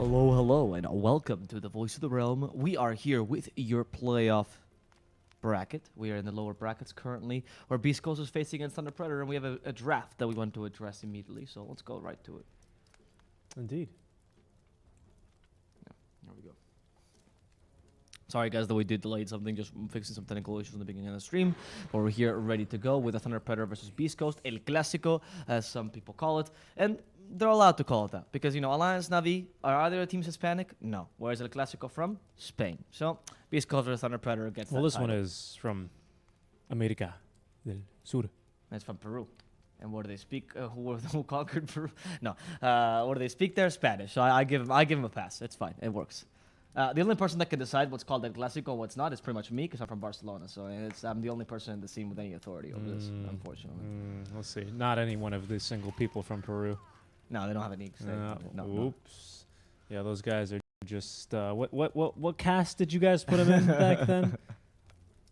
Hello, hello, and welcome to the Voice of the Realm. We are here with your playoff bracket. We are in the lower brackets currently, where Beast Coast is facing against Thunder Predator, and we have a draft that we want to address immediately. So let's go right to it. Indeed. Yeah, there we go. Sorry, guys, that we did delay something, just fixing some technical issues in the beginning of the stream. But we're here ready to go with the Thunder Predator versus Beast Coast, El Clásico, as some people call it. And they're allowed to call it that because, you know, Alliance Navi, are either teams Hispanic? No. Where is El Clásico from? Spain. So, Beast Coast versus Thunder Predator gets that Well, this title. one is from America del Sur. It's from Peru. And what do they speak? Who conquered Peru? No. What do they speak there? Spanish. So I give him a pass. It's fine. It works. The only person that can decide what's called El Clásico and what's not is pretty much me because I'm from Barcelona. So I'm the only person in the scene with any authority over this, unfortunately. Let's see. Not any one of the single people from Peru. No, they don't have any. No. Oops. Yeah, those guys are just. What caste did you guys put them in back then?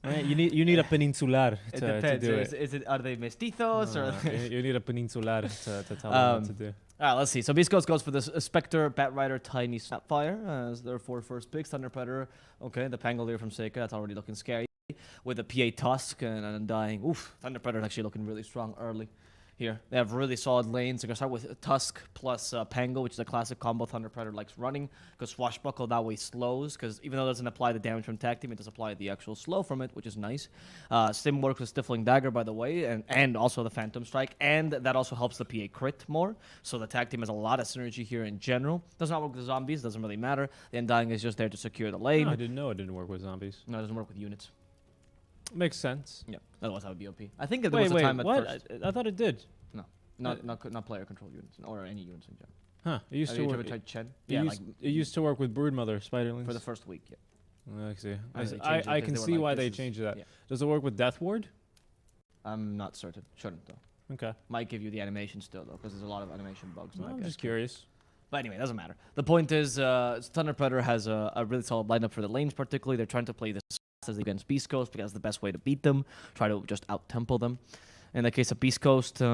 Right, you need a peninsular It to depends. do Is it? Are they mestizos or? you need a peninsular to tell them what to do. All right, let's see. So Beast Coast goes for this Spectre, Bat Rider, Tiny Snapfire as their 4 first picks. Thunder Predator, okay, the Pangolier from Seika, that's already looking scary. With the PA Tusk and Undying. Oof, Thunder Predator actually looking really strong early here. They have really solid lanes. They're going to start with Tusk plus Pango, which is a classic combo Thunder Predator likes running. Because Swashbuckle that way slows, because even though it doesn't apply the damage from tag team, it does apply the actual slow from it, which is nice. Sim works with Stifling Dagger, by the way, and also the Phantom Strike, and that also helps the PA crit more. So the tag team has a lot of synergy here in general. Does not work with the zombies, doesn't really matter. The Undying is just there to secure the lane. No, I didn't know it didn't work with zombies. No, it doesn't work with units. Makes sense. Yeah, otherwise that would be OP. I think there Wait, was a time at what? first. I thought it did. No, not player control units or any units in general. Huh? It used Have to you work. ever tried Chen? It Yeah, used, it used to work with Broodmother Spiderlings. for the first week. Yeah. I see. And they changed it I because can they were see like, why this they is- changed that. yeah. Does it work with Death Ward? I'm not certain. Shouldn't though. Okay. Might give you the animation still though, because there's a lot of animation bugs. Well, in that I'm guy's just kit. curious. But anyway, it doesn't matter. The point is, Thunder Predator has a really solid lineup for the lanes. Particularly, they're trying to play this as against Beast Coast because that's the best way to beat them. Try to just out tempo them. In the case of Beast Coast, I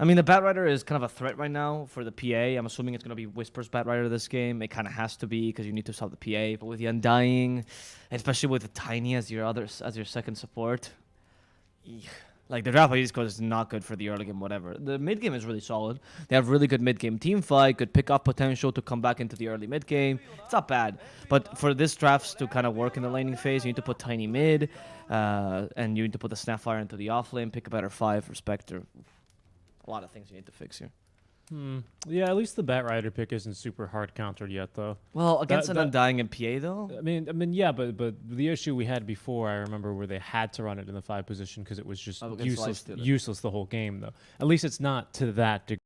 mean, the Bat Rider is kind of a threat right now for the PA. I'm assuming it's going to be Whisper's Bat Rider this game. It kind of has to be because you need to stop the PA. But with the Undying, especially with the Tiny as your second support, like the draft by East Coast is not good for the early game, whatever. The mid game is really solid. They have really good mid game team fight, good pickup potential to come back into the early mid game. It's not bad. But for this drafts to kind of work in the laning phase, you need to put Tiny mid, and you need to put the Snapfire into the off lane, pick a better 5 for Spectre. A lot of things you need to fix here. Yeah, at least the Bat Rider pick isn't super hard countered yet, though. Well, against That- an Undying and PA, though? I mean, yeah, but the issue we had before, I remember, where they had to run it in the 5 position because it was just against useless the whole game, though. At least it's not to that degree.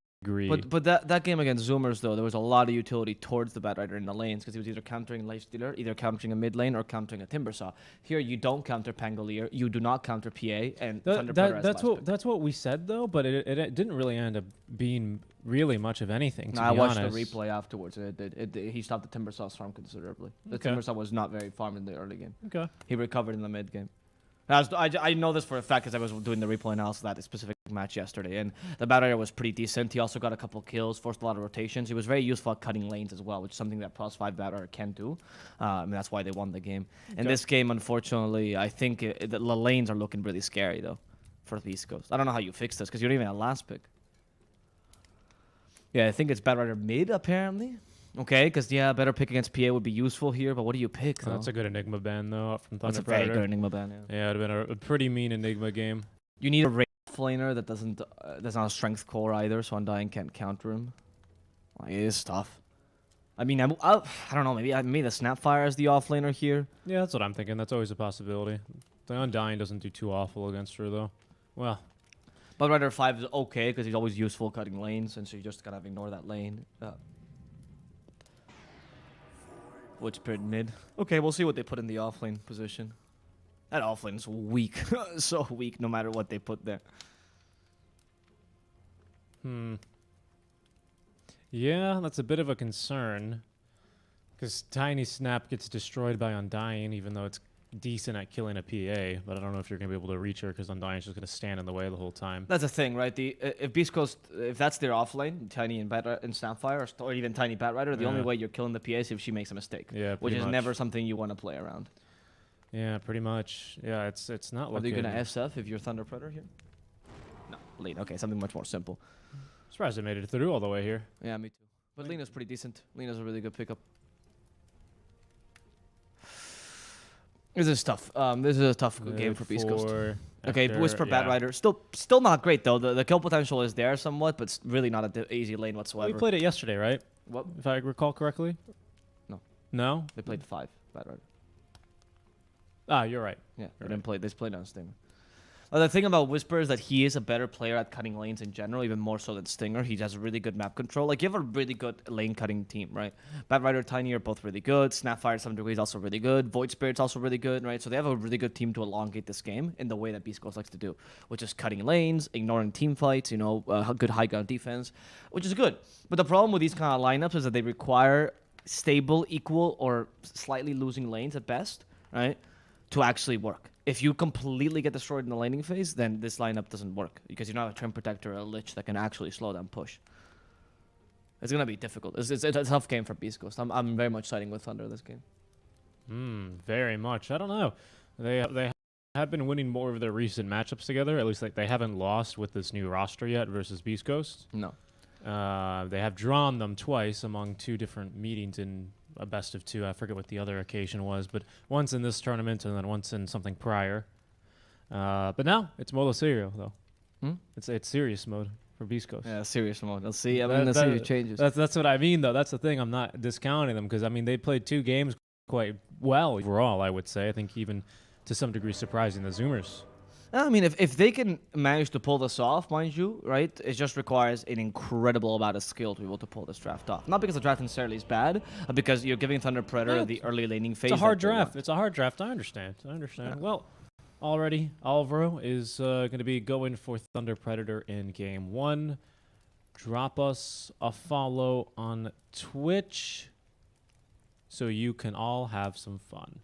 But that game against Zoomers, though, there was a lot of utility towards the Bat Rider in the lanes because he was either countering Lifestealer, either countering a mid lane, or countering a Timbersaw. Here, you don't counter Pangolier, you do not counter PA, and Thunder Predator has last pick. That's what we said, though, but it didn't really end up being really much of anything, to I be watched honest. the replay afterwards. He stopped the Timbersaw's farm considerably. The Okay. Timbersaw was not very farmed in the early game. Okay. He recovered in the mid game. I know this for a fact because I was doing the replay analysis of that specific match yesterday, and the Bat Rider was pretty decent. He also got a couple kills, forced a lot of rotations. He was very useful at cutting lanes as well, which is something that Plus 5 Bat Rider can do. And that's why they won the game. In this game, unfortunately, I think the lanes are looking really scary, though, for the East Coast. I don't know how you fix this because you don't even have last pick. Yeah, I think it's Bat Rider mid, apparently. Okay, because, yeah, better pick against PA would be useful here, but what do you pick, though? That's a good Enigma ban, though, up from That's Thunder a very Predator. good Enigma ban, yeah. Yeah, it would have been a pretty mean Enigma game. You need a range laner that doesn't that's not a strength core either, so Undying can't counter him. Like, it is tough. I mean, I don't know, maybe the Snapfire is the offlaner here. Yeah, that's what I'm thinking. That's always a possibility. The Undying doesn't do too awful against her, though. Well, But Rider 5 is okay because he's always useful cutting lanes, and so you just kind of ignore that lane. What's pretty mid? Okay, we'll see what they put in the offlane position. That offlane is weak, so weak no matter what they put there. yeah, that's a bit of a concern. Because Tiny Snap gets destroyed by Undying, even though it's decent at killing a PA, but I don't know if you're going to be able to reach her because Undying's just going to stand in the way the whole time. That's the thing, right? If Beast Coast, if that's their offlane, Tiny and Snapfire, or even Tiny Batrider, the only way you're killing the PA is if she makes a mistake. Yeah, which is much. never something you want to play around. Yeah, pretty much. Yeah, it's not looking. Are you gonna SF if you're Thunder Predator here? No, Lean. Okay, something much more simple. Surprised I made it through all the way here. Yeah, me too. But Lena's pretty decent. Lena's a really good pickup. This is tough. This is a tough game for Beast Coast. Okay, Whisper Batrider. Still not great though. The kill potential is there somewhat, but it's really not an easy lane whatsoever. We played it yesterday, right? What? If I recall correctly. No. No? They played 5 Batrider. Ah, you're right. Yeah, they didn't play. They played on Stinger. The thing about Whisper is that he is a better player at cutting lanes in general, even more so than Stinger. He has really good map control. Like, you have a really good lane cutting team, right? Batrider, Tiny are both really good. Snapfire, to some degree, is also really good. Void Spirit's also really good, right? So they have a really good team to elongate this game in the way that Beast Coast likes to do, which is cutting lanes, ignoring team fights, good high ground defense, which is good. But the problem with these kind of lineups is that they require stable, equal, or slightly losing lanes at best, right, to actually work. If you completely get destroyed in the laning phase, then this lineup doesn't work because you don't have a Trim Protector or a Lich that can actually slow down push. It's going to be difficult. It's a tough game for Beast Coast. I'm very much siding with Thunder this game. Very much. I don't know. They have been winning more of their recent matchups together. At least they haven't lost with this new roster yet versus Beast Coast. No. They have drawn them twice among 2 different meetings in a best of 2. I forget what the other occasion was, but once in this tournament and then once in something prior. But now it's modo serio though. It's serious mode for Beast Coast. Yeah, serious mode. Let's see. Let's see if it changes. That's what I mean though. That's the thing. I'm not discounting them because I mean they played 2 games quite well overall. I would say. I think even to some degree surprising the Zoomers. I mean, if they can manage to pull this off, mind you, right, it just requires an incredible amount of skill to be able to pull this draft off. Not because the draft necessarily is bad, but because you're giving Thunder Predator the early laning phase. It's a hard draft. It's a hard draft. I understand. Yeah. Well, already, Alvaro is going to be going for Thunder Predator in game 1. Drop us a follow on Twitch so you can all have some fun.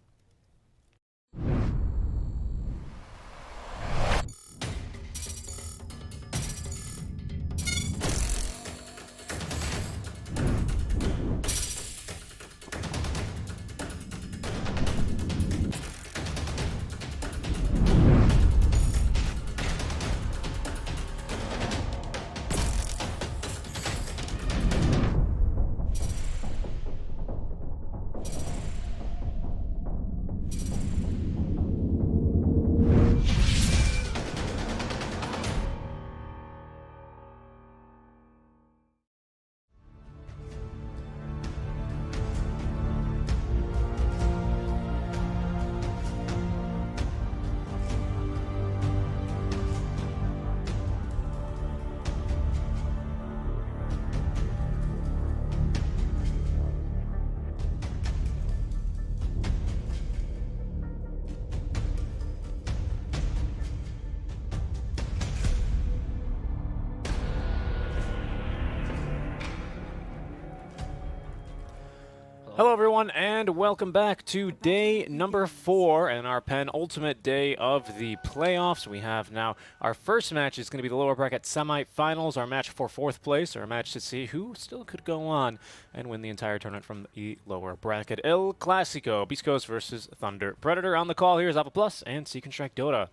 Hello everyone and welcome back to day number 4 and our penultimate day of the playoffs. We have now our first match is going to be the lower bracket semi-finals, our match for 4th place, or a match to see who still could go on and win the entire tournament from the lower bracket. El Clasico, Beast Coast versus Thunder Predator. On the call here is Ava Plus and Seek and Strike Dota.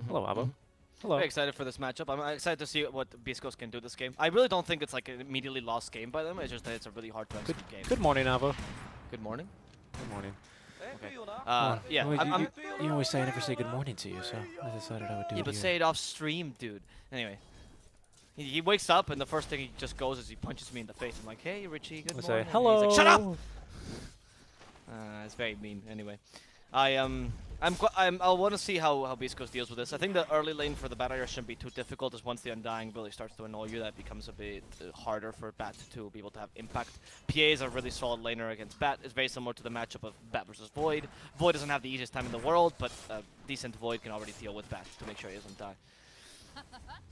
Hello Ava. Hello. Very excited for this matchup. I'm excited to see what Beast Coast can do this game. I really don't think it's like an immediately lost game by them. It's just that it's a really hard to execute game. Good morning, Ava. Good morning. Good morning. Okay. Yeah. Well, you always say I never say good morning to you, so I decided I would do it. Yeah, but say it off stream, dude. Anyway. He wakes up and the first thing he just goes is he punches me in the face. I'm like, hey, Richie, good morning. Say hello. And he's like, shut up! It's very mean. Anyway. I want to see how Beast Coast deals with this. I think the early lane for the Batrider shouldn't be too difficult, as once the Undying really starts to annoy you, that becomes a bit harder for Bat to be able to have impact. PA is a really solid laner against Bat. It's very similar to the matchup of Bat versus Void. Void doesn't have the easiest time in the world, but a decent Void can already deal with Bat to make sure he doesn't die.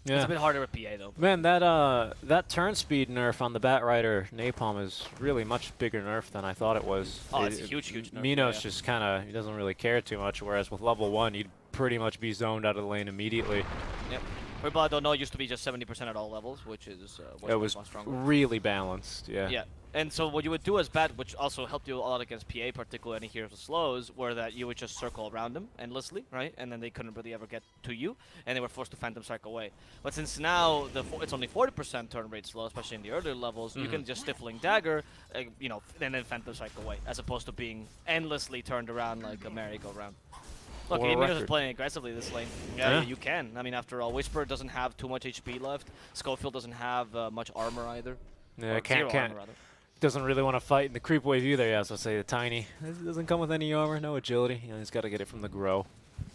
Yeah. It's a bit harder with PA though. Man, that turn speed nerf on the Batrider Napalm is really much bigger nerf than I thought it was. Oh, it's a huge nerf. Minos just kind of, he doesn't really care too much, whereas with level 1, you'd pretty much be zoned out of the lane immediately. Yep. For people that don't know, it used to be just 70% at all levels, which is It was really balanced, yeah. Yeah. And so what you would do as Bat, which also helped you a lot against PA, particularly any heroes with slows, were that you would just circle around them endlessly, right? And then they couldn't really ever get to you, and they were forced to Phantom Strike away. But since now it's only 40% turn rate slow, especially in the earlier levels, you can just Stifling Dagger, you know, and then Phantom Strike away, as opposed to being endlessly turned around like a merry-go-round. Look, Minos is playing aggressively this lane. Yeah, you can. I mean, after all, Whisper doesn't have too much HP left. Schofield doesn't have much armor either. Yeah, can't. Doesn't really want to fight in the creep wave either. Yeah, so say the tiny. It doesn't come with any armor, no agility. You know, he's got to get it from the grow.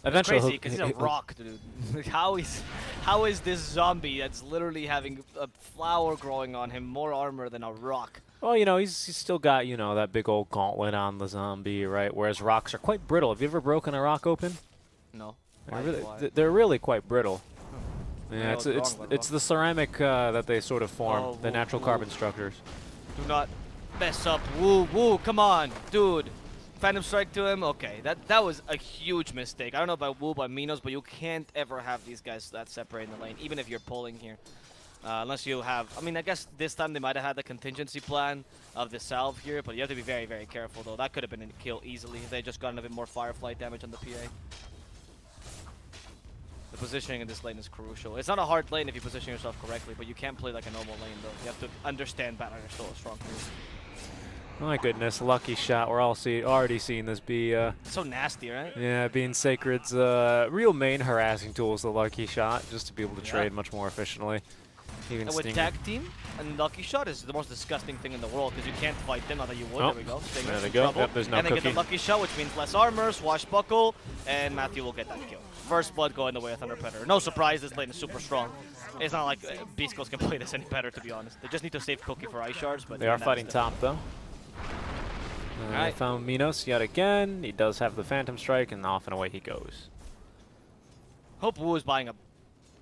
Eventually, it's crazy because he's a rock, dude. how is this zombie that's literally having a flower growing on him more armor than a rock? Well, you know, he's still got, you know, that big old gauntlet on the zombie, right? Whereas rocks are quite brittle. Have you ever broken a rock open? No. They're really quite brittle. Yeah, Yeah, it's the ceramic that they sort of form, the natural carbon structures. Do not mess up. Woo, come on, dude. Phantom Strike to him? Okay, that was a huge mistake. I don't know about Woo, but Minos, but you can't ever have these guys that separate in the lane, even if you're pulling here. Unless you have, I mean, I guess this time they might have had the contingency plan of the salve here, but you have to be very, very careful, though. That could have been a kill easily if they just gotten a bit more Firefly damage on the PA. The positioning in this lane is crucial. It's not a hard lane if you position yourself correctly, but you can't play like a normal lane, though. You have to understand Batrider still a strong hero. My goodness, lucky shot. We're all already seeing this be... so nasty, right? Yeah, being Sacred's real main harassing tool is the lucky shot, just to be able to trade much more efficiently. Even and with tag team, and lucky shot is the most disgusting thing in the world because you can't fight them. Not that you would. Oh. There we go. There they go. Yep, there's no and they cookie. get the lucky shot, which means less armor, swashbuckle, and Matthew will get that kill. First blood going the way of Thunder Predator. No surprise, this lane is super strong. It's not like Beast Ghost can play this any better, to be honest. They just need to save Cookie for ice shards. But they are fighting top, though. I found Minos yet again. He does have the Phantom Strike, and off and away he goes. Hope Wu is buying a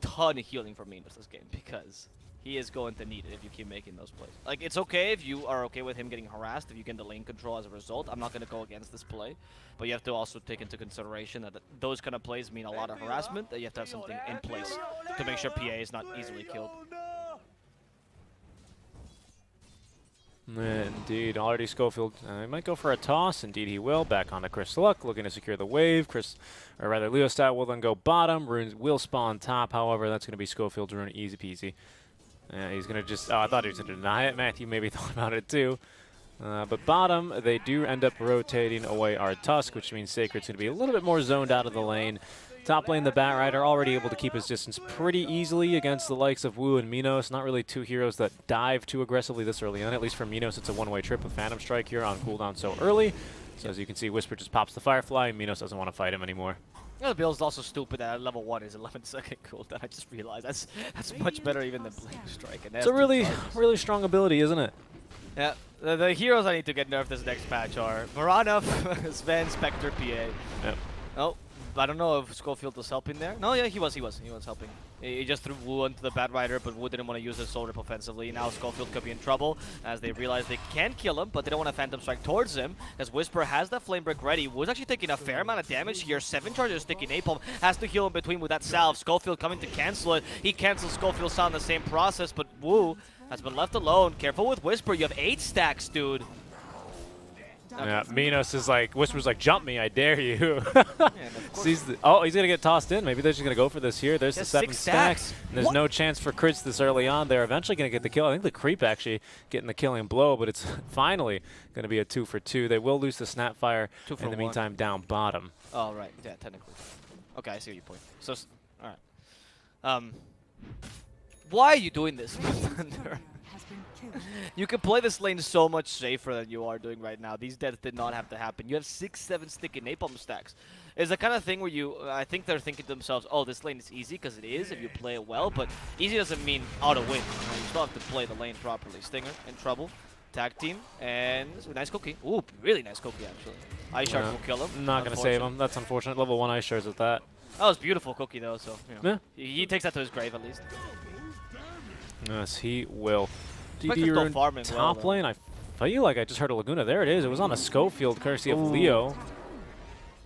ton of healing for Minos this game, because he is going to need it if you keep making those plays. Like, it's okay if you are okay with him getting harassed, if you get the lane control as a result. I'm not going to go against this play, but you have to also take into consideration that those kind of plays mean a lot of harassment, that you have to have something in place to make sure PA is not easily killed. Indeed, already Schofield. He might go for a toss. Indeed, he will. Back onto Chris Luck, looking to secure the wave. Or rather, Leostat will then go bottom. Runes will spawn top. However, that's going to be Schofield's rune, easy peasy. He's going to just. Oh, I thought he was going to deny it. Matthew maybe thought about it too. But bottom, they do end up rotating away our Tusk, which means Sacred's going to be a little bit more zoned out of the lane. Top lane, the Batrider already able to keep his distance pretty easily against the likes of Wu and Minos. Not really two heroes that dive too aggressively this early on. At least for Minos, it's a one-way trip with Phantom Strike here on cooldown so early. So as you can see, Whisper just pops the Firefly, and Minos doesn't want to fight him anymore. Yeah, the build's also stupid that level 1 is 11-second cooldown. I just realized that's much better even than Blink Strike. And it's a really strong ability, isn't it? Yeah, the heroes I need to get nerfed this next patch are Maranov, Sven, Spectre, PA. Yep. Oh, I don't know if Schofield was helping there. No, yeah, he was helping. He just threw Wu into the Batrider, but Wu didn't want to use his Soul Rip offensively. Now Schofield could be in trouble as they realize they can kill him, but they don't want to Phantom Strike towards him as Whisper has that Flame Break ready. Wu's actually taking a fair amount of damage here. 7 charges sticking Napalm, has to heal in between with that salve. Schofield coming to cancel it. He cancels Schofield's sound in the same process, but Wu has been left alone. Careful with Whisper, you have 8 stacks, dude. Yeah, Minos is like, Whisper's like, jump me, I dare you. He's going to get tossed in. Maybe they're just going to go for this here. There's the 7 stacks. And there's no chance for crits this early on. They're eventually going to get the kill. I think the creep actually getting the killing blow, but it's finally going to be a 2 for 2. They will lose the Snapfire in the meantime down bottom. Oh, right. Yeah, technically. Okay, I see your point. So, all right. Why are you doing this, Thunder? You can play this lane so much safer than you are doing right now. These deaths did not have to happen. You have 6-7 sticky napalm stacks. It's the kind of thing where I think they're thinking to themselves, oh, this lane is easy, because it is if you play it well, but easy doesn't mean auto win. You still have to play the lane properly. Stinger in trouble. Tag team, and nice cookie. Ooh, really nice cookie, actually. Ice Shard will kill him. Not going to save him. That's unfortunate. Level 1 Ice Shards with that. That was beautiful Cookie though, so you know, Yeah. he takes that to his grave at least. Yes, he will. Spectre's DD still Rune farming well, top though. lane. I feel like I just heard a Laguna. There it is. It was on a Schofield, courtesy of Leo.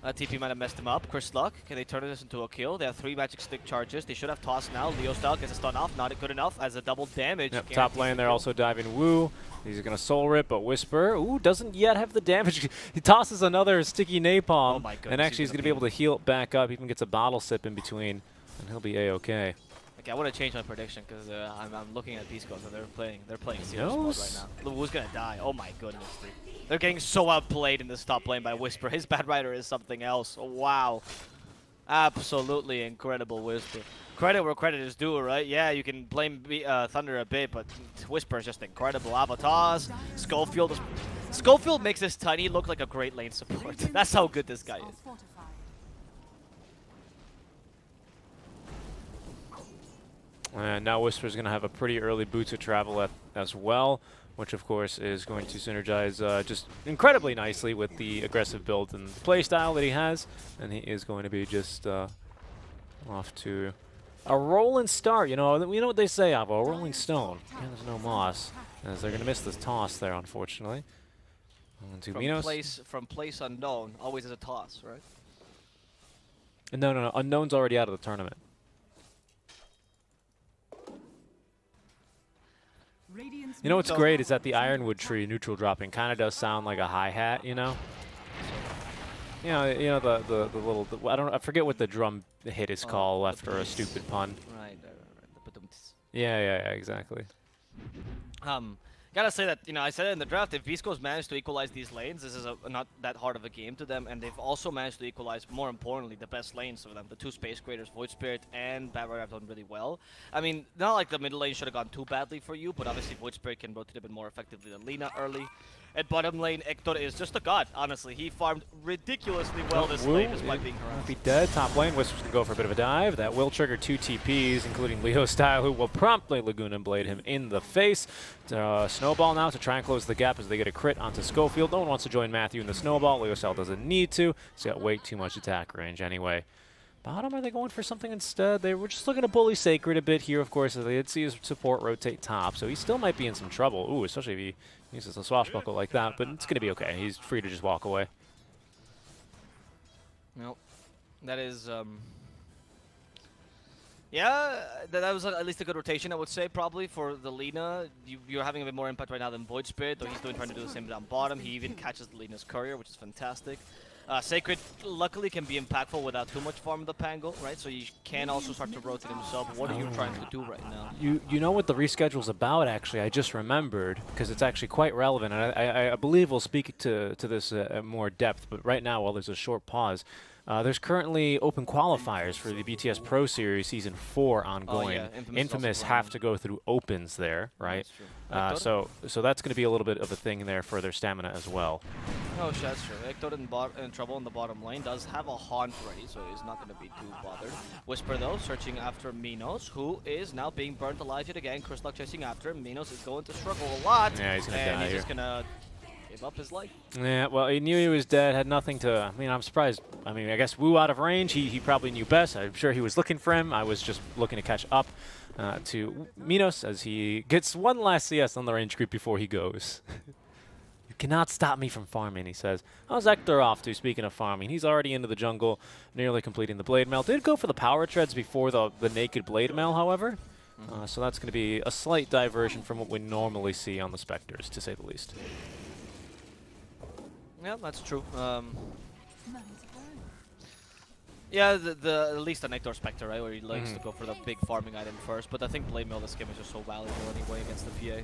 TP might have messed him up. Chris Luck, can they turn this into a kill? They have 3 magic stick charges. They should have tossed now. Leo style gets a stun off. Not good enough as a double damage. Yep, top lane, they're also diving Woo. He's going to soul rip, but Whisper, ooh, doesn't yet have the damage. He tosses another sticky napalm. Oh my goodness, and actually he's going to be able to heal it back up. Even gets a bottle sip in between, and he'll be A-okay. Okay, I want to change my prediction because I'm looking at Beast Coast and they're playing serious mode right now. Who's gonna die? Oh my goodness, dude. They're getting so outplayed in this top lane by Whisper. His bad rider is something else. Oh, wow. Absolutely incredible Whisper. Credit where credit is due, right? Yeah, you can blame Thunder a bit, but Whisper is just incredible. Avatars, Schofield. Schofield makes this Tiny look like a great lane support. That's how good this guy is. And now Whisper's going to have a pretty early Boots of Travel as well, which of course is going to synergize just incredibly nicely with the aggressive build and play style that he has. And he is going to be just off to a rolling start. You know what they say, Avo, a rolling stone. Yeah, there's no moss, as they're going to miss this toss there, unfortunately. From place unknown, always is a toss, right? No. Unknown's already out of the tournament. You know what's great is that the Ironwood tree neutral dropping kind of does sound like a hi-hat, you know? You know the little I forget what the drum hit is called after a stupid pun. Right. Yeah, exactly. Gotta say that, you know, I said it in the draft, if Beast Coast managed to equalize these lanes, this is not that hard of a game to them, and they've also managed to equalize, more importantly, the best lanes for them. The 2 Space Creators, Void Spirit, and Bad Rider have done really well. I mean, not like the middle lane should have gone too badly for you, but obviously Void Spirit can rotate a bit more effectively than Lina early. At bottom lane, Hector is just a god, honestly. He farmed ridiculously well this lane despite being harassed. Be dead. Top lane, Whisper's going to go for a bit of a dive. That will trigger 2 TPs, including Leo style, who will promptly Laguna Blade him in the face. Snowball now to try and close the gap as they get a crit onto Schofield. No one wants to join Matthew in the Snowball. Leo style doesn't need to. He's got way too much attack range anyway. Bottom, are they going for something instead? They were just looking to bully Sacred a bit here, of course, as they did see his support rotate top, so he still might be in some trouble. Ooh, especially if he uses a swashbuckle like that, but it's going to be okay. He's free to just walk away. Nope. That is, yeah, that was at least a good rotation, I would say, probably, for the Lina. You're having a bit more impact right now than Void Spirit, though he's trying to do the same down bottom. He even catches the Lina's courier, which is fantastic. Sacred, luckily, can be impactful without too much farm of the Pango, right? So you can also start to rotate himself. What are you trying to do right now? You know what the reschedule's about, actually. I just remembered, because it's actually quite relevant. And I believe we'll speak to this at more depth, but right now, while there's a short pause, there's currently open qualifiers for the BTS Pro Series Season 4 ongoing. Oh, yeah. Infamous have to go through opens there, right? So that's going to be a little bit of a thing there for their stamina as well. Oh, that's true. Hector in trouble in the bottom lane, does have a Haunt ready, so he's not going to be too bothered. Whisper, though, searching after Minos, who is now being burnt alive yet again. Chris Luck chasing after him. Minos is going to struggle a lot. Yeah, he's going to die and he's here. just going to give up his life. Yeah, well, he knew he was dead, had nothing to... I mean, I'm surprised. I mean, I guess Wu out of range, he probably knew best. I'm sure he was looking for him. I was just looking to catch up to Minos as he gets one last CS on the range creep before he goes. You cannot stop me from farming, he says. How's Hector off to, speaking of farming? He's already into the jungle, nearly completing the Blade Mail. Did go for the power treads before the naked Blade Mail, however. So that's going to be a slight diversion from what we normally see on the Spectres, to say the least. Yeah, that's true. Yeah, at least an Hector Spectre, right, where he likes to go for the big farming item first. But I think Blade Mail this game is just so valuable anyway against the PA.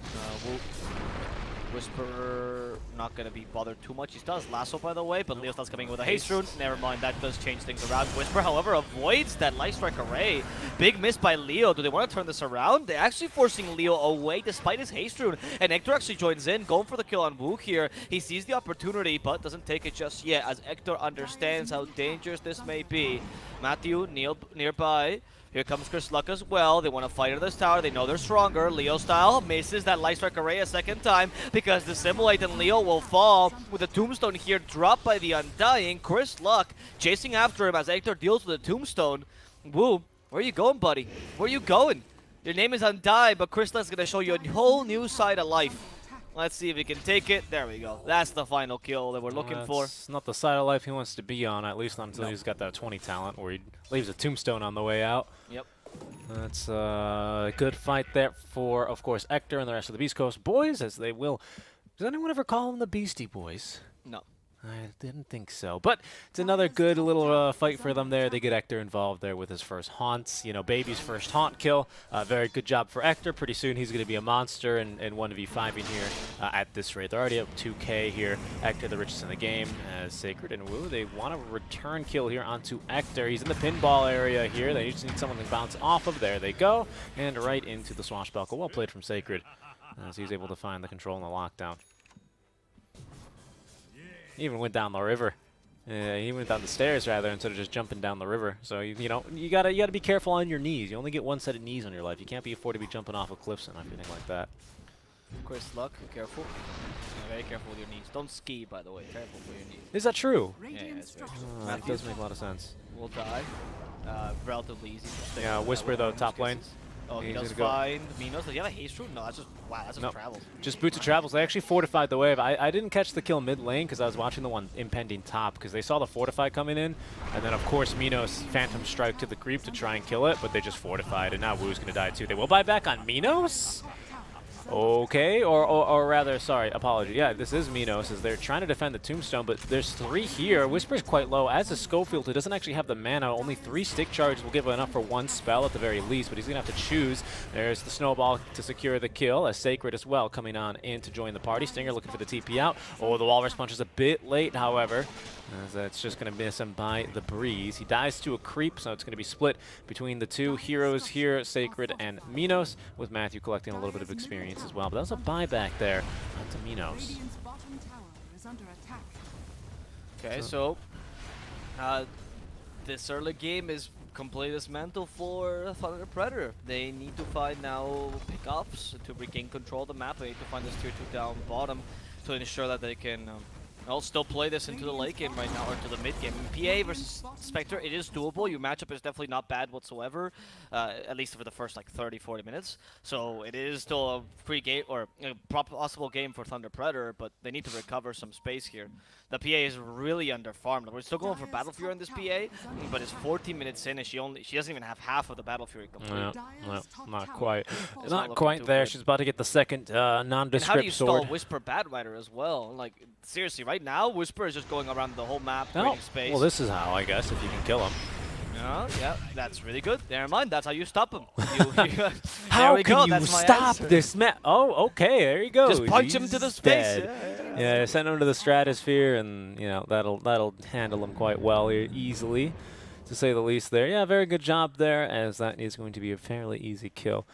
Whisper not going to be bothered too much. He still has Lasso, by the way, but Leo's not coming with a Haste Rune. Never mind, that does change things around. Whisper, however, avoids that Light Strike Array. Big miss by Leo. Do they want to turn this around? They're actually forcing Leo away despite his Haste Rune. And Hector actually joins in, going for the kill on Wook here. He sees the opportunity, but doesn't take it just yet, as Hector understands how dangerous this may be. Matthew nearby. Here comes Chris Luck as well. They want to fight at this tower. They know they're stronger. Leo style misses that Light Strike array a second time because the Simulate and Leo will fall with a Tombstone here dropped by the Undying. Chris Luck chasing after him as Hector deals with the Tombstone. Woo, where are you going, buddy? Where are you going? Your name is Undying, but Chris Luck's going to show you a whole new side of life. Let's see if he can take it. There we go. That's the final kill that we're looking for. It's not the side of life he wants to be on, at least not until he's got that 20 talent where he leaves a Tombstone on the way out. Yep. That's a good fight there for, of course, Hector and the rest of the Beast Coast boys, as they will. Does anyone ever call them the Beastie Boys? No. I didn't think so. But it's another good little fight for them there. They get Hector involved there with his first haunts. You know, Baby's first haunt kill. Very good job for Hector. Pretty soon he's going to be a monster and 1v5 in here at this rate. They're already up 2K here. Hector, the richest in the game, as Sacred and Wu. They want a return kill here onto Hector. He's in the pinball area here. They just need someone to bounce off of. There they go. And right into the swashbuckle. Well played from Sacred as he's able to find the control and the lockdown. He even went down the river. He went down the stairs rather instead of just jumping down the river. So you know you gotta be careful on your knees. You only get one set of knees on your life. You can't be afford to be jumping off of cliffs and everything like that. Chris Luck, careful. Yeah, very careful with your knees. Don't ski, by the way. Careful with your knees. Is that true? Yeah, it's very true. That does make a lot of sense. Will die. Relatively easy. Yeah, Whisper though, top lane. Oh, he He's does gonna find Minos. Does he have a haste route? No, that's just, wow, that's just travels. Just Boots of Travels. They actually fortified the wave. I didn't catch the kill mid lane because I was watching the one impending top because they saw the fortify coming in. And then, of course, Minos Phantom Strike to the creep to try and kill it, but they just fortified, and now Wu's going to die too. They will buy back on Minos? Okay, or rather, sorry, apology. Yeah, this is Minos as they're trying to defend the Tombstone, but there's 3 here. Whisper's quite low, as is Schofield, who doesn't actually have the mana. Only 3 stick charges will give enough for 1 spell at the very least, but he's going to have to choose. There's the Snowball to secure the kill, as Sacred as well coming on in to join the party. Stinger looking for the TP out. Oh, the Walrus Punch is a bit late, however, as that's just going to miss him by the breeze. He dies to a creep, so it's going to be split between the 2 heroes here, Sacred and Minos, with Matthew collecting a little bit of experience as well. But that was a buyback there to Minos. Okay, so this early game is completely dismantled for Thunder Predator. They need to find now pickups to regain control of the map. They need to find this tier 2 down bottom to ensure that they can I'll still play this into the late game right now, or to the mid game. PA versus Spectre, it is doable. Your matchup is definitely not bad whatsoever, at least for the first like 30-40 minutes. So it is still a free game, or a possible game for Thunder Predator, but they need to recover some space here. The PA is really underfarmed. We're still going for Battle Fury in this PA, but it's 14 minutes in, and she doesn't even have half of the Battle Fury complete. No, not quite. Not quite there. She's about to get the second nondescript sword. How do you stall Whisper Batrider as well? Like, seriously, right now, Whisper is just going around the whole map, creating space. Well, this is how, I guess, if you can kill him. Yeah, that's really good. Never mind, that's how you stop him. How can you stop this map? Oh, okay, there you go. Just punch him to the space. Yeah, send him to the stratosphere, and you know that'll handle him quite well easily, to say the least there. Yeah, very good job there, as that is going to be a fairly easy kill.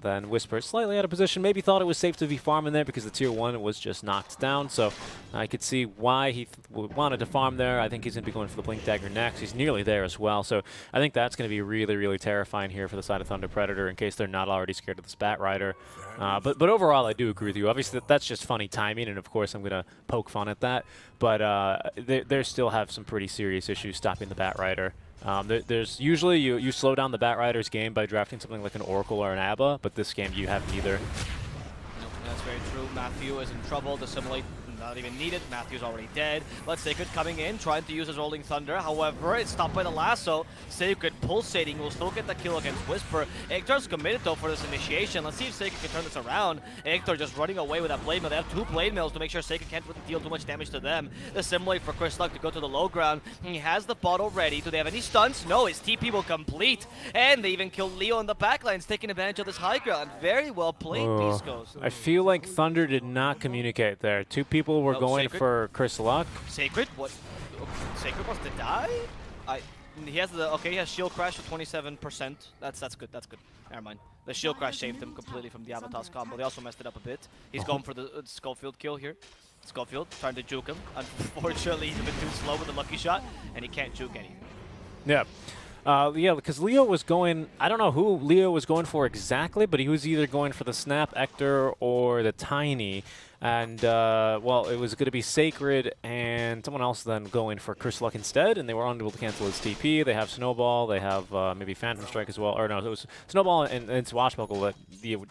Then Whisper slightly out of position. Maybe thought it was safe to be farming there because the tier 1 was just knocked down. So I could see why he wanted to farm there. I think he's going to be going for the Blink Dagger next. He's nearly there as well. So I think that's going to be really, really terrifying here for the side of Thunder Predator in case they're not already scared of the Spat Rider. But overall, I do agree with you. Obviously, that's just funny timing, and of course, I'm going to poke fun at that. But they still have some pretty serious issues stopping the Bat Rider. There's usually you slow down the Bat Rider's game by drafting something like an Oracle or an ABBA, but this game you have neither. Nope, that's very true. Matthew is in trouble. The Simulate not even needed. Matthew's already dead. But Sacred coming in, trying to use his Rolling Thunder. However, it's stopped by the lasso. Sacred pulsating will still get the kill against Whisper. Hector's committed though for this initiation. Let's see if Sacred can turn this around. Hector just running away with that blade mail. They have 2 blade mails to make sure Sacred can't deal too much damage to them. The Simulate for Chris Luck to go to the low ground. He has the bottle ready. Do they have any stunts? No, his TP will complete. And they even killed Leo in the backlines, taking advantage of this high ground. Very well played, Piscos. I feel like Thunder did not communicate there. 2 people were going Sacred for Chris Luck. Sacred? What? Sacred wants to die? He has the he has shield crash for 27%. That's good. That's good. Never mind. The shield crash saved him completely from the Avatar's combo. They also messed it up a bit. He's going for the Schofield kill here. Schofield trying to juke him. Unfortunately, he's a bit too slow with the lucky shot, and he can't juke anything. Yeah. Yeah, because Leo was going, I don't know who Leo was going for exactly, but he was either going for the Snap Ector or the Tiny. And, well, it was going to be Sacred and someone else then going for Curse Luck instead, and they were unable to cancel his TP. They have Snowball, they have maybe Phantom Strike as well. Or no, it was Snowball and Swashbuckle that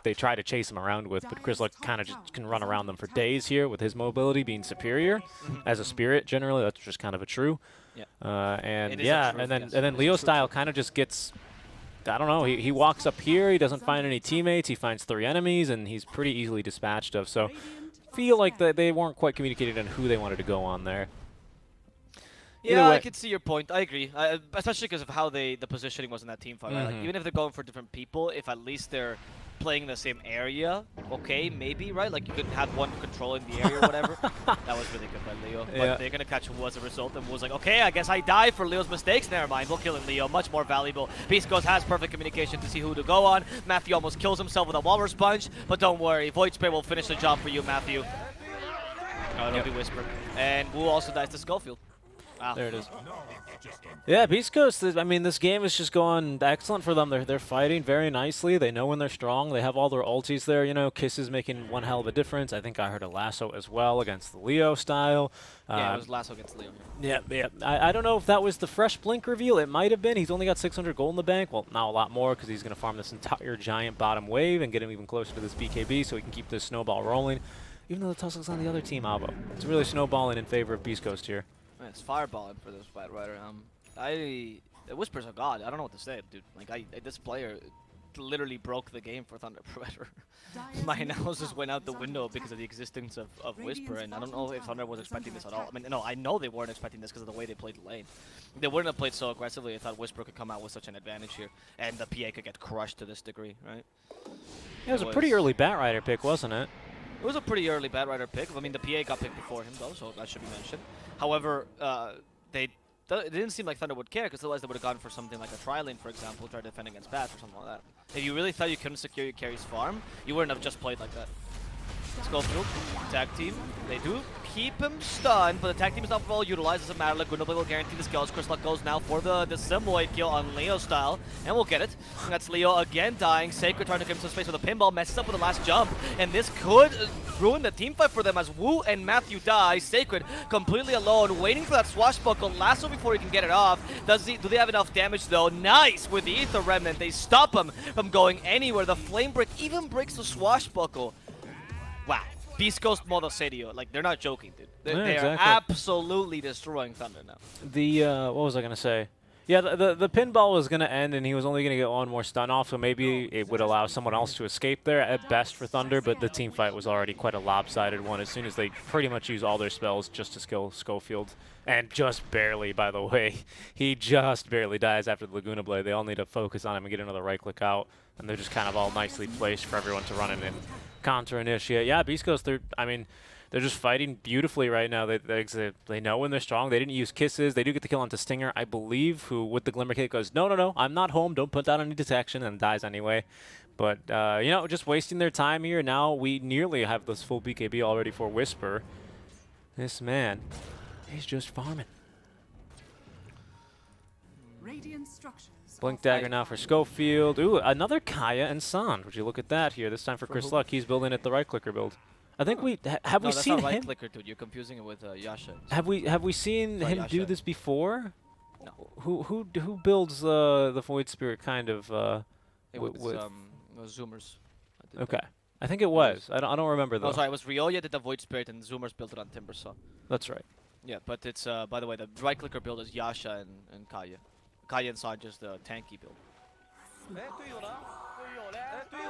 they try to chase him around with, but Curse Luck kind of just can run around them for days here with his mobility being superior. As a Spirit, generally, that's just kind of a true. Yeah. And then Leo style kind of just gets, I don't know, he walks up here, he doesn't find any teammates, he finds 3 enemies, and he's pretty easily dispatched of. So feel like they weren't quite communicating on who they wanted to go on there. Yeah, I can see your point. I agree, especially because of how the positioning was in that team fight. Right? Like, even if they're going for different people, if at least they're playing in the same area, okay, maybe, right? Like, you could have one controlling the area or whatever. That was really good by Leo. But they're going to catch Wu as a result, and Wu's like, okay, I guess I die for Leo's mistakes. Never mind, we'll kill Leo. Much more valuable. Beast Ghost has perfect communication to see who to go on. Matthew almost kills himself with a Walrus Punch, but don't worry, Void Spray will finish the job for you, Matthew. Oh, it'll be Whisper. And Wu also dies to Schofield. Wow. There it is. Yeah, Beast Coast, I mean, this game is just going excellent for them. They're fighting very nicely. They know when they're strong. They have all their ultis there, you know. Kiss is making one hell of a difference. I think I heard a Lasso as well against the Leo style. Yeah, it was Lasso against Leo. Yeah. I don't know if that was the fresh Blink reveal. It might have been. He's only got 600 gold in the bank. Well, now a lot more because he's going to farm this entire giant bottom wave and get him even closer to this BKB so he can keep this snowball rolling. Even though the Tussle's on the other team, Albo. It's really snowballing in favor of Beast Coast here. It's fireballing for this Fight Rider. Whisper's a god. I don't know what to say, dude. Like, this player literally broke the game for Thunder Predator. My analysis went out the window because of the existence of Whisper, and I don't know if Thunder was expecting this at all. I mean, no, I know they weren't expecting this because of the way they played the lane. They wouldn't have played so aggressively. I thought Whisper could come out with such an advantage here, and the PA could get crushed to this degree, right? Yeah, it was a pretty early Bat Rider pick, wasn't it? It was a pretty early Bat Rider pick. I mean, the PA got picked before him, though, so that should be mentioned. However, it didn't seem like Thunder would care, because otherwise they would have gone for something like a Tri-Lane, for example, try to defend against Bats or something like that. If you really thought you couldn't secure your carry's farm, you wouldn't have just played like that. Schofield, tag team, they do keep him stunned, but the tag team is not well utilized. Doesn't matter, Laguna will guarantee the skills. Chris Luck goes now for the Simoid kill on Leo style, and we'll get it. And that's Leo again dying. Sacred trying to give him some space with a pinball, messes up with the last jump, and this could ruin the team fight for them as Wu and Matthew die. Sacred completely alone, waiting for that swashbuckle lasso before he can get it off. Do they have enough damage though? Nice with the Ether Remnant. They stop him from going anywhere. The Flame Brick even breaks the swashbuckle. Wow. Beast Ghost Modo Serio. Like, they're not joking, dude. They are absolutely destroying Thunder now. What was I going to say? Yeah, the pinball was going to end, and he was only going to get one more stun off, so maybe it would allow someone else to escape there at best for Thunder, but the team fight was already quite a lopsided one as soon as they pretty much use all their spells just to kill Schofield. And just barely, by the way. He just barely dies after the Laguna Blade. They all need to focus on him and get another right-click out, and they're just kind of all nicely placed for everyone to run in and counter-initiate. Yeah, Beast Coast, they're just fighting beautifully right now. They know when they're strong. They didn't use kisses. They do get the kill onto Stinger, I believe, who with the Glimmer Kick goes, no, I'm not home. Don't put down any detection, and dies anyway. But, you know, just wasting their time here. Now we nearly have this full BKB already for Whisper. This man, he's just farming. Blink Dagger now for Schofield. Ooh, another Kaya and Sand. Would you look at that here? This time for Chris Luck. He's building it the right-clicker build. I think we have we seen him. No, that's not right-clicker, dude. You're confusing it with Yasha. Have we seen him do this before? No. Who builds the Void Spirit kind of? It was Zoomers. Okay, I think it was. I don't remember though. Oh, sorry, it was Ryoya did the Void Spirit and Zoomers built it on Timbersaw. That's right. Yeah, but it's by the way, the right-clicker build is Yasha and Kaya. Kaya and Sand just the tanky build.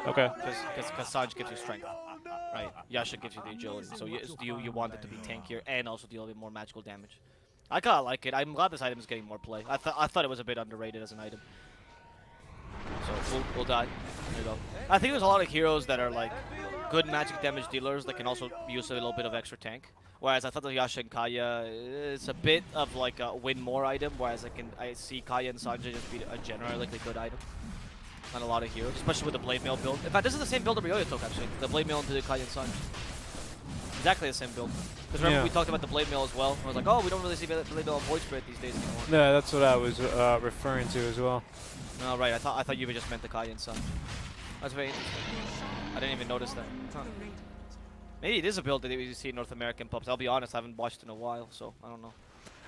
Okay. Because Sand gives you strength, right? Yasha gives you the agility, so you want it to be tankier and also deal a bit more magical damage. I kinda like it. I'm glad this item is getting more play. I thought it was a bit underrated as an item. So we'll die. There you go. I think there's a lot of heroes that are like good magic damage dealers that can also use a little bit of extra tank. Whereas I thought the Yasha and Kaya is a bit of like a win more item, whereas I see Kaya and Sanjay just be a generally good item on a lot of heroes, especially with the Blade Mail build. In fact, this is the same build that Ryoya took actually. The Blade Mail into the Kaya and Sanjay. exactly the same build. Because remember we talked about the Blade Mill as well. I was like, oh, we don't really see Blade Mill on Void Spirit these days anymore. Yeah, that's what I was referring to as well. Oh, right. I thought you just meant the Kai Sun. That's very interesting. I didn't even notice that. Huh. Maybe it is a build that you see in North American pubs. I'll be honest, I haven't watched in a while, so I don't know.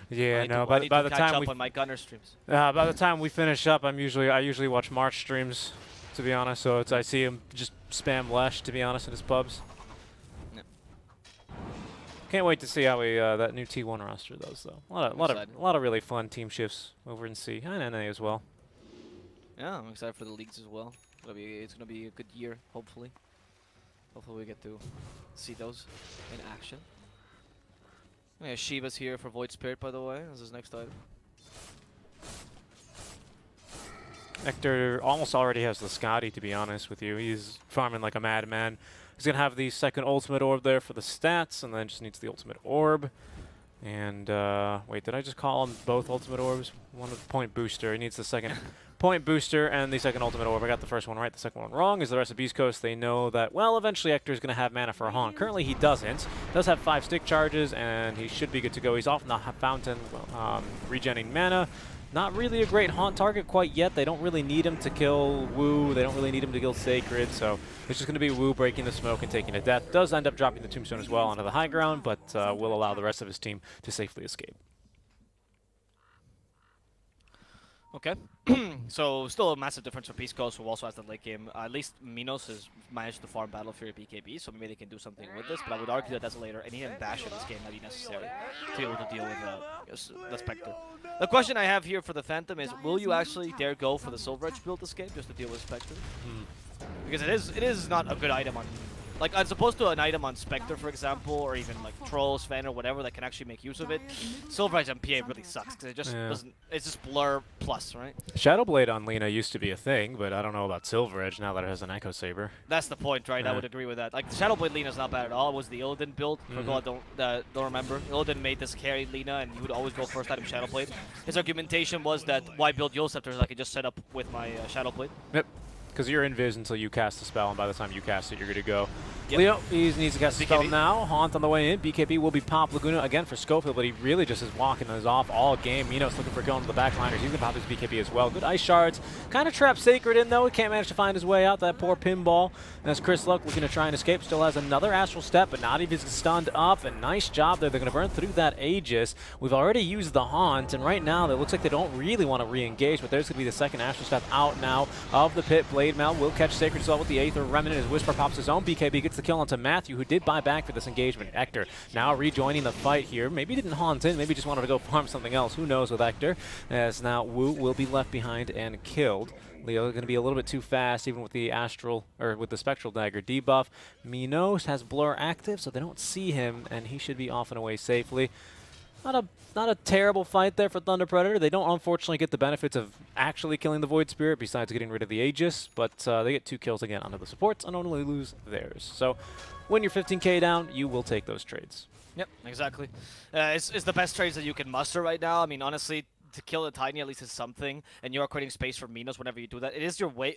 Yeah, no. By By the time we on my Gunner streams. by the time we finish up, I usually watch March streams, to be honest. So I see him just spam Lesh, to be honest, in his pubs. Yeah. Can't wait to see how that new T1 roster does, though. A lot of really fun team shifts over in C and NA as well. Yeah, I'm excited for the leagues as well. It's gonna be a good year, hopefully. Hopefully we get to see those in action. Yeah, Shiva's here for Void Spirit, by the way. This is his next item. Hector almost already has the Scotty, to be honest with you. He's farming like a madman. He's going to have the second ultimate orb there for the stats, and then just needs the ultimate orb. And, wait, did I just call them both ultimate orbs? One of the point booster. He needs the second point booster and the second ultimate orb. I got the first one right, the second one wrong. Is the rest of Beast Coast, they know that, well, eventually Hector's going to have mana for a haunt. Currently he doesn't. Does have 5 stick charges, and he should be good to go. He's off in the fountain, regenning mana. Not really a great haunt target quite yet. They don't really need him to kill Wu. They don't really need him to kill Sacred. So it's just going to be Wu breaking the smoke and taking a death. Does end up dropping the Tombstone as well onto the high ground, but will allow the rest of his team to safely escape. Okay. So still a massive difference for Beast Coast, who also has the late game. At least Minos has managed to farm Battle Fury BKB, so maybe they can do something with this. But I would argue that Desolator and even Bash in this game might be necessary to be able to deal with the Spectre. The question I have here for the Phantom is, will you actually dare go for the Silver Edge build this game just to deal with Spectre? Because it is not a good item on... Like, as opposed to an item on Spectre, for example, or even like Troll, Sven, or whatever that can actually make use of it, Silver Edge on PA really sucks because it just doesn't. It's just blur plus, right? Shadowblade on Lina used to be a thing, but I don't know about Silver Edge now that it has an Echo Saber. That's the point, right? I would agree with that. Like, Shadowblade Lina's not bad at all. It was the Illidan build. For God, don't remember. Illidan made this carry Lina, and he would always go first item Shadowblade. His argumentation was that why build Yule Scepters? I could just set up with my Shadowblade. Yep. Because you're invis until you cast the spell, and by the time you cast it, you're good to go. Yep. Leo, he needs to cast the spell now. Haunt on the way in. BKB will be Pop Laguna again for Schofield, but he really just is walking us off all game. Minos looking for going to the backliners. He's going to pop his BKB as well. Good Ice Shards. Kind of trapped Sacred in, though. He can't manage to find his way out. That poor pinball. And as Chris Luck looking to try and escape, still has another Astral Step, but not even stunned up. And nice job there. They're going to burn through that Aegis. We've already used the Haunt, and right now it looks like they don't really want to re-engage, but there's going to be the second Astral Step out now of the pit. Blade Mail will catch Sacred as well with the Aether Remnant as Whisper pops his own. BKB gets the kill onto Matthew, who did buy back for this engagement. Hector now rejoining the fight here. Maybe didn't haunt in, maybe just wanted to go farm something else. Who knows with Hector, as now Wu will be left behind and killed. Leo going to be a little bit too fast, even with the Astral, or with the Spectral Dagger debuff. Minos has Blur active, so they don't see him, and he should be off and away safely. Not a terrible fight there for Thunder Predator. They don't unfortunately get the benefits of actually killing the Void Spirit besides getting rid of the Aegis, but they get 2 kills again onto the supports and only lose theirs. So when you're 15k down, you will take those trades. Yep, Exactly. It's the best trades that you can muster right now. I mean, honestly, to kill a Tiny at least is something, and you are creating space for Minos whenever you do that. It is your I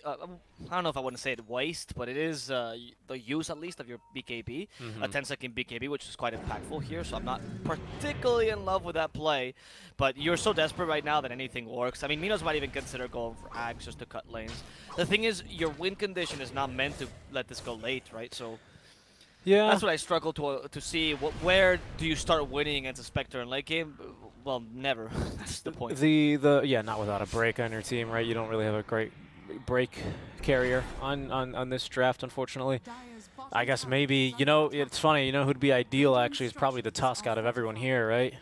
don't know if I want to say it waste, but it is the use at least of your BKB, a 10-second BKB, which is quite impactful here, so I'm not particularly in love with that play, but you're so desperate right now that anything works. I mean, Minos might even consider going for Ags just to cut lanes. The thing is, your win condition is not meant to let this go late, right? So yeah, that's what I struggle to see. Where do you start winning against a Spectre in late game? Well, never. That's the point. Yeah, not without a break on your team, right? You don't really have a great break carrier on this draft, unfortunately. I guess maybe, you know, it's funny, you know who'd be ideal actually is probably the Tusk out of everyone here, right?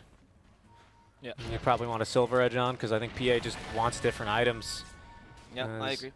Yeah. You probably want a Silver Edge on because I think PA just wants different items. Yeah, I agree.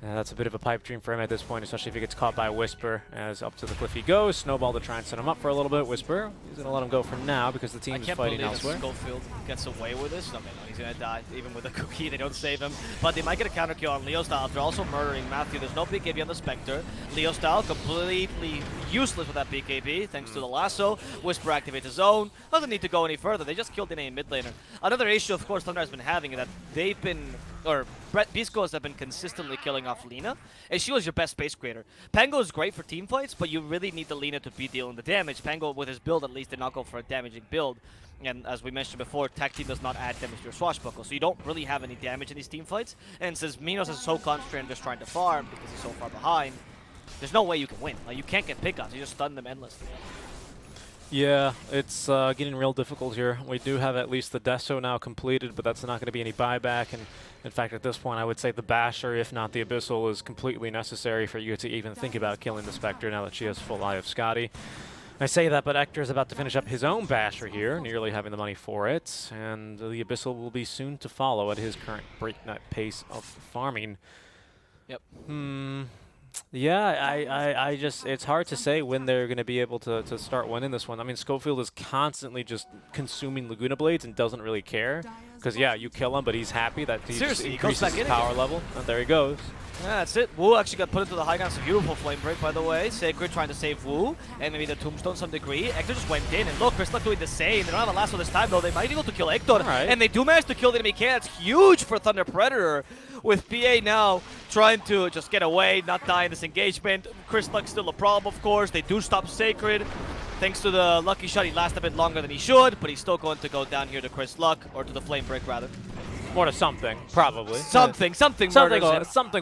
Yeah, that's a bit of a pipe dream for him at this point, especially if he gets caught by Whisper. As up to the cliff he goes. Snowball to try and set him up for a little bit. Whisper, he's going to let him go for now because the team is fighting elsewhere. I can't believe Schofield gets away with this. No, he's going to die. Even with a cookie, they don't save him. But they might get a counter kill on Leo Style. They're also murdering Matthew. There's no BKB on the Spectre. Leo Style completely useless with that BKB thanks to the lasso. Whisper activates his own. Doesn't need to go any further. They just killed in a mid laner. Another issue, of course, Thunder has been having is that they've been or Beast Ghosts have been consistently killing off Lina, and she was your best space creator. Pango is great for team fights, but you really need the Lina to be dealing the damage. Pango, with his build at least, did not go for a damaging build. And as we mentioned before, tag team does not add damage to your swashbuckle, so you don't really have any damage in these team fights. And since Minos is so concentrated just trying to farm because he's so far behind, there's no way you can win. Like, you can't get pickups, you just stun them endlessly. Yeah, it's getting real difficult here. We do have at least the Deso now completed, but that's not going to be any buyback. And in fact, at this point, I would say the Basher, if not the Abyssal, is completely necessary for you to even think about killing the Spectre now that she has full Eye of Scotty. I say that, but Ector is about to finish up his own Basher here, nearly having the money for it. And the Abyssal will be soon to follow at his current breakneck pace of farming. Yep. Yeah, I just, it's hard to say when they're going to be able to start winning this one. I mean, Schofield is constantly just consuming Laguna Blades and doesn't really care. Because, yeah, you kill him, but he's happy that he just increases his power level. And there he goes. Yeah, that's it. Wu actually got put into the high ground. It's a beautiful flame break, by the way. Sacred trying to save Wu, and maybe the tombstone to some degree. Hector just went in, and look, Chris Luck doing the same. They don't have a lasso this time, though. They might be able to kill Hector, and they do manage to kill the enemy can. That's huge for Thunder Predator, with PA now trying to just get away, not die in this engagement. Chris Luck still a problem, of course. They do stop Sacred. Thanks to the lucky shot, he lasted a bit longer than he should, but he's still going to go down here to Chris Luck, or to the flame break, rather. More to something, probably. Something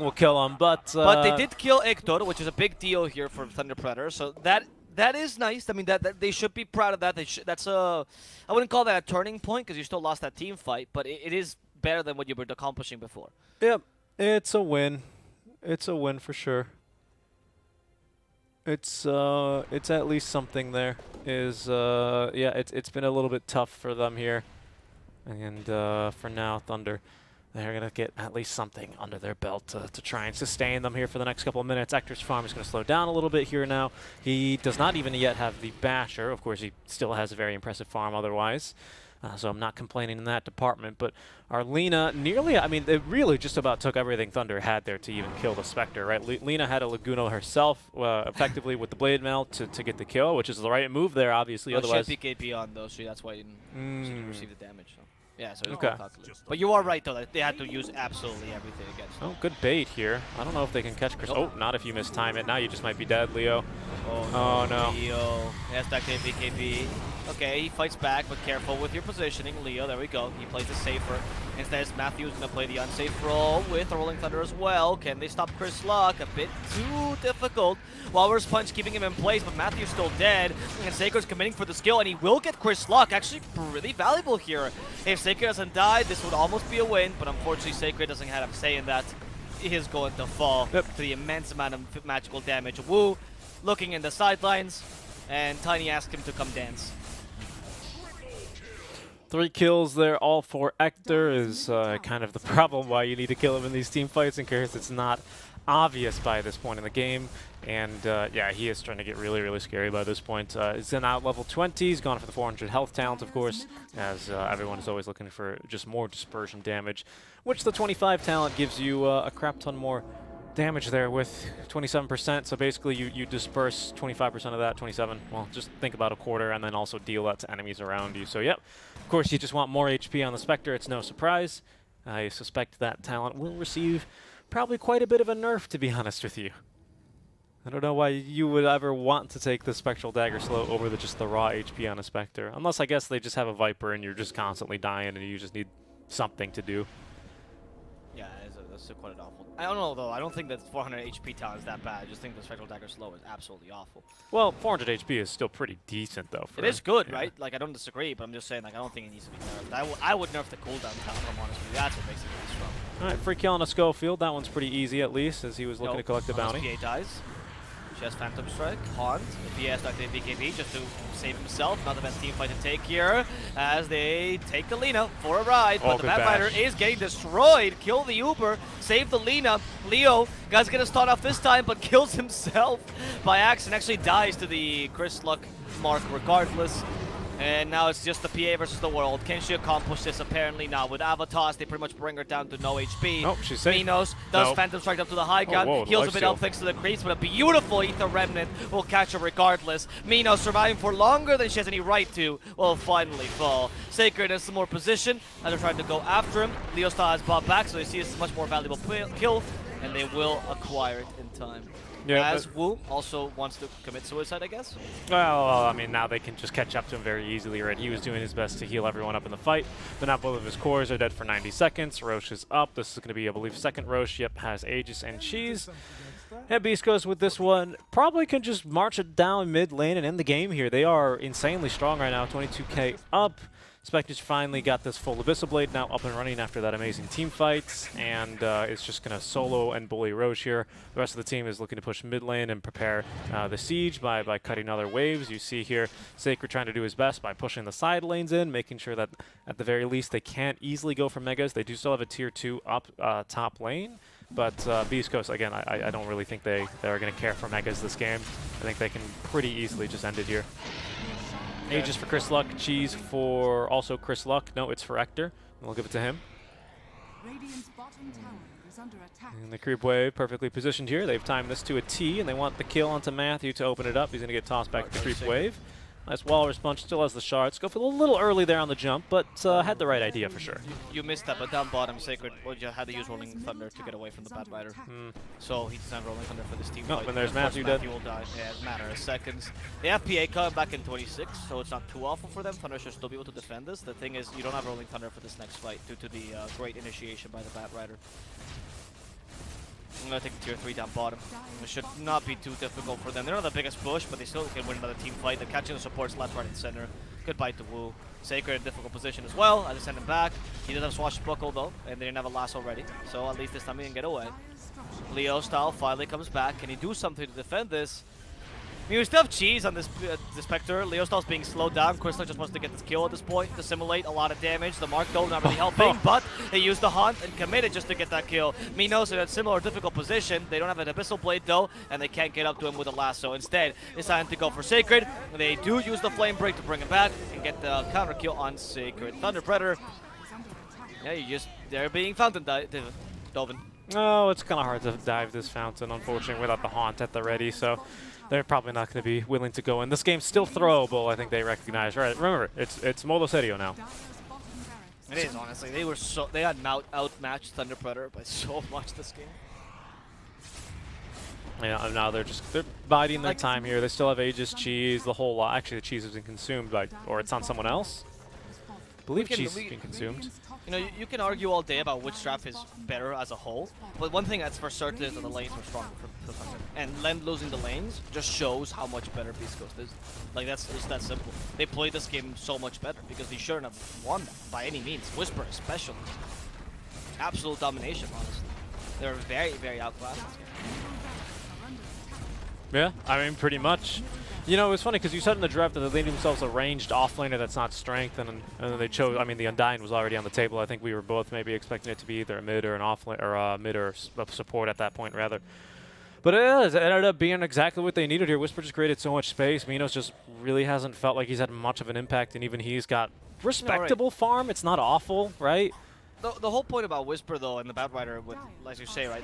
will kill him, but they did kill Hector, which is a big deal here for Thunder Predator. So that is nice. I mean, that they should be proud of that. That's a, I wouldn't call that a turning point because you still lost that team fight, but it is better than what you were accomplishing before. Yep, it's a win. It's a win for sure. It's at least something there. Yeah, it's been a little bit tough for them here. And for now, Thunder, they're going to get at least something under their belt to try and sustain them here for the next couple of minutes. Ector's farm is going to slow down a little bit here now. He does not even yet have the Basher. Of course, he still has a very impressive farm otherwise. So I'm not complaining in that department. But our Lina nearly, I mean, it really just about took everything Thunder had there to even kill the Spectre, right? Lina had a Laguna herself effectively with the Blade Mail to get the kill, which is the right move there, obviously. Well, otherwise, she had PKP on, though, so that's why he didn't receive the damage. So. Yeah, so okay. But you are right, though, that they had to use absolutely everything against them. Oh, good bait here. I don't know if they can catch Chris. Oh, not if you mistime it. Now you just might be dead, Leo. Oh, no. Leo. Yes, that BKB. Okay, he fights back, but careful with your positioning. Leo, there we go. He plays it safer. Instead, Matthew's going to play the unsafe role with the Rolling Thunder as well. Can they stop Chris Luck? A bit too difficult. Walrus Punch keeping him in place, but Matthew's still dead. And Sacred's committing for the skill, and he will get Chris Luck. Actually, really valuable here. If Sacred doesn't die, this would almost be a win, but unfortunately, Sacred doesn't have a say in that. He is going to fall to the immense amount of magical damage. Wu looking in the sidelines, and Tiny asks him to come dance. 3 kills there, all for Ector, is kind of the problem why you need to kill him in these team fights in case it's not obvious by this point in the game. And yeah, he is trying to get really, really scary by this point. He's in out level 20. He's gone for the 400 health talent, of course, as everyone is always looking for just more dispersion damage, which the 25 talent gives you a crap ton more damage there with 27%. So basically you disperse 25% of that, 27. Well, just think about a quarter and then also deal that to enemies around you. So yep, of course you just want more HP on the Spectre. It's no surprise. I suspect that talent will receive probably quite a bit of a nerf, to be honest with you. I don't know why you would ever want to take the Spectral Dagger slow over just the raw HP on a Spectre. Unless I guess they just have a Viper and you're just constantly dying and you just need something to do. Yeah, that's quite awful. I don't know, though. I don't think that 400 HP talent is that bad. I just think the Spectral Dagger slow is absolutely awful. Well, 400 HP is still pretty decent, though. It is good, right? Like, I don't disagree, but I'm just saying, like, I don't think it needs to be nerfed. I would nerf the cooldown talent, if I'm honest with you. That's what makes it really strong. All right, free kill on a Schofield. That one's pretty easy, at least, as he was looking to collect the bounty. PA dies. She has Phantom Strike. Haunt. The PS back to BKB just to save himself. Not the best team fight to take here as they take the Lina for a ride. But the Batrider is getting destroyed. Kill the Uber. Save the Lina. Leo, guys, gonna start off this time, but kills himself by accident. Actually dies to the Chris Luck mark regardless. And now it's just the PA versus the world. Can she accomplish this? Apparently not. With Avatars, they pretty much bring her down to no HP. Nope, she's safe. Minos does Phantom Strike up to the high ground. whoa, Heals a life bit steal. up thanks to the creeps, but a beautiful Ether Remnant will catch her regardless. Minos surviving for longer than she has any right to will finally fall. Sacred has some more position as they're trying to go after him. Leo Style has bought back, so they see this as a much more valuable kill, and they will acquire it in time. Yeah, As Wu also wants to commit suicide, I guess. Well, I mean, now they can just catch up to him very easily, right? He was doing his best to heal everyone up in the fight, but now both of his cores are dead for 90 seconds. Roche is up. This is going to be, I believe, second Roche. Yep, has Aegis and Cheese. And Beast goes with this one. Probably can just march it down mid lane and end the game here. They are insanely strong right now, 22k up. Spectres finally got this full Abyssal Blade now up and running after that amazing team fight, and it's just going to solo and bully Roche here. The rest of the team is looking to push mid lane and prepare the siege by cutting other waves. You see here Sacred trying to do his best by pushing the side lanes in, making sure that at the very least they can't easily go for Megas. They do still have a tier 2 up top lane, but Beast Coast, again, I don't really think they are going to care for Megas this game. I think they can pretty easily just end it here. Aegis for Chris Luck, Cheese for also Chris Luck. No, it's for Ector. We'll give it to him. And the creep wave perfectly positioned here. They've timed this to a T, and they want the kill onto Matthew to open it up. He's going to get tossed back to the creep wave. Nice Walrus Punch, still has the shards. Go for a little early there on the jump, but had the right idea for sure. You missed that, but down bottom, Sacred had to use Rolling Thunder to get away from the Bad Rider. So he designed Rolling Thunder for this team. No, and there's Matthew dead. Matthew will die. Yeah, it's a matter of seconds. They have PA coming back in 26, so it's not too awful for them. Thunder should still be able to defend this. The thing is, you don't have Rolling Thunder for this next fight due to the great initiation by the Bad Rider. I'm going to take the tier 3 down bottom. It should not be too difficult for them. They're not the biggest push, but they still can win another team fight. They're catching the supports left, right, and center. Goodbye to Wu. Sacred in difficult position as well. I just send him back. He doesn't have Swashbuckle though, and they didn't have a lasso already. So at least this time he can get away. Leo Style finally comes back. Can he do something to defend this? I mean, we still have Cheese on this Spectre. Leo Style's being slowed down. Crystal just wants to get this kill at this point to simulate a lot of damage. The Mark though not really helping, but they use the Hunt and committed just to get that kill. Minos in a similar difficult position. They don't have an Abyssal Blade though, and they can't get up to him with a lasso. Instead, deciding to go for Sacred. They do use the Flame Break to bring him back and get the counter kill on Sacred. Thunder Predator. Yeah, they're being fountain Dovin. Oh, it's kind of hard to dive this fountain, unfortunately, without the Haunt at the ready, so they're probably not going to be willing to go in. This game's still throwable, I think they recognize. Right, remember, it's Modo Serio now. It is, honestly. They had outmatched Thunder Predator by so much this game. Yeah, and now they're biding their time here. They still have Aegis, Cheese, the whole lot. Actually, the Cheese has been consumed by, or it's on someone else. I believe Cheese has been consumed. You know, you can argue all day about which draft is better as a whole, but one thing that's for certain is that the lanes were stronger for Thunder. And Lend losing the lanes just shows how much better Beast Coast is. Like, that's just that simple. They played this game so much better because they shouldn't have won that by any means. Whisper especially. Absolute domination, honestly. They were very, very outclassed in this game. Yeah, I mean, pretty much. You know, it's funny because you said in the draft that they named themselves a ranged offlaner that's not strength, and then they chose. I mean, the Undying was already on the table. I think we were both maybe expecting it to be either a mid or an offlane, or mid or support at that point rather. But it ended up being exactly what they needed here. Whisper just created so much space. Minos just really hasn't felt like he's had much of an impact, and even he's got respectable farm. It's not awful, right? The whole point about Whisper, though, and the Bad Rider, like you say, right,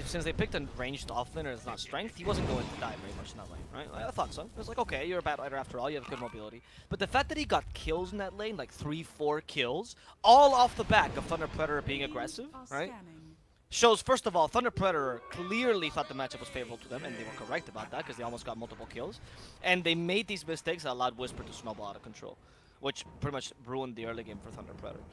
since they picked a ranged offlaner that's not strength, he wasn't going to die very much in that lane, right? I thought so. It was like, okay, you're a Bad Rider after all, you have good mobility. But the fact that he got kills in that lane, like 3-4 kills, all off the back of Thunder Predator being aggressive, right, shows, first of all, Thunder Predator clearly thought the matchup was favorable to them, and they were correct about that because they almost got multiple kills. And they made these mistakes that allowed Whisper to snowball out of control, which pretty much ruined the early game for Thunder Predator.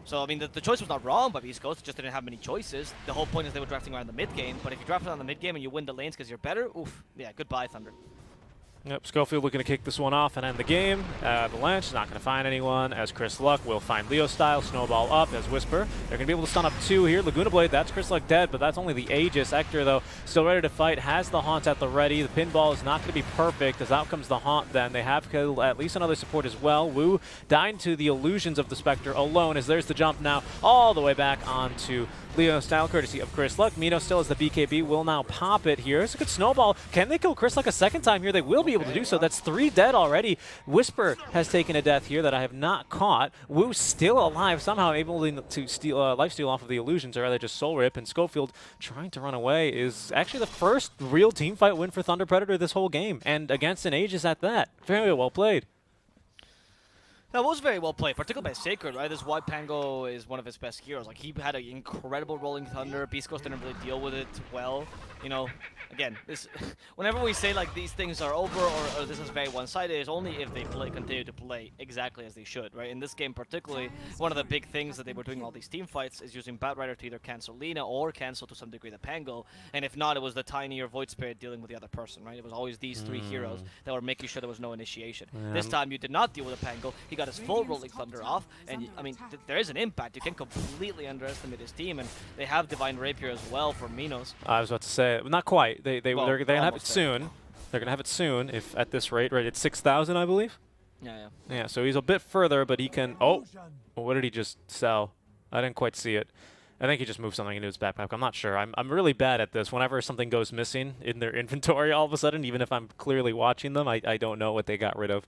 So, I mean, the choice was not wrong by Beast Coast, just didn't have many choices. The whole point is they were drafting around the mid-game, but if you draft it on the mid-game and you win the lanes because you're better, oof, yeah, goodbye, Thunder. Yep, Schofield looking to kick this one off and end the game. Avalanche is not going to find anyone, as Chris Luck will find Leo Style. Snowball up as Whisper. They're going to be able to stun up 2 here. Laguna Blade, that's Chris Luck dead, but that's only the Aegis. Ector, though, still ready to fight, has the Haunt at the ready. The pinball is not going to be perfect, as out comes the Haunt then. They have killed at least another support as well. Wu dying to the illusions of the Spectre alone, as there's the jump now all the way back onto Leo style courtesy of Chris Luck. Mino still has the BKB, will now pop it here. It's a good snowball. Can they kill Chris Luck a second time here? They will be able to do so. That's 3 dead already. Whisper has taken a death here that I have not caught. Woo still alive, somehow able to steal lifesteal off of the illusions, or rather just soul rip. And Schofield trying to run away is actually the first real team fight win for Thunder Predator this whole game, and against an Aegis at that. Very well played. That was very well played, particularly by Sacred, right? This White Pango is one of his best heroes. Like, he had an incredible Rolling Thunder. Beast Coast didn't really deal with it well. You know, again, this whenever we say, like, these things are over or this is very one-sided, it's only if they continue to play exactly as they should, right? In this game particularly, one of the big things that they were doing in all these team fights is using Batrider to either cancel Lina or cancel to some degree the Pango. And if not, it was the Tiny or Void Spirit dealing with the other person, right? It was always these 3 heroes that were making sure there was no initiation. This time, you did not deal with a Pango. He got his full Rolling Thunder off, and I mean, there is an impact. You can't completely underestimate his team, and they have Divine Rapier as well for Minos. I was about to say, not quite. They're gonna have it there. soon. They're gonna have it soon. If at this rate, right? It's 6,000, I believe. Yeah. Yeah. So he's a bit further, but he can. Oh, what did he just sell? I didn't quite see it. I think he just moved something into his backpack. I'm not sure. I'm really bad at this. Whenever something goes missing in their inventory all of a sudden, even if I'm clearly watching them, I don't know what they got rid of.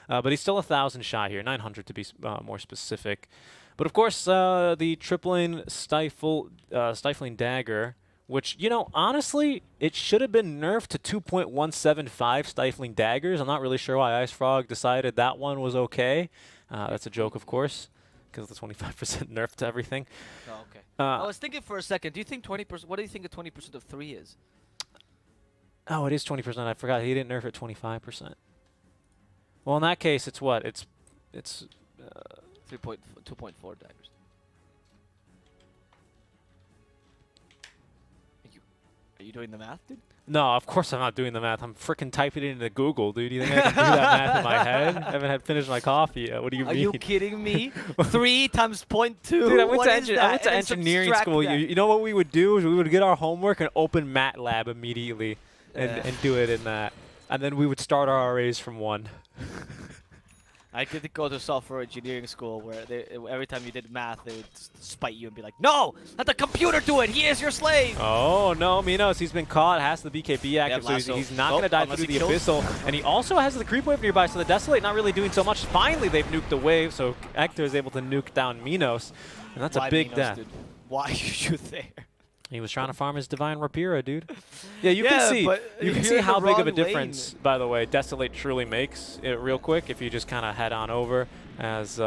But he's still 1,000 shy here, 900 to be more specific. But of course, the tripling stifling dagger, which, you know, honestly, it should have been nerfed to 2.175 stifling daggers. I'm not really sure why Ice Frog decided that one was okay. That's a joke, of course, because the 25% nerf to everything. Oh, okay. I was thinking for a second, do you think 20%, what do you think of 20% of 3 is? Oh, it is 20%. I forgot he didn't nerf it 25%. Well, in that case, it's what? It's 2.4 daggers. Are you doing the math, dude? No, of course I'm not doing the math. I'm freaking typing it into Google, dude. You think I can do that math in my head? I haven't had finished my coffee yet. What do you mean? Are you kidding me? 3 times 0.2? Dude, I went to And engineering subtract school. that. You know what we would do is we would get our homework and open MATLAB immediately and do it in that. And then we would start our arrays from 1. I could go to software engineering school where every time you did math, they would spite you and be like, "No, let the computer do it. He is your slave." Oh, no, Minos, he's been caught, has the BKB active, so he's not going to die through the Abyssal. And he also has the creep wave nearby, so the Desolate not really doing so much. Finally, they've nuked the wave, so Hector is able to nuke down Minos. And that's a big death. Dude? Why are you there? He was trying to farm his Divine Rapira, dude. Yeah, you can see how big of a difference, by the way, Desolate truly makes it real quick if you just kind of head on over. As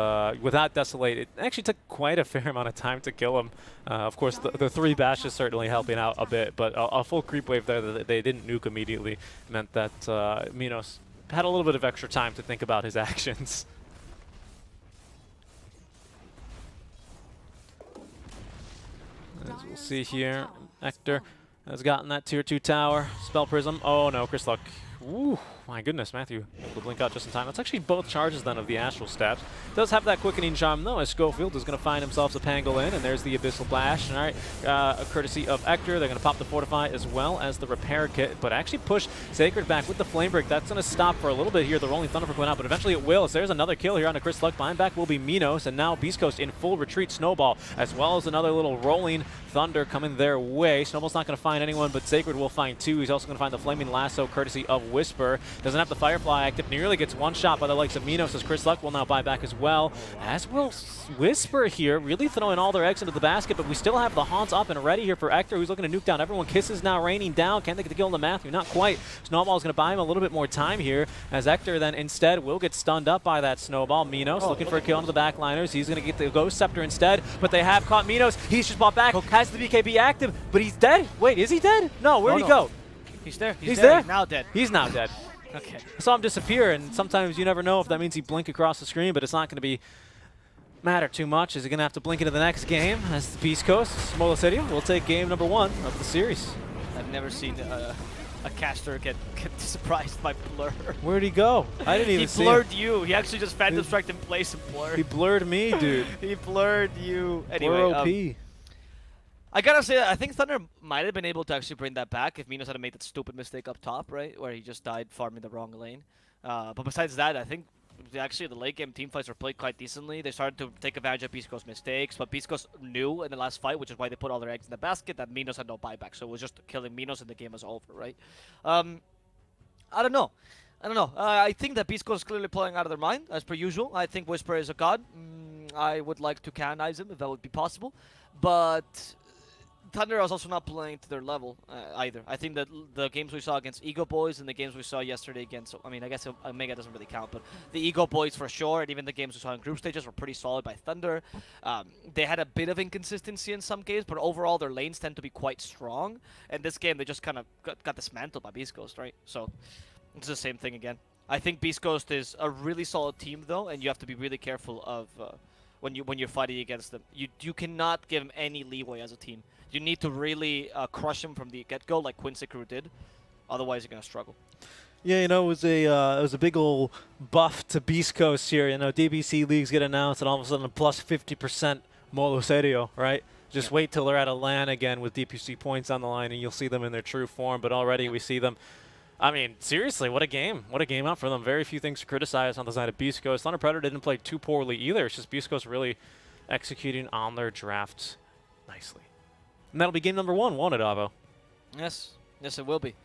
without Desolate, it actually took quite a fair amount of time to kill him. Of course, the 3 bashes certainly helping out a bit, but a full creep wave there that they didn't nuke immediately meant that Minos had a little bit of extra time to think about his actions. As we'll see here, Hector has gotten that tier 2 tower. Spell Prism. Oh no, Chris Luck. Ooh, my goodness, Matthew able to blink out just in time. That's actually both charges then of the Astral Stabs. Does have that quickening charm though, as Schofield is going to find himself a Pangle in, and there's the Abyssal Blast. All right, courtesy of Hector, they're going to pop the Fortify as well as the Repair Kit, but actually push Sacred back with the Flame Break. That's going to stop for a little bit here, the Rolling Thunder for going out, but eventually it will. So there's another kill here on the Chris Luck. Behind back will be Minos, and now Beast Coast in full retreat. Snowball, as well as another little Rolling Thunder coming their way. Snowball's not going to find anyone, but Sacred will find 2. He's also going to find the Flaming Lasso, courtesy of Whisper. Doesn't have the Firefly active. Nearly gets one shot by the likes of Minos, as Chris Luck will now buy back as well. As will Whisper here, really throwing all their eggs into the basket, but we still have the Haunts up and ready here for Hector, who's looking to nuke down everyone. Kisses now raining down. Can they get the kill on the Matthew? Not quite. Snowball's going to buy him a little bit more time here, as Hector then instead will get stunned up by that Snowball. Minos looking for a kill on the backliners. He's going to get the Ghost Scepter instead, but they have caught Minos. He's just bought back, has the BKB active, but he's dead. Wait, is he dead? No, where'd he go? He's there. He's there? He's now dead. He's now dead. Okay. I saw him disappear, and sometimes you never know if that means he blink across the screen, but it's not going to matter too much. Is he going to have to blink into the next game as the Beast Coast, Smola City, will take game number 1 of the series. I've never seen a caster get surprised by blur. Where'd he go? I didn't even see him. He blurred you. He actually just Phantom Strike in place and blurred. He blurred me, dude. He blurred you. Anyway, We're OP. I gotta say that I think Thunder might have been able to actually bring that back if Minos hadn't made that stupid mistake up top, right? Where he just died farming the wrong lane. But besides that, I think actually the late game team fights were played quite decently. They started to take advantage of Beast Coast's mistakes, but Beast Coast knew in the last fight, which is why they put all their eggs in the basket, that Minos had no buyback. So it was just killing Minos and the game was over, right? I don't know. I think that Beast Coast is clearly playing out of their mind, as per usual. I think Whisper is a god. I would like to canonize him if that would be possible. But Thunder is also not playing to their level either. I think that the games we saw against Ego Boys and the games we saw yesterday against, I mean, I guess Omega doesn't really count, but the Ego Boys for sure, and even the games we saw in group stages were pretty solid by Thunder. They had a bit of inconsistency in some games, but overall their lanes tend to be quite strong. And this game, they just kind of got dismantled by Beast Coast, right? So it's the same thing again. I think Beast Coast is a really solid team, though, and you have to be really careful of when you're fighting against them. You cannot give them any leeway as a team. You need to really crush them from the get-go, like Quincy crew did. Otherwise, you're gonna struggle. Yeah, it was a big old buff to Beast Coast here. DBC leagues get announced, and all of a sudden a plus 50% Molo Serio, right? Just wait till they're at a LAN again with DPC points on the line, and you'll see them in their true form. But already we see them. I mean, seriously, what a game. What a game out for them. Very few things to criticize on the side of Beast Coast. Thunder Predator didn't play too poorly either. It's just Beast Coast really executing on their drafts nicely. And that'll be game number 1, won't it, Avo? Yes, it will be.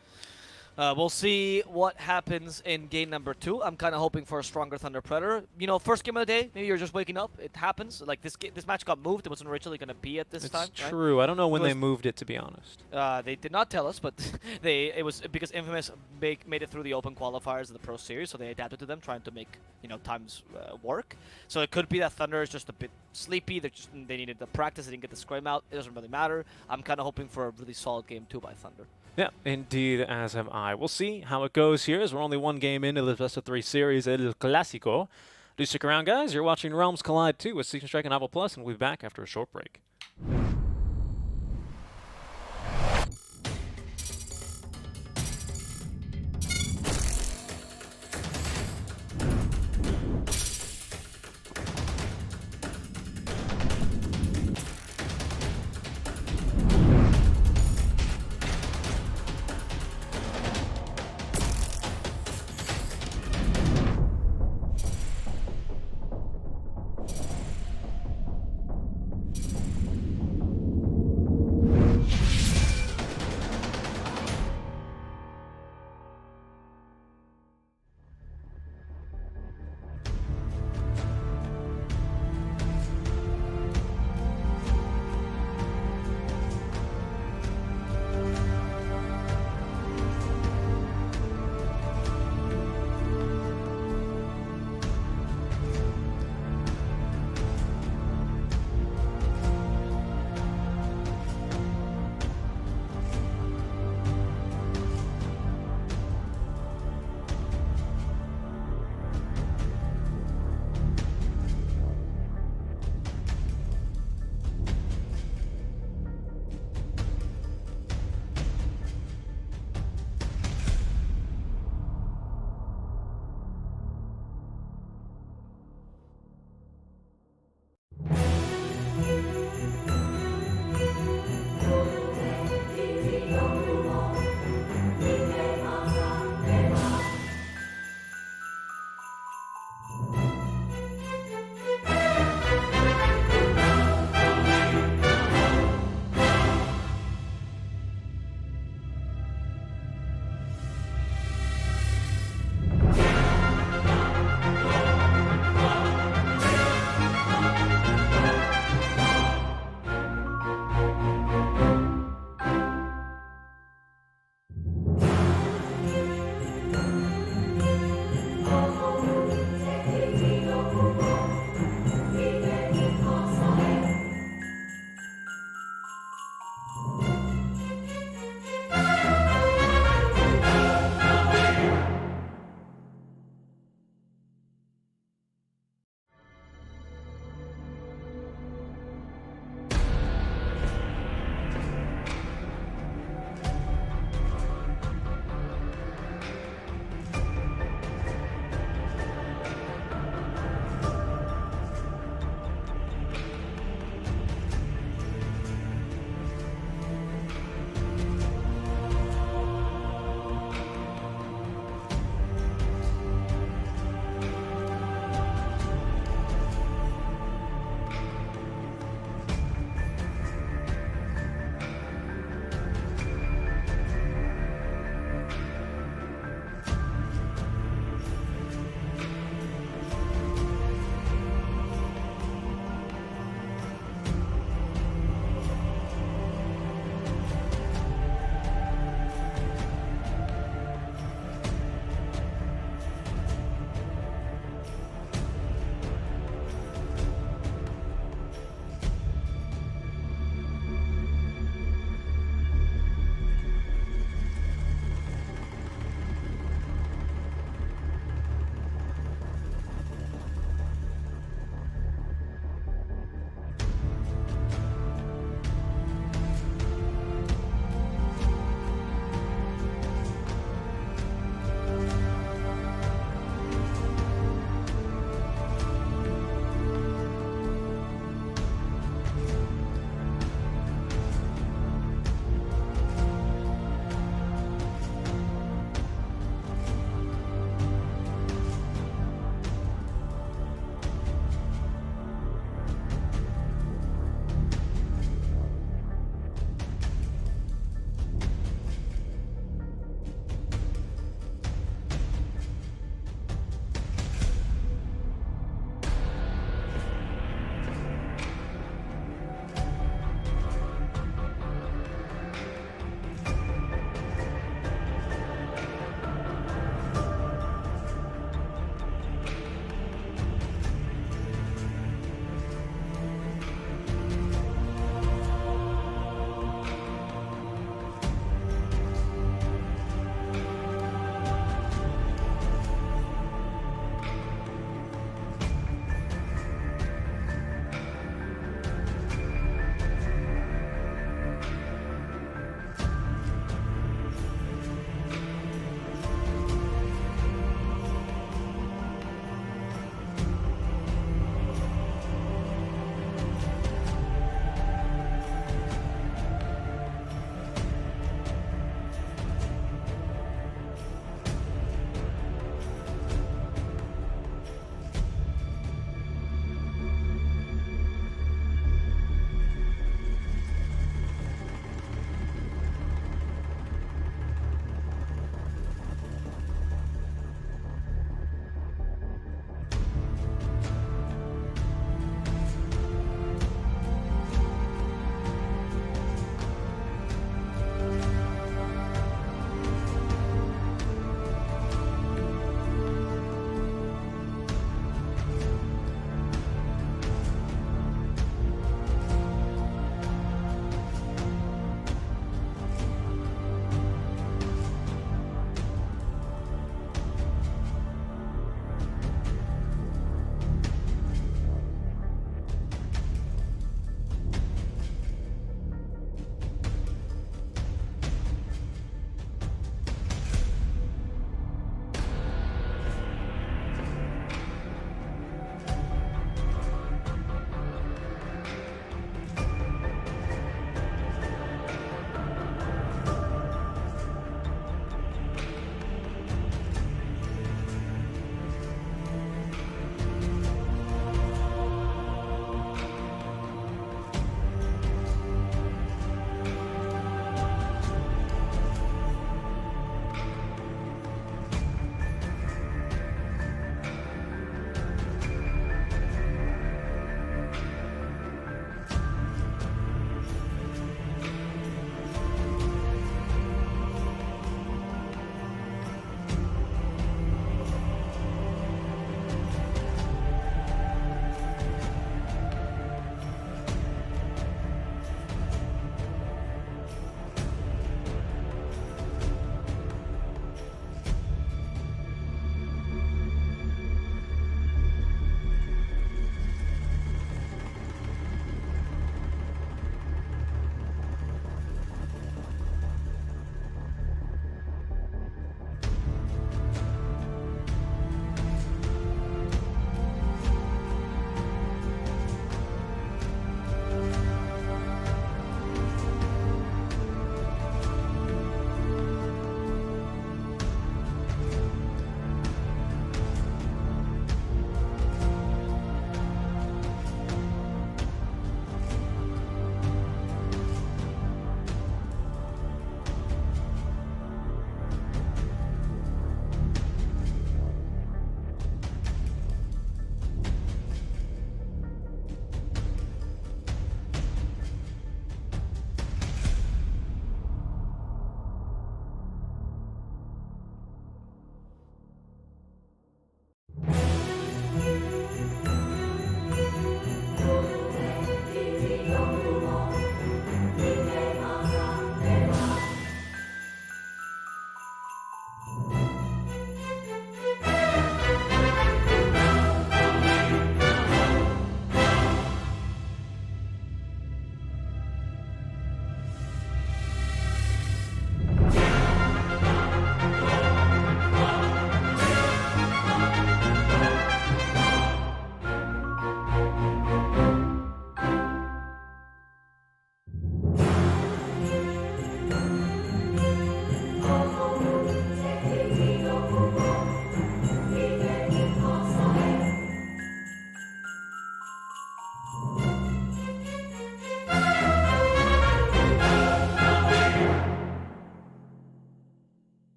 We'll see what happens in game number 2. I'm kind of hoping for a stronger Thunder Predator. First game of the day, maybe you're just waking up. It happens. Like this match got moved. It wasn't originally going to be at this time. It's true. Right? I don't know when they moved it, to be honest. They did not tell us, but it was because Infamous made it through the open qualifiers of the Pro Series, so they adapted to them, trying to make times work. So it could be that Thunder is just a bit sleepy. They needed the practice. They didn't get the scrim out. It doesn't really matter. I'm kind of hoping for a really solid game 2 by Thunder. Yeah, indeed, as am I. We'll see how it goes here, as we're only one game into the best-of-3 series, El Clásico. Do stick around, guys. You're watching Realms Collide 2 with Season Strike and Avo Plus, and we'll be back after a short break.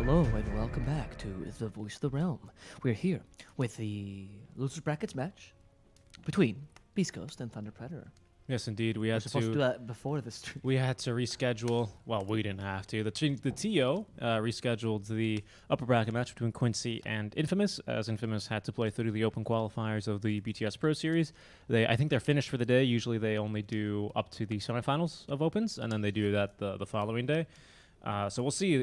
Hello and welcome back to The Voice of the Realm. We're here with the losers brackets match between Beast Coast and Thunder Predator. Yes, indeed. We We're had supposed to do to that before this stream. we had to reschedule. Well, we didn't have to. The TO rescheduled the upper bracket match between Quincy and Infamous, as Infamous had to play through the open qualifiers of the BTS Pro Series. I think they're finished for the day. Usually, they only do up to the semifinals of opens, and then they do that the following day. So we'll see.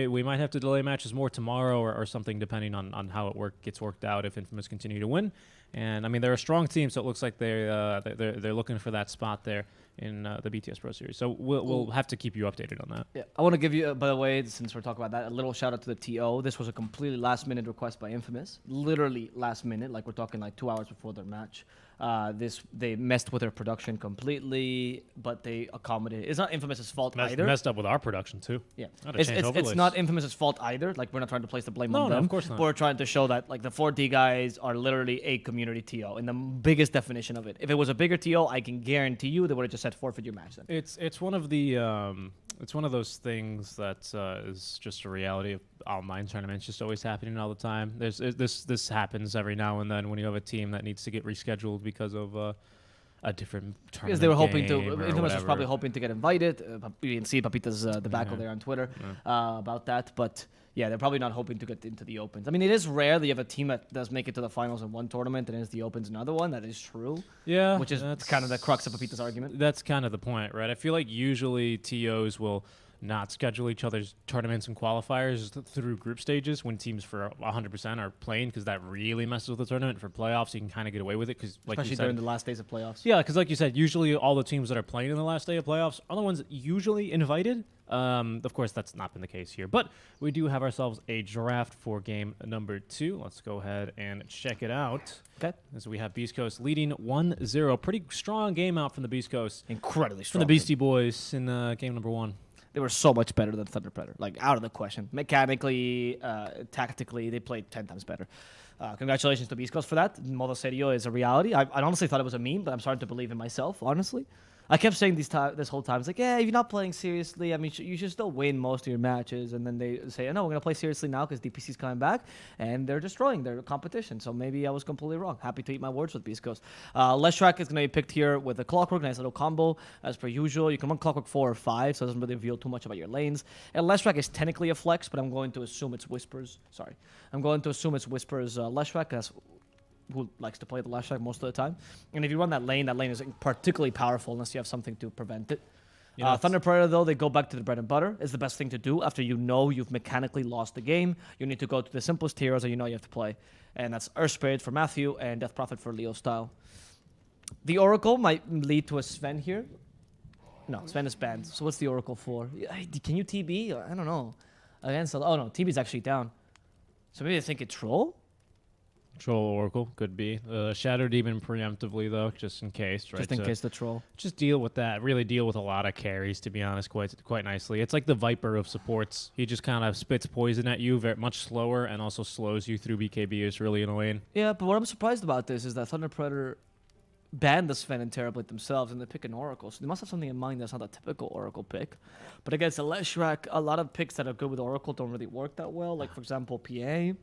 We might have to delay matches more tomorrow or something, depending on how it gets worked out if Infamous continue to win. And I mean, they're a strong team, so it looks like they're looking for that spot there in the BTS Pro Series. So we'll have to keep you updated on that. Yeah, I want to give you, by the way, since we're talking about that, a little shout out to the TO. This was a completely last minute request by Infamous, literally last minute. Like we're talking like 2 hours before their match. They messed with their production completely, but they accommodated. It's not Infamous's fault either. Messed up with our production too. Yeah, Gotta change it's overlays. not Infamous's fault either. Like we're not trying to place the blame on No, them. of course not. We're trying to show that like the 4D guys are literally a community TO in the biggest definition of it. If it was a bigger TO, I can guarantee you they would have just said forfeit your match then. It's one of the it's one of those things that is just a reality of online tournaments, just always happening all the time. This happens every now and then when you have a team that needs to get rescheduled because of a different tournament. Because they were hoping to. game or Infamous was whatever. probably hoping to get invited. You can see Papita's debacle there on Twitter about that. But yeah, they're probably not hoping to get into the Opens. I mean, it is rare that you have a team that does make it to the finals in one tournament and is the Opens another one. That is true. Yeah, Which is kind of the crux of Papita's argument. That's kind of the point, right? I feel like usually TOs will not schedule each other's tournaments and qualifiers through group stages when teams for 100% are playing, because that really messes with the tournament. For playoffs, you can kind of get away with it because, like Especially you said, during the last days of playoffs. yeah, because like you said, usually all the teams that are playing in the last day of playoffs are the ones usually invited. Of course, that's not been the case here, but we do have ourselves a draft for game number 2. Let's go ahead and check it out. Okay. So we have Beast Coast leading 1-0. Pretty strong game out from the Beast Coast. Incredibly From strong. the Beastie Boys in game number 1. They were so much better than Thunder Predator. Like, out of the question. Mechanically, tactically, they played 10 times better. Congratulations to Beast Coast for that. Modo Serio is a reality. I honestly thought it was a meme, but I'm starting to believe in myself, honestly. I kept saying this whole time, it's like, yeah, if you're not playing seriously, I mean, you should still win most of your matches. And then they say, no, we're going to play seriously now because DPC's coming back. And they're destroying their competition. So maybe I was completely wrong. Happy to eat my words with Beast Coast. Leshrac is going to be picked here with a Clockwork. Nice little combo, as per usual. You can run Clockwork 4 or 5, so it doesn't really reveal too much about your lanes. And Leshrac is technically a flex, but I'm going to assume it's Whispers. Sorry. I'm going to assume it's Whispers Leshrac. That's who likes to play the Leshrac most of the time. And if you run that lane is particularly powerful unless you have something to prevent it. Thunder Predator, though, they go back to the bread and butter. Is the best thing to do after you know you've mechanically lost the game. You need to go to the simplest heroes that you know you have to play. And that's Earth Spirit for Matthew and Death Prophet for Leo Style. The Oracle might lead to a Sven here. No, Sven is banned. So what's the Oracle for? Can you TB? I don't know. Against, oh no, TB's actually down. So maybe they think it's Troll? Troll Oracle could be. Shadow Demon preemptively, though, just in case, right? Just in case the Troll. Just deal with that. Really deal with a lot of carries, to be honest, quite nicely. It's like the Viper of supports. He just kind of spits poison at you very much slower and also slows you through BKB. It's really annoying. Yeah, but what I'm surprised about this is that Thunder Predator banned the Sven and Terrorblade themselves, and they pick an Oracle. So they must have something in mind that's not a typical Oracle pick. But against the Leshrac, a lot of picks that are good with Oracle don't really work that well. Like, for example, PA.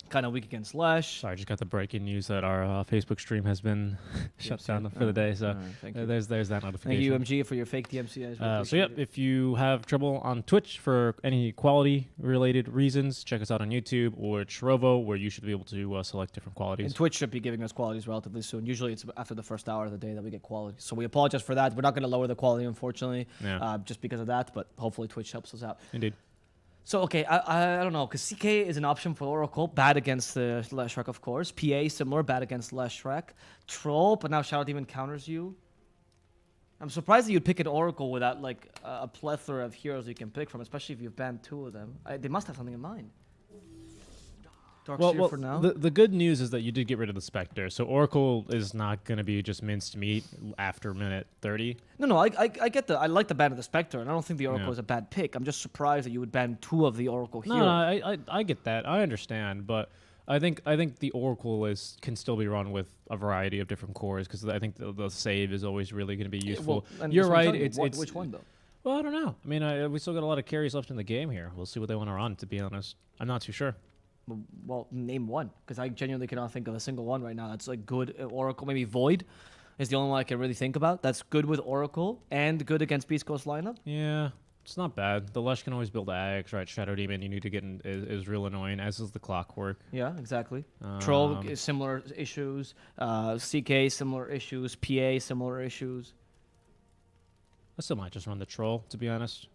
Kind of weak against Lesh. Sorry, I just got the breaking news that our Facebook stream has been shut down for the day. So there's that notification. Thank you, UMG, for your fake DMCAs. So, if you have trouble on Twitch for any quality-related reasons, check us out on YouTube or Trovo, where you should be able to select different qualities. And Twitch should be giving us qualities relatively soon. Usually it's after the first hour of the day that we get quality. So we apologize for that. We're not going to lower the quality, unfortunately, just because of that. But hopefully Twitch helps us out. Indeed. So, okay, I don't know, because CK is an option for Oracle, bad against the Leshrac, of course. PA, similar, bad against Leshrac. Troll, but now Shadow Demon counters you. I'm surprised that you'd pick an Oracle without, like, a plethora of heroes you can pick from, especially if you've banned 2 of them. They must have something in mind. Darkseer for now. The good news is that you did get rid of the Spectre, so Oracle is not going to be just minced meat after minute 30. No, I get I like the ban of the Spectre, and I don't think the Oracle is a bad pick. I'm just surprised that you would ban 2 of the Oracle heroes. No, I get that. I understand, but I think the Oracle can still be run with a variety of different cores, because I think the save is always really going to be useful. Well, You're right. Which one, though? Well, I don't know. I mean, we still got a lot of carries left in the game here. We'll see what they want to run, to be honest. I'm not too sure. Well, name one, because I genuinely cannot think of a single one right now that's like good. Oracle, maybe Void is the only one I can really think about. That's good with Oracle and good against Beast Coast lineup. Yeah, it's not bad. The Lush can always build Ags, right? Shadow Demon, you need to get in, is real annoying, as is the Clockwork. Yeah, exactly. Troll is similar issues. CK similar issues. PA similar issues. I still might just run the Troll, to be honest.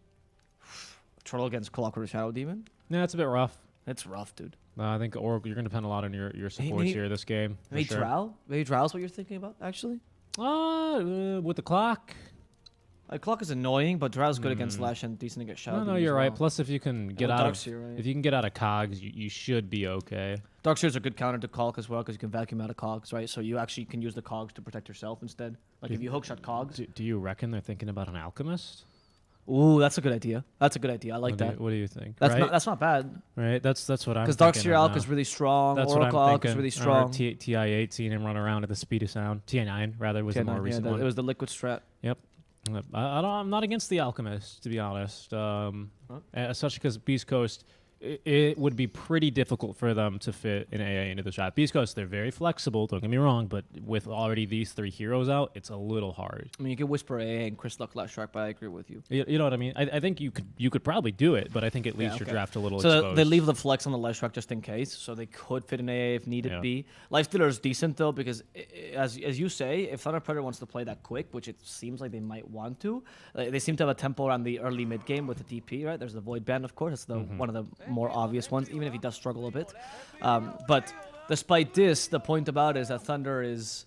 Troll against Clockwork Shadow Demon. Yeah, it's a bit rough. It's rough, dude. I think Oracle, you're going to depend a lot on your supports here this game. Maybe sure. Drow? Maybe Drow's what you're thinking about, actually? With the clock. Clock is annoying, but Drow's good against Slash and decent against Shadow. No, Demon you're as right. well. Plus, if you can get out Darkseer, right? if you can get out of cogs, you should be okay. Darkseer's a good counter to Caulk as well, because you can vacuum out of cogs, right? So you actually can use the cogs to protect yourself instead. Like if you hookshot cogs. Do you reckon they're thinking about an alchemist? Ooh, that's a good idea. That's a good idea. I like that. What do you think? That's not bad. Right, that's what I'm. Because Darkseer Alk is really strong. That's Oracle what I'm Alk is thinking. really strong. TI8 seeing him run around at the speed of sound. TI9 rather was the more recent one. It was the liquid strat. Yep. I'm not against the alchemist, to be honest. Especially because Beast Coast, it would be pretty difficult for them to fit an AA into the strat. Beast Coast, they're very flexible, don't get me wrong, but with already these 3 heroes out, it's a little hard. I mean, you can Whisper AA and Chris Luck Last Shark, but I agree with you. You know what I mean? I think you could probably do it, but I think it leaves your draft a little so exposed. they leave the flex on the Last Shark just in case, so they could fit an AA if needed be. Lifestealer is decent, though, because as you say, if Thunder Predator wants to play that quick, which it seems like they might want to, they seem to have a tempo around the early mid game with the DP, right? There's the Void Band, of course. That's the one of the more obvious ones, even if he does struggle a bit. But despite this, the point about it is that Thunder is...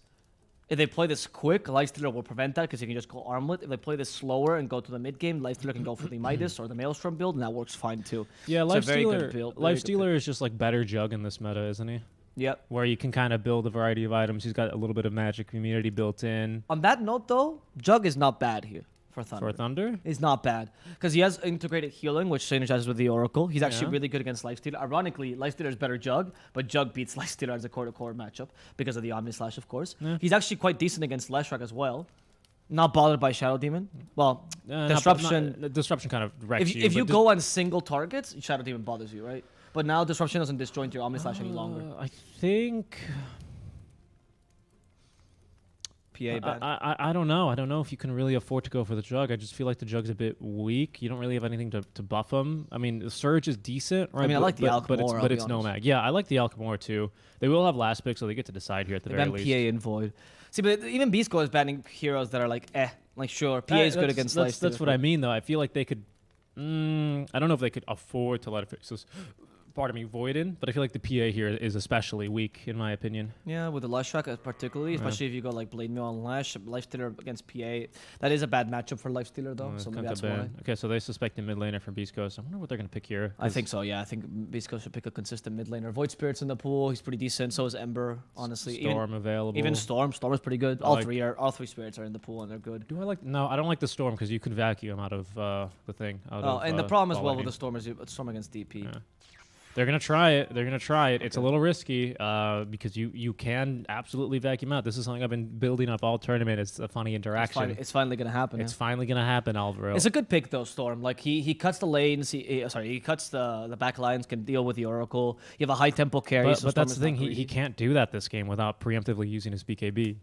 If they play this quick, Lifestealer will prevent that because you can just go Armlet. If they play this slower and go to the mid game, Lifestealer can go for the Midas or the Maelstrom build, and that works fine too. Yeah, Lifestealer Lifestealer is just like better Jug in this meta, isn't he? Yep. Where you can kind of build a variety of items. He's got a little bit of magic immunity built in. On that note, though, Jug is not bad here for Thunder. For Thunder? It's not bad. Because he has integrated healing, which synergizes with the Oracle. He's actually really good against Lifestealer. Ironically, Lifestealer is better Jug, but Jug beats Lifestealer as a core-to-core matchup because of the Omni Slash, of course. Yeah. He's actually quite decent against Lashrak as well. Not bothered by Shadow Demon. Well, Disruption... Disruption kind of wrecks you. If you go on single targets, Shadow Demon bothers you, right? But now Disruption doesn't disjoint your Omni Slash any longer. I think... I don't know. I don't know if you can really afford to go for the Jug. I just feel like the Jug's a bit weak. You don't really have anything to buff him. I mean, the Surge is decent, right? I mean, I like the Alchemore, but it's no mag. Yeah, I like the Alchemore too. They will have last pick, so they get to decide here at the very least. PA and Void. See, but even Beast is banning heroes that are like, sure, PA is good against Lifestealer. That's what I mean, though. I feel like they could... I don't know if they could afford to let it fix Void in, but I feel like the PA here is especially weak, in my opinion. Yeah, with the Lashrak particularly, especially if you go like Blade Mail and Lash, Lifestealer against PA. That is a bad matchup for Lifestealer, though, so maybe that's why. Okay, so they suspect a mid laner from Beast Coast. I wonder what they're going to pick here. I think so, yeah. I think Beast Coast should pick a consistent mid laner. Void Spirit's in the pool. He's pretty decent. So is Ember, honestly. Storm available. Even Storm. Storm is pretty good. All three spirits are in the pool, and they're good. No, I don't like the Storm because you could vacuum out of the thing. And the problem as well with the Storm is Storm against DP. Yeah. They're going to try it. Okay. It's a little risky because you can absolutely vacuum out. This is something I've been building up all tournament. It's a funny interaction. It's finally going to happen. It's finally going to happen, Alvaro. It's a good pick, though, Storm. Like, he cuts the lanes. He cuts the back lines, can deal with the Oracle. You have a high tempo carry. But that's the thing. He can't do that this game without preemptively using his BKB.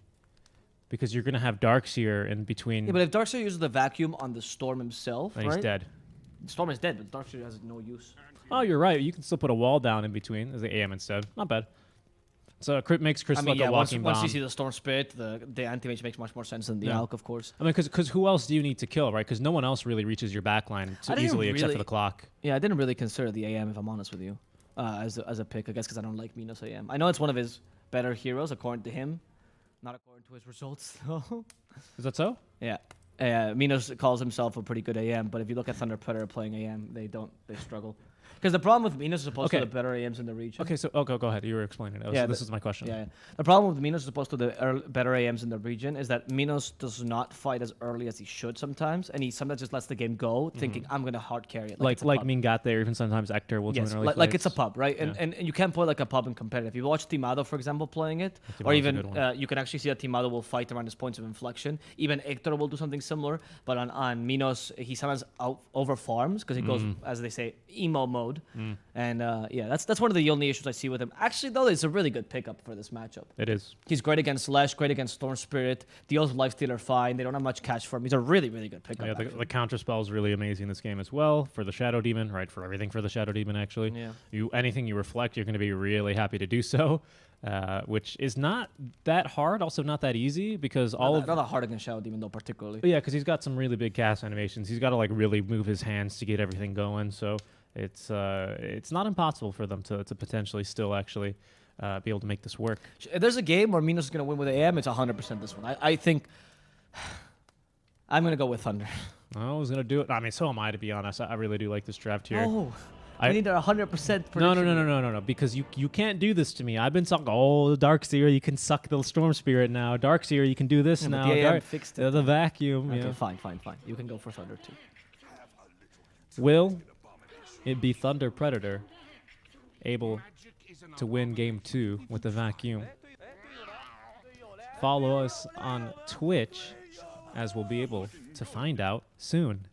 Because you're going to have Darkseer in between. Yeah, but if Darkseer uses the vacuum on the Storm himself, then he's dead. Storm is dead, but Darkseer has no use. Oh, you're right. You can still put a wall down in between as the AM instead. Not bad. So it makes Chris like a walking bomb. Once you see the Storm Spirit, the Anti-Mage makes much more sense than the Alk, of course. I mean, because who else do you need to kill, right? Because no one else really reaches your backline too easily except for the clock. Yeah, I didn't really consider the AM, if I'm honest with you, as a pick, I guess, because I don't like Minos AM. I know it's one of his better heroes, according to him. Not according to his results, though. Is that so? Yeah. Minos calls himself a pretty good AM, but if you look at Thunder Predator playing AM, they struggle. Because the problem with Minos is opposed Okay. to the better AMs in the region. Okay, so go ahead. You were explaining it. Yeah, This is my question. Yeah. The problem with Minos as opposed to the better AMs in the region is that Minos does not fight as early as he should sometimes, and he sometimes just lets the game go, thinking I'm gonna hard carry it. Like it's a pub. Mingate or even sometimes Ector will Yes, join early like it's a fights. pub, right? And you can't play like a pub in competitive. You watch Timado, for example, playing it, or Timado's a even good one. you can actually see that Timado will fight around his points of inflection. Even Hector will do something similar, but on Minos, he sometimes over farms because he goes, as they say, emo mode. And yeah, that's one of the only issues I see with him. Actually, though, it's a really good pickup for this matchup. It is. He's great against Lesh, great against Storm Spirit. Deals Lifestealer fine. They don't have much catch for him. He's a really, really good pickup. Yeah, the counter spell is really amazing in this game as well for the Shadow Demon, right? For everything for the Shadow Demon, actually. Yeah. Anything you reflect, you're going to be really happy to do so, which is not that hard, also not that easy because Not that hard against Shadow Demon, though, particularly. Yeah, because he's got some really big cast animations. He's got to like really move his hands to get everything going. So it's not impossible for them to potentially still actually be able to make this work. If there's a game where Minos is going to win with AM, it's 100% this one. I think I'm going to go with Thunder. I was going to do it. I mean, so am I, to be honest. I really do like this draft here. Oh, I need a 100% prediction. No, because you can't do this to me. I've been sucking, oh, Darkseer, you can suck the Storm Spirit now. Darkseer, you can do this Yeah, but now. the AM fixed it. The vacuum. Okay, Yeah. fine. You can go for Thunder, too. Will it be Thunder Predator able to win game 2 with the vacuum? Follow us on Twitch as we'll be able to find out soon.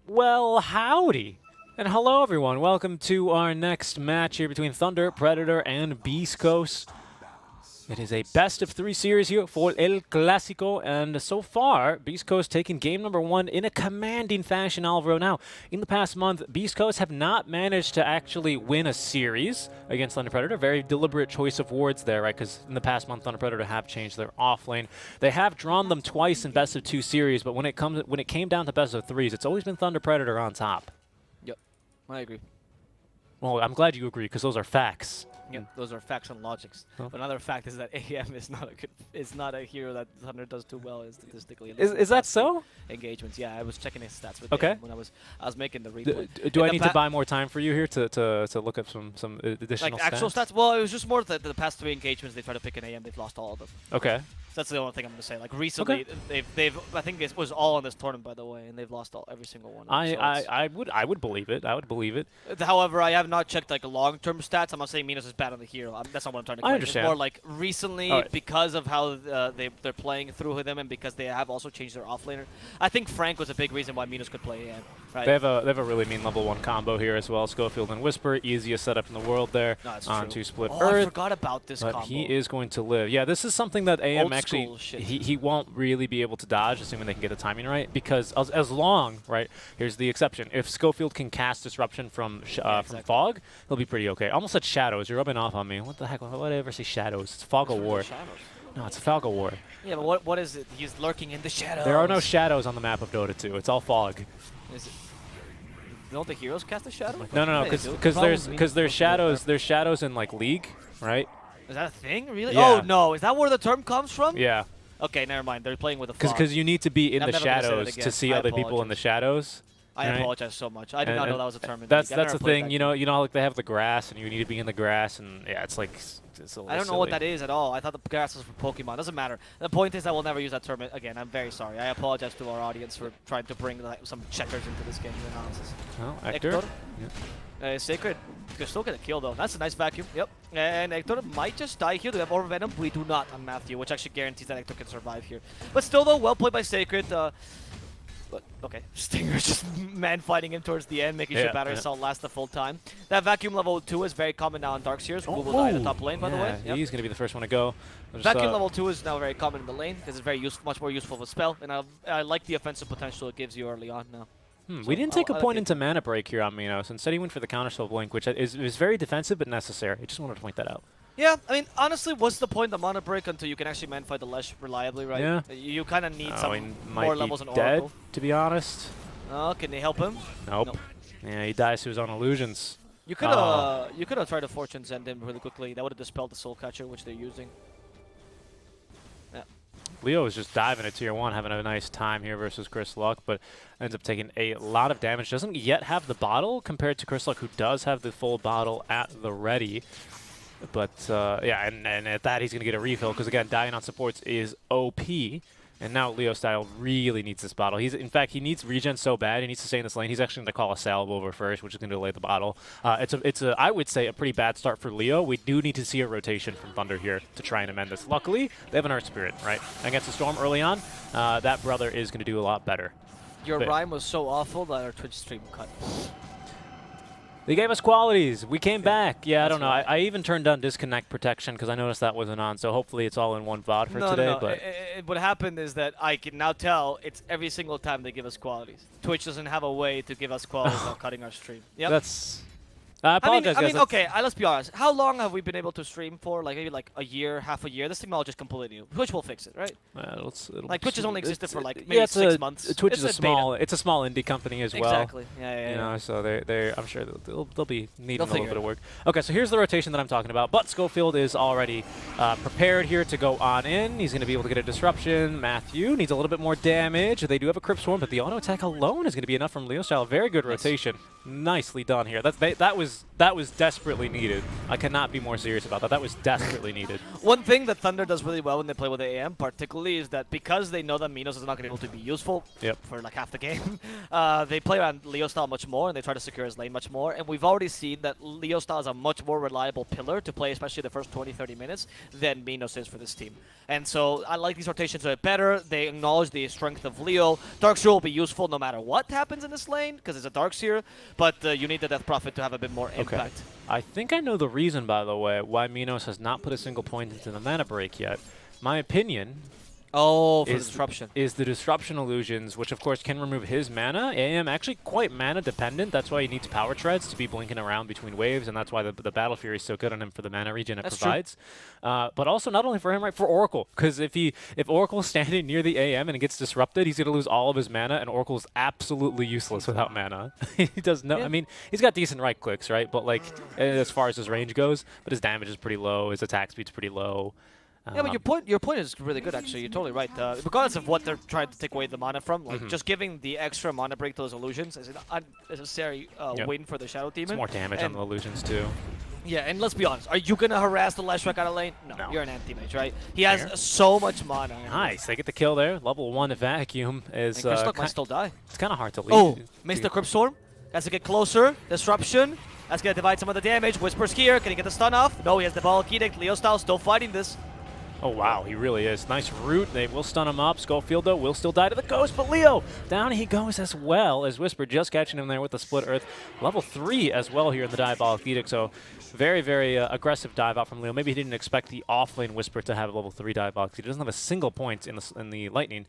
Well, howdy. And hello, everyone. Welcome to our next match here between Thunder, Predator, and Beast Coast. It is a best-of-3 series here for El Clásico, and so far, Beast Coast taking game number 1 in a commanding fashion, Alvaro. Now, in the past month, Beast Coast have not managed to actually win a series against Thunder Predator. Very deliberate choice of words there, right? Because in the past month, Thunder Predator have changed their offlane. They have drawn them twice in best-of-2 series, but when it came down to best-of-3s, it's always been Thunder Predator on top. Yep, I agree. Well, I'm glad you agree, because those are facts. Yep, those are facts and logics. Huh? But another fact is that AM is not a good. It's not a hero that Thunder does too well statistically. Is that so? Engagements, yeah. I was checking his stats with Okay. AM when I was making the replay. Do I In the need to buy more time for you here to look up some additional like actual stats? Well, it was just more that the past 3 engagements they tried to pick an AM, they've lost all of them. Okay. So that's the only thing I'm gonna say. Like recently, they've I think it was all in this tournament, by the way, and they've lost every single one. Of them. I would believe it. I would believe it. However, I have not checked like long-term stats. I'm not saying Minos is bad on the hero. That's not what I'm trying to claim. I understand. It's more like recently, Alright. because of how they're playing through with him, and because they have also changed their offlaner. I think Frank was a big reason why Minos could play AM. Right? They have a really mean level 1 combo here as well. Schofield and Whisper, easiest setup in the world there No, that's on true. 2 split Oh, I Earth. forgot about this But combo. he is going to live. Yeah, this is something that AM Old actually school shit. he won't really be able to dodge, assuming they can get the timing right. Because as long, right, here's the exception. If Schofield can cast Disruption from exactly. Fog, he'll be pretty okay. Almost said Shadows. You're rubbing off on me. What the heck? Why would I ever say Shadows? It's Fog of War. Shadows. No, it's Fog of War. Yeah, but what is it? He's lurking in the shadows. There are no shadows on the map of Dota 2. It's all fog. Is it? Don't the heroes cast a shadow? No, Yeah, they do. because Problem there's is because there's Minos shadows. There's shadows in like League, right? Is that a thing? Really? Yeah. Oh no! Is that where the term comes from? Yeah. Okay, never mind. They're playing with a fog. Because you need to be in I'm the never gonna say that shadows again. to see I other people in the apologize. shadows. I right? apologize so much. I did not know that was a term. In That's League. I've the never played thing. that You game. know how like they have the grass and you need to be in the grass and yeah, it's like it's a little I don't know what silly. that is at all. I thought the grass was for Pokemon. Doesn't matter. The point is, I will never use that term again. I'm very sorry. I apologize to our audience for trying to bring like, some checkers into this game analysis. Well, Hector. Sacred. They're still gonna kill though. That's a nice vacuum. Yep. And Hector might just die here. Do we have more Venom? We do not on Matthew, which actually guarantees that Hector can survive here. But still though, well played by Sacred. But, okay. Stinger's just man-fighting him towards the end, making sure Battery Assault lasts the full time. That Vacuum level 2 is very common now in Darkseers. Who will die in the top lane, by the way. He's going to be the first one to go. Vacuum level 2 is now very common in the lane, because it's very much more useful of a spell, and I like the offensive potential it gives you early on now. So we didn't take a point into mana break here on Minos. Instead, he went for the counterspell blink, which is very defensive but necessary. I just wanted to point that out. Yeah, I mean, honestly, what's the point of mana break until you can actually man-fight the Lesh reliably, right? Yeah. You kind of need some might more be levels in dead, Oracle. to be honest. Oh, can they help him? Nope. Yeah, he dies to his own illusions. You could have tried to Fortune Send him really quickly. That would have dispelled the Soul Catcher, which they're using. Yeah. Leo is just diving at tier 1, having a nice time here versus Chris Luck, but ends up taking a lot of damage. Doesn't yet have the bottle compared to Chris Luck, who does have the full bottle at the ready. But, yeah, and at that, he's going to get a refill, because, again, dying on supports is OP. And now Leo Style really needs this bottle. In fact, he needs regen so bad. He needs to stay in this lane. He's actually going to call a salve over first, which is going to delay the bottle. It's I would say, a pretty bad start for Leo. We do need to see a rotation from Thunder here to try and amend this. Luckily, they have an Earth Spirit, right? Against the Storm early on, that brother is going to do a lot better. Your rhyme was so awful that our Twitch stream cut. They gave us qualities. We came back. Yeah, I don't know. I even turned on disconnect protection because I noticed that wasn't on. So hopefully it's all in one VOD for today. No. But what happened is that I can now tell it's every single time they give us qualities. Twitch doesn't have a way to give us qualities without cutting our stream. Yep. That's. I apologize, I mean, guys. okay, let's be honest. How long have we been able to stream for? Like maybe like a year, half a year. This technology is completely new. Twitch will fix it, right? Like Twitch has only existed for like maybe 6 months. Twitch is a small indie company as well. Exactly. Yeah. You know, so they I'm sure they'll be needing a little bit of work. Okay, so here's the rotation that I'm talking about. But Schofield is already prepared here to go on in. He's going to be able to get a disruption. Matthew needs a little bit more damage. They do have a Crypt Swarm, but the auto attack alone is going to be enough from Leo Style. Very good rotation. Nicely done here. That was desperately needed. I cannot be more serious about that. That was desperately needed. One thing that Thunder does really well when they play with the AM, particularly, is that because they know that Minos is not going to be able to be useful for like half the game, they play around Leo Style much more, and they try to secure his lane much more. And we've already seen that Leo Style is a much more reliable pillar to play, especially the first 20-30 minutes, than Minos is for this team. And so I like these rotations a bit better. They acknowledge the strength of Leo. Darkseer will be useful no matter what happens in this lane, because it's a Darkseer, but you need the Death Prophet to have a bit more impact. I think I know the reason, by the way, why Minos has not put a single point into the mana break yet. My opinion for the disruption. Is the disruption illusions, which of course can remove his mana. AM actually quite mana dependent. That's why he needs power treads to be blinking around between waves, and that's why the Battle Fury is so good on him for the mana regen it provides. But also not only for him, right, for Oracle, because if Oracle's standing near the AM and it gets disrupted, he's gonna lose all of his mana, and Oracle's absolutely useless without mana. He does no. I mean, he's got decent right clicks, right, but like as far as his range goes, but his damage is pretty low. His attack speed's pretty low. Yeah, but your point is really good, actually. You're totally right. Regardless of what they're trying to take away the mana from, like just giving the extra mana break to those illusions is an unnecessary win for the Shadow Demon. It's more damage on the illusions, too. Yeah, and let's be honest. Are you going to harass the Leshrac out of lane? No. You're an anti-mage, right? He has so much mana. Nice. They get the kill there. Level 1 Vacuum is... And Chris might still die. It's kind of hard to leave. Oh, missed the Crypt Storm. Has to get closer. Disruption. That's going to divide some of the damage. Whisper's here. Can he get the stun off? No, he has the Bulk Edict. Leo Style still fighting this. Oh, wow, he really is. Nice root. They will stun him up. Schofield, though, will still die to the ghost, but Leo, down he goes as well as Whisper just catching him there with the Split Earth. Level 3 as well here in the Diabolic Edict, so very, very aggressive dive out from Leo. Maybe he didn't expect the offlane Whisper to have a level 3 Diabolic Edict. He doesn't have a single point in the Lightning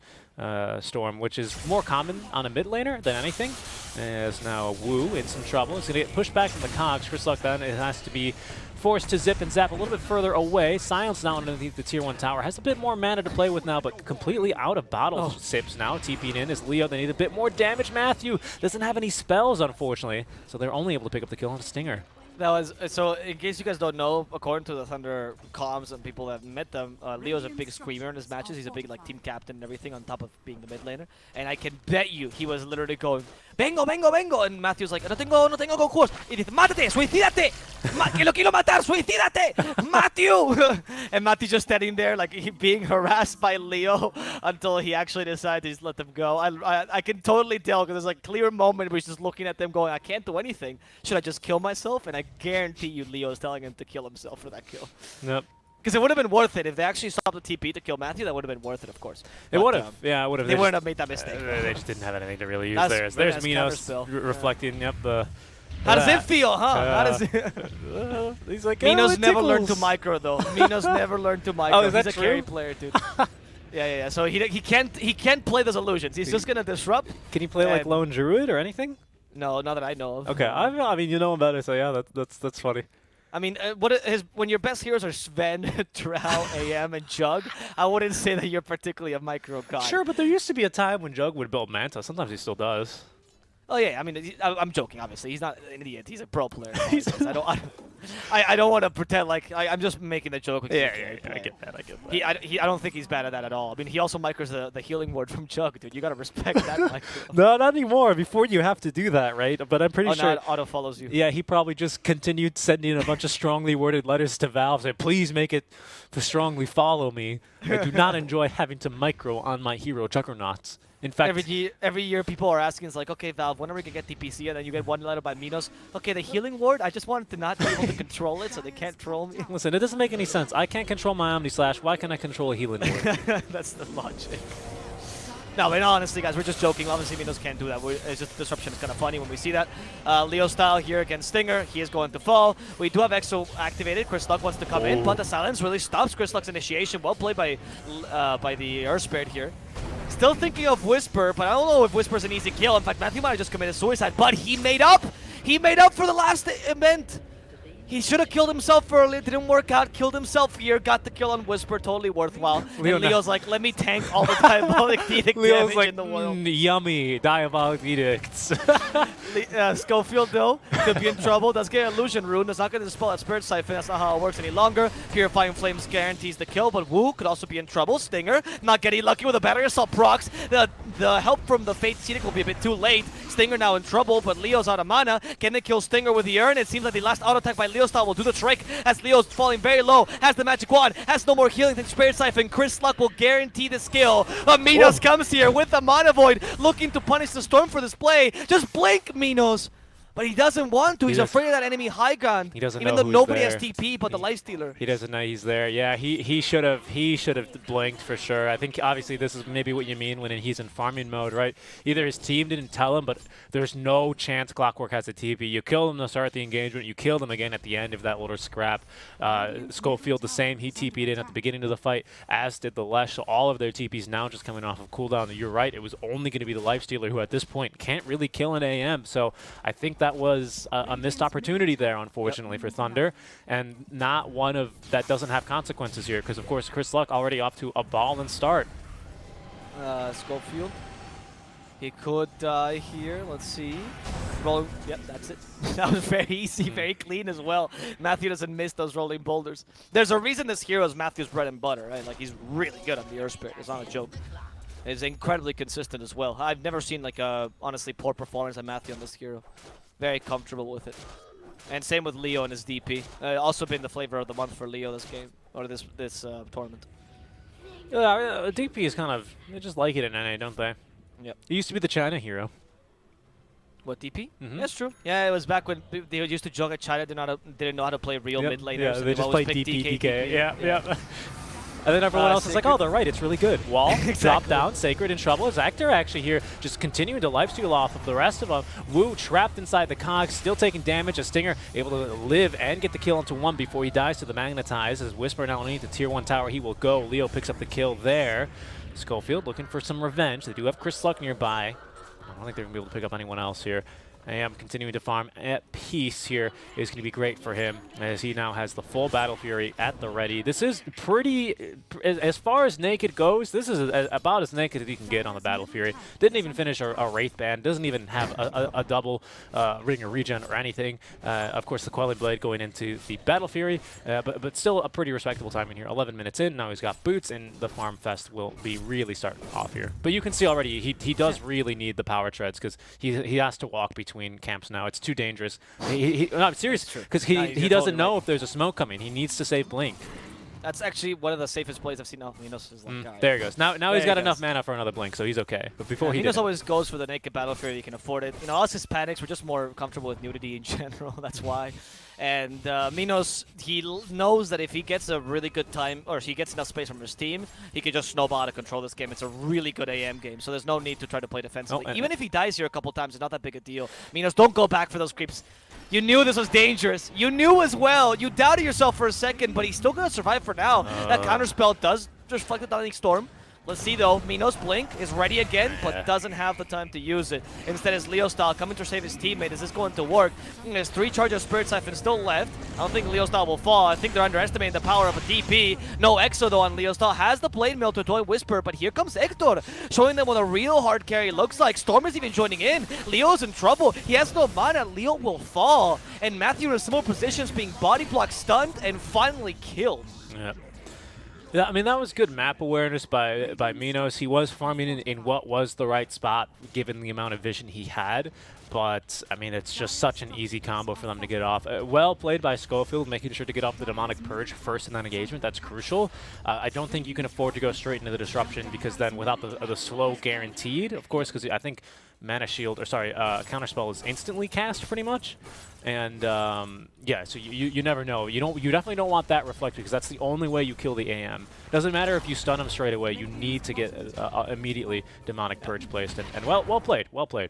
Storm, which is more common on a mid laner than anything. As now Wu in some trouble. He's going to get pushed back from the cogs. Chris Luck then, it has to be forced to zip and zap a little bit further away. Silence now underneath the tier 1 tower. Has a bit more mana to play with now, but completely out of bottle sips now. TPing in is Leo. They need a bit more damage. Matthew doesn't have any spells, unfortunately, so they're only able to pick up the kill on a Stinger. That was so. In case you guys don't know, according to the Thunder comms and people that have met them, Leo's a big screamer in his matches. He's a big like team captain and everything, on top of being the mid laner. And I can bet you he was literally going, "Vengo, vengo, vengo!" And Matthew's like, no tengo cocos. Y dice, "Mátate, suicídate, que lo quiero matar, suicídate, Matthew!" And Matthew just standing there like being harassed by Leo until he actually decided to just let them go. I can totally tell, because there's like clear moment where he's just looking at them going, "I can't do anything. Should I just kill myself?" And I guarantee you Leo is telling him to kill himself for that kill. Yep. Because it would have been worth it if they actually stopped the TP to kill Matthew. That would have been worth it, of course. It But, would have. Yeah, it would have. They wouldn't have made that mistake. They just didn't have anything to really use That's there. very There's nice Minos counterspell. reflecting. Yep. The. How does it feel, huh? How does it? He's like, Minos it never learned to tickles." micro though. Minos never learned to micro. is that He's a carry true? player, dude. Yeah. So he can't play those illusions. He's just gonna disrupt. Can he play like and- lone druid or anything? No, not that I know of. Okay, I mean, you know about it, so yeah, that's funny. I mean, when your best heroes are Sven, Drow, AM, and Jug, I wouldn't say that you're particularly a micro god. Sure, but there used to be a time when Jug would build Manta. Sometimes he still does. Oh yeah, I mean, I'm joking. Obviously, he's not an idiot. He's a pro player. I don't want to pretend like I'm just making the joke. With I player. get that. I get that. I don't think he's bad at that at all. I mean, he also micros the healing ward from Jug, dude. You gotta respect that micro. No, not anymore. Before you have to do that, right? But I'm pretty Oh, sure. now it auto follows you. Yeah, he probably just continued sending a bunch of strongly worded letters to Valve saying, please make it to strongly follow me. I do not enjoy having to micro on my hero Juggernauts. In fact, Every year people are asking, it's like, okay, Valve, when are we going to get TPC? And then you get one letter by Minos. Okay, the healing ward, I just wanted to not be able to control it so they can't troll me. listen, it doesn't make any sense. I can't control my Omni Slash. Why can't I control a healing ward? That's the logic. No, but honestly, guys, we're just joking. Obviously, Minos can't do that. It's just disruption is kind of funny when we see that. Leo style here against Stinger. He is going to fall. We do have Exo activated. Chris Luck wants to come in, but the silence really stops Chris Luck's initiation. Well played by the Earth Spirit here. Still thinking of Whisper, but I don't know if Whisper's an easy kill. In fact, Matthew might have just committed suicide, but he made up. He made up for the last event. He should have killed himself earlier. Didn't work out. Killed himself here. Got the kill on Whisper. Totally worthwhile. Leo And Leo's like, let me tank all the diabolic edict Leo's damage like, in the world. yummy, diabolic edicts. Schofield, though, could be in trouble. Does get Illusion Rune. That's not going to dispel that Spirit Siphon. That's not how it works any longer. Purifying Flames guarantees the kill, but Wu could also be in trouble. Stinger not getting lucky with a Battery Assault procs. The help from the Fate Scenic will be a bit too late. Stinger now in trouble, but Leo's out of mana. Can they kill Stinger with the Urn? It seems like the last auto attack by Leo style will do the trick as Leo's falling very low. Has the Magic Wand. Has no more healing than Spirit Siphon. Chris Luck will guarantee the skill. Minos comes here with the Mana Void, looking to punish the Storm for this play. Just blink, Minos. But he doesn't want to. He's doesn't- afraid of that enemy high ground. He doesn't Even know though who's nobody there. has TP but the Lifestealer. He doesn't know he's there. Yeah, he should have blinked for sure. I think obviously this is maybe what you mean when he's in farming mode, right? Either his team didn't tell him, but there's no chance Clockwork has a TP. You kill him to start the engagement. You kill him again at the end of that little scrap. Schofield the same. He TP'd in at the beginning of the fight, as did the Lesh. So all of their TPs now just coming off of cooldown. You're right. It was only going to be the Lifestealer who at this point can't really kill an AM. So I think that was a missed opportunity there, unfortunately, for Thunder, and not one of that doesn't have consequences here, because of course Chris Luck already off to a ball and start. Schofield. He could die here. Let's see. Roll. Yep, that's it. That was very easy, very clean as well. Matthew doesn't miss those rolling boulders. There's a reason this hero is Matthew's bread and butter, right? Like, he's really good on the Earth Spirit. It's not a joke. It's incredibly consistent as well. I've never seen, like, a honestly poor performance by Matthew on this hero. Very comfortable with it. And same with Leo and his DP. Also been the flavor of the month for Leo this game, or this tournament. Yeah, DP is kind of, they just like it in NA, don't they? Yep. It used to be the China hero. What, DP? Mhm. That's true. Yeah, it was back when they used to joke at China, didn't know how to play real mid laners. Yeah, and they just always played picked DP, DK. Yeah. And then everyone Uh, else is like, oh, they're right, it's really good. Wall, drop Exactly. down, Sacred in trouble. Zactor actually here just continuing to lifesteal off of the rest of them. Wu trapped inside the cogs, still taking damage. A Stinger able to live and get the kill into one before he dies to the Magnetize. As Whisper now underneath the tier 1 tower, he will go. Leo picks up the kill there. Schofield looking for some revenge. They do have Chris Luck nearby. I don't think they're going to be able to pick up anyone else here. AM continuing to farm at peace here is going to be great for him, as he now has the full Battle Fury at the ready. This is pretty, as far as naked goes, this is about as naked as you can get on the Battle Fury. Didn't even finish a Wraith Band, doesn't even have a double ring or regen or anything. Of course, the Quelling Blade going into the Battle Fury, but still a pretty respectable timing here. 11 minutes in, now he's got boots, and the Farm Fest will be really starting off here. But you can see already, he does really need the power treads, because he has to walk between camps now. It's too dangerous. No, I'm serious, because he doesn't know if there's a smoke coming. He needs to save Blink. That's actually one of the safest plays I've seen. Oh, Minos is like, alright. There he goes. Now There he's he got goes. enough mana for another blink, so he's okay. But before he Minos did, always goes for the naked battlefield. You can afford it. You know, us Hispanics, we're just more comfortable with nudity in general. That's why. And Minos, he knows that if he gets a really good time, or he gets enough space from his team, he can just snowball out of control this game. It's a really good AM game, so there's no need to try to play defensively. Even if he dies here a couple times, it's not that big a deal. Minos, don't go back for those creeps. You knew this was dangerous. You knew as well. You doubted yourself for a second, but he's still going to survive for now. That counterspell does just reflect the Dynamic Storm. Let's see, though. Minos Blink is ready again, but doesn't have the time to use it. Instead, is Leo Style coming to save his teammate. Is this going to work? There's 3 charges of Spirit Siphon still left. I don't think Leo Style will fall. I think they're underestimating the power of a DP. No Exo, though, on Leo Style. Has the Blade Mill to toy Whisper, but here comes Hector, showing them what a real hard carry looks like. Storm is even joining in. Leo's in trouble. He has no mana. Leo will fall. And Matthew in similar positions, being body block stunned and finally killed. Yeah. Yeah, I mean, that was good map awareness by Minos. He was farming in what was the right spot, given the amount of vision he had. But, I mean, it's just such an easy combo for them to get off. Well played by Schofield, making sure to get off the Demonic Purge first in that engagement. That's crucial. I don't think you can afford to go straight into the Disruption, because then without the slow guaranteed, of course, because I think Mana Shield, or sorry, Counterspell is instantly cast pretty much. And yeah, so you never know. You definitely don't want that reflected, because that's the only way you kill the AM. Doesn't matter if you stun him straight away. You need to get immediately Demonic Purge placed. And well played.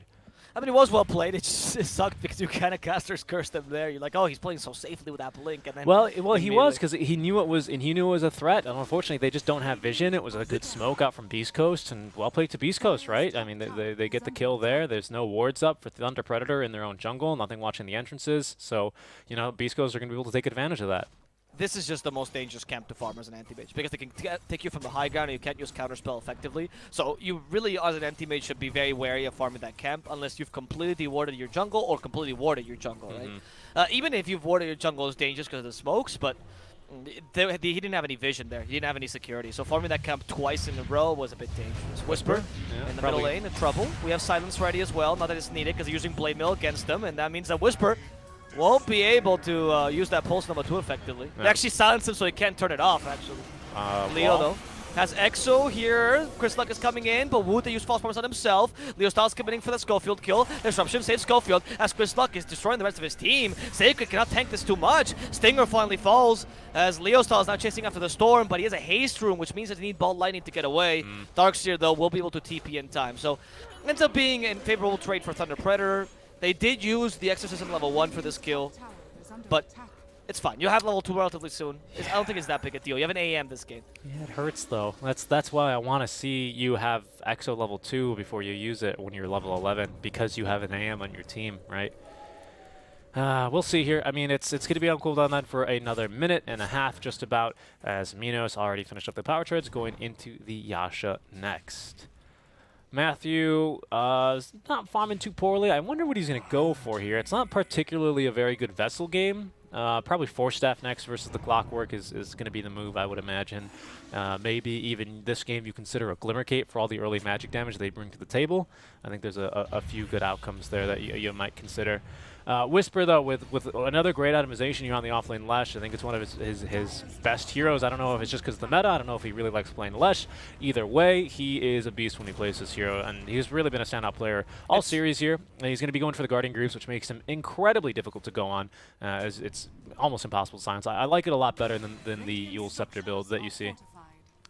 I mean, it was well played. It sucked because you kind of casters cursed him there. You're like, oh, he's playing so safely with that blink, and then well, he was, because he knew it was, and he knew it was a threat. And unfortunately, they just don't have vision. It was a good smoke out from Beast Coast, and well played to Beast Coast, right? I mean, they get the kill there. There's no wards up for Thunder Predator in their own jungle. Nothing watching the entrances. So you know, Beast Coast are going to be able to take advantage of that. This is just the most dangerous camp to farm as an anti-mage, because they can take you from the high ground and you can't use counterspell effectively. So you really, as an anti-mage, should be very wary of farming that camp unless you've completely warded your jungle or completely warded your jungle, right? Even if you've warded your jungle, is dangerous because of the smokes, but he didn't have any vision there. He didn't have any security. So farming that camp twice in a row was a bit dangerous. Whisper in the middle lane in trouble. We have Silence ready as well. Not that it's needed because they're using Blade Mill against them, and that means that Whisper won't be able to use that pulse number 2 effectively. They actually silence him so he can't turn it off, actually. Leo, though, has Exo here. Chris Luck is coming in, but Wood, they use false promise on himself. Leo Styles committing for the Schofield kill. Disruption saves Schofield as Chris Luck is destroying the rest of his team. Sacred cannot tank this too much. Stinger finally falls as Leo Styles now chasing after the Storm, but he has a haste room, which means that they need Ball Lightning to get away. Darkseer, though, will be able to TP in time. So ends up being a favorable trade for Thunder Predator. They did use the Exorcism level 1 for this kill, but it's fine. You'll have level 2 relatively soon. I don't think it's that big a deal. You have an AM this game. Yeah, it hurts though. That's why I want to see you have Exo level 2 before you use it when you're level 11, because you have an AM on your team, right? We'll see here. I mean, it's going to be on cooldown then for another minute and a half, just about, as Minos already finished up the power treads, going into the Yasha next. Matthew is not farming too poorly. I wonder what he's going to go for here. It's not particularly a very good Vessel game. Probably Force Staff next versus the Clockwork is going to be the move, I would imagine. Maybe even this game you consider a Glimmer Cape for all the early magic damage they bring to the table. I think there's a few good outcomes there that you might consider. Whisper, though, with another great itemization here on the offlane Lesh. I think it's one of his best heroes. I don't know if it's just because of the meta. I don't know if he really likes playing Lesh. Either way, he is a beast when he plays this hero, and he's really been a standout player all series here. And he's going to be going for the Guardian Greaves, which makes him incredibly difficult to go on, as it's almost impossible to silence. I like it a lot better than the Yule Scepter build that you see.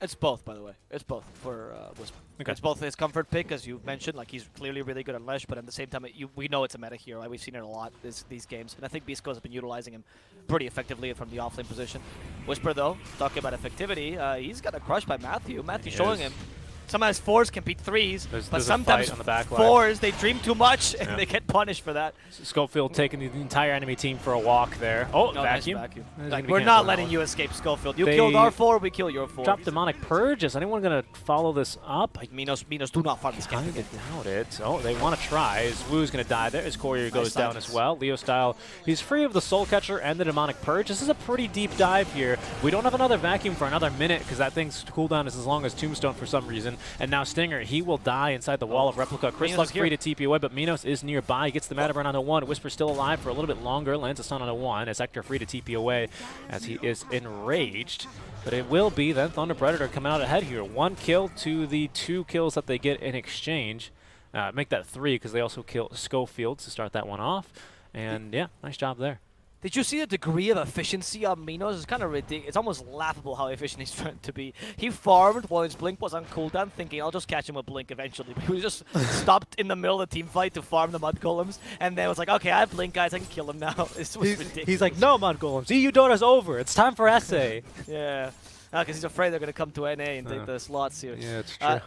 It's both, by the way. It's both for Whisper. Okay. It's both his comfort pick, as you mentioned. Like, he's clearly really good on Lesh, but at the same time, we know it's a meta hero. Like, we've seen it a lot these games. And I think Beast Coast has been utilizing him pretty effectively from the offlane position. Whisper, though, talking about effectivity, he's got a crush by Matthew. Matthew showing him. Sometimes 4s can beat 3s, but sometimes on the back 4s, they dream too much, and they get punished for that. Schofield taking the entire enemy team for a walk there. Oh, vacuum. Nice vacuum. Like, we're not letting you escape, Schofield. You killed our 4, we kill your 4. Drop Demonic Purge. Is anyone going to follow this up? Like, Minos do not farm this game. I doubt it. Oh, they want to try. His Woo's going to die there. His Courier goes down as well. Leo Style, he's free of the Soul Catcher and the Demonic Purge. This is a pretty deep dive here. We don't have another vacuum for another minute, because that thing's cooldown is as long as Tombstone for some reason. illusion. And now Stinger, he will die inside the wall of Replica. Chris Minos Luck's is here. free to TP away, but Minos is nearby. He gets the mana burn onto 1. Whisper still alive for a little bit longer. Lands a stun onto 1. As Hector free to TP away as he is enraged. But it will be then Thunder Predator coming out ahead here. 1 kill to the 2 kills that they get in exchange. Make that 3 because they also kill Schofield to start that one off. And yeah, nice job there. Did you see the degree of efficiency on Minos? It's kind of ridiculous. It's almost laughable how efficient he's trying to be. He farmed while his Blink was on cooldown, thinking I'll just catch him with Blink eventually. But he was just stopped in the middle of the team fight to farm the Mud Golems, and then was like, okay, I have Blink, guys, I can kill him now. This was ridiculous. He's like, no, Mud Golems, EU Dota's over. It's time for SA. Yeah, because he's afraid they're going to come to NA and take the slots here. Yeah, it's true.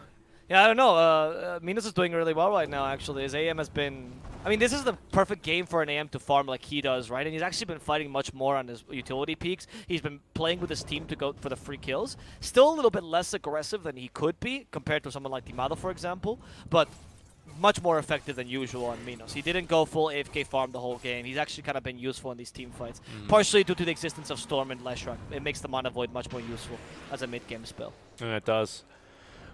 Yeah, I don't know. Minos is doing really well right now, actually. His AM has been... I mean, this is the perfect game for an AM to farm like he does, right? And he's actually been fighting much more on his utility peaks. He's been playing with his team to go for the free kills. Still a little bit less aggressive than he could be compared to someone like Timado, for example. But much more effective than usual on Minos. He didn't go full AFK farm the whole game. He's actually kind of been useful in these team fights. Partially due to the existence of Storm and Leshrac. It makes the Mana Void much more useful as a mid-game spell. It does.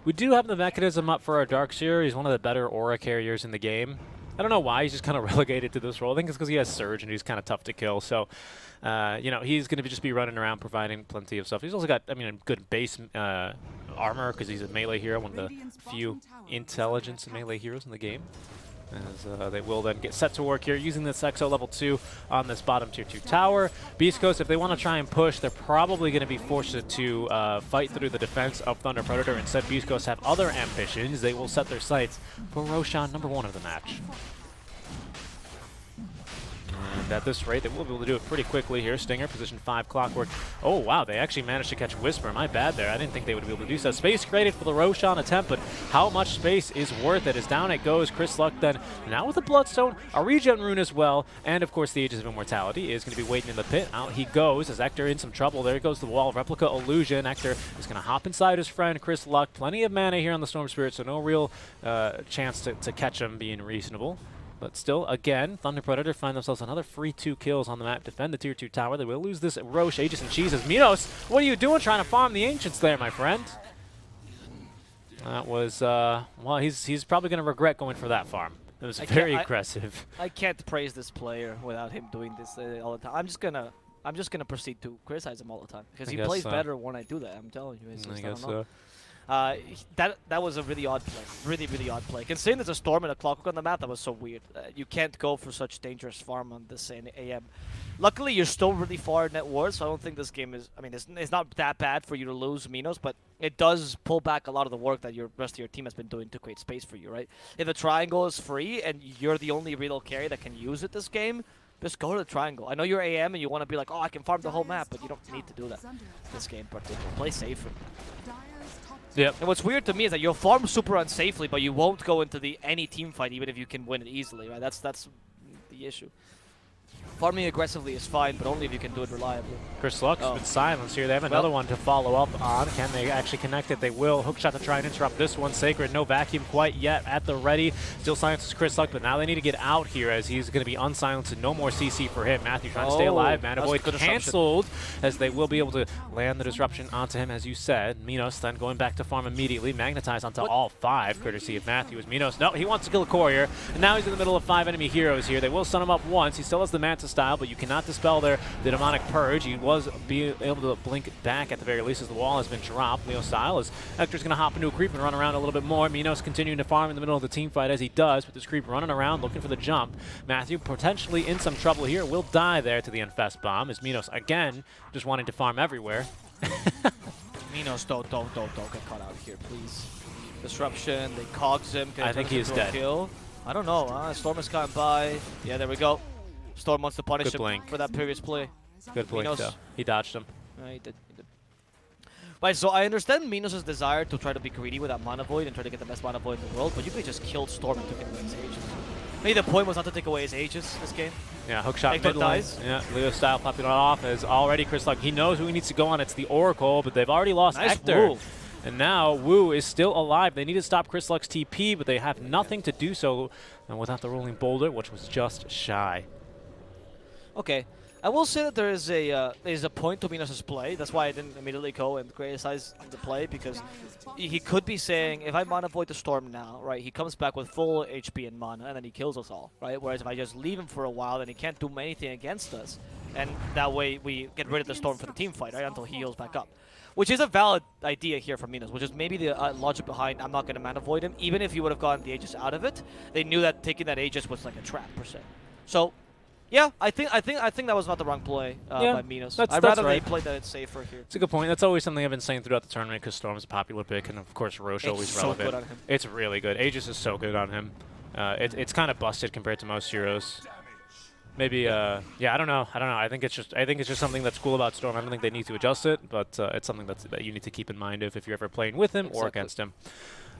We do have the mechanism up for our Darkseer. He's one of the better aura carriers in the game. I don't know why he's just kind of relegated to this role. I think it's because he has Surge and he's kind of tough to kill. So, you know, he's going to just be running around providing plenty of stuff. He's also got, I mean, a good base armor because he's a melee hero, one of the few intelligence melee heroes in the game. As they will then get set to work here using this EXO level 2 on this bottom tier 2 tower. Beast Coast, if they want to try and push, they're probably going to be forced to fight through the defense of Thunder Predator. Instead, Beast Coast have other ambitions. They will set their sights for Roshan, #1 of the match. And at this rate, they will be able to do it pretty quickly here. Stinger, position 5, Clockwork. Oh, wow, they actually managed to catch Whisper. My bad there. I didn't think they would be able to do so. Space created for the Roshan attempt, but how much space is worth it? As down it goes, Chris Luck then, now with a Bloodstone, a regen rune as well, and of course the Aegis of Immortality is going to be waiting in the pit. Out he goes as Hector in some trouble. There goes the wall of Replica Illusion. Hector is going to hop inside his friend, Chris Luck. Plenty of mana here on the Storm Spirit, so no real chance to catch him being reasonable. But still, again, Thunder Predator find themselves another free 2 kills on the map. Defend the tier 2 tower. They will lose this Roche, Aegis, and Cheeses. Minos, what are you doing trying to farm the Ancients there, my friend? That was, well, he's probably going to regret going for that farm. It was very aggressive. I can't praise this player without him doing this all the time. I'm just gonna proceed to criticize him all the time because he plays better when I do that. I'm telling you. It's just, I guess don't know. so. That was a really odd play. Really odd play. Considering there's a Storm and a Clockwork on the map, that was so weird. You can't go for such dangerous farm on this AM. Luckily, you're still really far net worth, so I don't think this game is... I mean, it's not that bad for you to lose Minos, but it does pull back a lot of the work that your rest of your team has been doing to create space for you, right? If the triangle is free and you're the only real carry that can use it this game, just go to the triangle. I know you're AM and you want to be like, oh, I can farm the whole map, but you don't need to do that this game particularly. Play safer. Yep. And what's weird to me is that you'll farm super unsafely, but you won't go into any team fight even if you can win it easily, right? That's the issue. Farming aggressively is fine, but only if you can do it reliably. Chris Luck's been silenced here. They have another one to follow up on. Can they actually connect it? They will. Hookshot to try and interrupt this one. Sacred, no vacuum quite yet at the ready. Still silences Chris Luck, but now they need to get out here as he's going to be unsilenced and no more CC for him. Matthew trying to stay alive. Mana Void canceled as they will be able to land the disruption onto him, as you said. Minos then going back to farm immediately. Magnetize onto all 5, courtesy of Matthew. As Minos, no, he wants to kill a courier. And now he's in the middle of 5 enemy heroes here. They will stun him up once. He still has the Manta style, but you cannot dispel the demonic purge. He was able to blink back at the very least as the wall has been dropped. Leo style as Hector's going to hop into a creep and run around a little bit more. Minos continuing to farm in the middle of the team fight as he does, with this creep running around looking for the jump. Matthew potentially in some trouble here. Will die there to the Infest Bomb as Minos again just wanting to farm everywhere. Minos, don't get caught out here, please. Disruption, they cogs him. I think he is dead. Kill. I don't know. Storm is coming by. Yeah, there we go. Storm wants to punish him for that previous play. Good blink, though. He dodged him. He did. Right, so I understand Minos' desire to try to be greedy with that Mana Void and try to get the best Mana Void in the world, but you could just kill Storm and took away his Aegis. Maybe the point was not to take away his Aegis this game. Yeah, hookshot mid lane. Yeah, Leo style popping it off as already Chris Luck. He knows who he needs to go on. It's the Oracle, but they've already lost Hector. Woo. And now Wu is still alive. They need to stop Chris Luck's TP, but they have nothing to do so without the rolling boulder, which was just shy. Okay. I will say that there is a point to Minos' play. That's why I didn't immediately go and criticize the play, because he could be saying, if I mana void the storm now, right, he comes back with full HP and mana, and then he kills us all, right? Whereas if I just leave him for a while, then he can't do anything against us, and that way we get rid of the storm for the team fight, right, until he heals back up. Which is a valid idea here from Minos, which is maybe the logic behind I'm not going to mana void him. Even if he would have gotten the Aegis out of it, they knew that taking that Aegis was like a trap per se. So, yeah, I think that was not the wrong play by Minos. I'd rather they played that it's safer here. It's a good point. That's always something I've been saying throughout the tournament, because Storm's a popular pick, and of course Roche always so relevant. good on him. It's really good. Aegis is so good on him. It's kind of busted compared to most heroes. Maybe, yeah, I don't know. I think it's just something that's cool about Storm. I don't think they need to adjust it, but it's something that you need to keep in mind if you're ever playing with him or against him.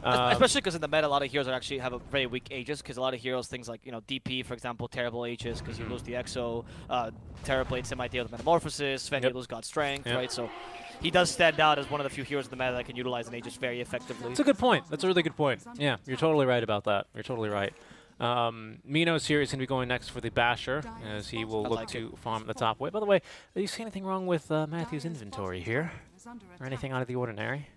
Especially because in the meta, a lot of heroes actually have a very weak Aegis, because a lot of heroes, things like, DP, for example, terrible Aegis, because you lose the Exo, Terrorblade, semi-deal with Metamorphosis, Sven, you lose God's Strength, right? So he does stand out as one of the few heroes in the meta that can utilize an Aegis very effectively. That's a good point. That's a really good point. Yeah, you're totally right about that. You're totally right. Minos here is going to be going next for the Basher, as he will look to farm the top way. By the way, do you see anything wrong with Matthew's inventory here? Or anything out of the ordinary?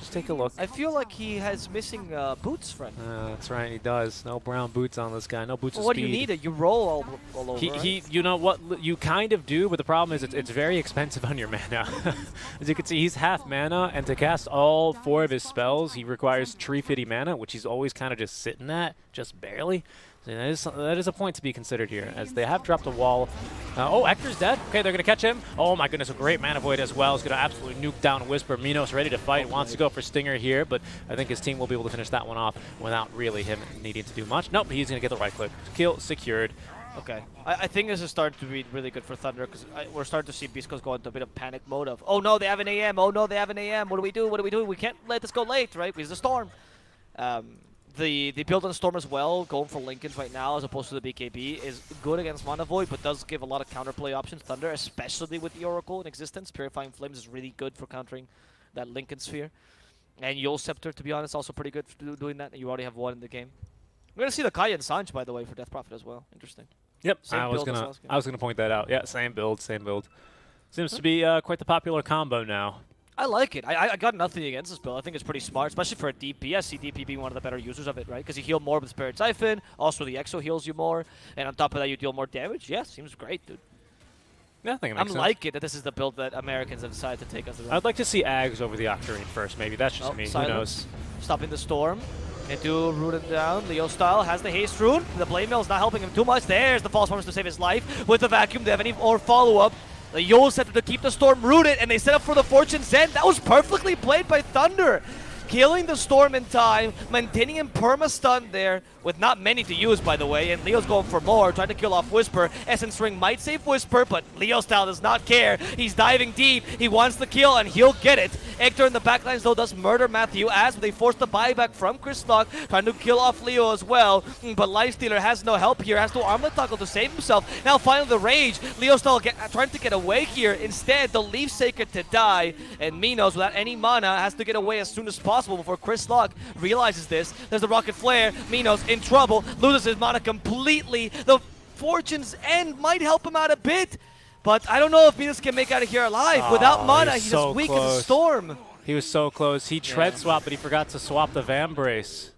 Just take a look. I feel like he has missing boots, friend. That's right, he does. No brown boots on this guy. No boots of what speed. do you need? You roll all over. You know what? You kind of do, but the problem is it's very expensive on your mana. As you can see, he's half mana, and to cast all 4 of his spells, he requires Tree Fitty mana, which he's always kind of just sitting at, just barely. So that is a point to be considered here, as they have dropped a wall. Oh, Hector's dead. Okay, they're going to catch him. Oh my goodness, a great mana void as well. He's going to absolutely nuke down Whisper. Minos ready to fight, wants to go for Stinger here, but I think his team will be able to finish that one off without really him needing to do much. Nope, he's going to get the right click. Kill secured. Okay. I think this is starting to be really good for Thunder, because we're starting to see Beast Coast go into a bit of panic mode of, oh no, they have an AM. Oh no, they have an AM. What do we do? What do we do? We can't let this go late, right? Because the Storm. The build on Storm as well, going for Lincolns right now as opposed to the BKB, is good against Mana Void, but does give a lot of counterplay options. Thunder, especially with the Oracle in existence, Purifying Flames is really good for countering that Lincoln Sphere. And Yule Scepter, to be honest, also pretty good for doing that. You already have one in the game. We're going to see the Kai and Sanj, by the way, for Death Prophet as well. Interesting. Yep, I was gonna point that out. Yeah, same build, same build. Seems to be quite the popular combo now. I like it. I got nothing against this build. I think it's pretty smart, especially for a DP. I see DP being one of the better users of it, right? Because you heal more with Spirit Siphon. Also, the Exo heals you more. And on top of that, you deal more damage. Yeah, seems great, dude. Yeah, I think it makes sense. Like it that this is the build that Americans have decided to take us around. I'd like to see Ags over the Octarine first, maybe. That's just me. Silence. Who knows? Stopping the Storm. And do root him down. Leo style has the haste rune. The Blade Mill is not helping him too much. There's the False Promise to save his life. With the Vacuum, they have any more follow-up. The Yule set to keep the Storm rooted, and they set up for the Fortune Zen. That was perfectly played by Thunder. Killing the Storm in time, maintaining him perma-stunned there, with not many to use, by the way, and Leo's going for more, trying to kill off Whisper. Essence Ring might save Whisper, but Leo style does not care. He's diving deep, he wants the kill, and he'll get it. Hector in the backlines, though, does murder Matthew, as they force the buyback from Chrislock, trying to kill off Leo as well, but Lifestealer has no help here, has to armlet toggle to save himself. Now finally the Rage, Leo style trying to get away here. Instead, the Leaf Sacred to die, and Minos, without any mana, has to get away as soon as possible before Chrislock realizes this. There's the Rocket Flare, Minos in trouble, loses his mana completely. The Fortune's End might help him out a bit, but I don't know if Minos can make out of here alive. Without mana, he's so as weak close. as a Storm. He was so close. He tread swapped, but he forgot to swap the Vambrace.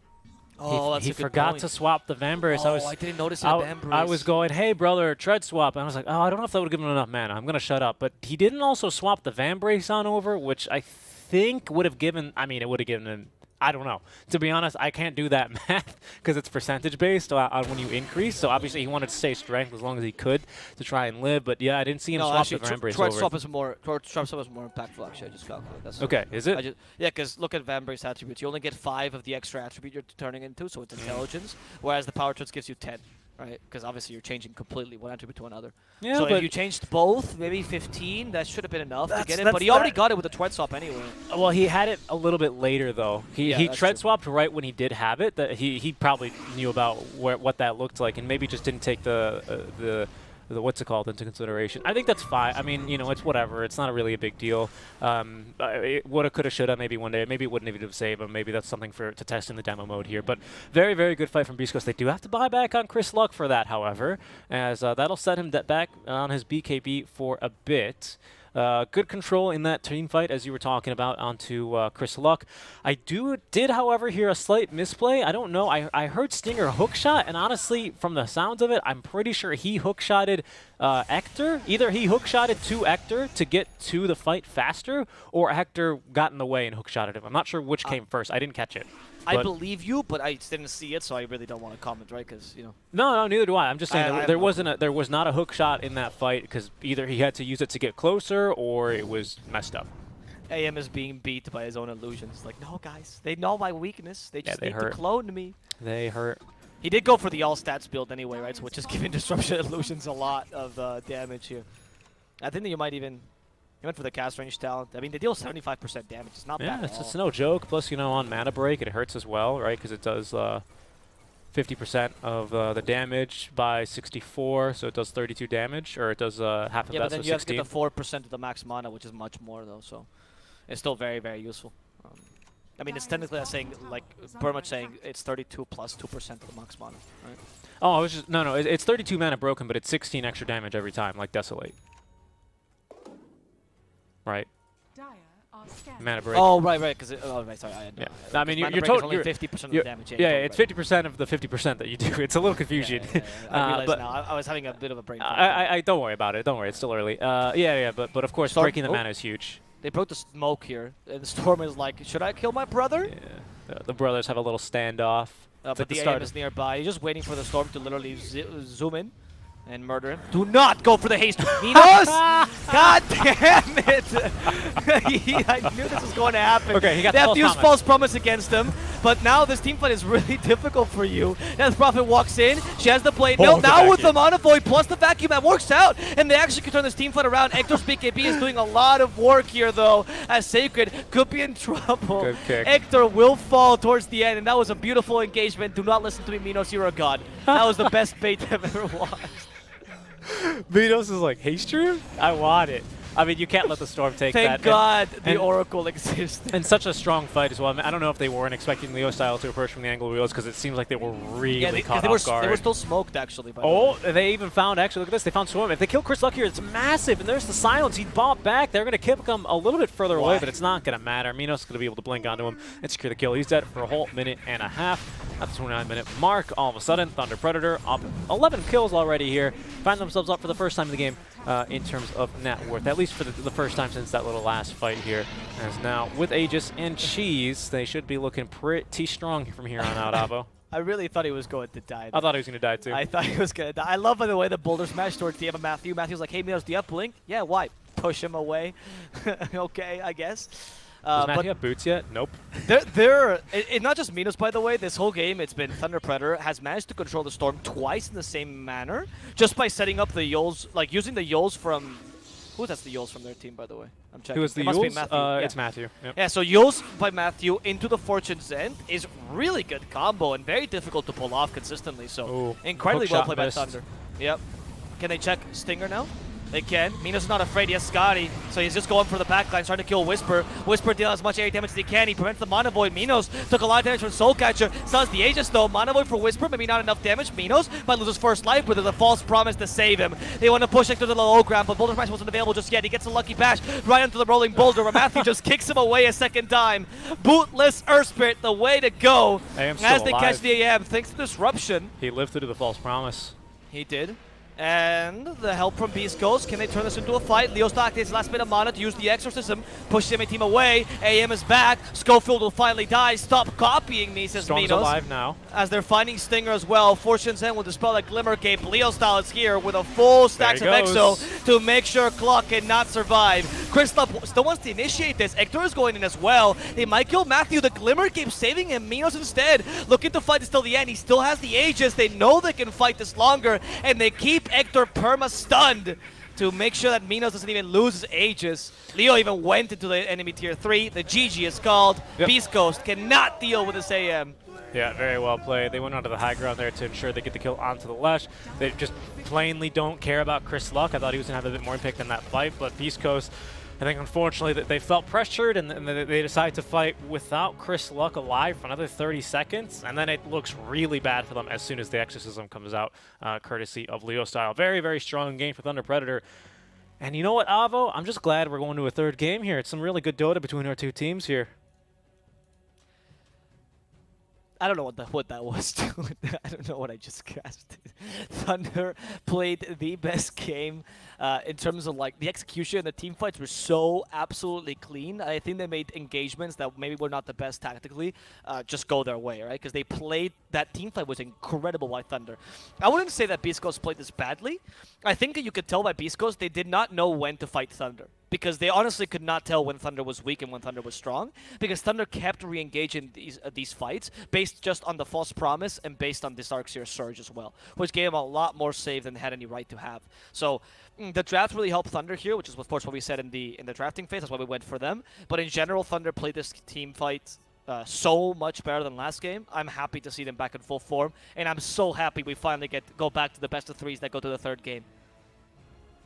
Oh, that's a good forgot point. to swap the Vambrace. Oh, I didn't notice the Vambrace. I was going, hey, brother, tread swap. And I was like, oh, I don't know if that would have given him enough mana. I'm going to shut up. But he didn't also swap the Vambrace on over, which I think would have given, it would have given him, I don't know. To be honest, I can't do that math because it's percentage based on when you increase. So obviously he wanted to stay strength as long as he could to try and live. But yeah, I didn't see him swap the Vambrace Tread over. swap is more impactful, actually. I just calculated. That's okay, is it? Yeah, because look at Vambrace attributes. You only get 5 of the extra attribute you're turning into, so it's intelligence, whereas the power treads gives you 10. Right, because obviously you're changing completely one attribute to another. Yeah, so but if you changed both, maybe 15, that should have been enough to get it. But he already got it with the tread swap anyway. Well, he had it a little bit later though. He tread swapped right when he did have it. That he probably knew about what that looked like, and maybe just didn't take the what's it called into consideration. I think that's fine. I mean, you know, it's whatever. It's not really a big deal. It woulda, coulda, shoulda. Maybe one day. Maybe it wouldn't even have saved him. Maybe that's something to test in the demo mode here. But very, very good fight from Beast Coast. They do have to buy back on Chris Luck for that, however, as that'll set him back on his BKB for a bit. Good control in that team fight, as you were talking about, onto Chris Luck. I did, however, hear a slight misplay. I don't know. I heard Stinger hookshot, and honestly, from the sounds of it, I'm pretty sure he hookshotted Hector. Either he hookshotted to Hector to get to the fight faster, or Hector got in the way and hookshotted him. I'm not sure which came first. I didn't catch it. I believe you, but I didn't see it, so I really don't want to comment, right? Because, you know. No, neither do I. I'm just saying there was not a hook shot in that fight because either he had to use it to get closer or it was messed up. AM is being beat by his own illusions. Like, no, guys, they know my weakness. They just need to clone me. They hurt. He did go for the all stats build anyway, right? So which is giving Disruption Illusions a lot of damage here. I think that you might even. He went for the cast range talent. I mean, they deal 75% damage. It's not bad at all. It's no joke. Plus, you know, on mana break, it hurts as well, right? Because it does 50% of the damage by 64, so it does 32 damage, or it does half of that, yeah, but then so you have to 16. get the 4% of the max mana, which is much more, though, so it's still very, very useful. I mean, it's technically saying, like, pretty much saying it's 32 plus 2% of the max mana, right? Oh, I was just, no, it's 32 mana broken, but it's 16 extra damage every time, like Desolate. Right. Mana break. Oh, right, because right, sorry. Yeah. I mean, you're totally 50% of the damage. Yeah, it's 50% of the 50% that you do. It's a little confusion. I realize now. I was having a bit of a brain. I don't worry about it. Don't worry. It's still early. But of course, breaking the mana is huge. They broke the smoke here, and the Storm is like, should I kill my brother? Yeah. The brothers have a little standoff. But the AM is nearby. He's just waiting for the Storm to literally zoom in and murder him. Do not go for the haste. Minos! God damn it! I knew this was going to happen. Okay, he got they have to use promise. false promise against him, but now this team fight is really difficult for you. Death Prophet walks in. She has the blade. No, now with the Mana Void plus the Vacuum, that works out, and they actually can turn this team fight around. Hector's BKB is doing a lot of work here, though, as Sacred could be in trouble. Good kick. Hector will fall towards the end, and that was a beautiful engagement. Do not listen to me, Minos. You're a god. That was the best bait I've ever watched. Minos is like, hey, stream? I want it. I mean, you can't let the Storm take that. Thank God the Oracle exists. And such a strong fight as well. I mean, I don't know if they weren't expecting Leo style to approach from the angle wheels because it seems like they were really caught off guard. They were still smoked, actually. By they even found, actually, look at this, they found Storm. If they kill Chris Luck here, it's massive, and there's the silence. He'd bop back. They're going to kick him a little bit further away, but it's not going to matter. Minos is going to be able to blink onto him and secure the kill. He's dead for a whole minute and a half. At the 29-minute mark, all of a sudden, Thunder Predator up 11 kills already here. Find themselves up for the first time in the game in terms of net worth, at least for the first time since that little last fight here. As now, with Aegis and Cheese, they should be looking pretty strong from here on out, Avo. I really thought he was going to die. I thought he was going to die, too. I thought he was going to die. I love, by the way, the boulder smash towards the end of Matthew. Matthew's like, hey, Minos, do you have blink? Yeah, why? Push him away. Okay, I guess. Does Matthew have boots yet? Nope. It's not just Minos, by the way. This whole game, it's been Thunder Predator has managed to control the Storm twice in the same manner, just by setting up the Yols, like using the Yols from... Who has the Yols from their team, by the way? I'm checking. Who is the Yols? It's Matthew. Yep. Yeah, so Yols by Matthew into the Fortune's End is really good combo and very difficult to pull off consistently. So incredibly well played by Thunder. Yep. Can they check Stinger now? They can. Minos is not afraid. He has Scotty, so he's just going for the backline, trying to kill Whisper. Whisper deals as much area damage as he can. He prevents the Mana Void. Minos took a lot of damage from Soul Catcher. Still has the Aegis, though. Mana Void for Whisper, maybe not enough damage. Minos might lose his first life, but there's a false promise to save him. They want to push Hector to the low ground, but Boulder Smash wasn't available just yet. He gets a lucky bash right into the rolling boulder, where Matthew just kicks him away a second time. Bootless Earth Spirit, the way to go. As they catch the AM, thanks to Disruption. He lived through the false promise. He did. And the help from Beast Coast. Can they turn this into a fight? Leo Stock takes last bit of mana to use the Exorcism. Push the enemy team away. AM is back. Schofield will finally die. Stop copying me, says Storm's Minos. alive now. As they're finding Stinger as well. Fortune's End will dispel that Glimmer Cape. Leo Style is here with a full stacks of Exo to make sure Clock cannot survive. Chris Lupp still wants to initiate this. Hector is going in as well. They might kill Matthew. The Glimmer Cape saving him. Minos instead looking to fight this till the end. He still has the Aegis. They know they can fight this longer, and they keep Hector perma-stunned to make sure that Minos doesn't even lose his Aegis. Leo even went into the enemy tier 3. The GG is called. Beast Coast cannot deal with this AM. Yeah, very well played. They went onto the high ground there to ensure they get the kill onto the Lesh. They just plainly don't care about Chris Luck. I thought he was going to have a bit more impact in that fight, but Beast Coast, I think unfortunately that they felt pressured and they decided to fight without Chris Luck alive for another 30 seconds, and then it looks really bad for them as soon as the Exorcism comes out, courtesy of Leo Style. Very, very strong game for Thunder Predator. And you know what, Avo? I'm just glad we're going to a third game here. It's some really good Dota between our two teams here. I don't know what that was. I don't know what I just cast. Thunder played the best game in terms of like the execution. The team fights were so absolutely clean. I think they made engagements that maybe were not the best tactically just go their way, right? Because they played that team fight was incredible by Thunder. I wouldn't say that Beast Coast played this badly. I think that you could tell by Beast Coast they did not know when to fight Thunder, because they honestly could not tell when Thunder was weak and when Thunder was strong, because Thunder kept re-engaging these fights based just on the false promise and based on this Darkseer Surge as well, which gave them a lot more save than they had any right to have. So the draft really helped Thunder here, which is of course what we said in the drafting phase. That's why we went for them. But in general, Thunder played this team fight so much better than last game. I'm happy to see them back in full form, and I'm so happy we finally go back to the best of threes that go to the third game.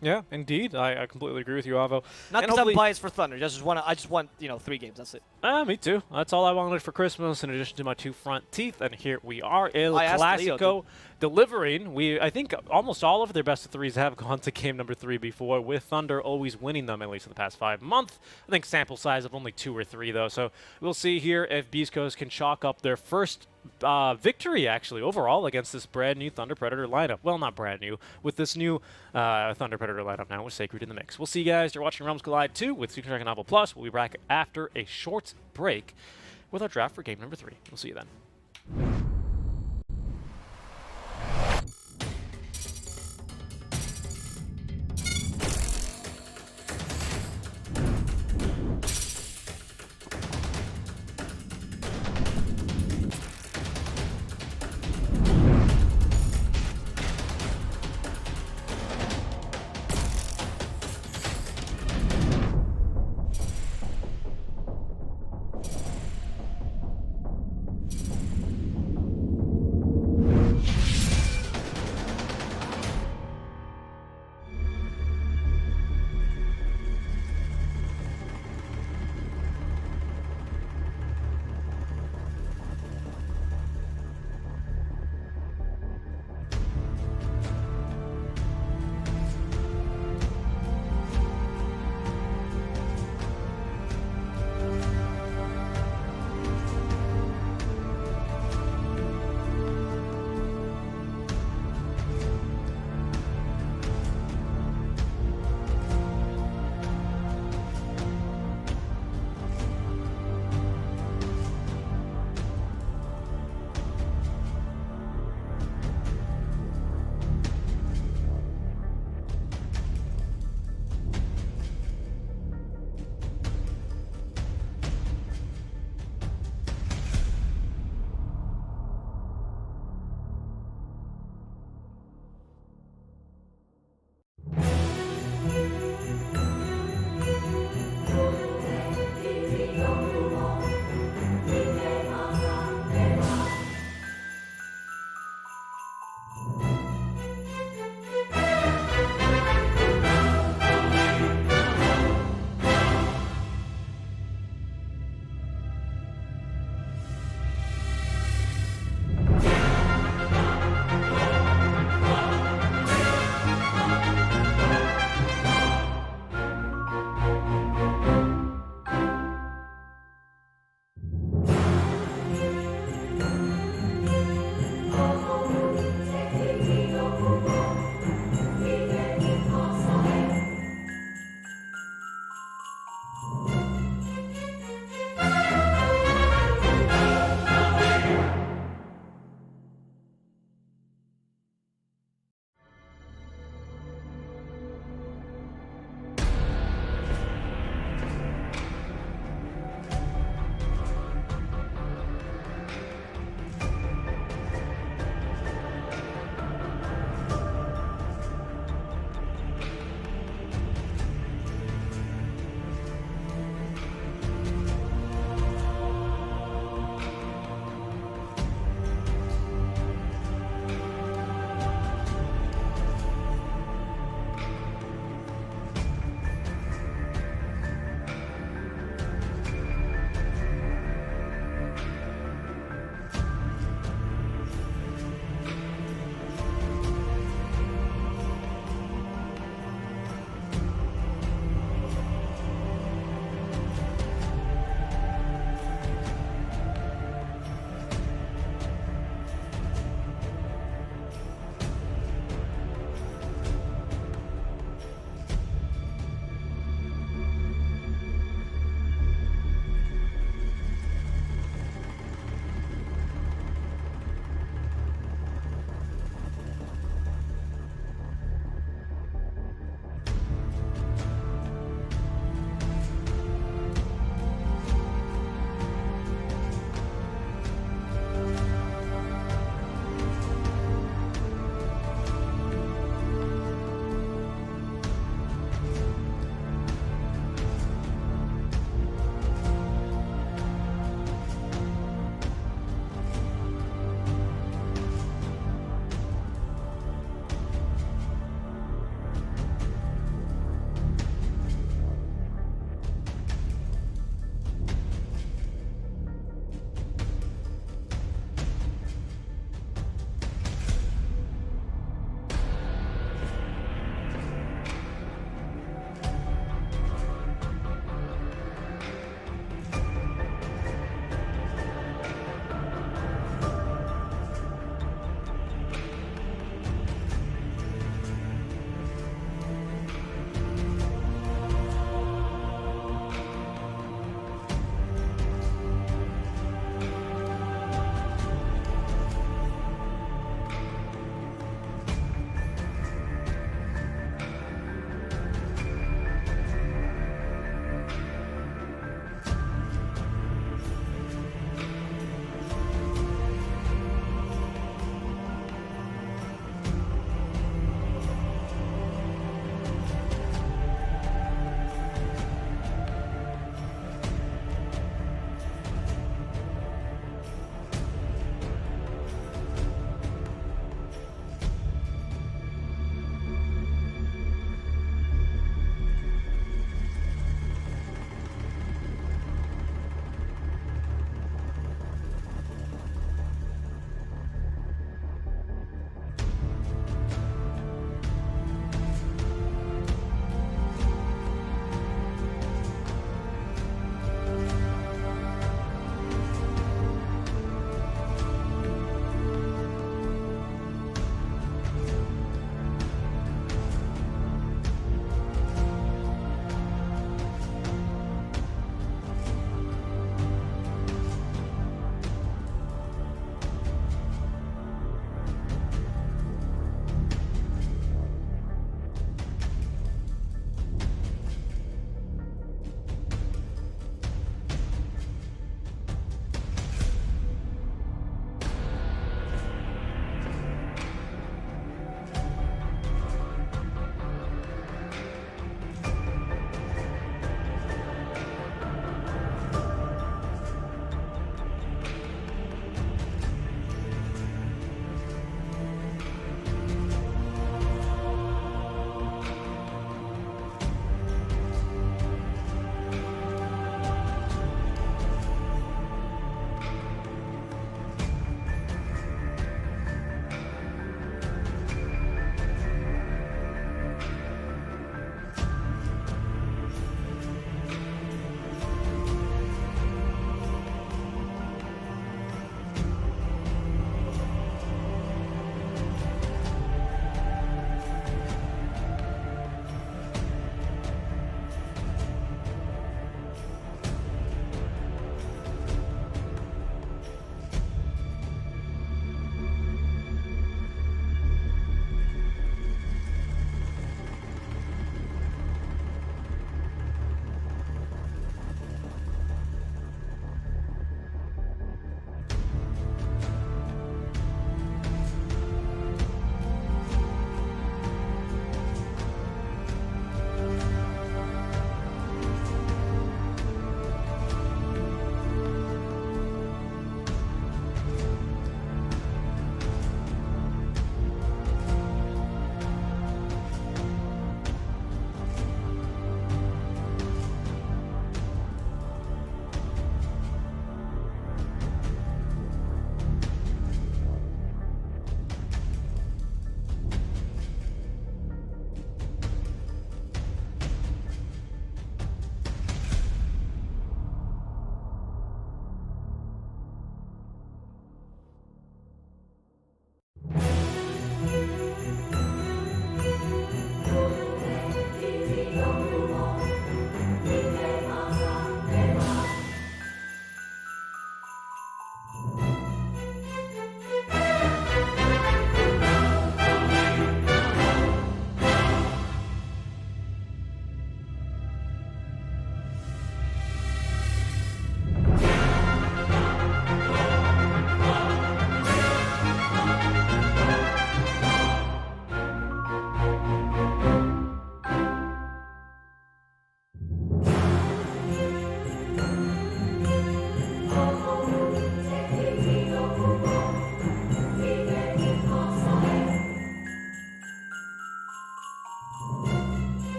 Yeah, indeed. I completely agree with you, Avo. Not because I'm biased for Thunder. I just want 3 games. That's it. Me too. That's all I wanted for Christmas, in addition to my 2 front teeth. And here we are, El I asked Leo, Clasico delivering. I think almost all of their best of threes have gone to game number 3 before, with Thunder always winning them, at least in the past 5 months. I think sample size of only 2 or 3, though. So we'll see here if Beast Coast can chalk up their first victory, actually, overall against this brand new Thunder Predator lineup. Well, not brand new, with this new Thunder Predator lineup now with Sacred in the mix. We'll see you guys. You're watching Realms Collide 2 with Super Dragon Novel Plus. We'll be back after a short break with our draft for game number 3. We'll see you then.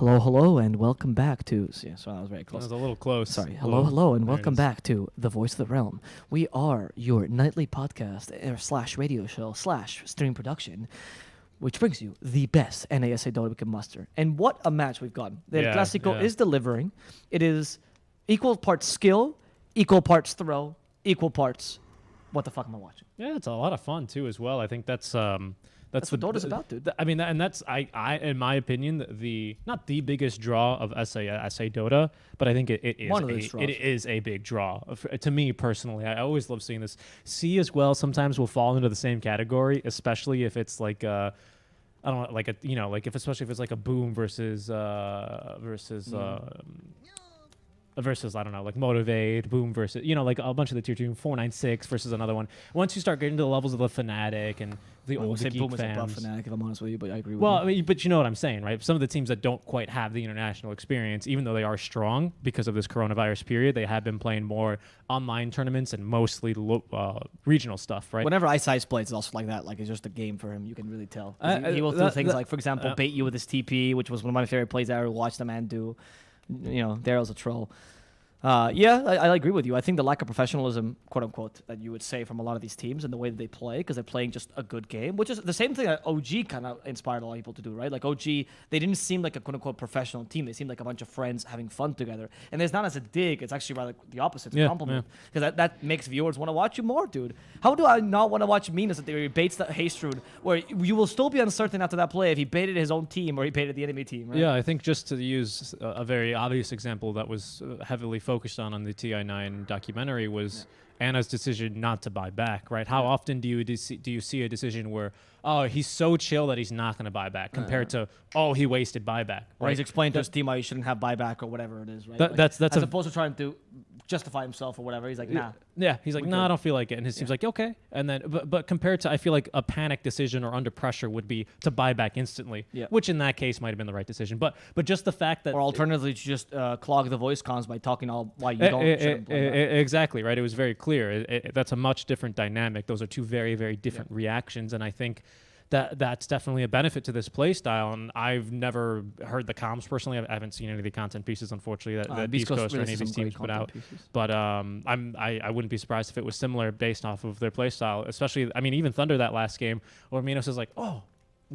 hello, and welcome back to. Yeah, so that was very That close. was a little close. Sorry. Hello. Hello, and There it welcome is. back to The Voice of the Realm. We are your nightly podcast slash radio show slash stream production, which brings you the best NASA Dota we can muster. And what a match we've gotten. The Yeah, Classico yeah. is delivering. It is equal parts skill, equal parts throw, equal parts. What the fuck am I watching? Yeah, it's a lot of fun too as well. I think that's That's what Dota's about, dude. I mean, and that's I in my opinion the not the biggest draw of SA Dota, but I think it is One of those draws. it is a big draw to me personally. I always love seeing this. C as well sometimes will fall into the same category, especially if it's like I don't know, like a like especially if it's like a boom versus versus I don't know, like Motivate, Boom versus like a bunch of the tier 2, 496 versus another one. Once you start getting to the levels of the Fnatic and the I would old say geek Boom is a buff fans. Fnatic, if I'm honest with you, but I agree with Well, you. I mean, but you know what I'm saying, right? Some of the teams that don't quite have the international experience, even though they are strong because of this coronavirus period, they have been playing more online tournaments and mostly regional stuff, right? Whenever Ice Ice plays, it's also like that. Like, it's just a game for him. You can really tell. 'Cause he will do that- things that- like, for example, bait you with his TP, which was one of my favorite plays I ever watched the man do. Daryl's a troll. I agree with you. I think the lack of professionalism, quote unquote, that you would say from a lot of these teams and the way that they play, because they're playing just a good game, which is the same thing that OG kind of inspired a lot of people to do, right? Like OG, they didn't seem like a quote unquote professional team. They seemed like a bunch of friends having fun together. And it's not as a dig, it's actually rather the opposite. It's a Yeah, compliment. Because that makes viewers want to watch you more, dude. How do I not want to watch Minas that he baits the Haste Rune, where you will still be uncertain after that play if he baited his own team or he baited the enemy team, right? Yeah, I think just to use a very obvious example that was heavily focused on the TI9 documentary was Anna's decision not to buy back, right? How often do you see a decision where, oh, he's so chill that he's not going to buy back compared to, oh, he wasted buyback, Or right? he's explained to his team why he shouldn't have buyback or whatever it is, right? That's as opposed to trying to justify himself or whatever. He's like, nah. Yeah, he's like, We no, good. I don't feel like it, and his team's like, okay, and then, but compared to, I feel like a panic decision or under pressure would be to buy back instantly, Yeah. which in that case might have been the right decision, but just the fact that Or alternatively, to just clog the voice comms by talking all why you don't. shouldn't play back. Exactly right. It was very clear. That's a much different dynamic. Those are two very, very different reactions, and I think that's definitely a benefit to this play style. And I've never heard the comms personally. I haven't seen any of the content pieces, unfortunately, that Beast Coast or any of these teams put out. But I wouldn't be surprised if it was similar based off of their play style. Especially, I mean, even Thunder that last game, or Minos is like, oh,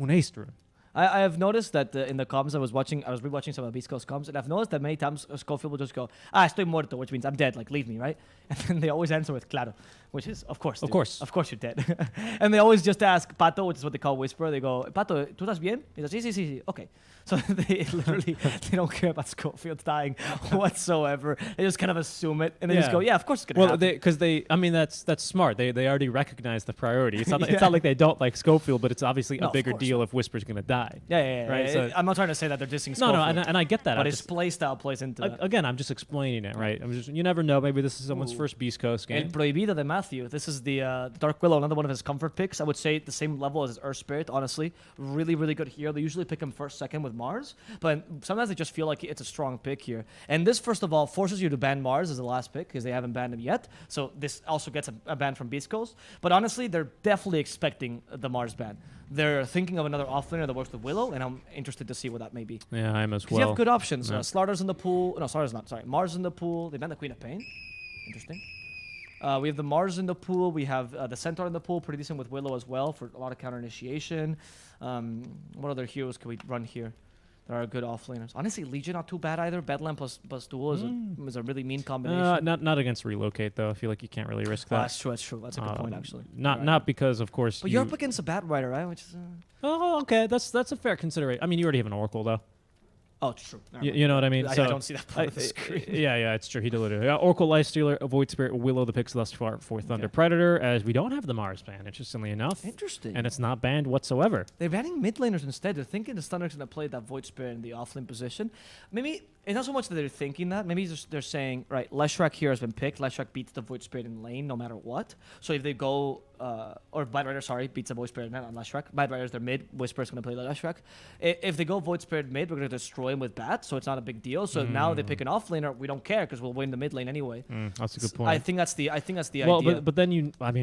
un Ace Rune. I have noticed that in the comms I was rewatching some of the Beast Coast comms, and I've noticed that many times Schofield will just go, estoy muerto, which means I'm dead, like leave me, right? And then they always answer with claro, which is of course, dude. Of course you're dead. And they always just ask Pato, which is what they call Whisper. They go, Pato, ¿tú estás bien? He says, sí, okay. So they literally they don't care about Schofield dying whatsoever. They just kind of assume it, and they just go, yeah, of course it's gonna happen. Because I mean, that's smart. They already recognize the priority. It's not it's not like they don't like Schofield, but it's obviously No, a of bigger course deal if Whisper's gonna die. Yeah. Right, so- I'm not trying to say that they're dissing No, Schofield. and I get that. But I'm his just- play style plays into that. Again, I'm just explaining it, right? You never know. Maybe this is someone's first Beast Coast game. El Prohibido de Matthew. This is the Dark Willow, another one of his comfort picks. I would say the same level as his Earth Spirit, honestly. Really, really good hero. They usually pick him first, second with Mars, but sometimes they just feel like it's a strong pick here. And this, first of all, forces you to ban Mars as the last pick because they haven't banned him yet. So this also gets a ban from Beast Coast. But honestly, they're definitely expecting the Mars ban. They're thinking of another offlaner that works with Willow, and I'm interested to see what that may be. Yeah, I am as Because well. you have good options. Yeah. Slaughter's in the pool. No, Slaughter's not. Sorry. Mars in the pool. They banned the Queen of Pain. Interesting. We have the Mars in the pool. We have the Centaur in the pool. Pretty decent with Willow as well for a lot of counter initiation. What other heroes can we run here? There are good offlaners. Honestly, Legion not too bad either. Bedlam plus Duel is a really mean combination. Not against Relocate though. I feel like you can't really risk that. That's true. That's a good point actually. Not because of course. But you're up against a Bat Rider, right? Which is. Oh, okay. That's a fair consideration. I mean, you already have an Oracle though. Oh, it's true. Never You, mind. you know what I mean? I So don't see that part of the screen. Yeah, it's true. He delivered it. Oracle, Lifestealer, Void Spirit, Willow, the picks thus far for Thunder Predator, as we don't have the Mars ban, interestingly enough. Interesting. And it's not banned whatsoever. They're banning mid laners instead. They're thinking the Thunder's going to play that Void Spirit in the offlane position. Maybe it's not so much that they're thinking that. Maybe they're saying, right, Leshrac here has been picked. Leshrac beats the Void Spirit in lane no matter what. So if they go, or Bad Rider, sorry, beats the Void Spirit on Leshrac. Bad Rider's their mid. Void Spirit's going to play the Leshrac. If they go Void Spirit mid, we're going to destroy him with Bat, so it's not a big deal. So now they pick an offlaner. We don't care because we'll win the mid lane anyway. That's a good point. I think that's the well, idea. but then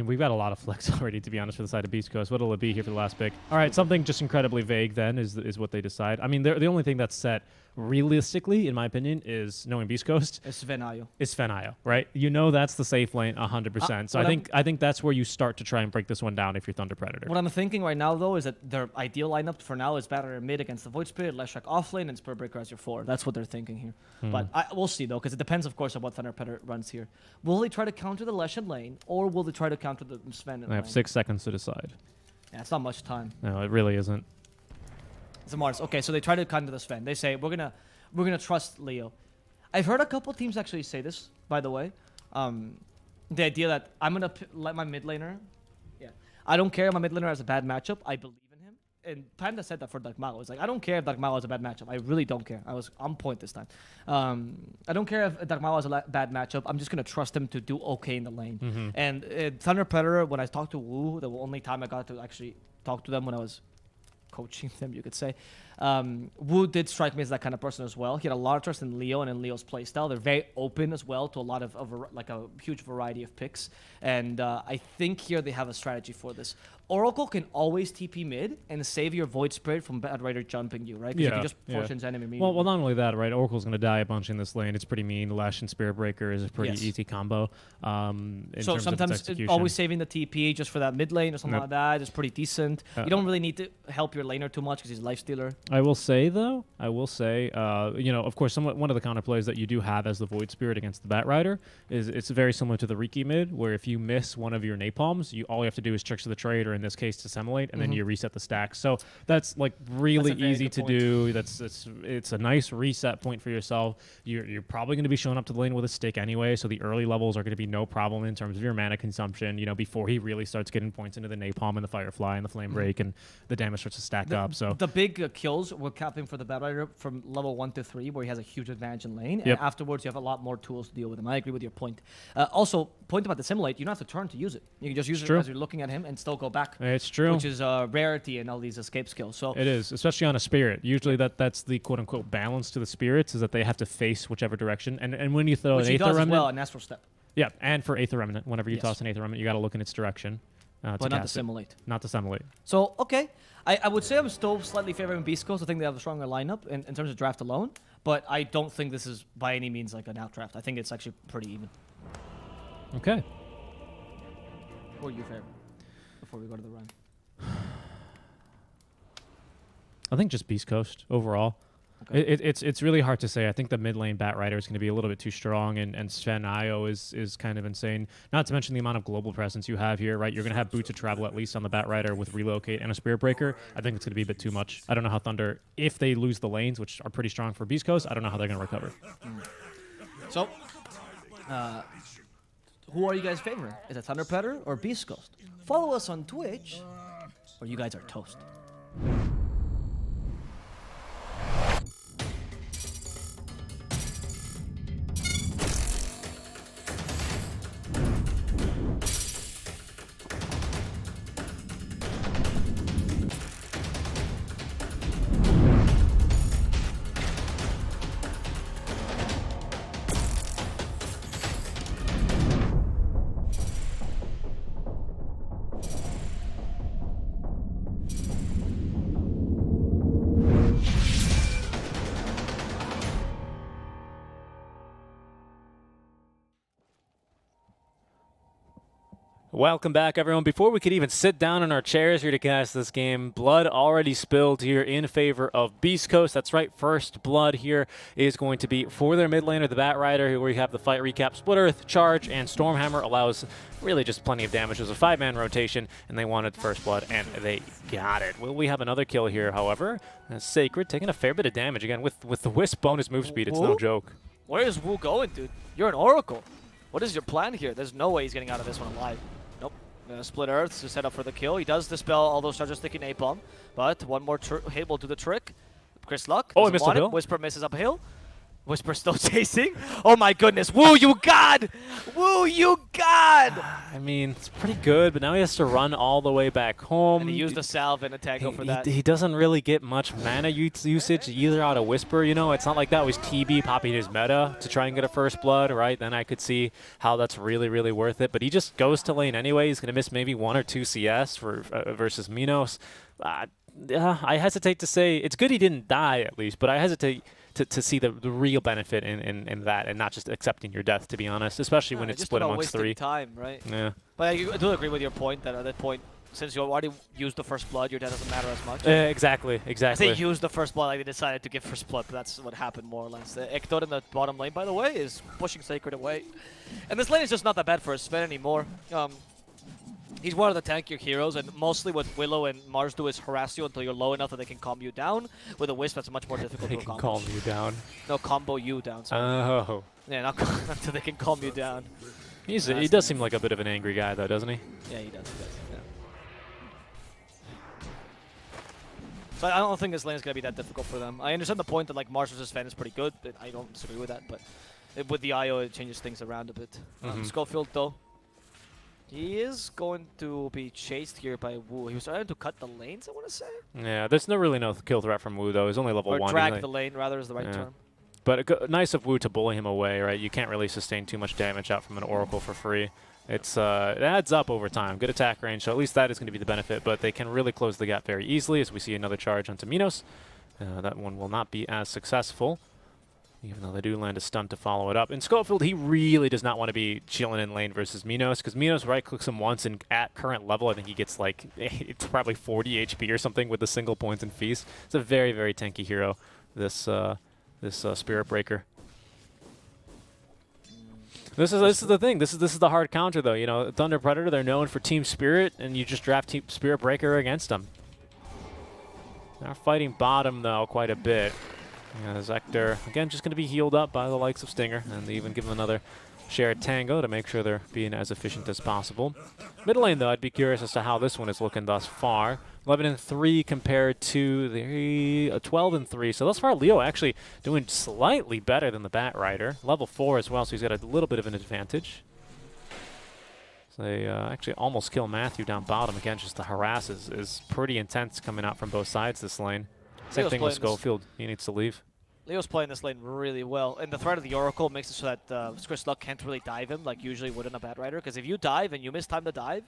we've got a lot of flex already, to be honest, for the side of Beast Coast. What'll it be here for the last pick? All right, something just incredibly vague then is what they decide. I mean, the only thing that's set realistically, in my opinion, is knowing Beast Coast. It's Venayo. Is Fenayo, right? You know that's the safe lane 100%. So I think that's where you start to try and break this one down if you're Thunder Predator. What I'm thinking right now, though, is that their ideal lineup for now is Batter mid against the Void Spirit, Leshrac offlane, and Spirit Breaker as your 4. That's what they're thinking here. But we'll see, though, because it depends, of course, on what Thunder Predator runs here. Will they try to counter the Lesh in lane, or will they try to counter the Sven in I lane? have 6 seconds to decide. Yeah, it's not much time. No, it really isn't. It's a Mars. Okay, so they try to counter the Sven. They say, we're gonna trust Leo. I've heard a couple teams actually say this, by the way. The idea that I'm gonna let my mid laner. Yeah, I don't care if my mid laner has a bad matchup. I believe in him. And Panda said that for Dark Malo. It's like, I don't care if Dark Malo has a bad matchup. I really don't care. I was on point this time. I don't care if Dark Malo has a bad matchup. I'm just gonna trust him to do okay in the lane. And Thunder Predator, when I talked to Wu, the only time I got to actually talk to them when I was coaching them, you could say. Wu did strike me as that kind of person as well. He had a lot of trust in Leo and in Leo's playstyle. They're very open as well to a lot of like a huge variety of picks. And I think here they have a strategy for this. Oracle can always TP mid and save your Void Spirit from Bad Rider jumping you, right? Because if you just fortune's enemy immediately. Well, not only that, right? Oracle's going to die a bunch in this lane. It's pretty mean. Lash and Spirit Breaker is a pretty easy combo. So sometimes always saving the TP just for that mid lane or something like that is pretty decent. You don't really need to help your laner too much because he's a life stealer. I will say, though, you know, of course, one of the counterplays that you do have as the Void Spirit against the Bat Rider is it's very similar to the Riki mid, where if you miss one of your napalms, all you have to do is Tricks of the Trade, or in this case, Dissemblate, and then you reset the stack. So that's like really easy to do. It's a nice reset point for yourself. You're probably going to be showing up to the lane with a stick anyway, so the early levels are going to be no problem in terms of your mana consumption, you know, before he really starts getting points into the napalm and the Firefly and the Flame Break, and the damage starts to stack up. So the big kills were capping for the Bad Rider from level 1 to 3, where he has a huge advantage in lane, and afterwards you have a lot more tools to deal with him. I agree with your point. Also, point about the Simulate, you don't have to turn to use it. You can just use it as you're looking at him and still go back. It's true. Which is a rarity in all these escape skills. So it is, especially on a spirit. Usually that's the quote-unquote balance to the spirits, is that they have to face whichever direction. And when you throw an Aether Remnant... well, an Astral Step. Yeah, and for Aether Remnant, whenever you toss an Aether Remnant, you got to look in its direction. But not to Simulate. Not to Simulate. So, okay. I would say I'm still slightly favoring Beast Coast. I think they have a stronger lineup in terms of draft alone. But I don't think this is by any means like an out draft. I think it's actually pretty even. Okay. Who are you favoring before we go to the run? I think just Beast Coast overall. Okay. It's really hard to say. I think the mid lane Bat Rider is going to be a little bit too strong, and Sven Io is kind of insane. Not to mention the amount of global presence you have here, right? You're going to have Boots of Travel at least on the Bat Rider with Relocate and a Spirit Breaker. I think it's going to be a bit too much. I don't know how Thunder, if they lose the lanes, which are pretty strong for Beast Coast, I don't know how they're going to recover. So, who are you guys favoring? Is it Thunder Predator or Beast Coast? Follow us on Twitch, or you guys are toast. Welcome back, everyone. Before we could even sit down in our chairs here to cast this game, blood already spilled here in favor of Beast Coast. That's right, first blood here is going to be for their mid laner, the Bat Rider, where we have the fight recap. Split Earth, Charge, and Stormhammer allows really just plenty of damage. It was a 5-man rotation, and they wanted first blood, and they got it. Will we have another kill here, however? Sacred taking a fair bit of damage. Again, with the Wisp bonus move speed, it's no joke. Where is Wu going, dude? You're an Oracle. What is your plan here? There's no way he's getting out of this one alive. Nope. Split Earth to set up for the kill. He does dispel all those charges sticking napalm, but one more hit will do the trick. Chris Luck. Oh, he missed uphill. Whisper misses uphill. Whisper still chasing. Oh my goodness. Woo, you god! Woo, you god! I mean, it's pretty good, but now he has to run all the way back home. And he used a salve and a tango for that. He doesn't really get much mana usage either out of Whisper. You know, it's not like that was TB popping his meta to try and get a first blood, right? Then I could see how that's really, really worth it. But he just goes to lane anyway. He's going to miss maybe 1 or 2 CS for versus Minos. I hesitate to say, it's good he didn't die at least, but I hesitate to see the real benefit in that and not just accepting your death, to be honest, especially when it's just split about amongst wasting 3. time, right? Yeah. But I do agree with your point that at that point, since you already used the first blood, your death doesn't matter as much. Exactly. I Exactly. say use the first blood, like they decided to give first blood, but that's what happened more or less. Ector in the bottom lane, by the way, is pushing Sacred away. And this lane is just not that bad for Sven anymore. He's one of the tankier heroes, and mostly what Willow and Mars do is harass you until you're low enough that they can calm you down. With a Wisp, that's much more difficult They to can accomplish. calm you down. No, combo you down. Sorry. Oh. Yeah, not until they can calm you down. He does seem like a bit of an angry guy, though, doesn't he? Yeah, he does. Yeah. So I don't think this lane is going to be that difficult for them. I understand the point that like Mars vs. Sven is pretty good, but I don't disagree with that. But with the IO, it changes things around a bit. Schofield, though, he is going to be chased here by Wu. He was trying to cut the lanes, I want to say. Yeah, there's really no kill threat from Wu, though. He's only level Or 1. drag the lane, rather, is the right Yeah. term. But nice of Wu to bully him away, right? You can't really sustain too much damage out from an Oracle for free. It adds up over time. Good attack range, so at least that is going to be the benefit. But they can really close the gap very easily as we see another charge onto Minos. That one will not be as successful, even though they do land a stun to follow it up. And Schofield, he really does not want to be chilling in lane versus Minos, because Minos right-clicks him once, and at current level, I think he gets like, it's probably 40 HP or something with the single poison feast. It's a very, very tanky hero, this Spirit Breaker. This is the thing. This is the hard counter, though. You know, Thunder Predator, they're known for Team Spirit, and you just draft Team Spirit Breaker against them. They're fighting bottom, though, quite a bit. Hector, again, just going to be healed up by the likes of Stinger, and they even give him another shared tango to make sure they're being as efficient as possible. Mid lane, though, I'd be curious as to how this one is looking thus far. 11-3 compared to the 12-3. So thus far, Leo actually doing slightly better than the Batrider. Level 4 as well, so he's got a little bit of an advantage. So they actually almost kill Matthew down bottom. Again, just the harass is pretty intense coming out from both sides this lane. Same Leo's thing with playing this- Schofield. He needs to leave. Leo's playing this lane really well, and the threat of the Oracle makes it so that Chris Luck can't really dive him like usually would in a Batrider, because if you dive and you miss time to dive,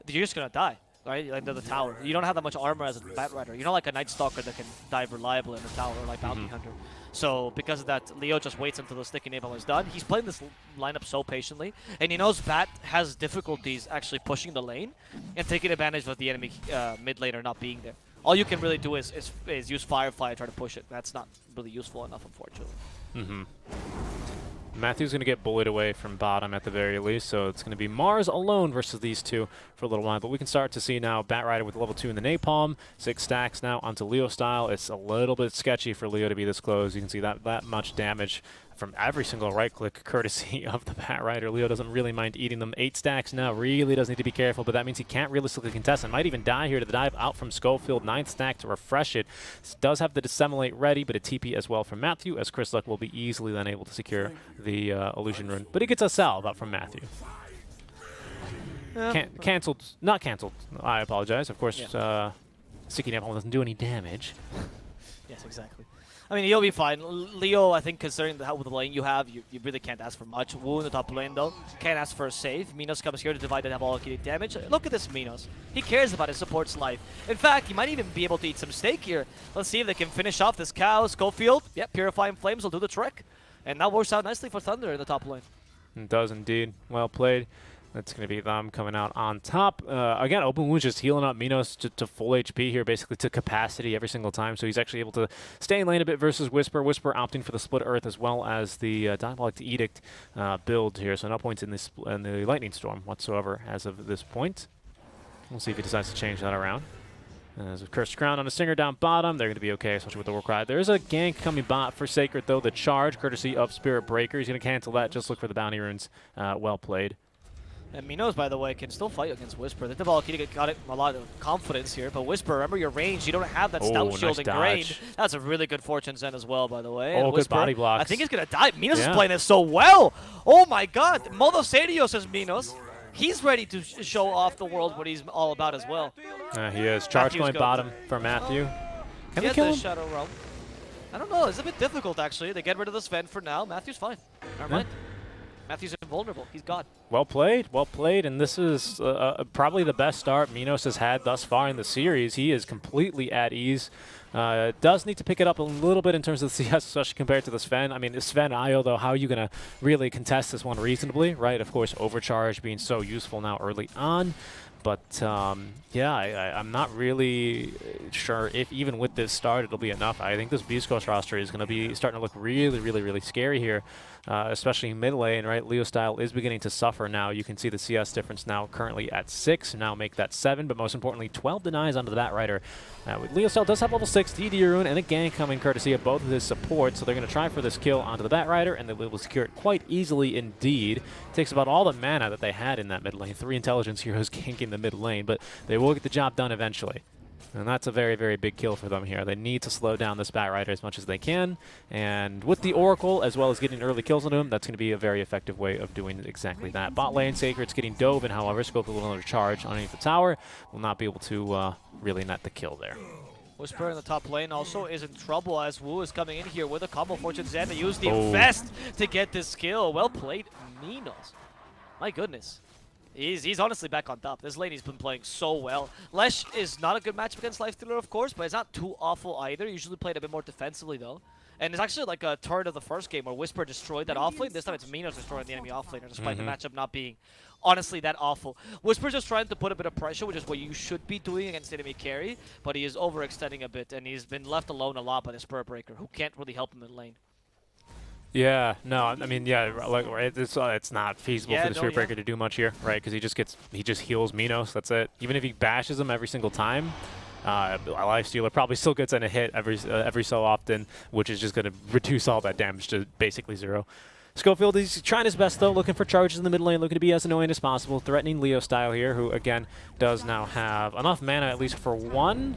you're just going to die, right? Like, into the tower. You don't have that much armor as a Batrider. You're not like a Night Stalker that can dive reliably in the tower, like Bounty Hunter. So because of that, Leo just waits until the sticky napalm is done. He's playing this lineup so patiently, and he knows Bat has difficulties actually pushing the lane and taking advantage of the enemy mid laner not being there. All you can really do is use Firefly and try to push it. That's not really useful enough, unfortunately. Matthew's going to get bullied away from bottom at the very least, so it's going to be Mars alone versus these two for a little while. But we can start to see now Batrider with level 2 in the Napalm, 6 stacks now onto Leo style. It's a little bit sketchy for Leo to be this close. You can see that much damage from every single right-click courtesy of the Batrider. Leo doesn't really mind eating them. 8 stacks now, really does need to be careful, but that means he can't realistically contest and might even die here to the dive out from Schofield. 9th stack to refresh it. Does have the Dissemblate ready, but a TP as well from Matthew, as Chris Luck will be easily then able to secure the Illusion Rune. But he gets a salve out from Matthew. Cancelled, not cancelled, I apologize. Of course, Sticky Napalm doesn't do any damage. Yes, exactly. I mean, he'll be fine. Leo, I think, considering the help with the lane you have, you really can't ask for much. Wu in the top lane, though, can't ask for a save. Minos comes here to divide and have all allocated damage. Look at this Minos. He cares about his support's life. In fact, he might even be able to eat some steak here. Let's see if they can finish off this cow. Schofield, yep, Purifying Flames will do the trick. And that works out nicely for Thunder in the top lane. It does indeed. Well played. That's going to be them coming out on top. Again, Open Wounds just healing up Minos to full HP here, basically to capacity every single time. So he's actually able to stay in lane a bit versus Whisper. Whisper opting for the Split Earth as well as the Diabolic Edict build here. So no points in the Lightning Storm whatsoever as of this point. We'll see if he decides to change that around. There's a Cursed Crown on a Stinger down bottom. They're going to be okay, especially with the Warcry. There's a gank coming bot for Sacred, though. The charge, courtesy of Spirit Breaker. He's going to cancel that. Just look for the Bounty Runes. Well played. And Minos, by the way, can still fight against Whisper. The Diabolic got a lot of confidence here, but Whisper, remember your range. You don't have that Stout Shield nice ingrained. dodge. That's a really good Fortune Zen as well, by the way. Oh, And good Whisper, body blocks. I think he's going to die. Minos is Yeah. playing this so well. Oh my god. Modo Sadios is Minos. He's ready to show off the world what he's all about as well. He is. Charge Matthew's going good. bottom for Matthew. Can He they has kill the him? Shadow Realm. I don't know. It's a bit difficult, actually. They get rid of the Sven for now. Matthew's fine. Never mind. Matthew's invulnerable. He's God. Well played, and this is probably the best start Minos has had thus far in the series. He is completely at ease. Does need to pick it up a little bit in terms of the CS, especially compared to the Sven. I mean, Sven Io, though, how are you going to really contest this one reasonably, right? Of course, Overcharge being so useful now early on. But, yeah, I'm not really sure if even with this start it'll be enough. I think this Beast Coast roster is going to be starting to look really scary here, especially mid lane, right? Leo Style is beginning to suffer now. You can see the CS difference now currently at 6, now make that 7, but most importantly, 12 denies onto the Batrider. Leo Style does have level 6 DD Rune and a gank coming courtesy of both of his supports, so they're going to try for this kill onto the Batrider, and they will secure it quite easily indeed. Takes about all the mana that they had in that mid lane. 3 intelligence heroes ganking the mid lane, but they will get the job done eventually. And that's a very big kill for them here. They need to slow down this Batrider as much as they can, and with the Oracle, as well as getting early kills on him, that's going to be a very effective way of doing exactly that. Bot lane, Sacred's getting dove in, however, Scope will another charge underneath the tower. Will not be able to really net the kill there. Whisper in the top lane also is in trouble as Wu is coming in here with a combo. Fortune Zen to use the Infest to get this kill. Well played, Minos. My goodness. He's honestly back on top. This lane he's been playing so well. Lesh is not a good matchup against Lifestealer, of course, but it's not too awful either. Usually played a bit more defensively, though. And it's actually like a turn of the first game where Whisper destroyed that offlane. This time it's Minos destroying the enemy offlaner, despite the matchup not being honestly that awful. Whisper's just trying to put a bit of pressure, which is what you should be doing against enemy carry, but he is overextending a bit, and he's been left alone a lot by the Spur Breaker, who can't really help him in lane. Yeah, no, I mean, yeah, like it's not feasible for the Spirit Breaker to do much here, right? Because he just heals Minos. That's it. Even if he bashes him every single time, Lifestealer probably still gets in a hit every so often, which is just going to reduce all that damage to basically 0. Schofield is trying his best, though, looking for charges in the mid lane, looking to be as annoying as possible, threatening Leo Style here, who, again, does now have enough mana at least for one.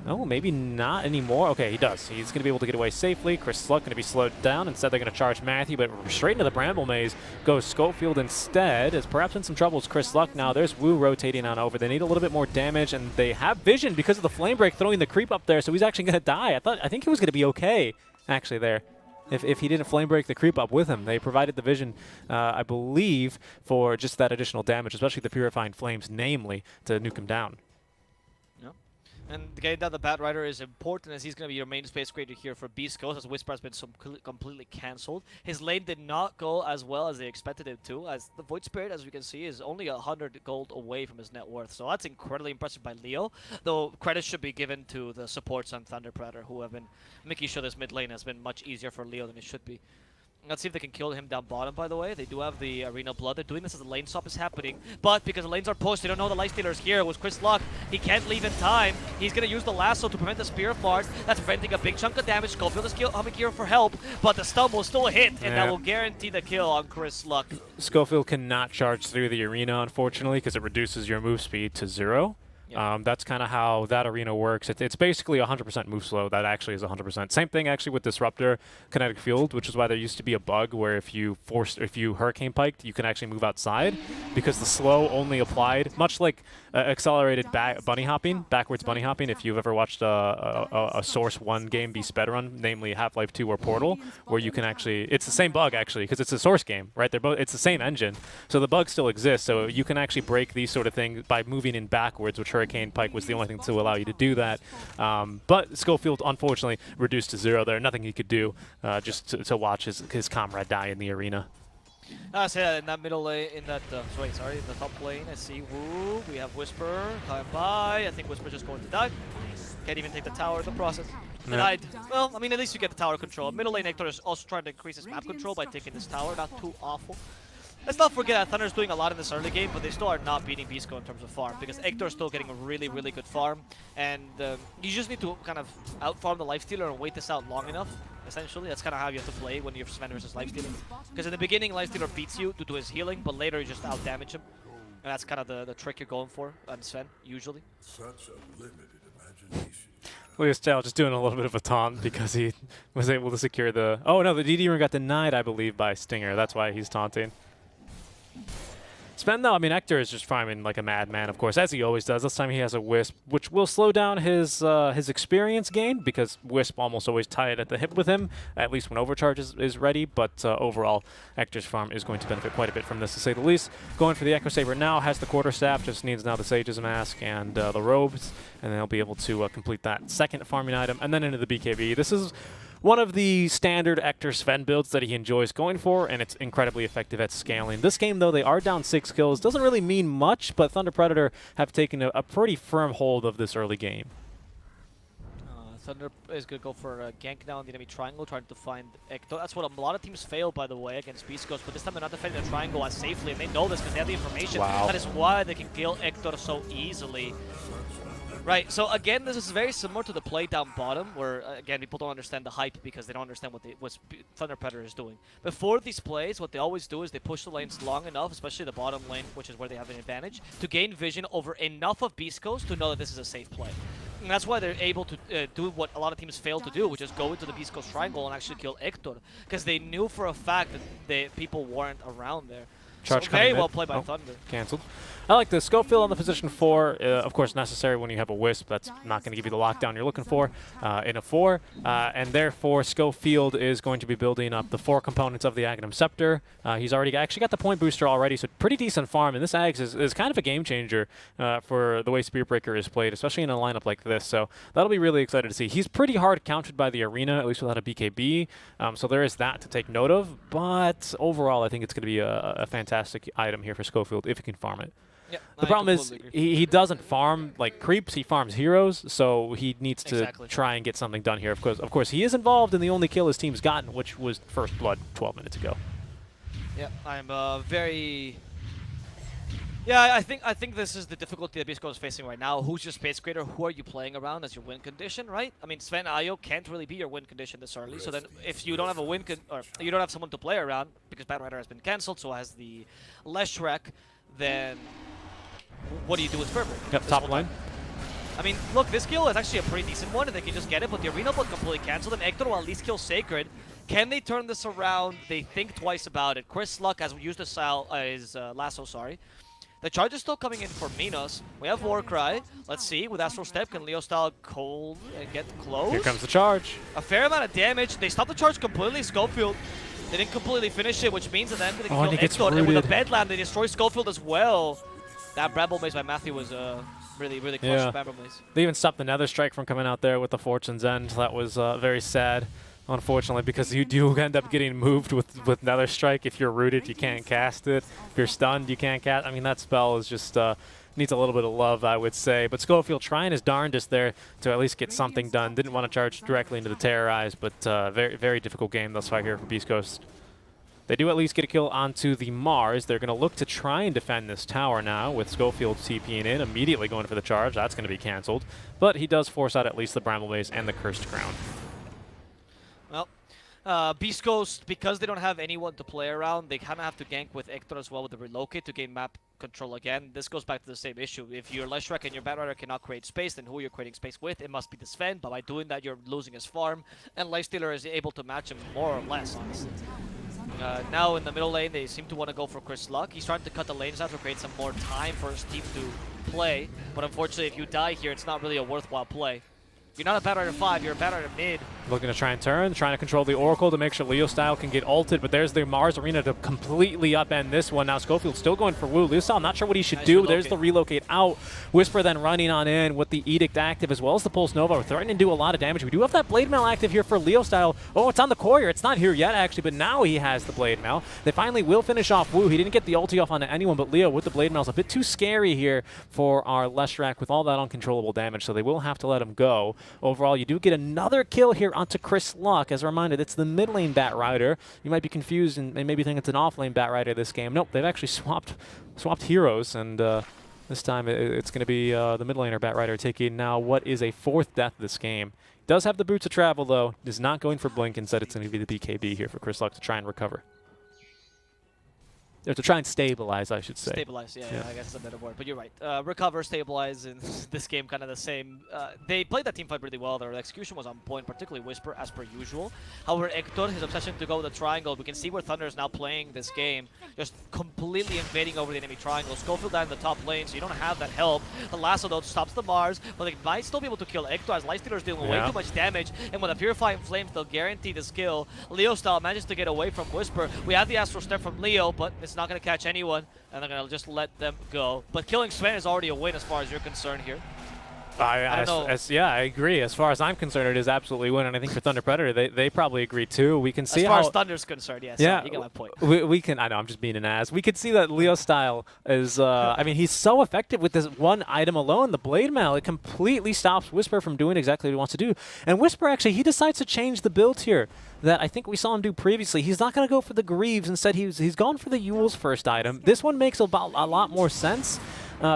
Oh, maybe not anymore. Okay, he does. He's going to be able to get away safely. Chris Sluck going to be slowed down. Instead, they're going to charge Matthew, but straight into the Bramble Maze goes Schofield instead. Is perhaps in some trouble is Chris Sluck now. There's Wu rotating on over. They need a little bit more damage, and they have vision because of the Flame Break throwing the creep up there, so he's actually going to die. I think he was going to be okay, actually, there. If he didn't Flame Break the creep up with him. They provided the vision, I believe, for just that additional damage, especially the Purifying Flames, namely, to nuke him down. And getting down the Batrider is important, as he's going to be your main space creator here for Beast Coast, as Whisper has been completely cancelled. His lane did not go as well as they expected it to, as the Void Spirit, as we can see, is only 100 gold away from his net worth. So that's incredibly impressive by Leo, though credit should be given to the supports on Thunder Predator, who have been making sure this mid lane has been much easier for Leo than it should be. Let's see if they can kill him down bottom, by the way. They do have the Arena Blood. They're doing this as the lane swap is happening. But because the lanes are pushed, they don't know the Lifestealer is here. With Chris Luck, he can't leave in time. He's going to use the lasso to prevent the Spear of Fart. That's preventing a big chunk of damage. Schofield is coming here for help, but the stun will still hit, and that will guarantee the kill on Chris Luck. Schofield cannot charge through the arena, unfortunately, because it reduces your move speed to 0. Yep. That's kind of how that arena works. It's basically 100% move slow. That actually is 100%. Same thing actually with Disruptor Kinetic Field, which is why there used to be a bug where if you Hurricane Piked, you can actually move outside because the slow only applied, much like accelerated bunny hopping, backwards bunny hopping. If you've ever watched a Source 1 game be spedrun, namely Half-Life 2 or Portal, where you can actually, it's the same bug actually because it's a Source game, right? They're both, it's the same engine, so the bug still exists. So you can actually break these sort of things by moving in backwards, which Hurricane Pike was the only thing to allow you to do that. But Schofield, unfortunately, reduced to 0 there. Nothing he could do just to watch his comrade die in the arena. So yeah, in that middle lane, in that, sorry, in the top lane, I see Wu. We have Whisper coming by. I think Whisper's just going to die. Can't even take the tower in the process. Denied. Well, I mean, at least you get the tower control. Middle lane Hector is also trying to increase his map control by taking this tower. Not too awful. Let's not forget that Thunder's doing a lot in this early game, but they still are not beating Bisco in terms of farm, because Hector's still getting a really good farm, and you just need to kind of outfarm the Lifestealer and wait this out long enough, essentially. That's kind of how you have to play when you're Sven versus Lifestealer. Because in the beginning, Lifestealer beats you due to his healing, but later you just out-damage him. And that's kind of the trick you're going for on Sven, usually. Such a limited imagination. Leo Style just doing a little bit of a taunt because he was able to secure the... Oh no, the DD rune got denied, I believe, by Stinger. That's why he's taunting. Sven, though, I mean, Hector is just farming like a madman, of course, as he always does. This time he has a Wisp, which will slow down his experience gain, because Wisp almost always tie it at the hip with him, at least when Overcharge is ready. But overall, Hector's farm is going to benefit quite a bit from this, to say the least. Going for the Echo Saber now, has the Quarterstaff, just needs now the Sage's Mask and the Robes, and then he'll be able to complete that second farming item, and then into the BKB. This is one of the standard Hector Sven builds that he enjoys going for, and it's incredibly effective at scaling. This game, though, they are down 6 kills. Doesn't really mean much, but Thunder Predator have taken a pretty firm hold of this early game. Thunder is going to go for a gank now in the enemy triangle, trying to find Ecto. That's what a lot of teams fail, by the way, against Beast Ghost, but this time they're not defending the triangle as safely, and they know this because they have the information. Wow. That is why they can kill Ector so easily. Right, so again, this is very similar to the play down bottom, where, again, people don't understand the hype because they don't understand what Thunder Predator is doing. Before these plays, what they always do is they push the lanes long enough, especially the bottom lane, which is where they have an advantage, to gain vision over enough of Beast Coast to know that this is a safe play. And that's why they're able to do what a lot of teams fail to do, which is go into the Beast Coast triangle and actually kill Hector, because they knew for a fact that the people weren't around there. Charge so very coming well mid. played by Oh, Thunder. Cancelled. I like the Schofield on the position 4. Of course, necessary when you have a Wisp. That's not going to give you the lockdown you're looking for in a 4. And therefore, Schofield is going to be building up the 4 components of the Aghanim Scepter. He's already actually got the point booster already, so pretty decent farm. And this Ags is kind of a game changer for the way Spirit Breaker is played, especially in a lineup like this. So that'll be really excited to see. He's pretty hard countered by the arena, at least without a BKB. So there is that to take note of. But overall, I think it's going to be a fantastic item here for Schofield if he can farm it. Yeah, The problem is he doesn't farm like creeps, he farms heroes, so he needs to try and get something done here. Of course, he is involved in the only kill his team's gotten, which was First Blood 12 minutes ago. Yeah, I'm very... Yeah, I think this is the difficulty that Beast Ghost is facing right now. Who's your space creator? Who are you playing around as your win condition, right? I mean, Sven Ayo can't really be your win condition this early. So then, if you don't have a or you don't have someone to play around because Batrider has been cancelled, so has the Leshrek, then what do you do with Ferber? Yep, top line. I mean, look, this kill is actually a pretty decent one if they can just get it, but the arena blood completely cancelled, and Hector will at least kill Sacred. Can they turn this around? They think twice about it. Chris Luck has used his lasso, sorry. The charge is still coming in for Minos. We have Warcry. Let's see, with Astral Step, can Leo style cold and get close? Here comes the charge. A fair amount of damage. They stopped the charge completely. Schofield, they didn't completely finish it, which means that then they can kill Hector. And with a Bedlam, they destroy Schofield as well. That Bramble Maze by Matthew was really close. Bramble Maze. They even stopped the Nether Strike from coming out there with the Fortune's End. That was very sad, unfortunately, because you do end up getting moved with Nether Strike. If you're rooted, you can't cast it. If you're stunned, you can't cast. I mean, that spell is just needs a little bit of love, I would say. But Schofield trying his darndest there to at least get something done. Didn't want to charge directly into the Terrorize, but very difficult game thus far here for Beast Coast. They do at least get a kill onto the Mars. They're going to look to try and defend this tower now with Schofield TPing in, immediately going for the charge. That's going to be cancelled. But he does force out at least the Bramble Maze and the Cursed Crown. Well, Beast Coast, because they don't have anyone to play around, they kind of have to gank with Hector as well with the Relocate to gain map control again. This goes back to the same issue. If your Leshrek and your Batrider cannot create space, then who you're creating space with, it must be the Sven. But by doing that, you're losing his farm, and Lifestealer is able to match him more or less, honestly. Now in the middle lane, they seem to want to go for Chris Luck. He's trying to cut the lanes out to create some more time for his team to play. But unfortunately, if you die here, it's not really a worthwhile play. You're not a Batrider 5, you're a Batrider mid. Looking to try and turn, trying to control the Oracle to make sure Leo Style can get ulted, but there's the Mars Arena to completely upend this one. Now Schofield still going for Woo. Leo Style not sure what he should do. There's the relocate out. Whisper then running on in with the Edict active as well as the Pulse Nova. We're threatening to do a lot of damage. We do have that Blade Mail active here for Leo Style. Oh, it's on the Courier. It's not here yet actually, but now he has the Blade Mail. They finally will finish off Woo. He didn't get the ulti off onto anyone, but Leo with the Blade Mail is a bit too scary here for our Leshrac with all that uncontrollable damage, so they will have to let him go. Overall, you do get another kill here onto Chris Luck. As a reminder, it's the mid lane Batrider. You might be confused and maybe think it's an off lane Batrider this game. Nope, they've actually swapped heroes, and this time it's going to be the mid laner Batrider taking now what is a 4th death this game. Does have the Boots of Travel though. Is not going for Blink. Instead, it's going to be the BKB here for Chris Luck to try and recover. Or to try and stabilize, I should say. Stabilize, yeah, Yeah. I guess it's a better word. But you're right. Recover, stabilize, in this game kind of the same. They played that team fight really well. Their execution was on point, particularly Whisper, as per usual. However, Hector, his obsession to go with the triangle, we can see where Thunder is now playing this game, just completely invading over the enemy triangle. Schofield down in the top lane, so you don't have that help. The Lasso, though, stops the Mars, but they might still be able to kill Hector, as Lifestealer is dealing way too much damage. And with the Purifying Flames, they'll guarantee the skill. Leo style manages to get away from Whisper. We have the Astral Step from Leo, but it's not going to catch anyone. And they're going to just let them go. But killing Sven is already a win as far as you're concerned here. I don't know. Yeah, I agree. As far as I'm concerned, it is absolutely win, and I think for Thunder Predator, they probably agree too. We can see as far how as Thunder's concerned, yes. Yeah, You get my point. we can. I know I'm just being an ass. We could see that Leo style is. I mean, he's so effective with this one item alone. The Blade Mail, it completely stops Whisper from doing exactly what he wants to do. And Whisper actually, he decides to change the build here that I think we saw him do previously. He's not going to go for the Greaves. Instead, he's gone for the Yule's first item. This one makes a lot more sense.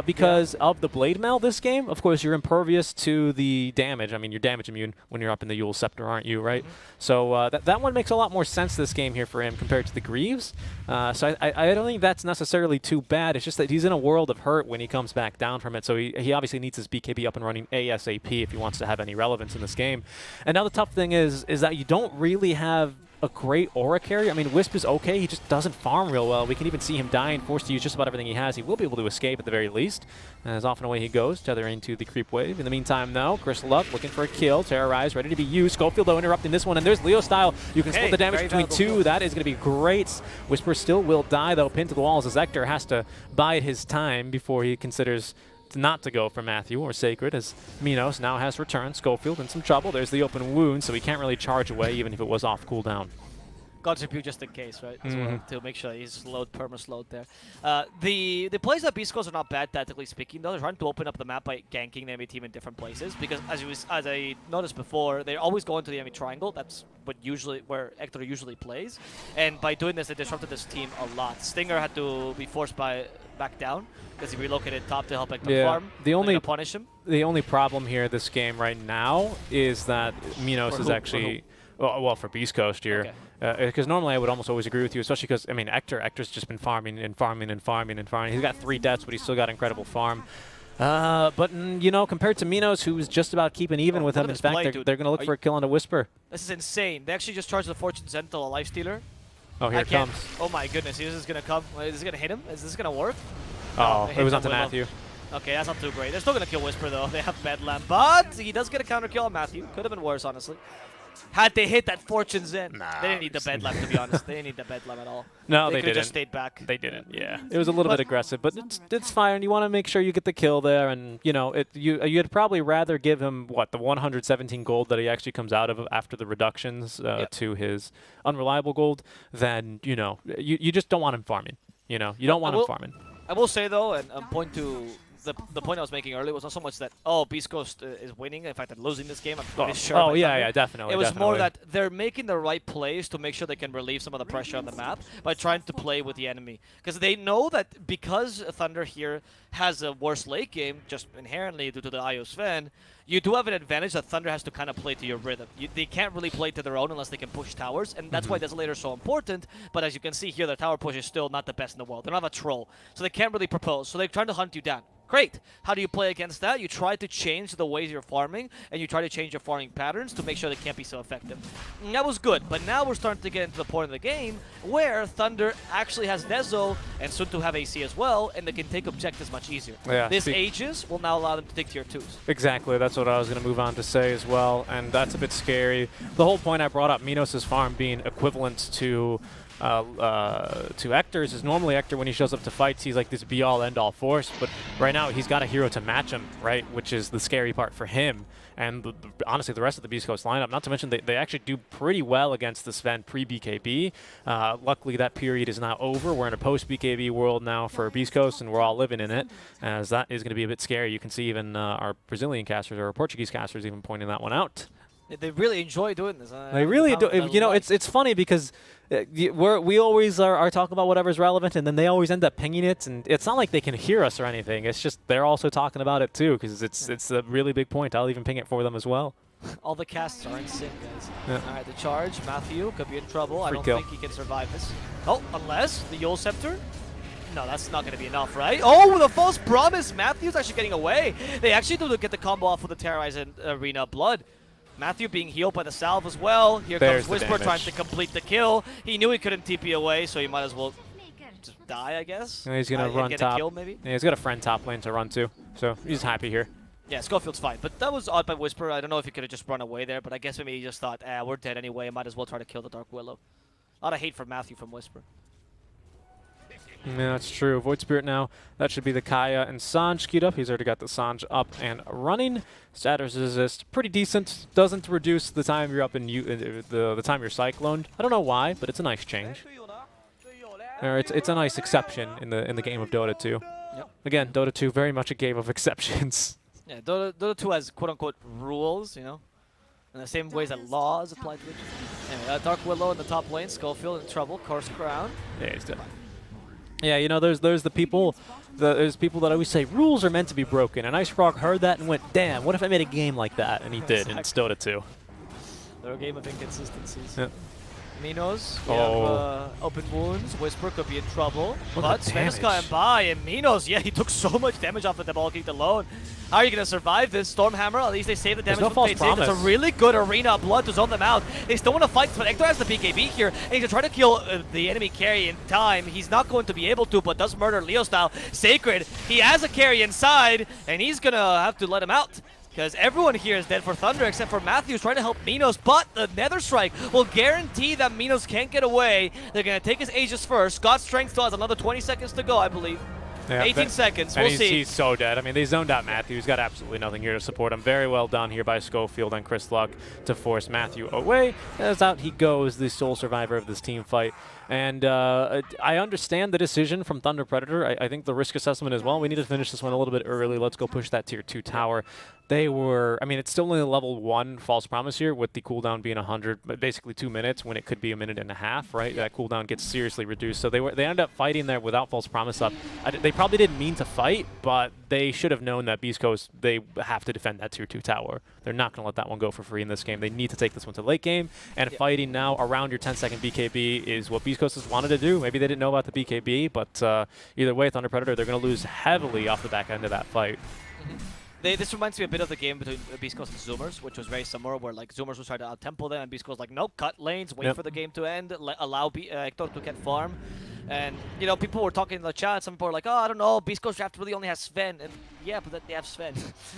Because of the Blade Mail this game. Of course, you're impervious to the damage. I mean, you're damage immune when you're up in the Yule Scepter, aren't you, right? So that one makes a lot more sense this game here for him compared to the Greaves. So I don't think that's necessarily too bad. It's just that he's in a world of hurt when he comes back down from it. So he obviously needs his BKB up and running ASAP if he wants to have any relevance in this game. And now the tough thing is that you don't really have a great aura carry. I mean, Wisp is okay. He just doesn't farm real well. We can even see him dying, forced to use just about everything he has. He will be able to escape at the very least. As often away he goes, tethering to the creep wave. In the meantime, though, Crystal up, looking for a kill. Terrorize, ready to be used. Schofield, though, interrupting this one. And there's Leo style. You can split the damage between two. That is going to be great. Whisper still will die, though, pinned to the walls as Hector has to bide his time before he considers not to go for Matthew or Sacred, as Minos now has returned. Schofield in some trouble. There's the open wound, so he can't really charge away even if it was off cooldown. Contribute just in case, right? As well, to make sure he's slowed, perma-slowed there. The plays at Beast Coast are not bad, tactically speaking, though. They're trying to open up the map by ganking the enemy team in different places, because as I noticed before, they're always going to the enemy triangle. That's where Hector usually plays. And by doing this, they disrupted this team a lot. Stinger had to be forced back down, because he relocated top to help Hector farm. The only punish him. The only problem here this game right now is that Minos is actually... Well, for Beast Coast here. Because normally I would almost always agree with you, especially because, I mean, Hector's just been farming and farming and farming and farming. He's got 3 deaths, but he's still got incredible farm. But, you know, compared to Minos, who's just about keeping even with him, in fact, they're going to look for a kill on a Whisper. This is insane. They actually just charged the Fortune Zental, a Lifestealer. Oh, here it comes. Oh my goodness, this is going to come. Is this going to hit him? Is this going to work? Oh, it was onto Matthew. Okay, that's not too great. They're still going to kill Whisper, though. They have Bedlam, but he does get a counter kill on Matthew. Could have been worse, honestly. Had they hit that Fortune Zen, they didn't need the Bedlam, to be honest. They didn't need the Bedlam at all. No, they didn't. could have just stayed back. They didn't, yeah. It was a little bit aggressive, but it's fine. You want to make sure you get the kill there, and, you know, you'd probably rather give him, what, the 117 gold that he actually comes out of after the reductions to his unreliable gold than, you know, you just don't want him farming. You know, you don't want him farming. I will say, though, and point to... The point I was making earlier was not so much that, Beast Coast is winning. In fact, they're losing this game. I'm pretty sure. Oh, yeah, definitely. It was more that they're making the right plays to make sure they can relieve some of the pressure on the map by trying to play with the enemy. Because they know that because Thunder here has a worse late game, just inherently due to the IO Sven, you do have an advantage that Thunder has to kind of play to your rhythm. They can't really play to their own unless they can push towers, and that's why Desolator is so important. But as you can see here, their tower push is still not the best in the world. They don't have a troll, so they can't really propose. So they're trying to hunt you down. Great. How do you play against that? You try to change the ways you're farming, and you try to change your farming patterns to make sure they can't be so effective. And that was good, but now we're starting to get into the point of the game where Thunder actually has Nezo, and soon to have AC as well, and they can take objectives much easier. Yeah, this Aegis will now allow them to take tier 2s. Exactly, that's what I was going to move on to say as well, and that's a bit scary. The whole point I brought up, Minos' farm being equivalent to Hector's, is normally Hector, when he shows up to fights, he's like this be-all, end-all force, but right now he's got a hero to match him, right, which is the scary part for him. And honestly, the rest of the Beast Coast lineup, not to mention they actually do pretty well against the Sven pre-BKB. Luckily, that period is now over. We're in a post-BKB world now for Beast Coast, and we're all living in it, as that is going to be a bit scary. You can see even our Brazilian casters or our Portuguese casters even pointing that one out. They really enjoy doing this. They really do. You know, it's funny because we always are talking about whatever's relevant, and then they always end up pinging it, and it's not like they can hear us or anything. It's just they're also talking about it too, because it's a really big point. I'll even ping it for them as well. All the casts are in sync, guys. Yeah. All right, the charge. Matthew could be in trouble. I Free don't kill. think he can survive this. Oh, unless the Yule Scepter? No, that's not going to be enough, right? Oh, the false promise. Matthew's actually getting away. They actually do get the combo off with the Terrorize and Arena Blood. Matthew being healed by the salve as well. Here There's comes the Whisper trying damage. to complete the kill. He knew he couldn't TP away, so he might as well just die, I guess. And he's going to And run get top. a kill, maybe. Yeah, he's got a friend top lane to run to, so he's happy here. Yeah, Schofield's fine, but that was odd by Whisper. I don't know if he could have just run away there, but I guess maybe he just thought, we're dead anyway. Might as well try to kill the Dark Willow. A lot of hate for Matthew from Whisper. Yeah, that's true. Void Spirit now. That should be the Kaya and Sanj queued up. He's already got the Sanj up and running. Status resist pretty decent. Doesn't reduce the time you're up in the time you're cycloned. I don't know why, but it's a nice change. Or it's a nice exception in the game of Dota 2. Yep. Again, Dota 2 very much a game of exceptions. Yeah, Dota 2 has quote-unquote rules, you know, in the same ways that laws apply to it. Anyway, Dark Willow in the top lane, Schofield in trouble, Curse Crown. Yeah, he's dead. Yeah, you know, there's the people, there's people that always say rules are meant to be broken, and Ice Frog heard that and went, damn, what if I made a game like that? And he did, and it's Dota 2. They're a game of inconsistencies. Yeah. Minos, we Oh. have open wounds. Whisper could be in trouble. Look But at the Sven is damage. coming by, and Minos, yeah, he took so much damage off of the ball kicked alone. How are you going to survive this? Stormhammer, at least they save the damage no from false Fate Save. It's a promise. really good arena of blood to zone them out. They still want to fight, but Hector has the BKB here, and he's trying to kill the enemy carry in time. He's not going to be able to, but does murder Leo style. Sacred, he has a carry inside, and he's going to have to let him out. Because everyone here is dead for Thunder except for Matthews trying to help Minos, but the Nether Strike will guarantee that Minos can't get away. They're going to take his Aegis first. God's Strength still has another 20 seconds to go, I believe. Yeah, 18 seconds, and we'll see. He's so dead. I mean, they zoned out Matthew. He's got absolutely nothing here to support him. Very well done here by Schofield and Chris Luck to force Matthew away. As out he goes, the sole survivor of this team fight. And I understand the decision from Thunder Predator. I think the risk assessment as well. We need to finish this one a little bit early. Let's go push that tier 2 tower. They were, I mean, it's still only a level 1 false promise here with the cooldown being 100, but basically 2 minutes when it could be a minute and a half, right? That cooldown gets seriously reduced. So they ended up fighting there without false promise up. They probably didn't mean to fight, but they should have known that Beast Coast, they have to defend that tier 2 tower. They're not going to let that one go for free in this game. They need to take this one to late game, and fighting now around your 10-second BKB is what Beast Coast has wanted to do. Maybe they didn't know about the BKB, but either way, Thunder Predator, they're going to lose heavily off the back end of that fight. This reminds me a bit of the game between Beast Coast and Zoomers, which was very similar, where like Zoomers was trying to out-tempo them, and Beast Coast like, nope, cut lanes, wait for the game to end, allow Hector to get farm. And, you know, people were talking in the chat, some people were like, oh, I don't know, Beast Coast draft really only has Sven. And yeah, but they have Sven.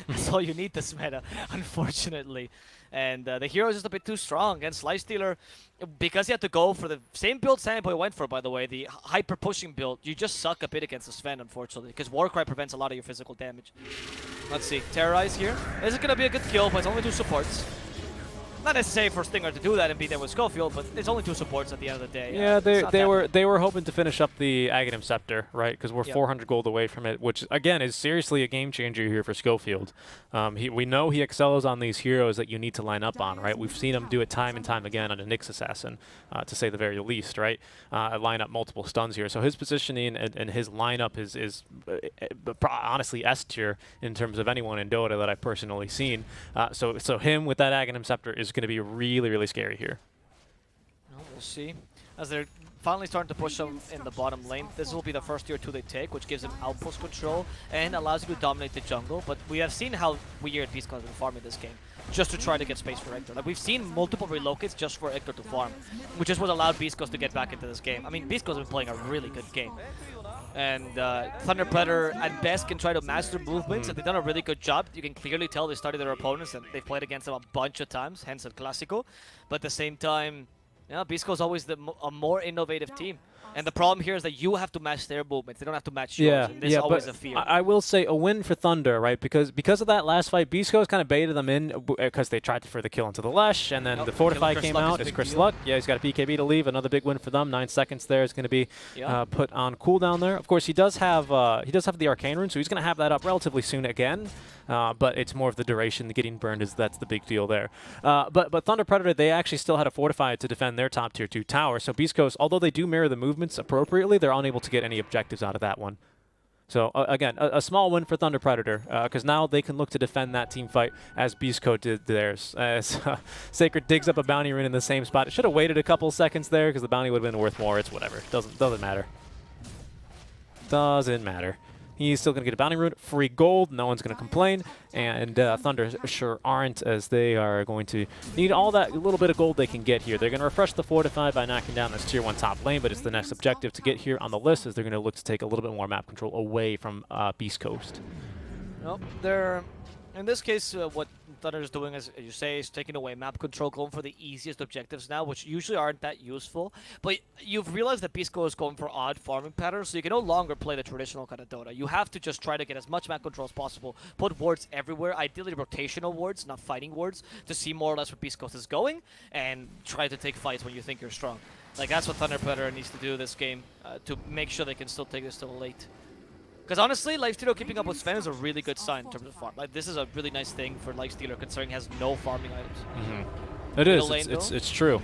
That's all you need this meta, unfortunately. And the hero is just a bit too strong. And Slice Stealer, because he had to go for the same build Sandboy went for, by the way, the hyper-pushing build, you just suck a bit against the Sven, unfortunately, because Warcry prevents a lot of your physical damage. Let's see, Terrorize here. This is going to be a good kill, but it's only 2 supports. Not necessary for Stinger to do that and be there with Schofield, but it's only 2 supports at the end of the day. Yeah, It's not that they were hoping to finish up the Aghanim Scepter, right? Because we're 400 gold away from it, which again is seriously a game changer here for Schofield. We know he excels on these heroes that you need to line up on, right? We've seen him do it time and time again on a Nyx Assassin, to say the very least, right? Line up multiple stuns here, so his positioning and his lineup is honestly S tier in terms of anyone in Dota that I've personally seen. So him with that Aghanim Scepter is going to be really, really scary here. Well, we'll see. As they're finally starting to push them in the bottom lane, this will be the first tier 2 they take, which gives them outpost control and allows you to dominate the jungle. But we have seen how weird Beast Coast has been farming this game, just to try to get space for Hector. Like, we've seen multiple relocates just for Hector to farm, which is what allowed Beast Coast to get back into this game. I mean, Beast Coast has been playing a really good game. And Thunder Predator at best can try to master movements, and they've done a really good job. You can clearly tell they studied their opponents, and they've played against them a bunch of times, hence El Clásico. But at the same time, yeah, Beast Coast is always a more innovative team. And the problem here is that you have to match their movements. They don't have to match yours. And this is always a fear. I will say a win for Thunder, right? Because of that last fight, Beast Coast kind of baited them in because they tried for the kill into the Lesh, and then the Fortify came out. It's Chris Luck. Yeah, he's got a BKB to leave. Another big win for them. 9 seconds there is going to be put on cooldown there. Of course, he does have the Arcane Rune, so he's going to have that up relatively soon again. But it's more of the duration. Getting burned that's the big deal there. But Thunder Predator, they actually still had a Fortify to defend their top tier 2 tower. So Beast Coast, although they do mirror the movements appropriately, they're unable to get any objectives out of that one. So again, a small win for Thunder Predator, because now they can look to defend that team fight as Beast Code did theirs. As Sacred digs up a bounty rune in the same spot. It should have waited a couple seconds there because the bounty would have been worth more. It's whatever. Doesn't matter. Doesn't matter. He's still going to get a bounty rune, free gold, no one's going to complain, and Thunder sure aren't, as they are going to need all that little bit of gold they can get here. They're going to refresh the fortify by knocking down this tier 1 top lane, but it's the next objective to get here on the list, as they're going to look to take a little bit more map control away from Beast Coast. Well, they're in this case, what Thunder is doing, as you say, is taking away map control, going for the easiest objectives now, which usually aren't that useful. But you've realized that Beast Code is going for odd farming patterns, so you can no longer play the traditional kind of Dota. You have to just try to get as much map control as possible, put wards everywhere, ideally rotational wards, not fighting wards, to see more or less where Beast Coast is going, and try to take fights when you think you're strong. Like, that's what Thunder Predator needs to do this game, to make sure they can still take this till late. Because honestly, Lifestealer keeping up with Sven is a really good sign in terms of farm. Like, this is a really nice thing for Lifestealer, considering he has no farming items. It is. lane, It's true.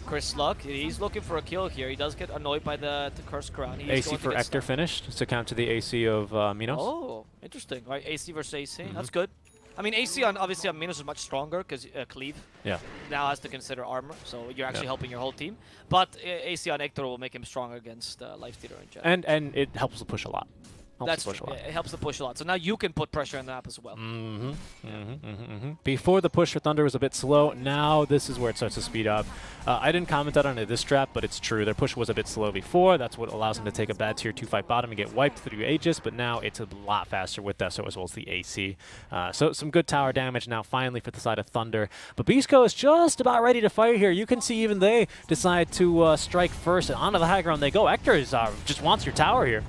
Chris Luck, he's looking for a kill here. He does get annoyed by the Cursed Crown. He's AC going to for get Ector stunned. finished to count to the AC of Minos. Oh, interesting. Right, AC versus AC. That's good. I mean, AC on obviously on Minos is much stronger because Cleave Yeah. now has to consider armor, so you're actually helping your whole team. But AC on Ector will make him stronger against Lifestealer in general. And it helps to push a lot. That's true. Yeah, it helps to push a lot. So now you can put pressure on the map as well. Before the push for Thunder was a bit slow. Now this is where it starts to speed up. I didn't comment on it this trap, but it's true. Their push was a bit slow before. That's what allows them to take a bad tier 2 fight bottom and get wiped through Aegis, but now it's a lot faster with Deso as well as the AC. So some good tower damage now finally for the side of Thunder. But Beastco is just about ready to fight here. You can see even they decide to strike first, and onto the high ground they go. Ector is, just wants your tower here.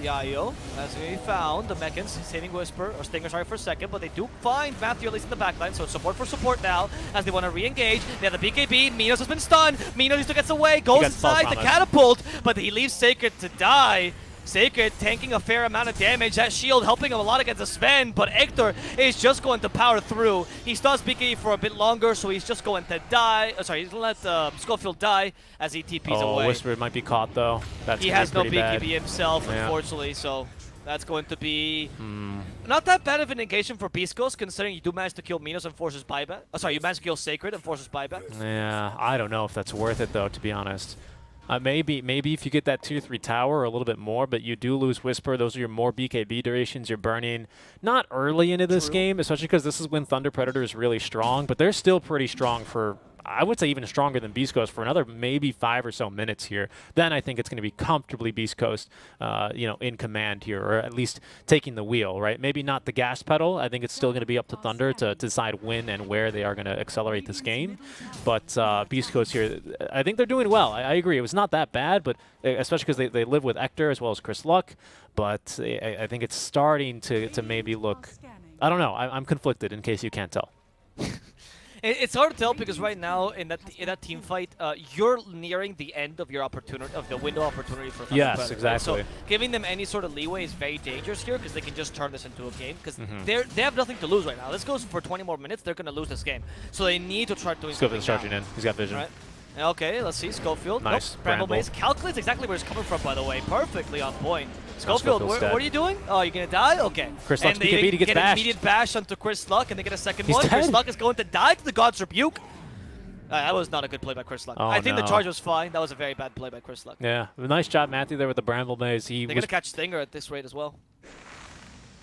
The IO has really found the Mechans saving Whisper, or Stinger, sorry, for a second, but they do find Matthew at least in the backline, so it's support for support now as they want to re-engage. They have the BKB, Minos has been stunned, Minos still gets away, goes inside the catapult, but he leaves Sacred to die. Sacred tanking a fair amount of damage. That shield helping him a lot against the Sven, but Ector is just going to power through. He stuns BKB for a bit longer, so he's just going to die. Sorry, he's going to let Schofield die as he TPs away. Whisper might be caught, though. He has no BKB himself, unfortunately, so that's going to be not that bad of an negation for Beast Ghost, considering you do manage to kill Minos and forces buyback. Oh, sorry, you manage to kill Sacred and forces buyback. Yeah, I don't know if that's worth it, though, to be honest. Maybe if you get that tier 3 tower or a little bit more, but you do lose Whisper. Those are your more BKB durations you're burning. Not early into this game, especially because this is when Thunder Predator is really strong, but they're still pretty strong for, I would say, even stronger than Beast Coast for another maybe 5 or so minutes here. Then I think it's going to be comfortably Beast Coast, in command here, or at least taking the wheel, right? Maybe not the gas pedal. I think it's still going to be up to Thunder to decide when and where they are going to accelerate this game. But Beast Coast here, I think they're doing well. I agree. It was not that bad, but especially because they live with Ector as well as Chris Luck. But I think it's starting to maybe look, I don't know. I'm conflicted, in case you can't tell. It's hard to tell because right now in that team fight, you're nearing the end of your opportunity, of the window opportunity for Thunder Yes, Predator, exactly. right? So giving them any sort of leeway is very dangerous here because they can just turn this into a game because they have nothing to lose right now. This goes for 20 more minutes, they're going to lose this game. So they need to try doing something Schofield's charging in. He's got vision. Right. Okay, let's see. Schofield. Nice. Nope. Bramble Bramble. Maze calculates exactly where it's coming from, by the way. Perfectly on point. Schofield, Schofield's what dead. are you doing? Oh, you're going to die? Okay. Chris and Luck's they BKB, he gets get bashed. an immediate bash onto Chris Luck, and they get a second He's one. Chris dead. Luck is going to die to the God's Rebuke. That was not a good play by Chris Luck. Oh, I think no. the charge was fine. That was a very bad play by Chris Luck. Yeah, nice job, Matthew, there with the Bramble Maze. They're going to catch Stinger at this rate as well.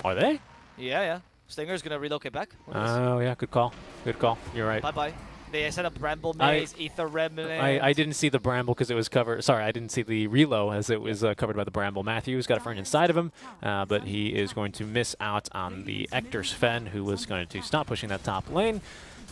Are they? Yeah. Stinger's going to relocate back. Oh, yeah, good call. Good call. You're right. Bye-bye. They set up Bramble Maze, Ether Remnant. I didn't see the Bramble because it was covered. Sorry, I didn't see the Relo as it was covered by the Bramble. Matthew's got a friend inside of him, but he is going to miss out on the Ector Sven, who was going to stop pushing that top lane.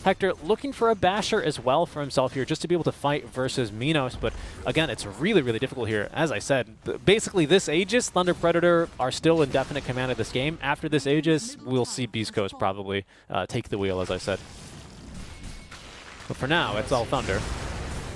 Hector looking for a basher as well for himself here, just to be able to fight versus Minos. But again, it's really, really difficult here. As I said, basically this Aegis, Thunder Predator are still in definite command of this game. After this Aegis, we'll see Beast Coast probably take the wheel, as I said. But for now, it's all Thunder.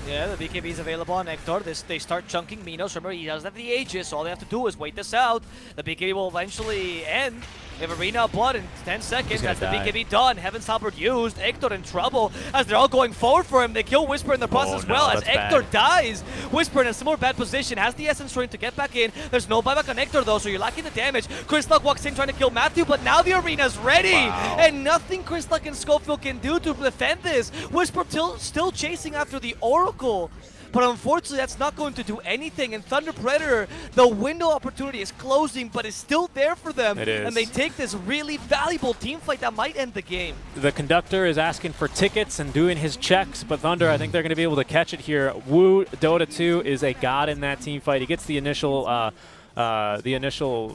Yeah, the BKB is available on Hector. They start chunking Minos. Remember, he doesn't have the Aegis, so all they have to do is wait this out. The BKB will eventually end. We have Arena of Blood in 10 seconds. That's the BKB done. Heaven's Halberd used. Hector in trouble as they're all going forward for him. They kill Whisper in the process as well as Hector dies. Whisper in a similar bad position. Has the Essence Ring to get back in. There's no buyback on Hector though, so you're lacking the damage. Chris Luck walks in trying to kill Matthew, but now the arena's ready. And nothing Chris Luck and Schofield can do to defend this. Whisper still chasing after the Oracle. But unfortunately, that's not going to do anything. And Thunder Predator, the window opportunity is closing, but it's still there for them. It is. And they take this really valuable team fight that might end the game. The conductor is asking for tickets and doing his checks, but Thunder, I think they're going to be able to catch it here. Wu, Dota 2 is a god in that team fight. He gets the initial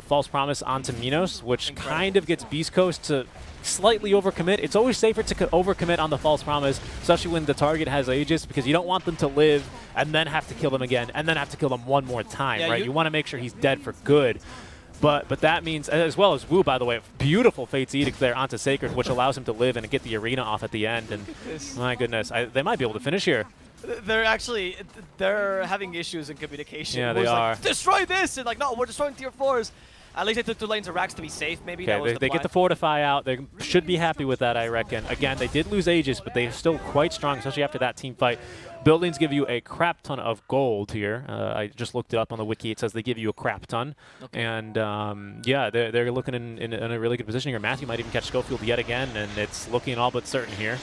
false promise onto Minos, which kind of gets Beast Coast to slightly overcommit. It's always safer to overcommit on the false promise, especially when the target has Aegis, because you don't want them to live and then have to kill them again and then have to kill them one more time, right? You want to make sure he's dead for good. But that means, as well as Wu, by the way, beautiful Fate's Edict there onto Sacred, which allows him to live and get the arena off at the end. And my goodness, they might be able to finish here. They're having issues in communication. Yeah, they are. Like, destroy this! And like, no, we're destroying tier 4s. At least they took 2 lanes of racks to be safe, maybe. Okay, they get the Fortify out. They should be happy with that, I reckon. Again, they did lose Aegis, but they're still quite strong, especially after that team fight. Buildings give you a crap ton of gold here. I just looked it up on the wiki. It says they give you a crap ton. Okay. And, yeah, they're looking in a really good position here. Matthew might even catch Schofield yet again, and it's looking all but certain here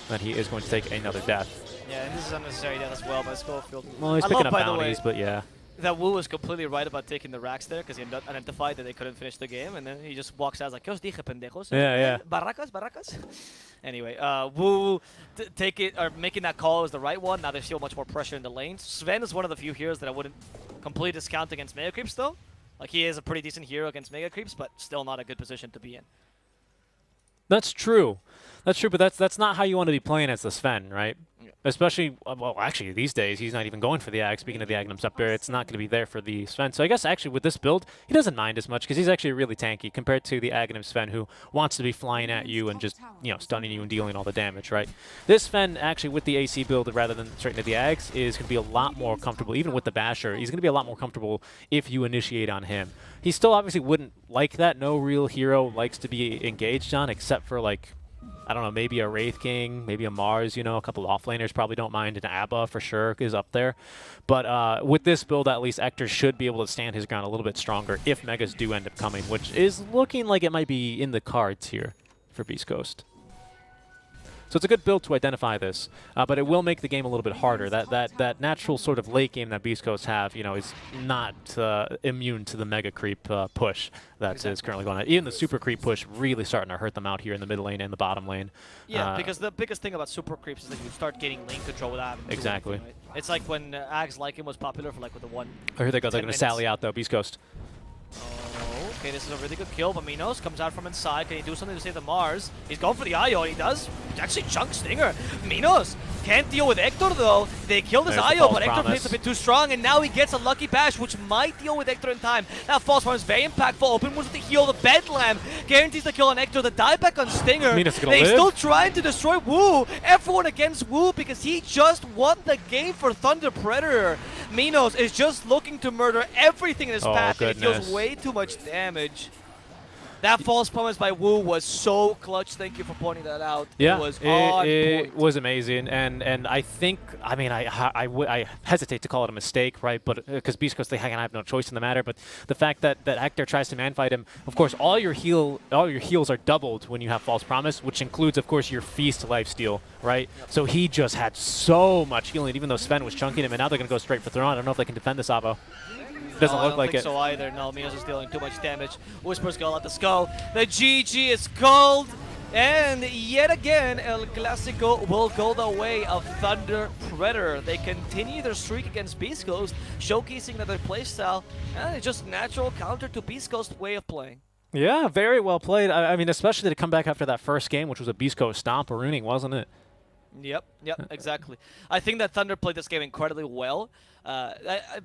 that he is going to take another death. Yeah, and this is unnecessary death as well by Schofield. Well, he's picking up bounties, but yeah. That Wu was completely right about taking the racks there because he identified that they couldn't finish the game, and then he just walks out like, "¿Qué os dije, pendejos?" Yeah. Barracas. Anyway, Wu making that call is the right one. Now there's still much more pressure in the lanes. Sven is one of the few heroes that I wouldn't completely discount against Mega Creeps though. Like he is a pretty decent hero against Mega Creeps, but still not a good position to be in. That's true. That's true, but that's not how you want to be playing as the Sven, right? Yeah. Especially, well, actually, these days, he's not even going for the Ag. Speaking of the Aghanim Scepter, it's not going to be there for the Sven. So I guess, actually, with this build, he doesn't mind as much because he's actually really tanky compared to the Aghanim Sven who wants to be flying at you and just, stunning you and dealing all the damage, right? This Sven, actually, with the AC build rather than straight into the Ags, is going to be a lot more comfortable. Even with the Basher, he's going to be a lot more comfortable if you initiate on him. He still obviously wouldn't like that. No real hero likes to be engaged on except for, like, I don't know, maybe a Wraith King, maybe a Mars, a couple of offlaners probably don't mind. An Abba for sure is up there. But with this build, at least, Hector should be able to stand his ground a little bit stronger if Megas do end up coming, which is looking like it might be in the cards here for Beast Coast. So it's a good build to identify this, but it will make the game a little bit harder. That natural sort of late game that Beast Coast have, is not immune to the Mega Creep push that is currently going on. Even the Super Creep push really starting to hurt them out here in the mid lane and the bottom lane. Yeah, because the biggest thing about Super Creeps is that you start getting lane control without having to do exactly. anything, right? It's like when Ags Lycan was popular for like with the one. Oh, here they go. They're going to sally out though, Beast Coast. Oh, okay, this is a really good kill, but Minos comes out from inside. Can he do something to save the Mars? He's going for the IO, and he does. Actually, chunk Stinger. Minos can't deal with Hector, though. They killed his IO, but Hector plays a bit too strong, and now he gets a lucky bash, which might deal with Hector in time. That false one is very impactful. Open moves with the heal. The Bedlam guarantees the kill on Hector. The dieback on Stinger. They still trying to destroy Wu. Everyone against Wu because he just won the game for Thunder Predator. Minos is just looking to murder everything in his path, and he deals way too much damage. That false promise by Wu was so clutch. Thank you for pointing that out. Yeah, it was on point. It was amazing, and I think, I mean, I hesitate to call it a mistake, right? But because Beast Coast, they have no choice in the matter. But the fact that Hector tries to man-fight him, of course, all your heals are doubled when you have false promise, which includes, of course, your feast lifesteal, right? Yep. So he just had so much healing, even though Sven was chunking him, and now they're gonna go straight for Throne. I don't know if they can defend this Avo. Doesn't look like it. I don't think so either. No, Minos is dealing too much damage. Whisper's gonna let this go. The GG is called, and yet again, El Clásico will go the way of Thunder Predator. They continue their streak against Beast Coast, showcasing that their playstyle, and it's just natural counter to Beast Coast's way of playing. Yeah, very well played. I mean, especially to come back after that first game, which was a Beast Coast stomp-a-rooning, wasn't it? Yep, exactly. I think that Thunder played this game incredibly well.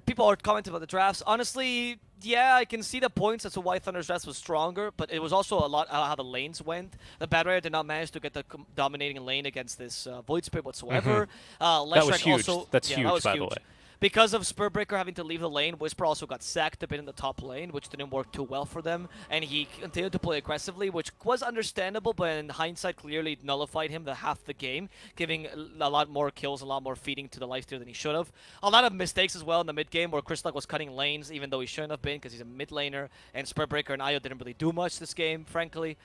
People are commenting about the drafts. Honestly, yeah, I can see the points as to why Thunder's draft was stronger, but it was also a lot how the lanes went. The Bad Rider did not manage to get the dominating lane against this Void Spirit whatsoever. That was Leshrac huge. Also, That's yeah, huge, that was by huge. the way. Because of Spurtbreaker having to leave the lane, Whisper also got sacked a bit in the top lane, which didn't work too well for them. And he continued to play aggressively, which was understandable, but in hindsight clearly nullified him the half the game, giving a lot more kills, a lot more feeding to the lifesteal than he should have. A lot of mistakes as well in the mid game where Chris Luck was cutting lanes, even though he shouldn't have been because he's a mid laner, and Spurtbreaker and Io didn't really do much this game, frankly.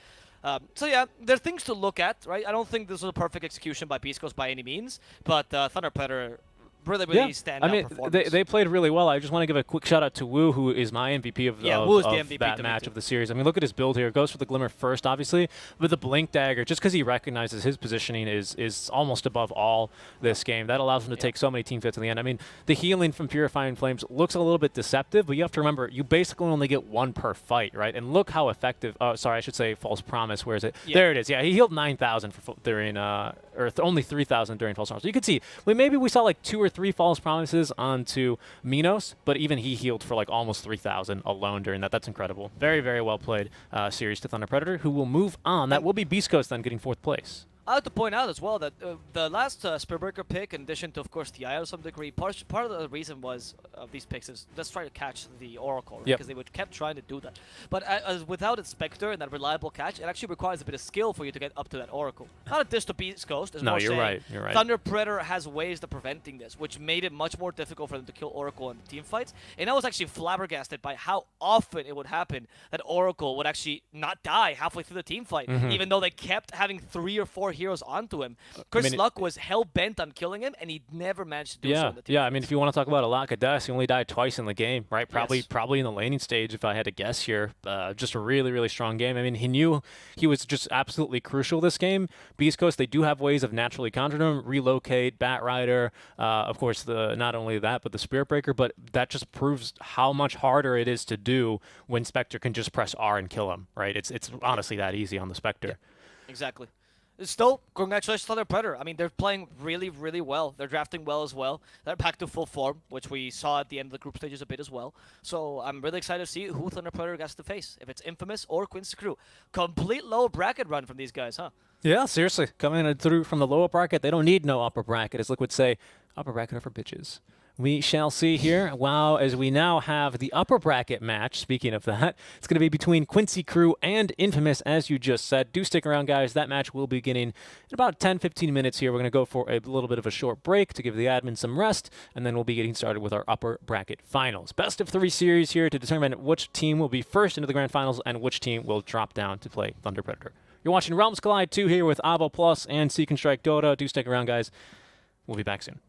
So yeah, there are things to look at, right? I don't think this was a perfect execution by Beast Coast by any means, but Thunder Predator really standout performance. They played really well. I just want to give a quick shout out to Wu, who is my MVP of, Wu is the MVP that to me match too. of the series. I mean, look at his build here. Goes for the Glimmer first, obviously, but the Blink Dagger, just because he recognizes his positioning is almost above all this game. That allows him to take so many team fits in the end. I mean, the healing from Purifying Flames looks a little bit deceptive, but you have to remember, you basically only get one per fight, right? And look how effective. Oh, sorry, I should say False Promise. Where is it? Yeah. There it is. Yeah, he healed 9,000 during, or only 3,000 during False Promise. So you can see, maybe we saw like 2 or 3 False Promises onto Minos, but even he healed for like almost 3,000 alone during that. That's incredible. Very, very well played series to Thunder Predator, who will move on. That will be Beast Coast then getting 4th place. I have to point out as well that the last Spurtbreaker pick, in addition to, of course, TI to some degree, part of the reason was of these picks is let's try to catch the Oracle, right? Because they would kept trying to do that. But without its Spectre and that reliable catch, it actually requires a bit of skill for you to get up to that Oracle. Not a diss to Beast Coast. No, more you're saying right. You're right. Thunder Predator has ways of preventing this, which made it much more difficult for them to kill Oracle in the team fights. And I was actually flabbergasted by how often it would happen that Oracle would actually not die halfway through the team fight, even though they kept having 3 or 4 heroes onto him. Chris Luck was hell-bent on killing him, and he never managed to do so in the team. Yeah, I mean, if you want to talk about a lack of deaths, he only died twice in the game, right? Probably in the laning stage, if I had to guess here. Just a really, really strong game. I mean, he knew he was just absolutely crucial this game. Beast Coast, they do have ways of naturally countering him, relocate, Bat Rider, of course, not only that, but the Spirit Breaker, but that just proves how much harder it is to do when Spectre can just press R and kill him, right? It's honestly that easy on the Spectre. Yeah, exactly. Still, congratulations to their Predator. I mean, they're playing really, really well. They're drafting well as well. They're back to full form, which we saw at the end of the group stages a bit as well. So I'm really excited to see who Thunder Predator gets to face, if it's Infamous or Quincy Crew. Complete low bracket run from these guys, huh? Yeah, seriously. Coming through from the lower bracket, they don't need no upper bracket. As Liquid would say, upper bracket are for bitches. We shall see here. Wow, as we now have the upper bracket match. Speaking of that, it's going to be between Quincy Crew and Infamous, as you just said. Do stick around, guys. That match will be beginning in about 10-15 minutes here. We're going to go for a little bit of a short break to give the admin some rest, and then we'll be getting started with our upper bracket finals. Best of 3 series here to determine which team will be first into the grand finals and which team will drop down to play Thunder Predator. You're watching Realms Collide 2 here with Avo Plus and Seek and Strike Dota. Do stick around, guys. We'll be back soon.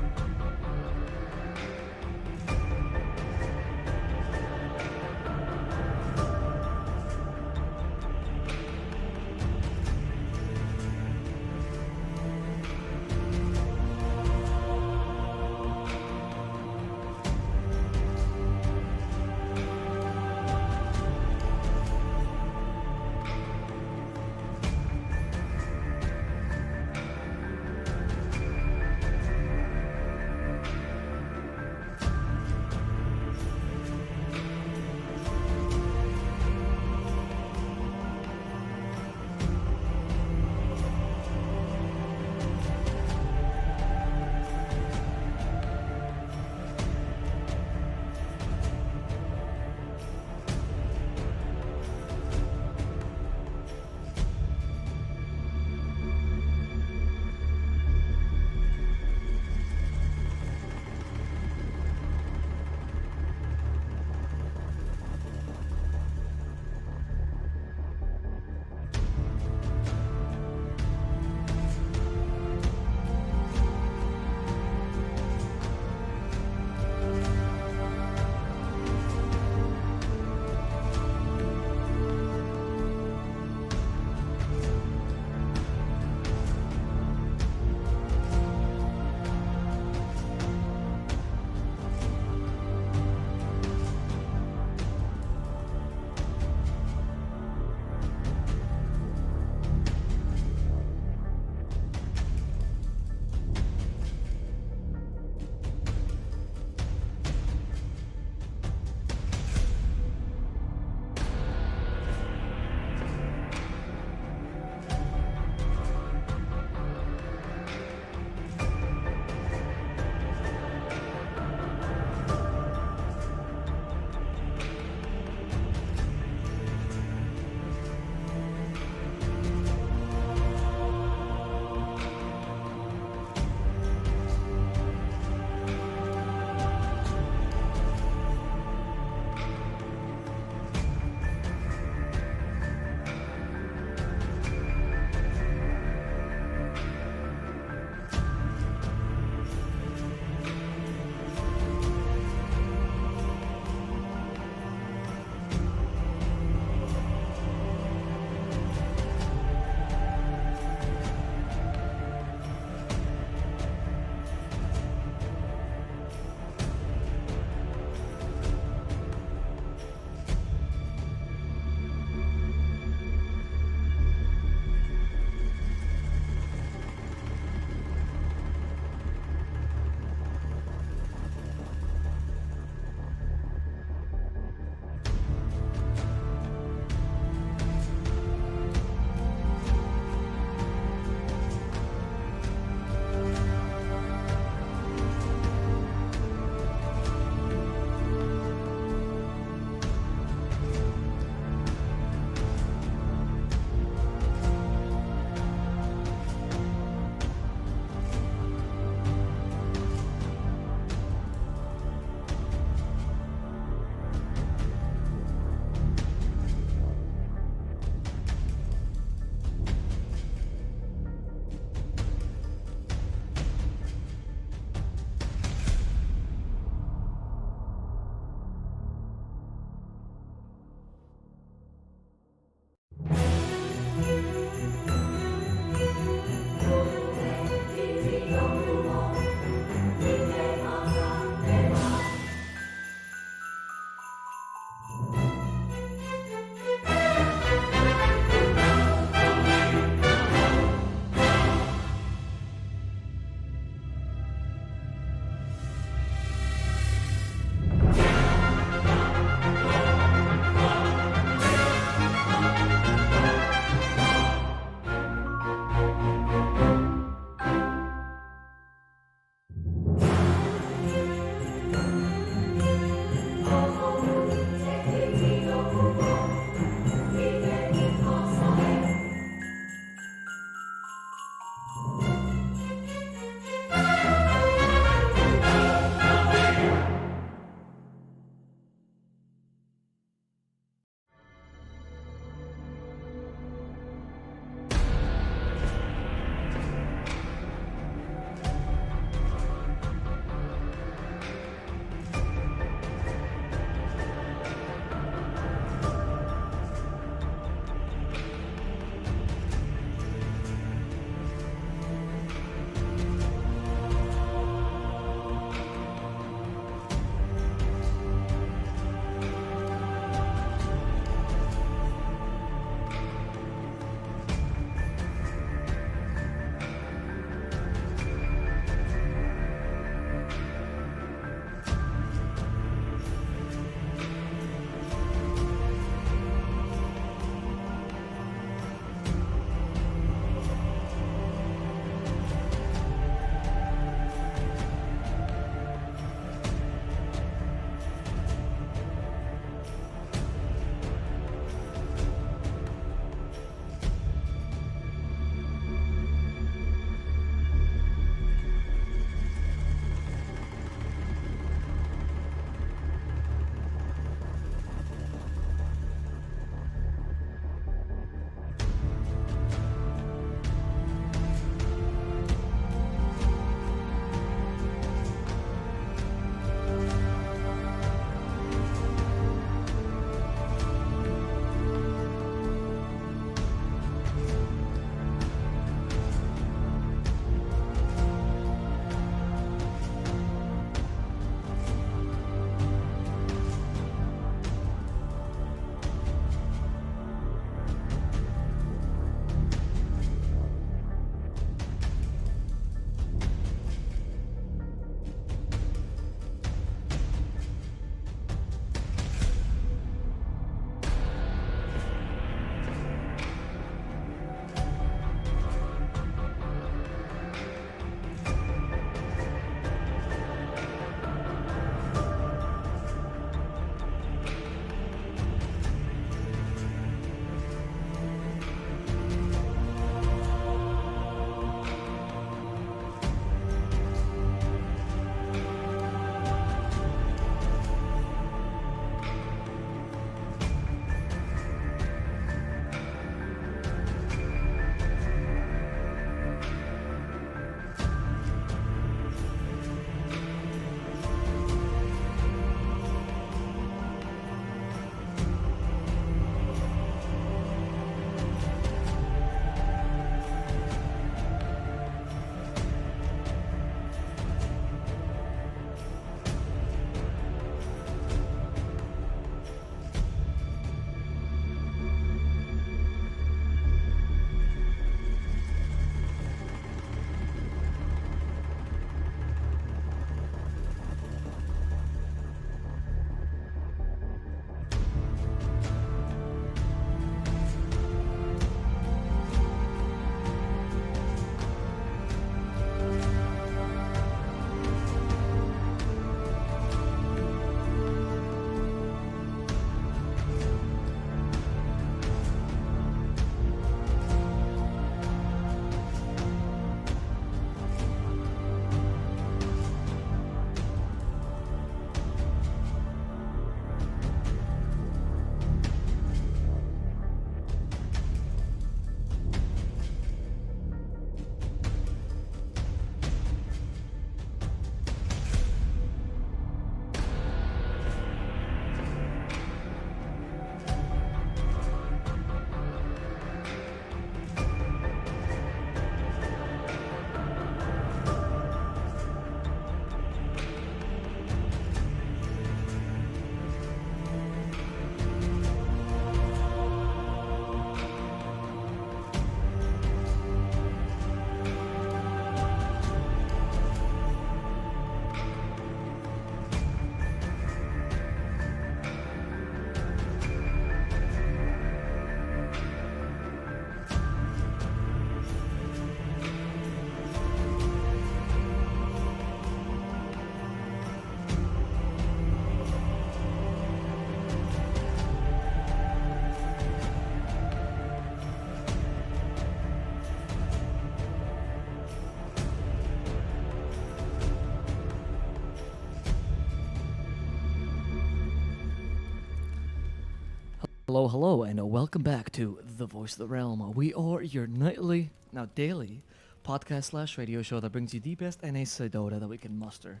Hello, and welcome back to The Voice of the Realm. We are your nightly, now daily, podcast/radio show that brings you the best NA Dota that we can muster.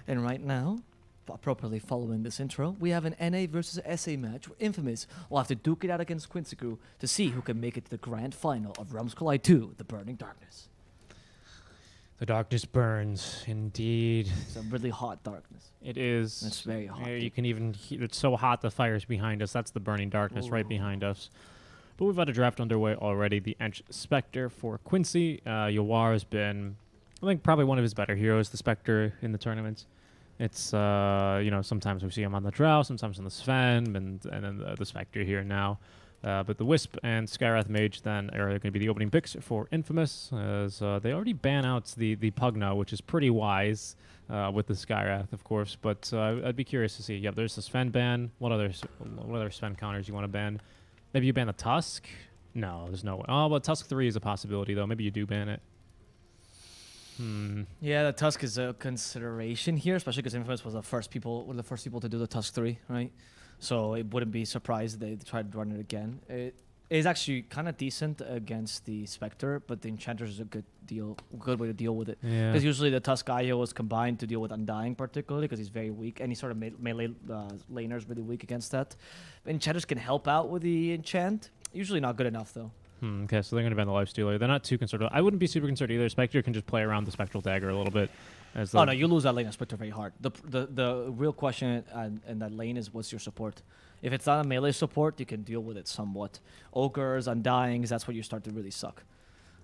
And right now, appropriately following this intro, we have an NA versus SA match where Infamous will have to duke it out against Quincy Crew to see who can make it to the grand final of Realms Collide 2, The Burning Darkness. The darkness burns, indeed. It's a really hot darkness. It is. It's very hot. You can even hear it's so hot the fire's behind us. That's the burning darkness right behind us. But we've had a draft underway already. The Ench Spectre for Quincy. Yawar has been, I think, probably one of his better heroes, the Spectre, in the tournament. It's, sometimes we see him on the Drow, sometimes on the Sven, and then the Spectre here now. But the Wisp and Skyrath Mage then are going to be the opening picks for Infamous, as they already ban out the Pugna, which is pretty wise with the Skyrath, of course. But I'd be curious to see. Yep, there's the Sven ban. What other Sven counters you want to ban? Maybe you ban the Tusk? No, there's no way. Oh, but Tusk 3 is a possibility, though. Maybe you do ban it. Yeah, the Tusk is a consideration here, especially because Infamous was one of the first people to do the Tusk 3, right? So it wouldn't be surprised they tried to run it again. It is actually kind of decent against the Spectre, but the Enchantress is a good way to deal with it. Yeah. Because usually the Tusk IO is combined to deal with Undying particularly because he's very weak. Any sort of melee laner is really weak against that. Enchantress can help out with the enchant. Usually not good enough though. Okay, so they're going to ban the Lifestealer. They're not too concerned. I wouldn't be super concerned either. Spectre can just play around the Spectral Dagger a little bit. Oh no, you lose that lane of Spectre very hard. The real question in that lane is what's your support. If it's not a melee support, you can deal with it somewhat. Ogres, Undyings, that's where you start to really suck.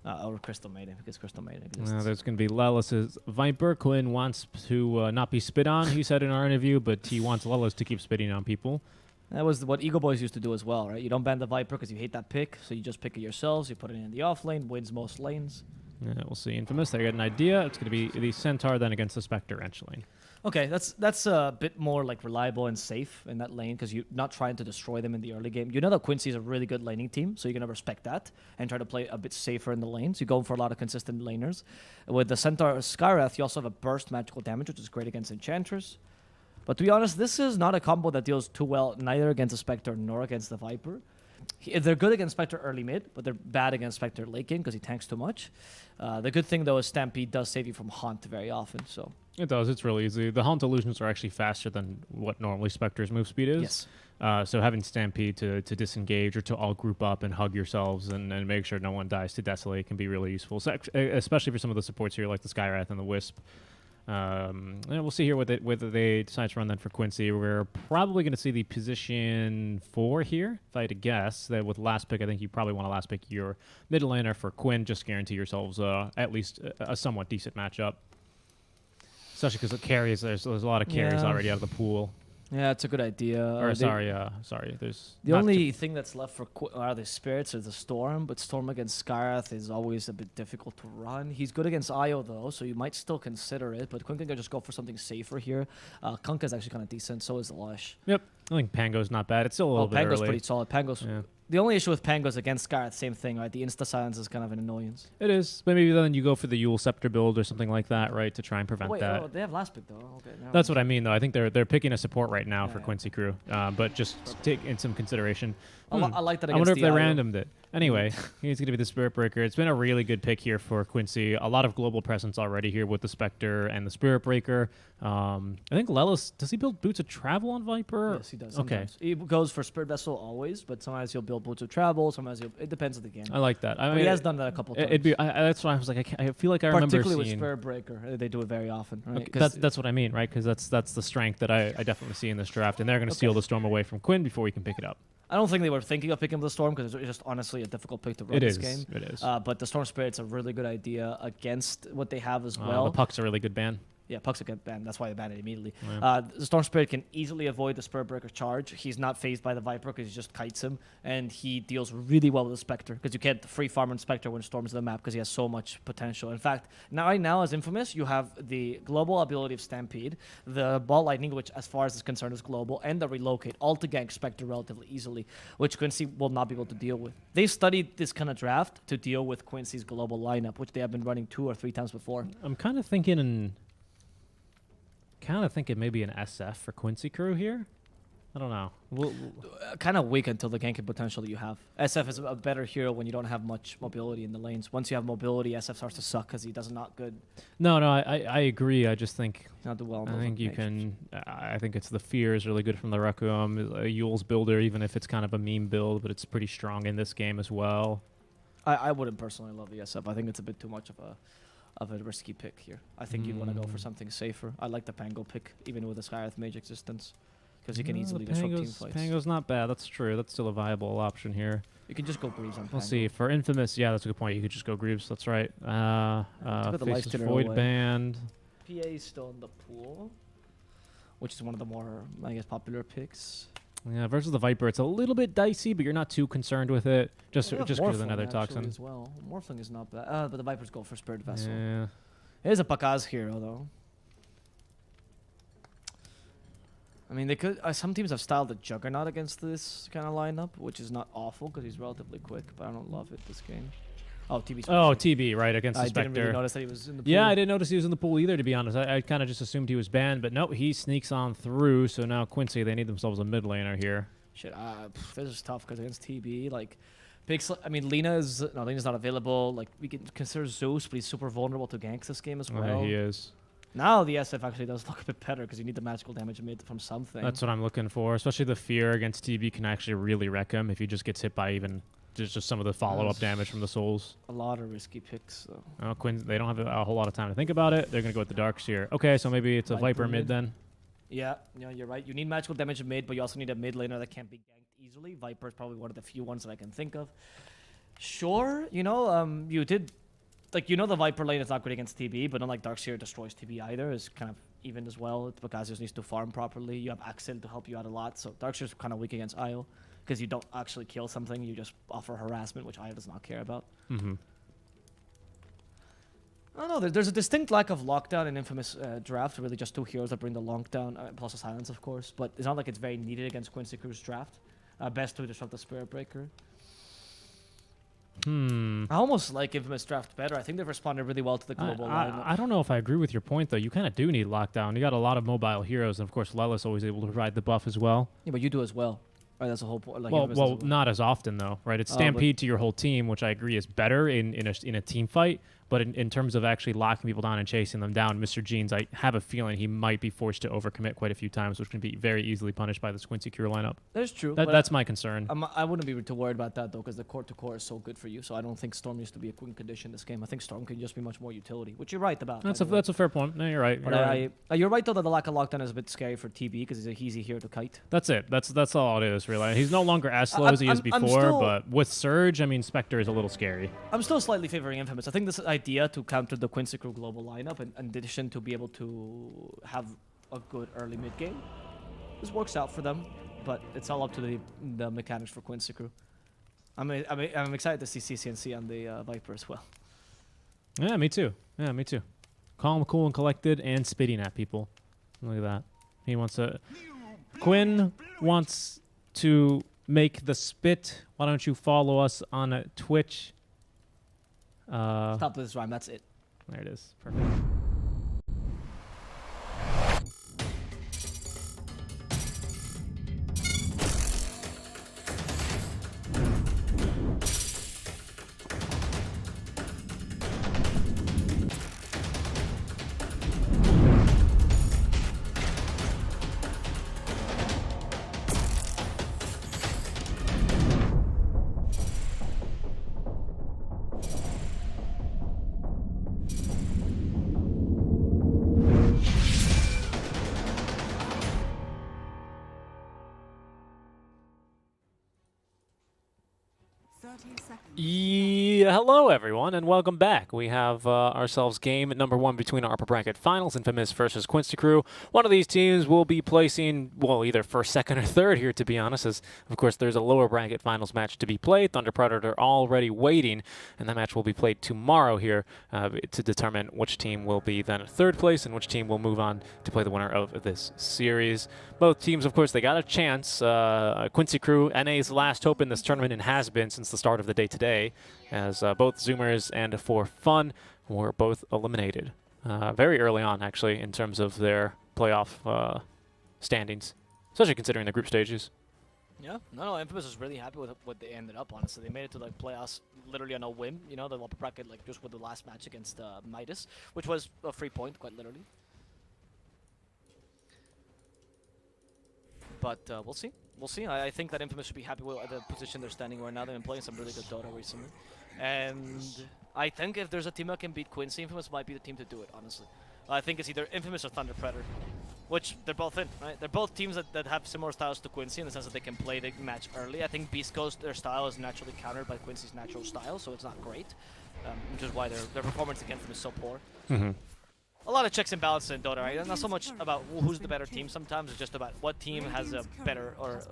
Or Crystal Maiden, because Crystal Maiden exists. There's going to be Lelis's Viper. Quinn wants to not be spit on, he said in our interview, but he wants Lelis to keep spitting on people. That was what Eagle Boys used to do as well, right? You don't ban the Viper because you hate that pick, so you just pick it yourselves, you put it in the off lane, wins most lanes. Yeah, we'll see. Infamous, they got an idea. It's going to be the Centaur then against the Spectre Ench lane. Okay, that's a bit more like reliable and safe in that lane because you're not trying to destroy them in the early game. You know that Quincy is a really good laning team, so you're going to respect that and try to play a bit safer in the lanes. You're going for a lot of consistent laners. With the Centaur Skyrath, you also have a burst magical damage, which is great against Enchantress. But to be honest, this is not a combo that deals too well neither against the Spectre nor against the Viper. They're good against Spectre early mid, but they're bad against Spectre late game because he tanks too much. The good thing, though, is Stampede does save you from Haunt very often. So It does. It's really easy. The Haunt illusions are actually faster than what normally Spectre's move speed is. Yes. So having Stampede to disengage or to all group up and hug yourselves and make sure no one dies to Desolate can be really useful, so especially for some of the supports here like the Skyrath and the Wisp. And we'll see here whether they decide to run that for Quincy. We're probably going to see the position 4 here, if I had to guess. That with last pick, I think you probably want to last pick your mid laner for Quinn. Just guarantee yourselves at least a somewhat decent matchup. Especially because the carries, there's a lot of carries already out of the pool. Yeah, it's a good idea. Or sorry. There's the only thing that's left for are the Spirits or the Storm, but Storm against Skyrath is always a bit difficult to run. He's good against Io though, so you might still consider it. But Quinn can just go for something safer here. Kunkka is actually kind of decent. So is the Lush. Yep, I think Pango's not bad. It's still a little bit Pango's early. pretty solid. Pango's. Yeah. The only issue with Pango's against Skyrath, same thing, right? The insta silence is kind of an annoyance. It is, but maybe then you go for the Yule Scepter build or something like that, right, to try and prevent Wait, that. oh, they have last pick though. Okay. That's what I mean, though. I think they're picking a support right now for Yeah. Quincy Crew, but just take in some consideration. I like that. I wonder if against they the IO. randomed it. Anyway, he's going to be the Spirit Breaker. It's been a really good pick here for Quincy. A lot of global presence already here with the Spectre and the Spirit Breaker. I think Lelis, does he build Boots of Travel on Viper? Yes, he does. Okay. Sometimes. He goes for Spirit Vessel always, but sometimes he'll build Boots of Travel. Sometimes it depends on the game. I like that. I But mean, he has done that a couple times. It'd be. That's why I was like, I feel like I remember Particularly with seeing. Spirit Breaker, they do it very often. Right? Okay, that's what I mean, right? Because that's the strength that I definitely see in this draft, and they're going to steal the Storm away from Quinn before he can pick it up. I don't think they were thinking of picking up the Storm because it's just honestly a difficult pick to run It this is. game. It is. But the Storm Spirit's a really good idea against what they have as The well. Puck's a really good ban. Yeah, Puck's a good ban. That's why I banned it immediately. Yeah. The Storm Spirit can easily avoid the Spirit Breaker charge. He's not phased by the Viper because he just kites him, and he deals really well with the Spectre because you can't free farm on Spectre when Storm's the map because he has so much potential. In fact, right now as Infamous, you have the global ability of Stampede, the Ball Lightning, which as far as is concerned is global, and the Relocate, all to gank Spectre relatively easily, which Quincy will not be able to deal with. They studied this kind of draft to deal with Quincy's global lineup, which they have been running 2 or 3 times before. I'm kind of thinking maybe an SF for Quincy Crew here. I don't know. Kind of weak until the ganking potential that you have. SF is a better hero when you don't have much mobility in the lanes. Once you have mobility, SF starts to suck because he does not good. No, I agree. I just think Not do well. in I those think you locations. can. I think it's the fear is really good from the Requiem. A Yule's builder, even if it's kind of a meme build, but it's pretty strong in this game as well. I wouldn't personally love the SF. I think it's a bit too much of a risky pick here. I think you'd want to go for something safer. I like the Pango pick, even with the Skyreth Mage existence, because you can easily disrupt team fights. Pango's not bad. That's true. That's still a viable option here. You can just go Greaves on Pango. We'll see. For Infamous, yeah, that's a good point. You could just go Greaves. That's right. the Faces Lifestealer Void away. Band. PA is still in the pool, which is one of the more, I guess, popular picks. Yeah, versus the Viper, it's a little bit dicey, but you're not too concerned with it. Just They have because of the Morphling Nether actually Toxin. as well. Morphling is not bad, but the Vipers go for Spirit Vessel. Yeah. It is a Pakaz hero, though. I mean, they could. Some teams have styled the Juggernaut against this kind of lineup, which is not awful because he's relatively quick, but I don't love it this game. Oh, TB. Oh, TB, right, against the I didn't Spectre. really notice that he was in the pool. Yeah, I didn't notice he was in the pool either, to be honest. I kind of just assumed he was banned, but no, he sneaks on through, so now Quincy, they need themselves a mid laner here. Shit, this is tough because against TB, like, I mean, Lena's not available. Like, we can consider Zeus, but he's super vulnerable to ganks this game as well. Yeah, he is. Now the SF actually does look a bit better because you need the magical damage made from something. That's what I'm looking for, especially the fear against TB can actually really wreck him if he just gets hit by even just some of the follow-up damage from the souls. A lot of risky picks, though. Oh, they don't have a whole lot of time to think about it. They're going to go with the Darks here. Okay, so maybe it's a Viper mid then. Yeah, you're right. You need magical damage mid, but you also need a mid laner that can't be ganked easily. Viper is probably one of the few ones that I can think of. Sure, you did... Like, the Viper lane is not great against TB, but unlike Darkseer destroys TB either, is kind of even as well. Because he just needs to farm properly. You have Axel to help you out a lot, so Darkseer's kind of weak against Io. Because you don't actually kill something, you just offer harassment, which Io does not care about. Mm-hmm. I don't know, there's a distinct lack of lockdown in Infamous draft. Really just two heroes that bring the lockdown, plus a silence, of course. But it's not like it's very needed against Quincy Crew's draft. Best to disrupt the Spirit Breaker. I almost like Infamous draft better. I think they've responded really well to the global lineup. I don't know if I agree with your point, though. You kind of do need lockdown. You got a lot of mobile heroes, and of course, Lella's always able to provide the buff as well. Yeah, but you do as well. Right, that's the whole point. Like, Well, not as often, though, right? It's Stampede to your whole team, which I agree is better in a team fight. But in terms of actually locking people down and chasing them down, Mr. Jeans, I have a feeling he might be forced to overcommit quite a few times, which can be very easily punished by this Quincy Crew lineup. That's true. That's my concern. I wouldn't be too worried about that, though, because the core-to-core is so good for you. So I don't think Storm needs to be a win condition this game. I think Storm can just be much more utility, which you're right about. That's a fair point. No, you're right. You're right, though, that the lack of lockdown is a bit scary for TB because he's a easy hero to kite. That's it. That's all it is, really. He's no longer as slow as he is before, but with Surge, I mean, Spectre is a little scary. I'm still slightly favoring Infamous. I think this idea to counter the Quincy Crew global lineup, and in addition to be able to have a good early mid game, this works out for them. But it's all up to the mechanics for Quincy Crew. I'm excited to see CCNC on the Viper as well. Yeah, me too. Calm, cool, and collected, and spitting at people. Look at that. He wants to. Quinn wants to make the spit. Why don't you follow us on Twitch? Stop this rhyme. That's it. There it is. Perfect. Yeah, hello everyone, and welcome back. We have ourselves game number 1 between our upper bracket finals, Infamous versus Quincy Crew. One of these teams will be placing, well, either first, second, or third here, to be honest, as of course there's a lower bracket finals match to be played. Thunder Predator already waiting, and that match will be played tomorrow here to determine which team will be then third place and which team will move on to play the winner of this series. Both teams, of course, they got a chance. Quincy Crew, NA's last hope in this tournament, and has been since the start of the day today, as both Zoomers and For Fun were both eliminated very early on, actually, in terms of their playoff standings. especially considering the group stages. Yeah, no, Infamous is really happy with what they ended up. Honestly, they made it to like playoffs literally on a whim. You know, the upper bracket like just with the last match against Midas, which was a free point, quite literally. But we'll see. We'll see. I think that Infamous should be happy with the position they're standing right now. They've been playing some really good Dota recently, and I think if there's a team that can beat Quincy, Infamous might be the team to do it. Honestly, I think it's either Infamous or Thunder Predator. Which they're both in, right? They're both teams that have similar styles to Quincy in the sense that they can play the match early. I think Beast Coast, their style is naturally countered by Quincy's natural style, so it's not great, which is why their performance against them is so poor. A lot of checks and balances in Dota, right? And not so much about who's the better team sometimes, it's just about what team has a better or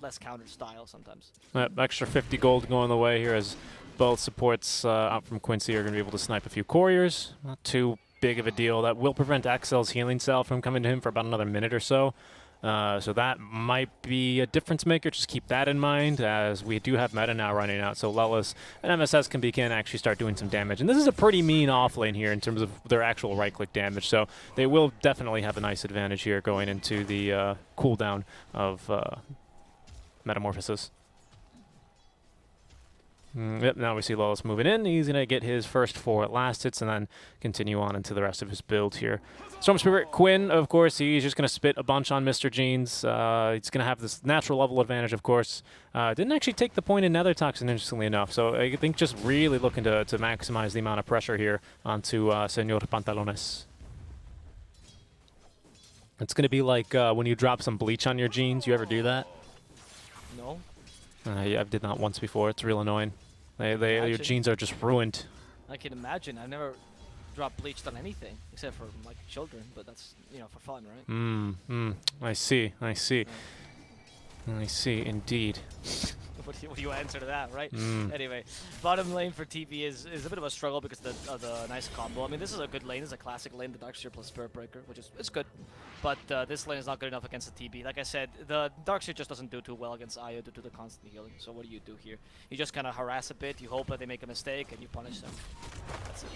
less countered style sometimes. Extra 50 gold going the way here as both supports out from Quincy are going to be able to snipe a few couriers. Not too big of a deal. That will prevent Axel's healing cell from coming to him for about another minute or so. So that might be a difference maker. Just keep that in mind, as we do have meta now running out. So Lelis and MSS can actually start doing some damage. And this is a pretty mean offlane here in terms of their actual right-click damage. So they will definitely have a nice advantage here going into the cooldown of Metamorphosis. Yep, now we see Lelis moving in. He's going to get his first 4 last hits and then continue on into the rest of his build here. Storm Spirit Quinn, of course, he's just going to spit a bunch on Mr. Jeans. He's going to have this natural level advantage, of course. Didn't actually take the point in Nether Toxin, interestingly enough. So I think just really looking to maximize the amount of pressure here onto Senor Pantalones. It's going to be like when you drop some bleach on your jeans. You ever do that? No? Yeah, I did that once before. It's real annoying. Your jeans are just ruined. I can imagine. I've never dropped bleached on anything except for like children, but that's, you know, for fun, right? I see. I see. I see, indeed. What do you answer to that, right? Anyway, bottom lane for TP is a bit of a struggle because of the nice combo. I mean, this is a good lane. It's a classic lane, the Darkseer plus Spirit Breaker, which is it's good. But this lane is not good enough against the TP. Like I said, the Darkseer just doesn't do too well against Io due to the constant healing. So what do you do here? You just kind of harass a bit. You hope that they make a mistake, and you punish them. That's it.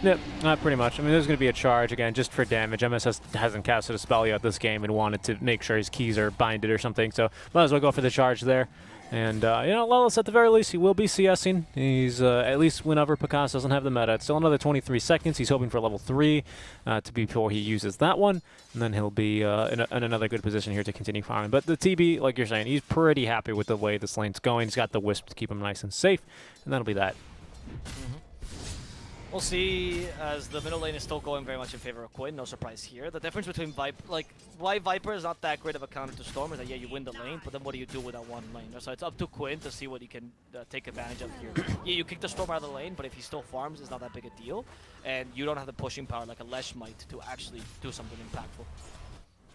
Yep, pretty much. I mean, there's going to be a charge, again, just for damage. MSS hasn't casted a spell yet this game and wanted to make sure his keys are binded or something, so might as well go for the charge there. And, you know, Lelis, at the very least, he will be CSing. He's, at least whenever Picasso doesn't have the meta. It's still another 23 seconds. He's hoping for level 3 to be before he uses that one. And then he'll be in another good position here to continue farming. But the TB, like you're saying, he's pretty happy with the way this lane's going. He's got the Wisp to keep him nice and safe. And that'll be that. We'll see, as the middle lane is still going very much in favor of Quinn. No surprise here. The difference between why Viper is not that great of a counter to Storm is that, yeah, you win the lane, but then what do you do with that one lane? So it's up to Quinn to see what he can take advantage of here. Yeah, you kick the Storm out of the lane, but if he still farms, it's not that big a deal. And you don't have the pushing power like a Lesh might to actually do something impactful.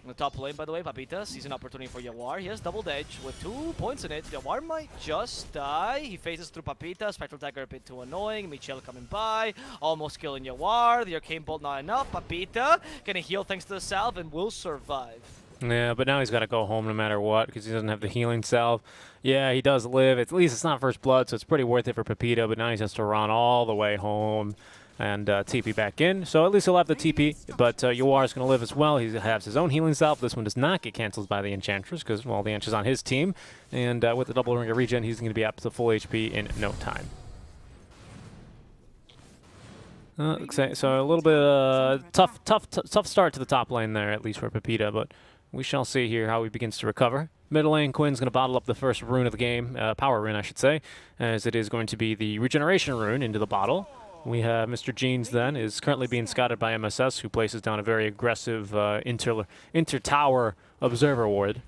In the top lane, by the way, Papita sees an opportunity for Yawar. He has doubled edge with 2 points in it. Yawar might just die. He faces through Papita. Spectral Dagger a bit too annoying. Michelle coming by. Almost killing Yawar. The Arcane Bolt not enough. Papita gonna heal thanks to the salve and will survive. Yeah, but now he's got to go home no matter what because he doesn't have the healing salve. Yeah, he does live. At least it's not first blood, so it's pretty worth it for Papita, but now he has to run all the way home and TP back in. So at least he'll have the TP, but Yawar is going to live as well. He has his own healing salve. This one does not get cancelled by the Enchantress because, well, the Enchantress is on his team. And with the double ring of regen, he's going to be up to full HP in no time. So a little bit tough start to the top lane there, at least for Pepita, but we shall see here how he begins to recover. Middle lane, Quinn's going to bottle up the first rune of the game, power rune, I should say, as it is going to be the regeneration rune into the bottle. We have Mr. Jeans then, is currently being scouted by MSS, who places down a very aggressive inter-tower observer ward.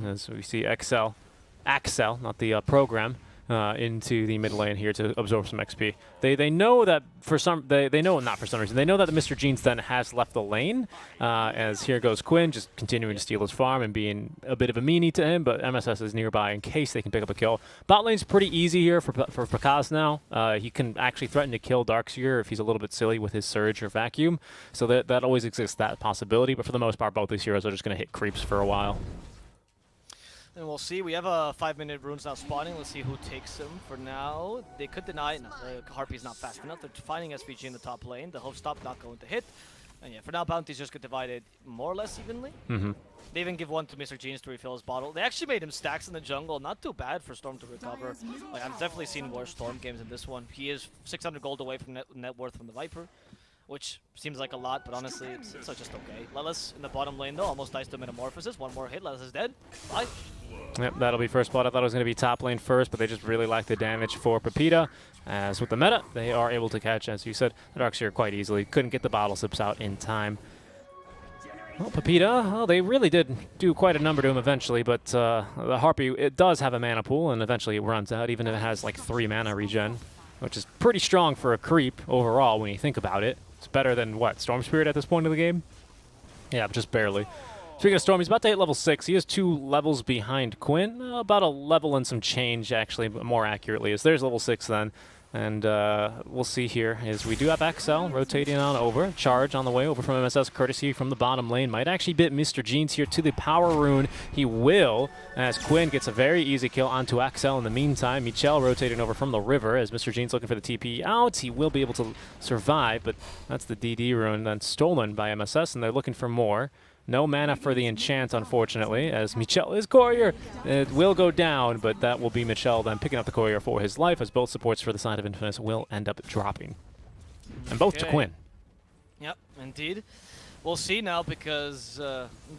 As we see Axel, not the program, into the mid lane here to absorb some XP. They know that for some, they know not for some reason, they know that the Mr. Jeans then has left the lane, as here goes Quinn, just continuing to steal his farm and being a bit of a meanie to him, but MSS is nearby in case they can pick up a kill. Bot lane's pretty easy here for Prakaz now. He can actually threaten to kill Darkseer if he's a little bit silly with his Surge or Vacuum, so that always exists, that possibility, but for the most part, both these heroes are just going to hit creeps for a while. And we'll see. We have a 5-minute runes now spawning. Let's see who takes them. For now, they could deny. No, the Harpy's not fast enough. They're finding SVG in the top lane. The Hope Stop not going to hit. And yeah, for now, bounties just get divided more or less evenly. Mm-hmm. They even give one to Mr. Jeans to refill his bottle. They actually made him stacks in the jungle. Not too bad for Storm to recover. Like, I've definitely seen worse Storm games in this one. He is 600 gold away from net worth from the Viper, which seems like a lot, but honestly, it's just okay. Lelis in the bottom lane, though, almost dies to Metamorphosis. One more hit, Lelis is dead. Bye. Yep, that'll be first blood. I thought it was going to be top lane first, but they just really like the damage for Pepita. As with the meta, they are able to catch, as you said, the Darkseer quite easily. Couldn't get the bottle sips out in time. Well, Pepita, well, they really did do quite a number to him eventually, but the Harpy, it does have a mana pool, and eventually it runs out, even if it has like 3 mana regen, which is pretty strong for a creep overall when you think about it. It's better than, what, Storm Spirit at this point of the game? Yeah, but just barely. Speaking of Storm, he's about to hit level 6. He is 2 levels behind Quinn. About a level and some change, actually, more accurately. As there's level 6 then. And we'll see here is we do have XL rotating on over. Charge on the way over from MSS, courtesy from the bottom lane. Might actually bit Mr. Jeans here to the power rune. He will, as Quinn gets a very easy kill onto XL in the meantime. Michel rotating over from the river as Mr. Jeans looking for the TP out. He will be able to survive, but that's the DD rune then stolen by MSS, and they're looking for more. No mana for the enchant, unfortunately, as Michel is courier. It will go down, but that will be Michel then picking up the courier for his life, as both supports for the side of Infamous will end up dropping. And both to Quinn. Yep, indeed. We'll see now, because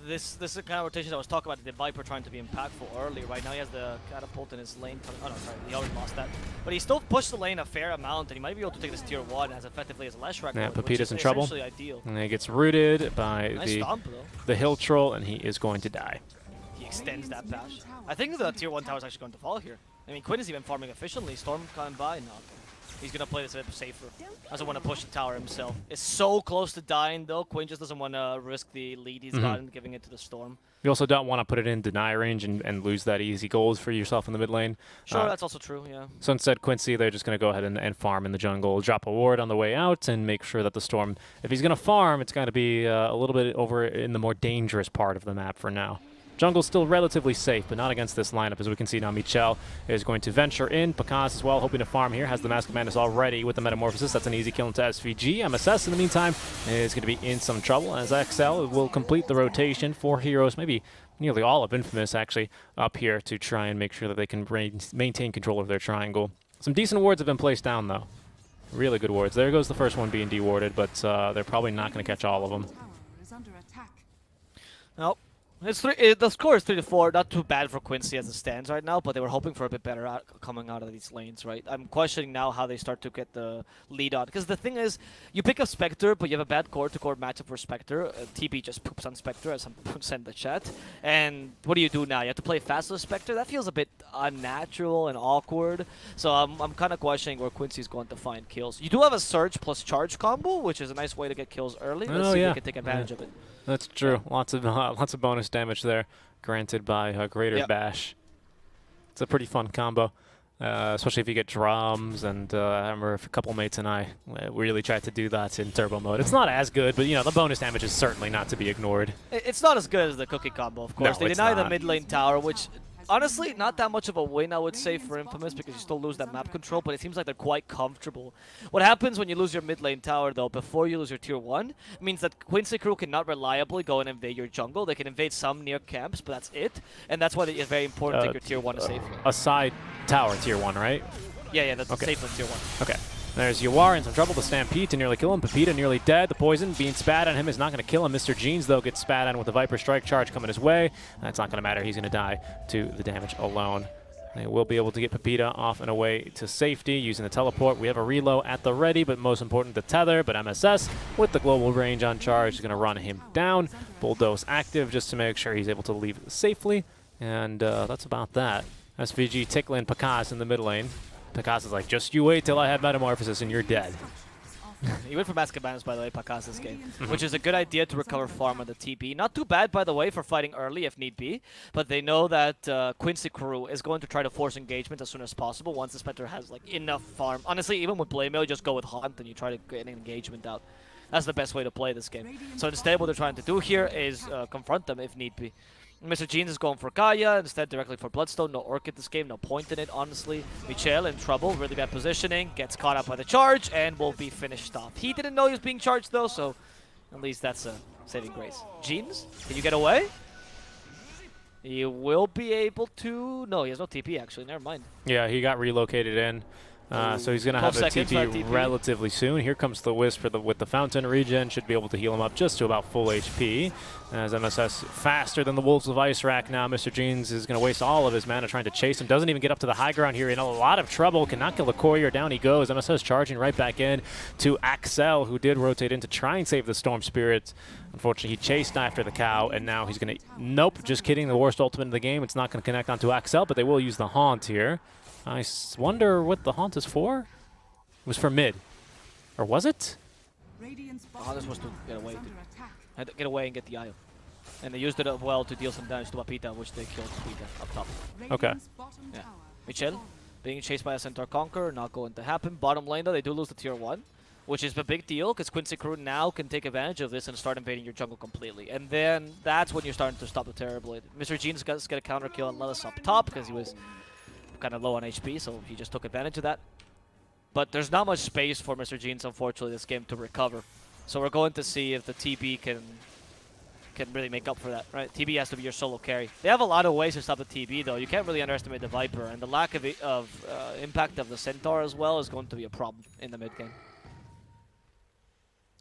this is the kind of rotation I was talking about, the Viper trying to be impactful earlier. Right now he has the catapult in his lane. Oh no, sorry, he already lost that. But he still pushed the lane a fair amount, and he might be able to take this tier 1 as effectively as Leshrac. Yeah, which Pepita's is in trouble. ideal. And he gets rooted by Nice stomp, though. the hill troll, and he is going to die. He extends that bash. I think the tier 1 tower is actually going to fall here. I mean, Quinn is even farming efficiently. Storm coming by. No, okay. He's going to play this a bit safer. Doesn't want to push the tower himself. It's so close to dying, though. Quinn just doesn't want to risk the lead he's gotten, giving it to the Storm. You also don't want to put it in deny range and lose that easy goals for yourself in the mid lane. Sure, that's also true, yeah. So instead, Quincy, they're just going to go ahead and farm in the jungle, drop a ward on the way out, and make sure that the Storm, if he's going to farm, it's got to be a little bit over in the more dangerous part of the map for now. Jungle's still relatively safe, but not against this lineup. As we can see now, Michel is going to venture in. Pakas as well, hoping to farm here. Has the Mask of Madness already with the Metamorphosis. That's an easy kill into SVG. MSS, in the meantime, is going to be in some trouble, as XL will complete the rotation. 4 heroes, maybe nearly all of Infamous, actually, up here to try and make sure that they can maintain control of their triangle. Some decent wards have been placed down, though. Really good wards. There goes the first one being dewarded, but they're probably not going to catch all of them. Nope. The score is 3-4, not too bad for Quincy as it stands right now, but they were hoping for a bit better coming out of these lanes, right? I'm questioning now how they start to get the lead on, because the thing is, you pick up Spectre, but you have a bad core-to-core matchup for Spectre. TP just poops on Spectre, as someone said in the chat. And what do you do now? You have to play fast with Spectre? That feels a bit unnatural and awkward, so I'm kind of questioning where Quincy's going to find kills. You do have a Surge plus Charge combo, which is a nice way to get kills early. Let's see if we can take advantage of it. That's true. Lots of bonus damage there, granted by Greater Bash. It's a pretty fun combo, especially if you get drums. And I remember a couple mates and I really tried to do that in turbo mode. It's not as good, but you know the bonus damage is certainly not to be ignored. It's not as good as the cookie combo, of course. No, they deny the mid lane tower, which honestly, not that much of a win, I would say, for Infamous, because you still lose that map control, but it seems like they're quite comfortable. What happens when you lose your mid lane tower, though, before you lose your tier 1, means that Quincy crew cannot reliably go and invade your jungle. They can invade some near camps, but that's it. And that's why it's very important to take your tier 1 to safe. A side tower tier 1, right? Yeah, that's okay. safe with tier 1. Okay. There's Yawar in some trouble. The Stampede to nearly kill him. Pepita nearly dead. The poison being spat on him is not going to kill him. Mr. Jeans, though, gets spat on with the Viper Strike charge coming his way. That's not going to matter. He's going to die to the damage alone. They will be able to get Pepita off and away to safety using the teleport. We have a reload at the ready, but most important, the tether. But MSS, with the global range on charge, is going to run him down. Bulldoze active just to make sure he's able to leave safely. And that's about that. SVG tickling Pakas in the mid lane. Pakas is like, just you wait till I have Metamorphosis and you're dead. He went for Mask of Madness, by the way, Pakas this game, which is a good idea to recover farm on the TP. Not too bad, by the way, for fighting early if need be, but they know that Quincy crew is going to try to force engagement as soon as possible once the Spectre has like enough farm. Honestly, even with Blade Mail, you just go with Hunt and you try to get an engagement out. That's the best way to play this game. So instead, what they're trying to do here is confront them if need be. Mr. Jeans is going for Gaia, instead directly for Bloodstone. No Orchid this game, no point in it, honestly. Michel in trouble, really bad positioning, gets caught up by the charge, and will be finished off. He didn't know he was being charged, though, so At least that's a saving grace. Jeans, can you get away? You will be able to... No, he has no TP actually, never mind. Yeah, he got relocated in. So he's going to 12 have a seconds, 5 TP TP. relatively soon. Here comes the Wisp with the Fountain regen. Should be able to heal him up just to about full HP. As MSS faster than the Wolves of Ice Rack now. Mr. Jeans is going to waste all of his mana trying to chase him. Doesn't even get up to the high ground here. In a lot of trouble. Cannot kill the courier. Down he goes. MSS charging right back in to Axel, who did rotate in to try and save the Storm Spirit. Unfortunately, he chased after the cow, and now he's going to... Nope, just kidding. The worst ultimate in the game. It's not going to connect onto Axel, but they will use the Haunt here. I wonder what the Haunt is for. It was for mid. Or was it? Oh, this was to get away. Had to get away and get the IO. And they used it up well to deal some damage to Papita, which they killed Papita up top. Okay. Yeah. Michel being chased by a Centaur Conqueror, not going to happen. Bottom lane though, they do lose the tier 1, which is a big deal because Quincy crew now can take advantage of this and start invading your jungle completely. And then that's when you're starting to stop the Terrorblade. Mr. Jeans got a counter kill on Lelis up top because he was kind of low on HP, so he just took advantage of that. But there's not much space for Mr. Jeans, unfortunately, this game to recover. So we're going to see if the TB can really make up for that, right? TB has to be your solo carry. They have a lot of ways to stop the TB, though. You can't really underestimate the Viper, and the lack of impact of the Centaur as well is going to be a problem in the mid game.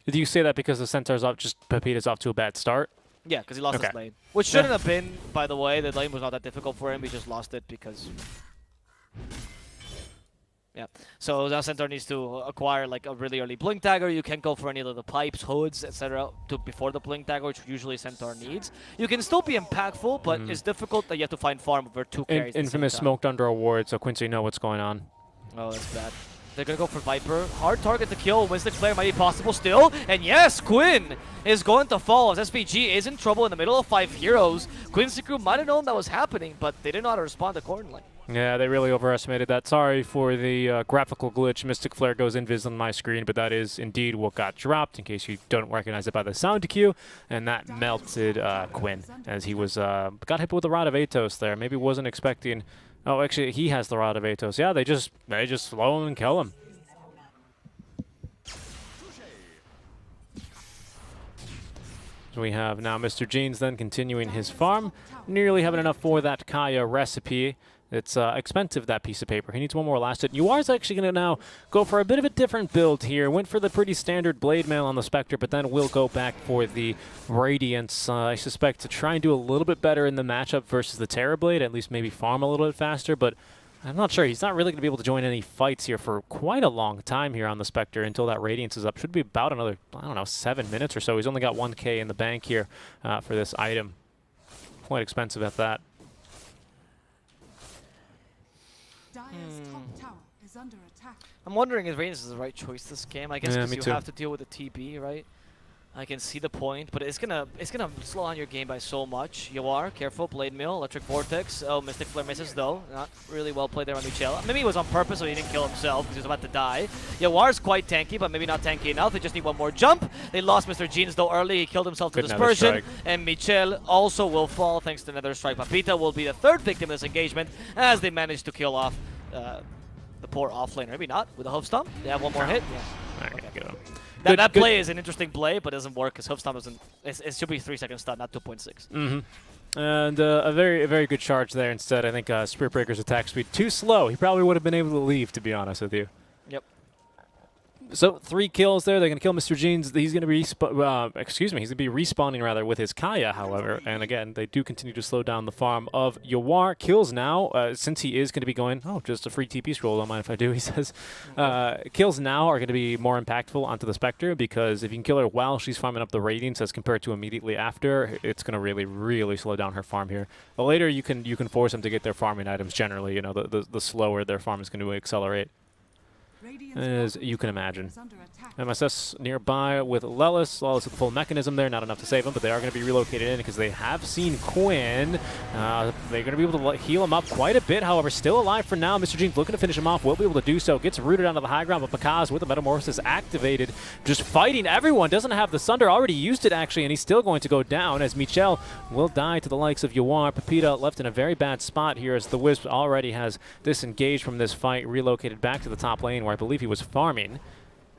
Do you say that because the Centaur's off, just Pepita's off to a bad start? Yeah, because he lost Okay. his lane. Which shouldn't have been, by the way. The lane was not that difficult for him. He just lost it because... Yeah, so now Centaur needs to acquire like a really early Blink Dagger. You can't go for any of the pipes, hoods, etc. before the Blink Dagger, which usually Centaur needs. You can still be impactful, but it's difficult that you have to find farm over 2 carries. Infamous smoked under a ward, so Quincy know what's going on. Oh, that's bad. They're going to go for Viper. Hard target to kill. Winston Flare might be possible still. And yes, Quinn is going to fall as SPG is in trouble in the middle of 5 heroes. Quincy crew might have known that was happening, but they didn't know how to respond accordingly. Yeah, they really overestimated that. Sorry for the graphical glitch. Mystic Flare goes invis on my screen, but that is indeed what got dropped, in case you don't recognize it by the sound cue. And that melted Quinn, as he was got hit with a Rod of Atos there. Maybe wasn't expecting... Oh, actually, he has the Rod of Atos. Yeah, they just slow him and kill him. So we have now Mr. Jeans then continuing his farm, nearly having enough for that Kaya recipe. It's expensive, that piece of paper. He needs one more last hit. Yuar's actually going to now go for a bit of a different build here. Went for the pretty standard blade mail on the Spectre, but then will go back for the Radiance, I suspect, to try and do a little bit better in the matchup versus the Terrorblade, at least maybe farm a little bit faster, but I'm not sure. He's not really going to be able to join any fights here for quite a long time here on the Spectre until that Radiance is up. Should be about another, I don't know, 7 minutes or so. He's only got 1K in the bank here for this item. Quite expensive at that. I'm wondering if Radiance is the right choice this game. I guess Yeah, because me you too. have to deal with the TB, right? I can see the point, but it's gonna slow down your game by so much. You are careful, Blade Mill, Electric Vortex. Oh, Mystic Flare misses though. Not really well played there on Michel. Maybe it was on purpose so he didn't kill himself because he was about to die. Yawar's quite tanky, but maybe not tanky enough. They just need one more jump. They lost Mr. Jeans though early. He killed himself to Good Nether Dispersion. Strike. And Michel also will fall thanks to Nether Strike. Papita will be the 3rd victim of this engagement as they manage to kill off the poor offlaner. Maybe not with a hoof stomp. They have one more hit. Yeah. All right, get him. That play is an interesting play, but doesn't work because hoof stomp doesn't. It should be 3-second stun, not 2.6. Mm-hmm. And a very good charge there instead. I think Spirit Breaker's attack speed too slow. He probably would have been able to leave, to be honest with you. Yep. So 3 kills there. They're going to kill Mr. Jeans. He's going to be he's going to be respawning rather with his Kaya, however. And again, they do continue to slow down the farm of Yawar. Kills now, since he is going to be going, oh, just a free TP scroll. Don't mind if I do, he says. Kills now are going to be more impactful onto the Spectre because if you can kill her while she's farming up the Radiance as compared to immediately after, it's going to really slow down her farm here. The later you can force them to get their farming items generally, you know, the slower their farm is going to accelerate. As you can imagine. MSS nearby with Lelis. Lelis with the full mechanism there. Not enough to save him, but they are going to be relocated in because they have seen Quinn. They're going to be able to heal him up quite a bit. However, still alive for now. Mr. Jeans looking to finish him off. Will be able to do so. Gets rooted onto the high ground, but Pakaz with the Metamorphosis activated. Just fighting everyone. Doesn't have the Sunder. Already used it, actually, and he's still going to go down as Michel will die to the likes of Yawar. Pepita left in a very bad spot here as the Wisp already has disengaged from this fight. Relocated back to the top lane where I believe he was farming.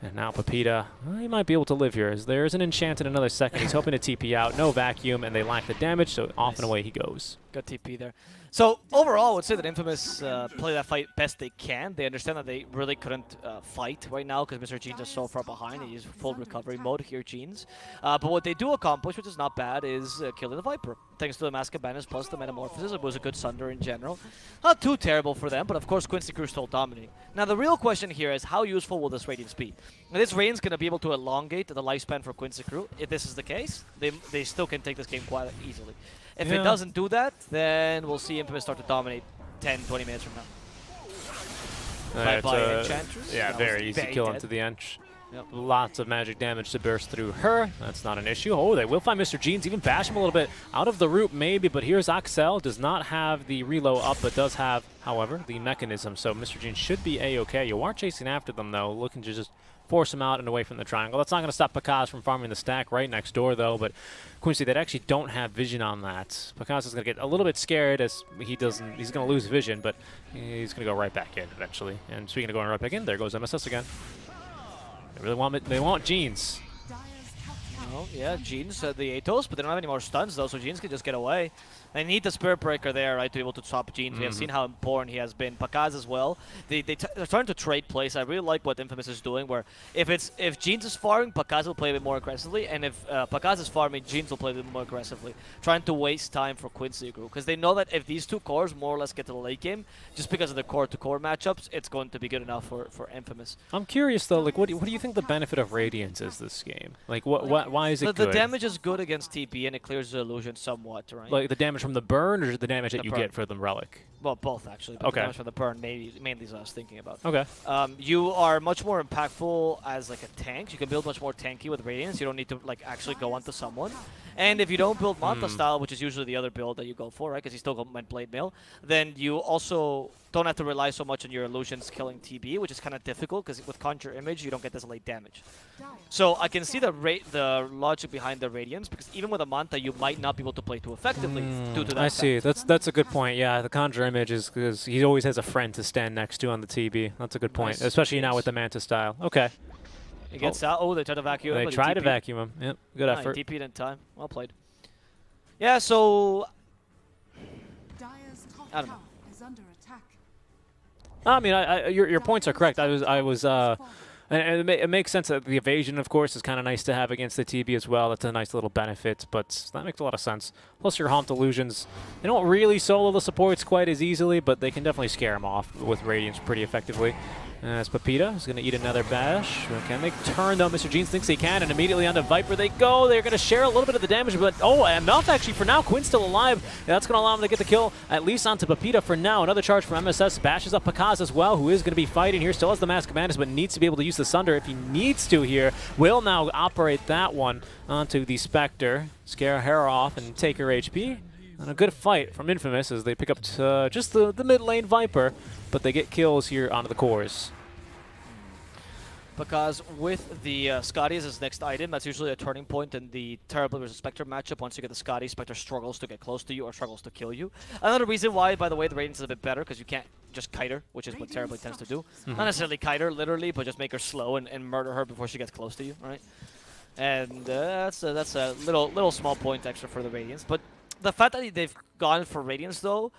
And now Pepita, he might be able to live here. As there's an enchant in another second. He's hoping to TP out. No vacuum, and they lack the damage, so off and away he goes. Good TP there. So overall, I would say that Infamous play that fight best they can. They understand that they really couldn't fight right now because Mr. Jeans is so far behind. He is full recovery mode here, Jeans. But what they do accomplish, which is not bad, is killing the Viper. Thanks to the Mask of Madness plus the Metamorphosis, it was a good Sunder in general. Not too terrible for them, but of course Quincy Crew still dominating. Now the real question here is how useful will this Radiance be? Now, this Radiance going to be able to elongate the lifespan for Quincy Crew. If this is the case, they still can take this game quite easily. If it doesn't do that, then we'll see Infamous start to dominate 10, 20 minutes from now. By Enchantress. Yeah, very easy kill into the Ench. Yep. Lots of magic damage to burst through her. That's not an issue. Oh, they will find Mr. Jeans, even bash him a little bit out of the root maybe, but here's Axel. Does not have the reload up, but does have, however, the mechanism. So Mr. Jeans should be A-okay. You are chasing after them, though, looking to just force him out and away from the triangle. That's not going to stop Pakaz from farming the stack right next door, though, but Quincy, they actually don't have vision on that. Pakaz is going to get a little bit scared as he's going to lose vision, but he's going to go right back in eventually. And speaking of going right back in, there goes MSS again. They want Jeans. Oh, yeah, Jeans the Atos, but they don't have any more stuns, though, so Jeans can just get away. They need the Spirit Breaker there, right, to be able to stop Jeans. We have seen how important he has been. Pakaz as well. They're starting to trade plays. I really like what Infamous is doing, where if Jeans is farming, Pakaz will play a bit more aggressively, and if Pakaz is farming, Jeans will play a bit more aggressively, trying to waste time for Quincy Group. Because they know that if these two cores more or less get to the late game, just because of the core-to-core matchups, it's going to be good enough for Infamous. I'm curious, though, like, what do you think the benefit of Radiance is this game? Like, why is it good? The damage is good against TP, and it clears the illusion somewhat, right? Like, the damage from the burn, or the damage that you get for the relic? Well, both, actually. But the damage from the burn mainly is what I was thinking about. Okay. You are much more impactful as, like, a tank. You can build much more tanky with Radiance. You don't need to, like, actually go onto someone. And if you don't build Manta style, which is usually the other build that you go for, right, because you still went Blade Mail, then you also don't have to rely so much on your illusions killing TB, which is kind of difficult, because with Conjure Image, you don't get this late damage. So I can see the logic behind the Radiance, because even with a Manta, you might not be able to play too effectively due to that. I see. That's a good point. Yeah, the Conjure Image is because he always has a friend to stand next to on the TB. That's a good point, especially now with the Manta style. Okay. He gets out. Oh, they try to vacuum him. They try to vacuum him. Yep, good effort. He TP'd in time. Well played. Yeah, so I don't know. I mean, your points are correct. And it makes sense that the evasion, of course, is kind of nice to have against the TB as well. That's a nice little benefit, but that makes a lot of sense. Plus, your Haunt Illusions, they don't really solo the supports quite as easily, but they can definitely scare them off with Radiance pretty effectively. As Pepita is going to eat another bash. Can they turn, though? Mr. Jeans thinks he can, and immediately onto Viper they go. They're going to share a little bit of the damage, but enough actually for now. Quinn's still alive. That's going to allow him to get the kill, at least onto Pepita for now. Another charge from MSS bashes up Pakaz as well, who is going to be fighting here. Still has the Mask of Madness, but needs to be able to use the Sunder if he needs to here. Will now operate that one onto the Spectre, scare her off and take her HP. And a good fight from Infamous as they pick up just the mid lane Viper, but they get kills here onto the cores. Because with the Scotty as his next item, that's usually a turning point in the Terrible versus Spectre matchup. Once you get the Scotty, Spectre struggles to get close to you or struggles to kill you. Another reason why, by the way, the Radiance is a bit better, because you can't just kite her, which is what Terribly tends to do. Not necessarily kite her, literally, but just make her slow and murder her before she gets close to you, right? And that's a little small point extra for the Radiance. But the fact that they've gone for Radiance, though,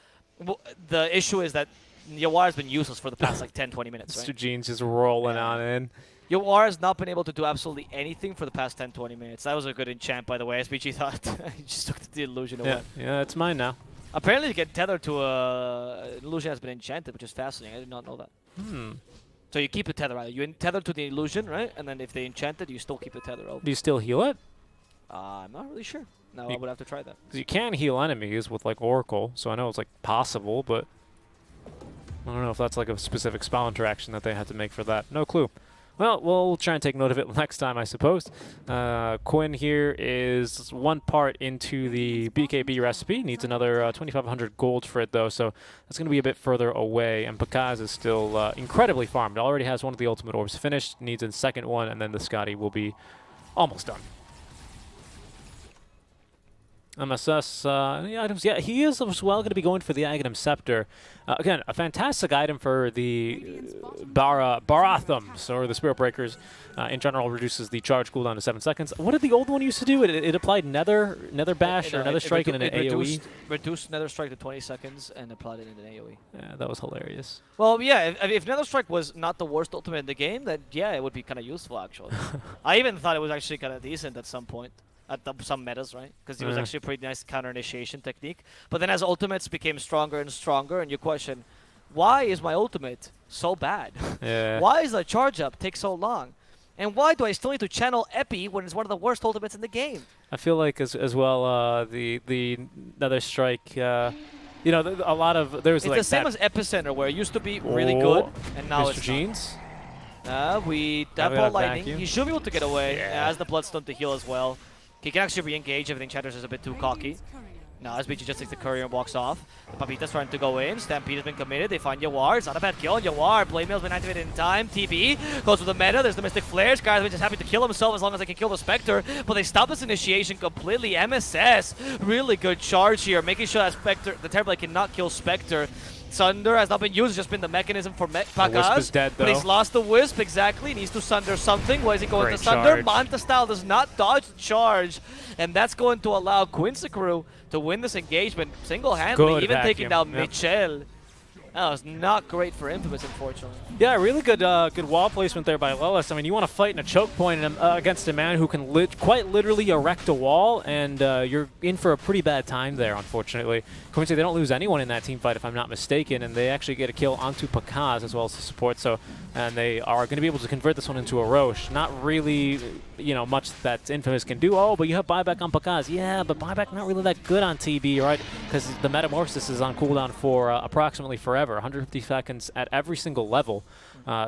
the issue is that Yawar has been useless for the past like 10-20 minutes, right? Mr. Jeans just rolling on in. Yawar has not been able to do absolutely anything for the past 10-20 minutes. That was a good enchant, by the way. SBG thought he just took the illusion away. Yeah, it's mine now. Apparently, you get tethered to illusion has been enchanted, which is fascinating. I did not know that. So you keep the tether out. You tether to the illusion, right? And then if they enchant it, you still keep the tether over. Do you still heal it? I'm not really sure. No, I would have to try that. Because you can heal enemies with like Oracle, so I know it's like possible, but I don't know if that's like a specific spell interaction that they had to make for that. No clue. Well, we'll try and take note of it next time, I suppose. Quinn here is one part into the BKB recipe. Needs another 2,500 gold for it, though, so that's going to be a bit further away. And Pakaz is still incredibly farmed. Already has one of the ultimate orbs finished. Needs a second one, and then the Scotty will be almost done. MSS the items. Yeah, he is as well going to be going for the Aghanim Scepter. Again, a fantastic item for the Barathams, or the Spirit Breakers. In general, reduces the charge cooldown to 7 seconds. What did the old one used to do? It applied Nether Bash or Nether Strike in an AoE? Reduced Nether Strike to 20 seconds and applied it in an AoE. Yeah, that was hilarious. Well, yeah, if Nether Strike was not the worst ultimate in the game, then yeah, it would be kind of useful, actually. I even thought it was actually kind of decent at some point. At some metas, right? Because it was actually a pretty nice counter-initiation technique. But then as ultimates became stronger and stronger, and you question, why is my ultimate so bad? Yeah. Why does the charge up take so long? And why do I still need to channel Epi when it's one of the worst ultimates in the game? I feel like as well the Nether Strike, you know, a lot of there's It's like the same that as Epicenter, where it used to be really good, and now Mr. it's Jeans. not. We Now tap we ball have lightning. vacuum. He should be able to get away. Yeah. Has the Bloodstone to heal as well. He can actually re-engage if the Enchantress is a bit too cocky. Now SBG just takes the courier and walks off. The Papita's trying to go in. Stampede has been committed. They find Yawar. It's not a bad kill. Yawar, Blade Mail's been activated in time. TB goes with the meta. There's the Mystic Flares. Sky's been just happy to kill himself as long as they can kill the Spectre. But they stop this initiation completely. MSS, really good charge here, making sure that Spectre, the Terrorblade cannot kill Spectre. Sunder has not been used, it's just been the mechanism for Pakaz. Wisp is dead, but he's though. lost the Wisp, exactly. Needs to Sunder something. Why is he going Great to Sunder? charge. Manta Style does not dodge the charge. And that's going to allow Quincy Crew to win this engagement single-handedly, Good even taking vacuum, down yep. Mitchell. That was not great for Infamous, unfortunately. Yeah, really good good wall placement there by Lelis. I mean, you want to fight in a choke point against a man who can quite literally erect a wall, and you're in for a pretty bad time there, unfortunately. Quincy, they don't lose anyone in that team fight, if I'm not mistaken, and they actually get a kill onto Pakaz as well as the support, and they are going to be able to convert this one into a Roche. Not really, you know, much that Infamous can do. Oh, but you have buyback on Pakaz. Yeah, but buyback not really that good on TB, right? Because the Metamorphosis is on cooldown for approximately forever, 150 seconds at every single level.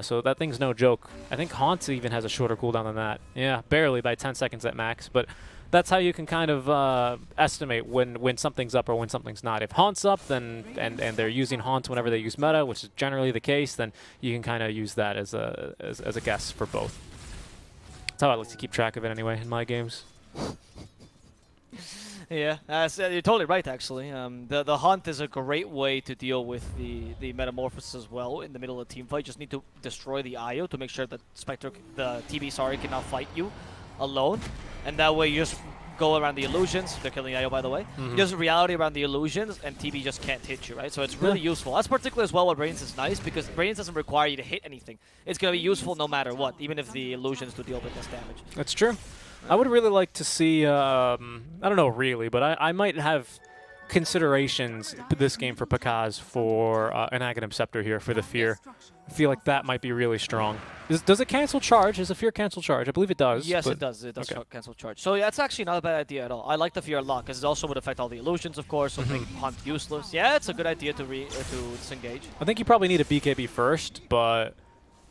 So that thing's no joke. I think Haunt even has a shorter cooldown than that. Yeah, barely, by 10 seconds at max. But that's how you can kind of estimate when something's up or when something's not. If Haunt's up, then and they're using Haunt whenever they use meta, which is generally the case, then you can kind of use that as a guess for both. That's how I like to keep track of it anyway in my games. Yeah, you're totally right, actually. The Hunt is a great way to deal with the Metamorphosis as well in the middle of a team fight. Just need to destroy the IO to make sure that the TB, cannot fight you alone. And that way you just go around the illusions. They're killing IO, by the way. Just reality around the illusions, and TB just can't hit you, right? So it's really useful. That's particularly as well what Radiance is nice, because Radiance doesn't require you to hit anything. It's going to be useful no matter what, even if the illusions do deal with less damage. That's true. I would really like to see, I don't know really, but I might have considerations this game for Pakaz for an Aghanim Scepter here for the Fear. I feel like that might be really strong. Does it cancel charge? Is the Fear cancel charge? I believe it does. Yes, it does. It does cancel charge. So yeah, that's actually not a bad idea at all. I like the Fear a lot, because it also would affect all the illusions, of course, so make Hunt useless. Yeah, it's a good idea to disengage. I think you probably need a BKB first, but...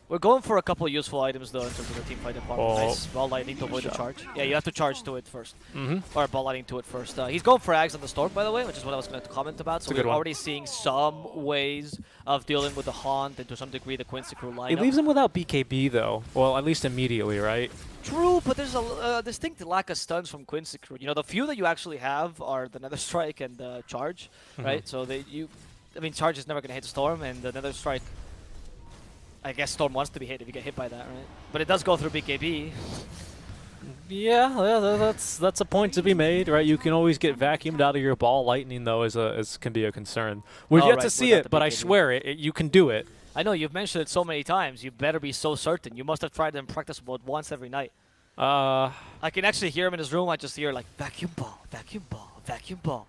We're going for a couple of useful items, though, in terms of the team fight department. Oh. Nice ball lightning to avoid the charge. Yeah, you have to charge to it first. Or ball lightning to it first. He's going for Ags on the Storm, by the way, which is what I was going to comment about. So we're already seeing some ways of dealing with the Haunt and to some degree the Quincy Crew lineup. It leaves him without BKB, though. Well, at least immediately, right? True, but there's a distinct lack of stuns from Quincy Crew. You know, the few that you actually have are the Nether Strike and the Charge, right? So I mean, Charge is never going to hit Storm, and the Nether Strike, I guess Storm wants to be hit if you get hit by that, right? But it does go through BKB. Yeah, that's a point to be made, right? You can always get vacuumed out of your ball lightning, though, as can be a concern. We've yet to see it, but I swear you can do it. I know, you've mentioned it so many times. You better be so certain. You must have tried it in practice about once every night. I can actually hear him in his room. I just hear, like, vacuum ball, vacuum ball, vacuum ball.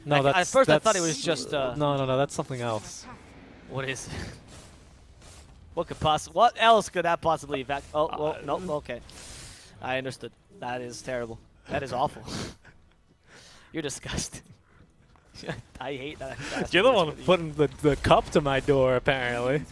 No, at first I thought it was just... No, that's something else. What is it? What else could that possibly Oh, well, no, okay. I understood. That is terrible. That is awful. You're disgusting. I hate that. You're the one putting the cup to my door, apparently.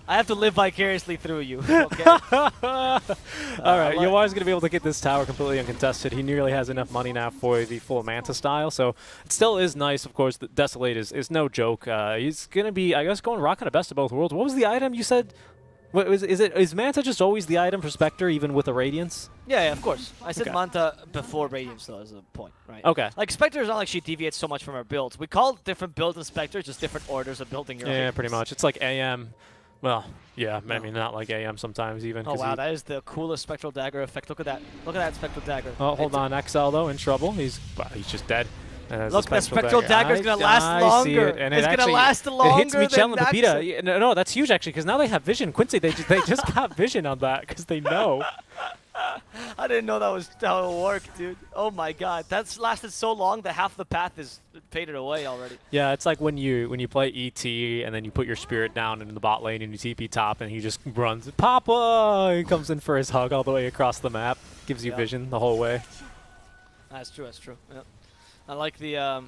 I have to live vicariously through you. Okay. All right, Yawar's going to be able to get this tower completely uncontested. He nearly has enough money now for the full Manta style, so it still is nice. Of course, the Desolate is no joke. He's going to be, I guess, rocking a best of both worlds. What was the item you said? What, is Manta just always the item for Spectre, even with a Radiance? Yeah, of course. I said Okay. Manta before Radiance, though, is the point, right? Okay. Like, Spectre is not like she deviates so much from her builds. We call different builds in Spectre, just different orders of building your Yeah, items. pretty much. It's like AM. Well, yeah, I mean, not like AM sometimes even. Oh, 'cause wow, he- that is the coolest Spectral Dagger effect. Look at that. Look at that Spectral Dagger. Oh, hold It's- on. XL, though, in trouble. He's just dead. And there's Look, the the Spectral Dagger's I- going to last I see longer. it, and It's it going to actually- last It longer hits Michelle than and Pepita. Naxxon. Yeah, no, that's huge, actually, because now they have vision. Quincy, they just got vision on that because they know. I didn't know that was how it worked, dude. Oh my god. That's lasted so long that half the path is faded away already. Yeah, it's like when you play ET and then you put your spirit down in the bot lane and you TP top and he just runs, Papa! He comes in for his hug all the way across the map. Gives you Yeah. vision the whole way. That's true, that's true. Yeah. I like the,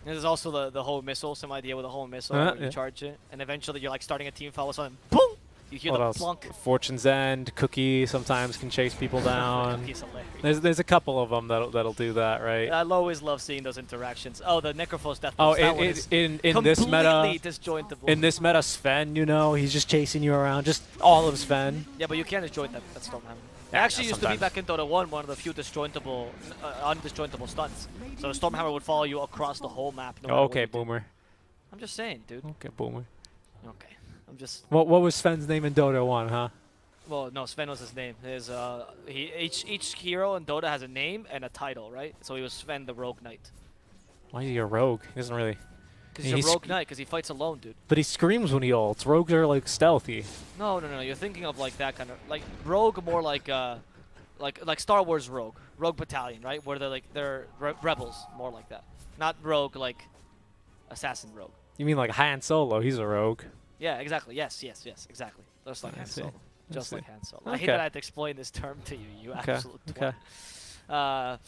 there's also the whole missile, some idea with the whole missile, where you yeah. charge it, and eventually you're like starting a team fight, all of a sudden, boom! You hear What the else? plunk. Fortune's End, Cookie sometimes can chase people down. He's hilarious. There's a couple of them that'll do that, right? I always love seeing those interactions. Oh, the Necrophos Death Oh, Pulse, that one is in this meta, completely disjointable. in this meta, Sven, you know, he's just chasing you around, just all of Sven. Yeah, but you can't disjoint that Stormhammer. It Yeah, actually used to be sometimes. back in Dota 1 one of the few disjointable, undisjointable stunts. So the Stormhammer would follow you across the whole map. No matter what Okay, you did. Boomer. I'm just saying, dude. Okay, Boomer. Okay. I'm just. What was Sven's name in Dota 1, huh? Well, no, Sven was his name. His each hero in Dota has a name and a title, right? So he was Sven the Rogue Knight. Why is he a rogue? He doesn't really. Because he's He's- a Rogue Knight, because he fights alone, dude. But he screams when he ults. Rogues are like stealthy. No, you're thinking of like that kind of like Rogue, more like like Star Wars Rogue Battalion, right? Where they're rebels, more like that. Not Rogue like Assassin Rogue. You mean like Han Solo? He's a rogue. Yeah, exactly. Yes, exactly. Just like I Han see. Solo. I Just see. like Han Solo. I hate Okay. that I have to explain this term to you, you Okay. absolute Okay. twat.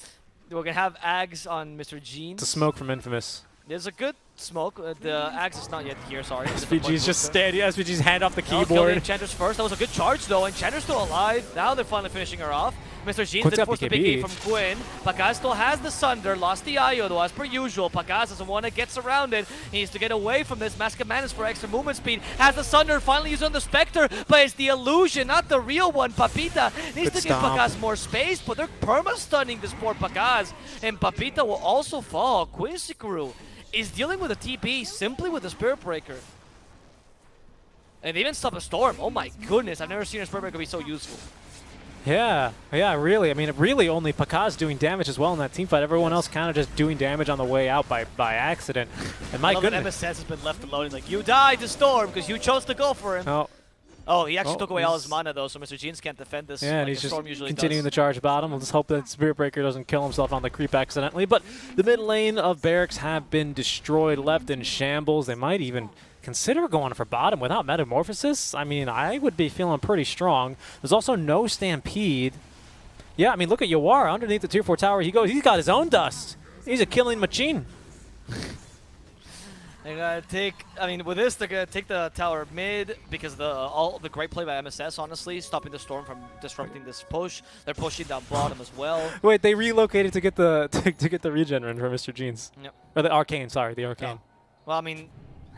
We're gonna have Ags on Mr. Jeans. It's a smoke from Infamous. There's a good smoke. The Ags is not yet here, sorry. SPG's just standing. SPG's hand off the Killed the keyboard. Enchantress first. That was a good charge, though. Enchantress still alive. Now they're finally finishing her off. Mr. Jeans Quick's did got force the BKB. big game from Quinn. Pakaz still has the Sunder. Lost the IO, though, as per usual. Pakaz doesn't want to get surrounded. He needs to get away from this. Mask of Madness for extra movement speed. Has the Sunder finally used on the Spectre, but it's the illusion, not the real one. Papita needs Good to give stomp. Pakaz more space, but they're perma-stunning this poor Pakaz. And Papita will also fall. Quincy crew is dealing with a TP simply with the Spirit Breaker. And they even stop a Storm. Oh my goodness, I've never seen a Spirit Breaker be so useful. Yeah, really. I mean, really only Pakaz doing damage as well in that team fight. Everyone else kind of just doing damage on the way out by accident. And my I love that goodness. MSS has been left alone. He's like, you died to Storm because you chose to go for him. Oh, Oh, he actually Oh, took away all he's- his mana, though, so Mr. Jeans can't defend this yeah, and like he's a just Storm usually continuing the does. charge bottom. We'll just hope that Spirit Breaker doesn't kill himself on the creep accidentally. But the mid lane of Barracks have been destroyed, left in shambles. They might even consider going for bottom without Metamorphosis. I mean, I would be feeling pretty strong. There's also no Stampede. Yeah, I mean, look at Yawar underneath the tier 4 tower. He goes. He's got his own dust. He's a killing machine. They're gonna take. I mean, with this, they're gonna take the tower mid because of all the great play by MSS. Honestly, stopping the Storm from disrupting this push. They're pushing down bottom as well. Wait, they relocated to get the to get the regen run for Mr. Jeans. Yep. Or the Arcane. Sorry, the Arcane. Oh. Well, I mean,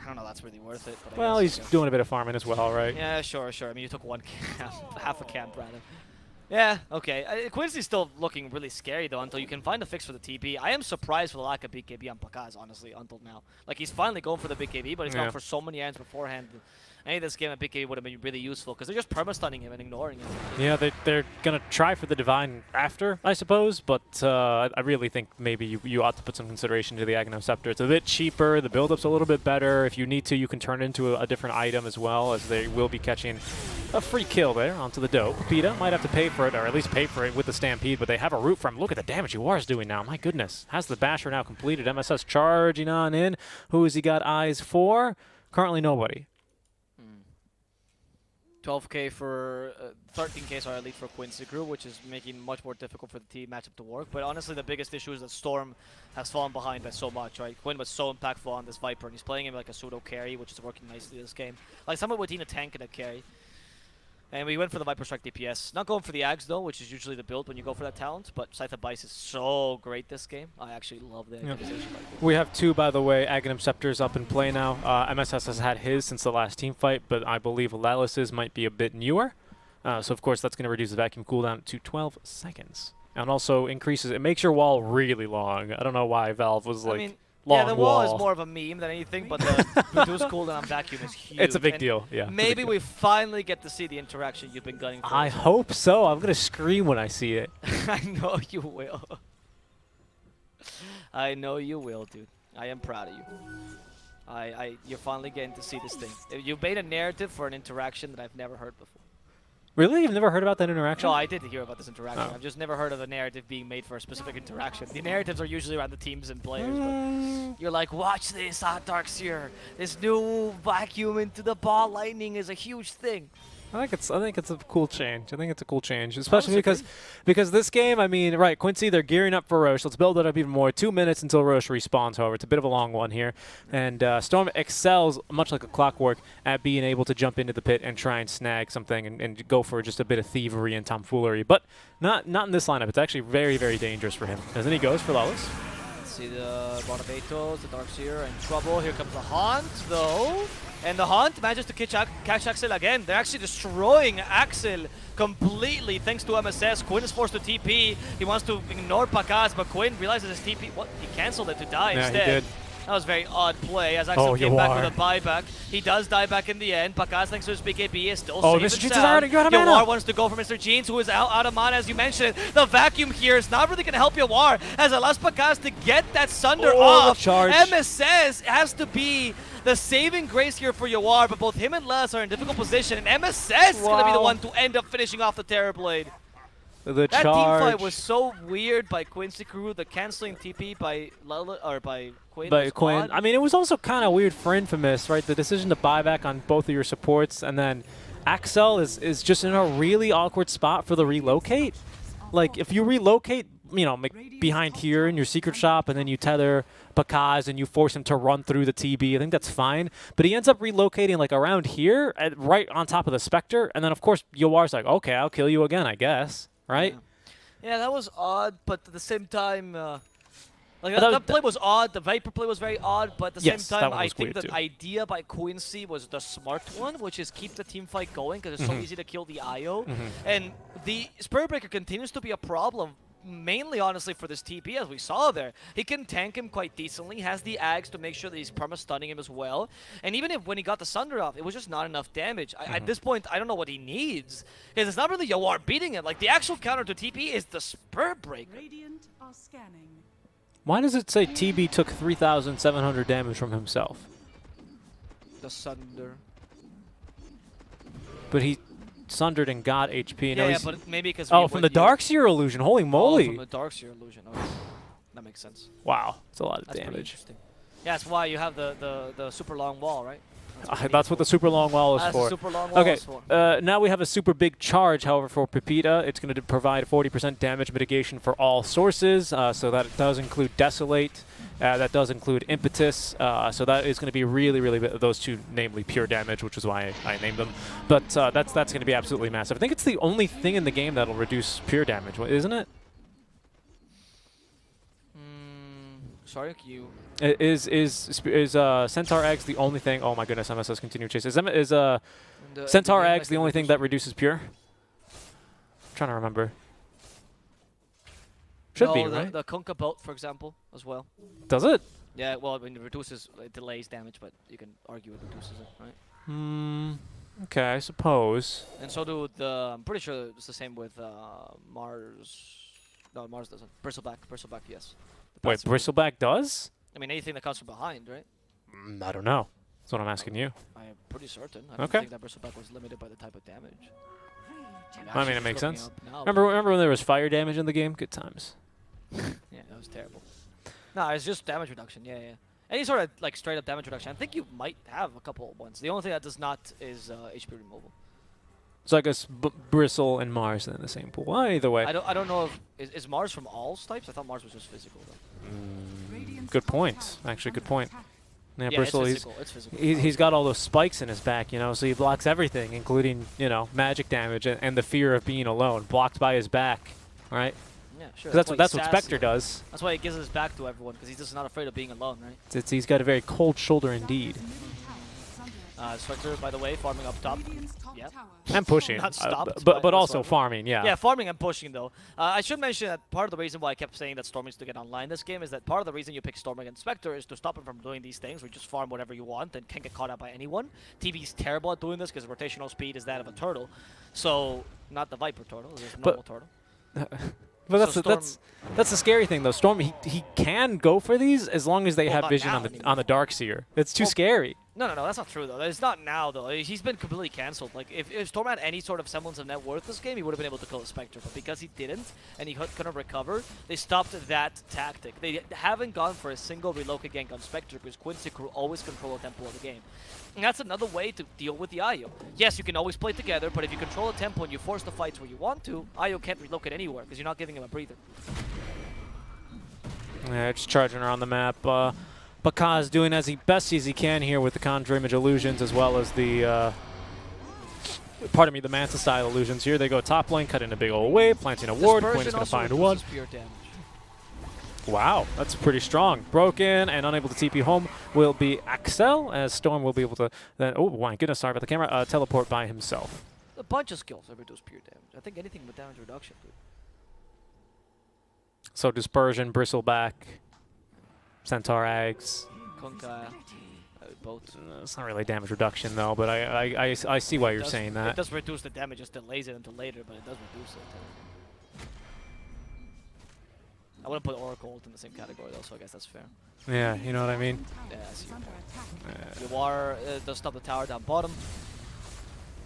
I don't know. That's really worth it. But I Well, guess, he's doing a bit of farming as well, right? Yeah, sure. I mean, you took one camp, half a camp rather. Yeah, okay. Quincy's still looking really scary, though, until you can find a fix for the TP. I am surprised for the lack of big KB on Pakaz, honestly, until now. Like, he's finally going for the big KB, but he's Yeah. gone for so many irons beforehand. Any of this game at big KB would have been really useful, because they're just perma-stunning him and ignoring him. Yeah, they're going to try for the Divine after, I suppose, but I really think maybe you ought to put some consideration to the Aghanim Scepter. It's a bit cheaper, the build-up's a little bit better. If you need to, you can turn it into a different item as well, as they will be catching a free kill there onto the dope. Peta might have to pay for it, or at least pay for it with the Stampede, but they have a root from. Look at the damage Uar is doing now. My goodness. Has the Basher now completed. MSS charging on in. Who has he got eyes for? Currently nobody. 12k for 13k, sorry, lead for Quincy crew, which is making much more difficult for the team matchup to work. But honestly, the biggest issue is that Storm has fallen behind by so much, right? Quinn was so impactful on this Viper, and he's playing him like a pseudo carry, which is working nicely this game. Like someone between a tank and a carry. And we went for the Viper Strike DPS. Not going for the Ags, though, which is usually the build when you go for that talent. But Scythe of Bice is so great this game. I actually love the organization. We have 2, by the way, Aghanim Scepters up in play now. MSS has had his since the last team fight, but I believe Lalis's might be a bit newer. So, of course, that's going to reduce the vacuum cooldown to 12 seconds. And also increases, it makes your wall really long. I don't know why Valve was like, I mean, long yeah, the wall is more of a meme than anything, but the reduced cooldown on vacuum is huge. It's a big And deal, yeah. Maybe we finally get to see the interaction you've been gunning for. I hope so. I'm going to scream when I see it. I know you will. I know you will, dude. I am proud of you. You're finally getting to see this thing. You made a narrative for an interaction that I've never heard before. Really? You've never heard about that interaction? No, I did hear about this interaction. Oh. I've just never heard of a narrative being made for a specific interaction. The narratives are usually around the teams and players, but you're like, watch this, Darkseer. This new vacuum into the ball lightning is a huge thing. I think it's a cool change. I think it's a cool change, especially because this game, I mean, right, Quincy, they're gearing up for Roche. Let's build it up even more. 2 minutes until Roche respawns, however. It's a bit of a long one here. And Storm excels, much like a clockwork, at being able to jump into the pit and try and snag something and go for just a bit of thievery and tomfoolery. But not in this lineup. It's actually very, very dangerous for him. And then he goes for Lawless. See the Barnabatos, the Darkseer in trouble. Here comes the Haunt, though. And the Haunt manages to catch Axel again. They're actually destroying Axel completely thanks to MSS. Quinn is forced to TP. He wants to ignore Pakaz, but Quinn realizes his TP. What? He cancelled it to die instead. He did. That was a very odd play as Axel came back with a Yawar. buyback. He does die back in the end. Pakaz, thanks to his BKB, is still Oh, safe Mr. and Jeans is sound. out of mana. Yawar wants to go for Mr. Jeans, who is out of mana, as you mentioned. The vacuum here is not really going to help Yawar, as it allows Pakaz to get that Sunder off. Charge. MSS has to be the saving grace here for Yawar, but both him and Les are in difficult position, and MSS is going to be the one to end up finishing off the Terrorblade. The That team charge. fight was so weird by Quincy Crew, the canceling TP by Quinn. By was Quinn. odd. I mean, it was also kind of weird for Infamous, right? The decision to buy back on both of your supports, and then Axel is just in a really awkward spot for the relocate. Like, if you relocate, you know, behind here in your secret shop, and then you tether Pakaz and you force him to run through the TB, I think that's fine. But he ends up relocating, like, around here, right on top of the Spectre, and then, of course, Yawar's like, okay, I'll kill you again, I guess. Right? Yeah, that was odd, but at the same time, that play was odd. The Viper play was very odd, but at the Yes, same that time, one I was think weird the too. idea by Quincy was the smart one, which is keep the team fight going because it's so easy to kill the IO. And the Spirit Breaker continues to be a problem, mainly, honestly, for this TP, as we saw there. He can tank him quite decently, has the Ags to make sure that he's perma-stunning him as well. And even if when he got the Sunder off, it was just not enough damage. At this point, I don't know what he needs, because it's not really Yawar beating him. Like, the actual counter to TP is the Spirit Breaker. Radiant are scanning. Why does it say TB took 3,700 damage from himself? The Sunder. But he sundered and got HP. Yeah, He's- but maybe because oh, from the Darkseer illusion. Holy moly. from the Darkseer illusion. Okay. That makes sense. Wow. It's a lot of That's pretty damage. interesting. Yeah, that's why you have the super long wall, right? That's what the super long wall is That's for. the super long wall Okay, is for. now we have a super big charge, however, for Pepita. It's going to provide 40% damage mitigation for all sources, so that does include Desolate, that does include Impetus, so that is going to be really those two, namely pure damage, which is why I named them. But that's going to be absolutely massive. I think it's the only thing in the game that'll reduce pure damage, isn't it? Sorry, you. Is Centaur Eggs the only thing? Oh my goodness, MSS continue chase. Is Centaur Eggs the only thing that reduces pure? I'm trying to remember. Should be, right? The Kunkka boat, for example, as well. Does it? Yeah, well, I mean, it reduces, it delays damage, but you can argue it reduces it, right? Okay, I suppose. And so do the, I'm pretty sure it's the same with Mars. No, Mars doesn't. Bristleback, yes. Wait, Bristleback does? I mean, anything that comes from behind, right? I don't know. That's what I'm asking you. I am pretty certain. I don't Okay. think that Bristleback was limited by the type of damage. I mean, it makes Looking sense. up now, Remember when there was fire damage in the game? Good times. Yeah, that was terrible. No, it's just damage reduction. Yeah. Any sort of like straight up damage reduction. I think you might have a couple ones. The only thing that does not is HP removal. So I guess Bristle and Mars are in the same pool. Well, either way. I don't know if is Mars from all types. I thought Mars was just physical though. Good point. Actually, good point. Yeah, Yeah, Bristle, it's physical. It's physical. he's got all those spikes in his back, you know, so he blocks everything, including, you know, magic damage and the fear of being alone, blocked by his back, right? Yeah, sure. 'Cause that's why what he's Spectre sassy. does. That's why he gives his back to everyone, because he's just not afraid of being alone, right? He's got a very cold shoulder indeed. Spectre, by the way, farming up top. Yep. And pushing, Not stopped, but but also farming. farming, yeah. Yeah, farming and pushing, though. I should mention that part of the reason why I kept saying that Storm needs to get online this game is that part of the reason you pick Storm against Spectre is to stop him from doing these things where you just farm whatever you want and can't get caught out by anyone. TB's terrible at doing this because rotational speed is that of a turtle. So, not the Viper turtle, it's a normal turtle. But that's So that's the scary thing though. Storm he can go for these as long as they Well, have not vision now on the anymore. Darkseer. It's too Well, scary. No, that's not true, though. It's not now, though. He's been completely cancelled. Like, if Storm had any sort of semblance of net worth this game, he would have been able to kill a Spectre. But because he didn't, and he couldn't recover, they stopped that tactic. They haven't gone for a single relocate gank on Spectre because Quincy crew always control the tempo of the game. And that's another way to deal with the IO. Yes, you can always play together, but if you control the tempo and you force the fights where you want to, IO can't relocate anywhere because you're not giving him a breather. Yeah, just charging around the map. Bakaz doing as best as he can here with the Conjure Image illusions as well as the, the Manta style illusions here. They go top lane, cut in a big old wave, planting a ward. Quinn is going to find one. Spear damage. Wow, that's pretty strong. Broken and unable to TP home will be Axel, as Storm will be able to then, oh my goodness, sorry about the camera, teleport by himself. A bunch of skills that reduce spear damage. I think anything with damage reduction, dude. So Dispersion, Bristleback, Centaur Eggs. Kunka, both. It's not really damage reduction though, but I see why you're saying It that. does reduce the damage, just delays it until later, but it does reduce it. I wouldn't put Oracle ult in the same category though, so I guess that's fair. Yeah, you know what I mean? Yeah, I see your point. Yawar does stop the tower down bottom.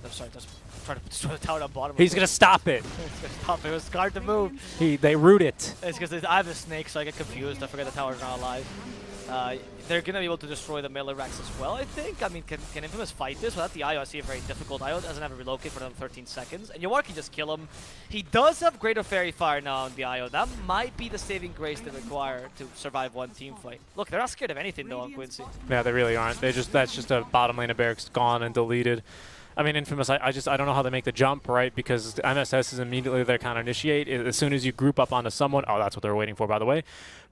I'm sorry, does try to destroy the tower down bottom. He's gonna stop it. He's gonna stop it. It was hard to move. They root it. It's because I have a snake, so I get confused. I forget the tower's not alive. They're gonna be able to destroy the melee racks as well, I think. I mean, can Infamous fight this? Without the IO, I see it very difficult. IO doesn't have a relocate for another 13 seconds, and Yawar can just kill him. He does have Greater Fairy Fire now on the IO. That might be the saving grace they require to survive one team fight. Look, they're not scared of anything though on Quincy. Yeah, they really aren't. That's just a bottom lane of barracks gone and deleted. I mean, Infamous, I don't know how they make the jump, right? Because MSS is immediately their counter-initiate. As soon as you group up onto someone, oh, that's what they're waiting for, by the way.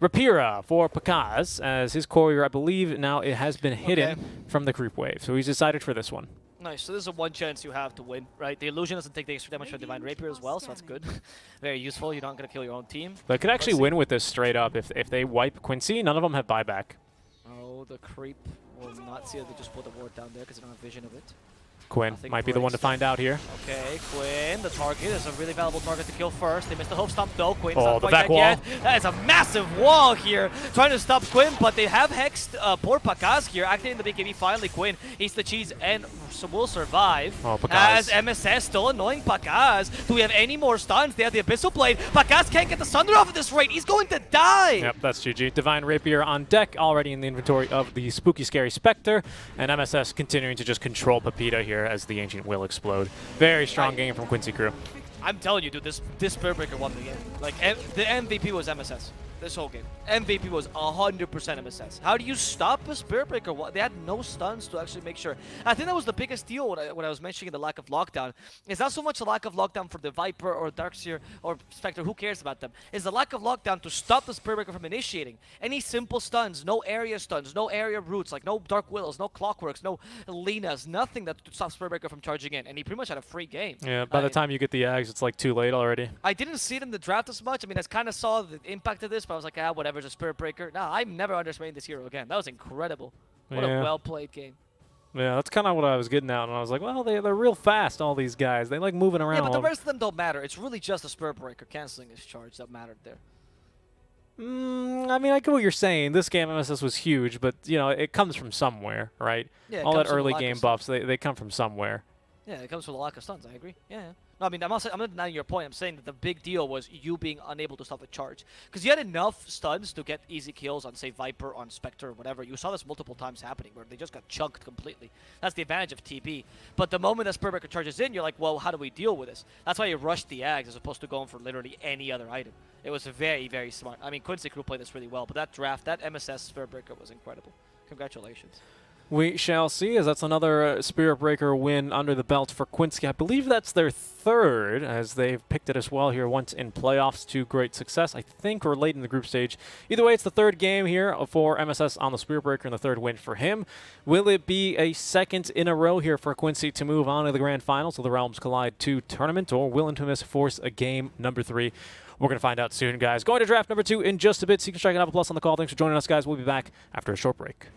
Rapira for Pakaz, as his courier, I believe, now it has been hidden from the creep wave. So he's decided for this one. Nice, so this is a one chance you have to win, right? The illusion doesn't take the extra damage from Divine Rapier as well, so that's good. Very useful, you're not going to kill your own team. They could actually win with this straight up if they wipe Quincy. None of them have buyback. Oh, the creep will not see it. They just put the ward down there because they don't have vision of it. Quinn Nothing might be the one to breaks find out here. Okay, Quinn, the target is a really valuable target to kill first. They missed the hoof stomp though. Quinn's Oh, not the quite back dead yet. That is a massive wall here, trying to stop Quinn, but they have hexed poor Pakaz here, activating the BKB finally. Quinn eats the cheese and will survive. Oh, Pakaz. As MSS still annoying Pakaz. Do we have any more stuns? They have the Abyssal Blade. Pakaz can't get the Sunder off at this rate. He's going to die. Yep, that's GG. Divine Rapier on deck, already in the inventory of the Spooky Scary Spectre, and MSS continuing to just control Pepita here as the Ancient will explode. Very strong game from Quincy crew. I'm telling you, dude, this Spirit Breaker won the game. Like, the MVP was MSS. This whole game. MVP was 100% MSS. How do you stop a Spirit Breaker? They had no stuns to actually make sure. I think that was the biggest deal when I was mentioning the lack of lockdown. It's not so much a lack of lockdown for the Viper or Darkseer or Spectre, who cares about them? It's the lack of lockdown to stop the Spirit Breaker from initiating. Any simple stuns, no area stuns, no area roots, like no Dark Willows, no Clockworks, no Lenas, nothing that could stop Spirit Breaker from charging in. And he pretty much had a free game. Yeah, by the time you get the Ags, it's like too late already. I didn't see it in the draft as much. I mean, I kind of saw the impact of this, but I was like, whatever, it's a Spirit Breaker. Nah, I'm never underestimating this hero again. That was incredible. What a well-played game. Yeah, that's kind of what I was getting at, and I was like, well, they're real fast, all these guys. They like moving around. Yeah, but the rest of them don't matter. It's really just the Spirit Breaker canceling his charge that mattered there. I mean, I get what you're saying. This game MSS was huge, but, you know, it comes from somewhere, right? Yeah, all that early game buffs, they come from somewhere. Yeah, it comes from a lack of stuns. I agree. Yeah. No, I mean, I'm not denying your point. I'm saying that the big deal was you being unable to stop the charge. Because you had enough stuns to get easy kills on, say, Viper, on Spectre, or whatever. You saw this multiple times happening where they just got chunked completely. That's the advantage of TP. But the moment that Spirit Breaker charges in, you're like, well, how do we deal with this? That's why you rushed the Ags as opposed to going for literally any other item. It was very, very smart. I mean, Quincy crew played this really well, but that draft, that MSS Spirit Breaker was incredible. Congratulations. We shall see, as that's another Spirit Breaker win under the belt for Quincy. I believe that's their third, as they've picked it as well here once in playoffs to great success, I think, or late in the group stage. Either way, it's the third game here for MSS on the Spirit Breaker and the third win for him. Will it be a second in a row here for Quincy to move on to the Grand Finals of the Realms Collide 2 tournament, or will Intermission force a game number 3? We're going to find out soon, guys. Going to draft number 2 in just a bit. So you can check it out. Plus on the call. Thanks for joining us, guys. We'll be back after a short break.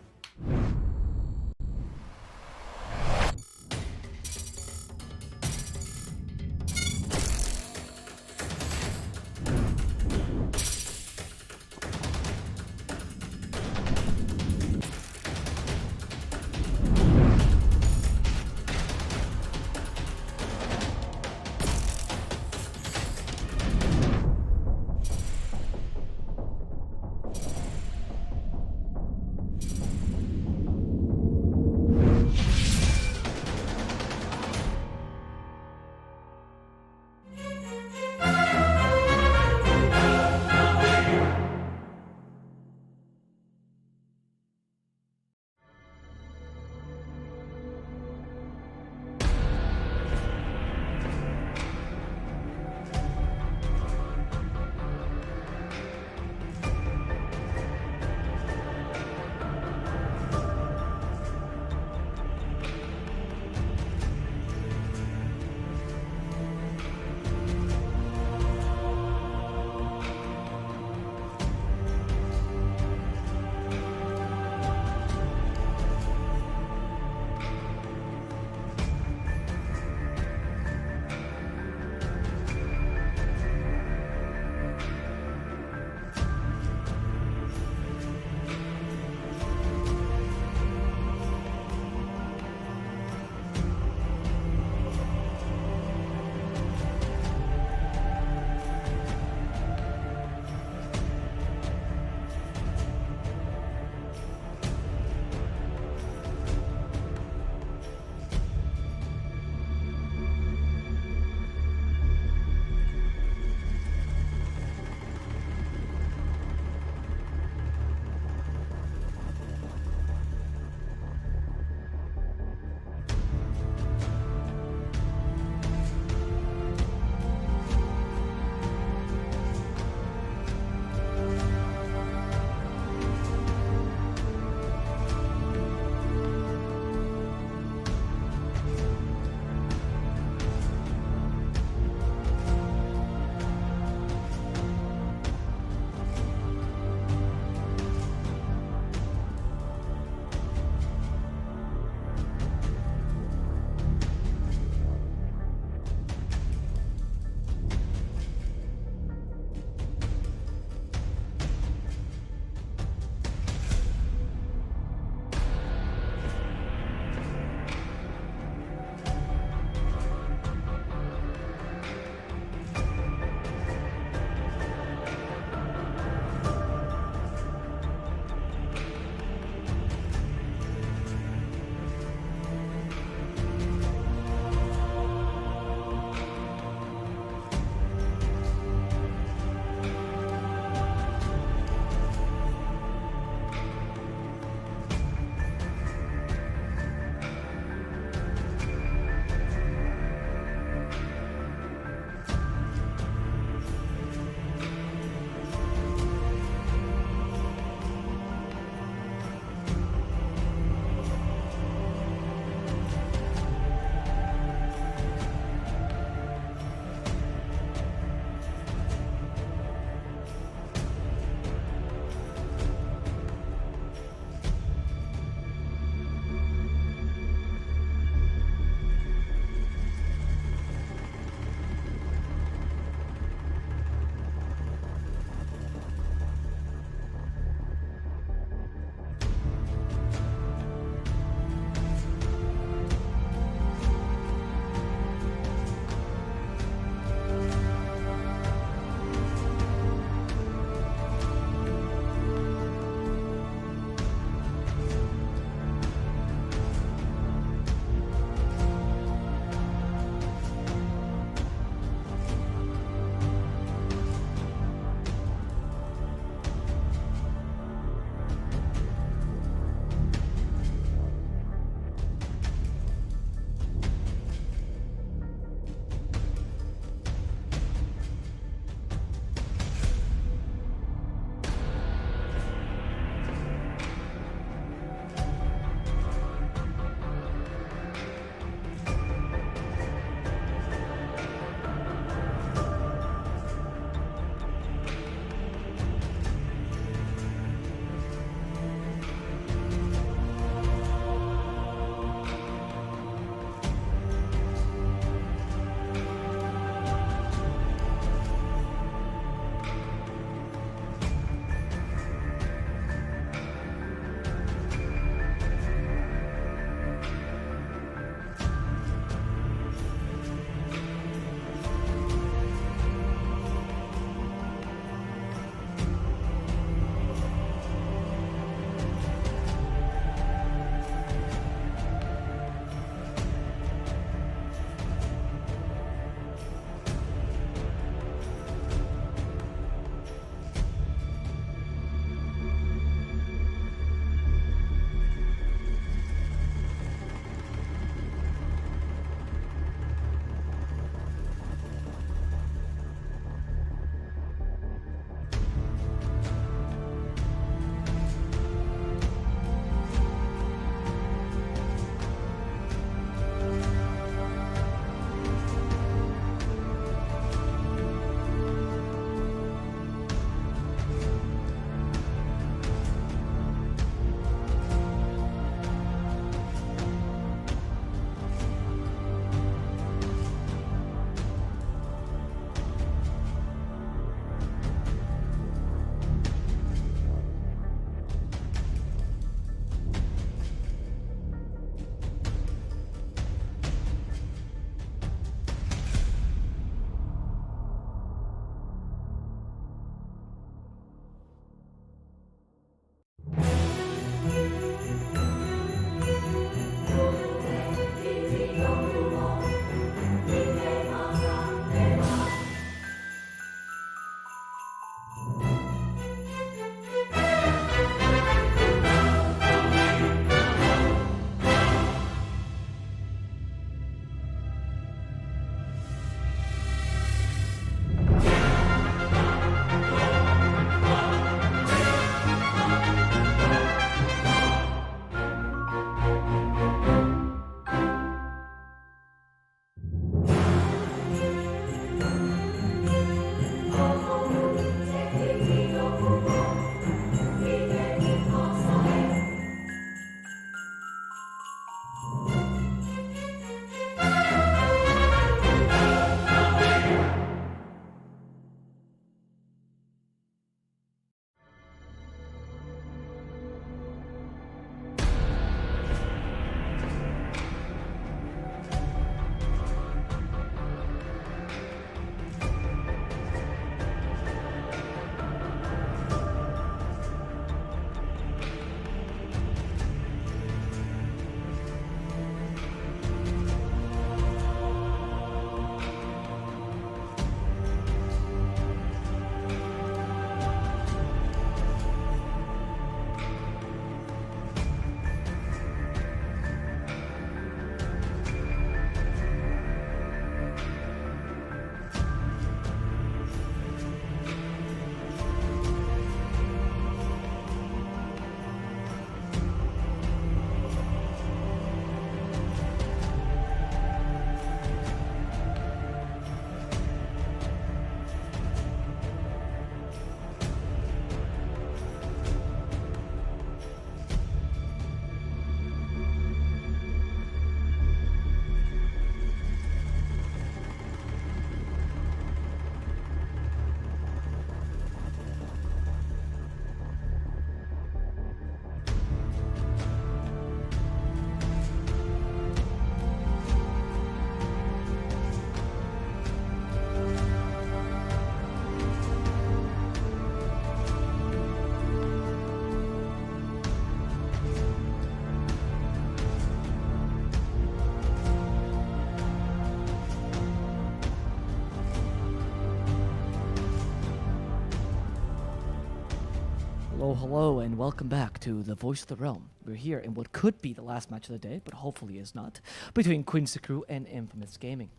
Hello, hello, and welcome back to The Voice of the Realm. We're here in what could be the last match of the day, but hopefully is not, between Quincy Crew and Infamous Gaming.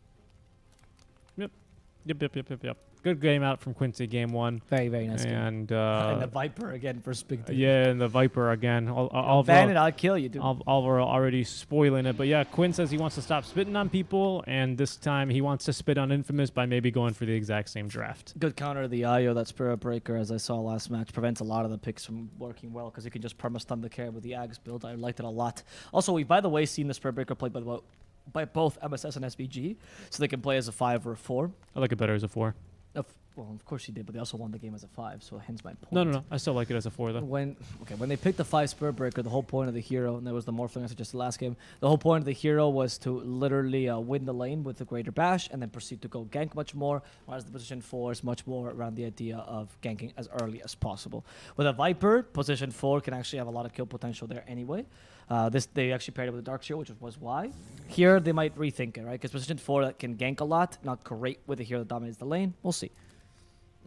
Yep. Good game out from Quincy, game one. Very, very nice game. And And the Viper again for Big D. yeah, and the Viper again. Ban it, I'll kill you, dude. Alvaro already spoiling it, but yeah, Quinn says he wants to stop spitting on people, and this time he wants to spit on Infamous by maybe going for the exact same draft. Good counter to the IO, that Spirit Breaker, as I saw last match, prevents a lot of the picks from working well because you can just perma-stun the carry with the Ags build. I liked it a lot. Also, we've, by the way, seen the Spirit Breaker played by both MSS and SBG, so they can play as a 5 or a 4. I like it better as a 4. Well, of course he did, but they also won the game as a 5, so hence my point. No. I still like it as a 4, though. When they picked the 5 Spirit Breaker, the whole point of the hero, and there was the Morphling I suggested last game, the whole point of the hero was to literally win the lane with the Greater Bash and then proceed to go gank much more, whereas the position 4 is much more around the idea of ganking as early as possible. With a Viper, position 4 can actually have a lot of kill potential there anyway. They actually paired it with a Dark Shield, which was why. Here, they might rethink it, right? Because position 4 that can gank a lot, not great with a hero that dominates the lane. We'll see.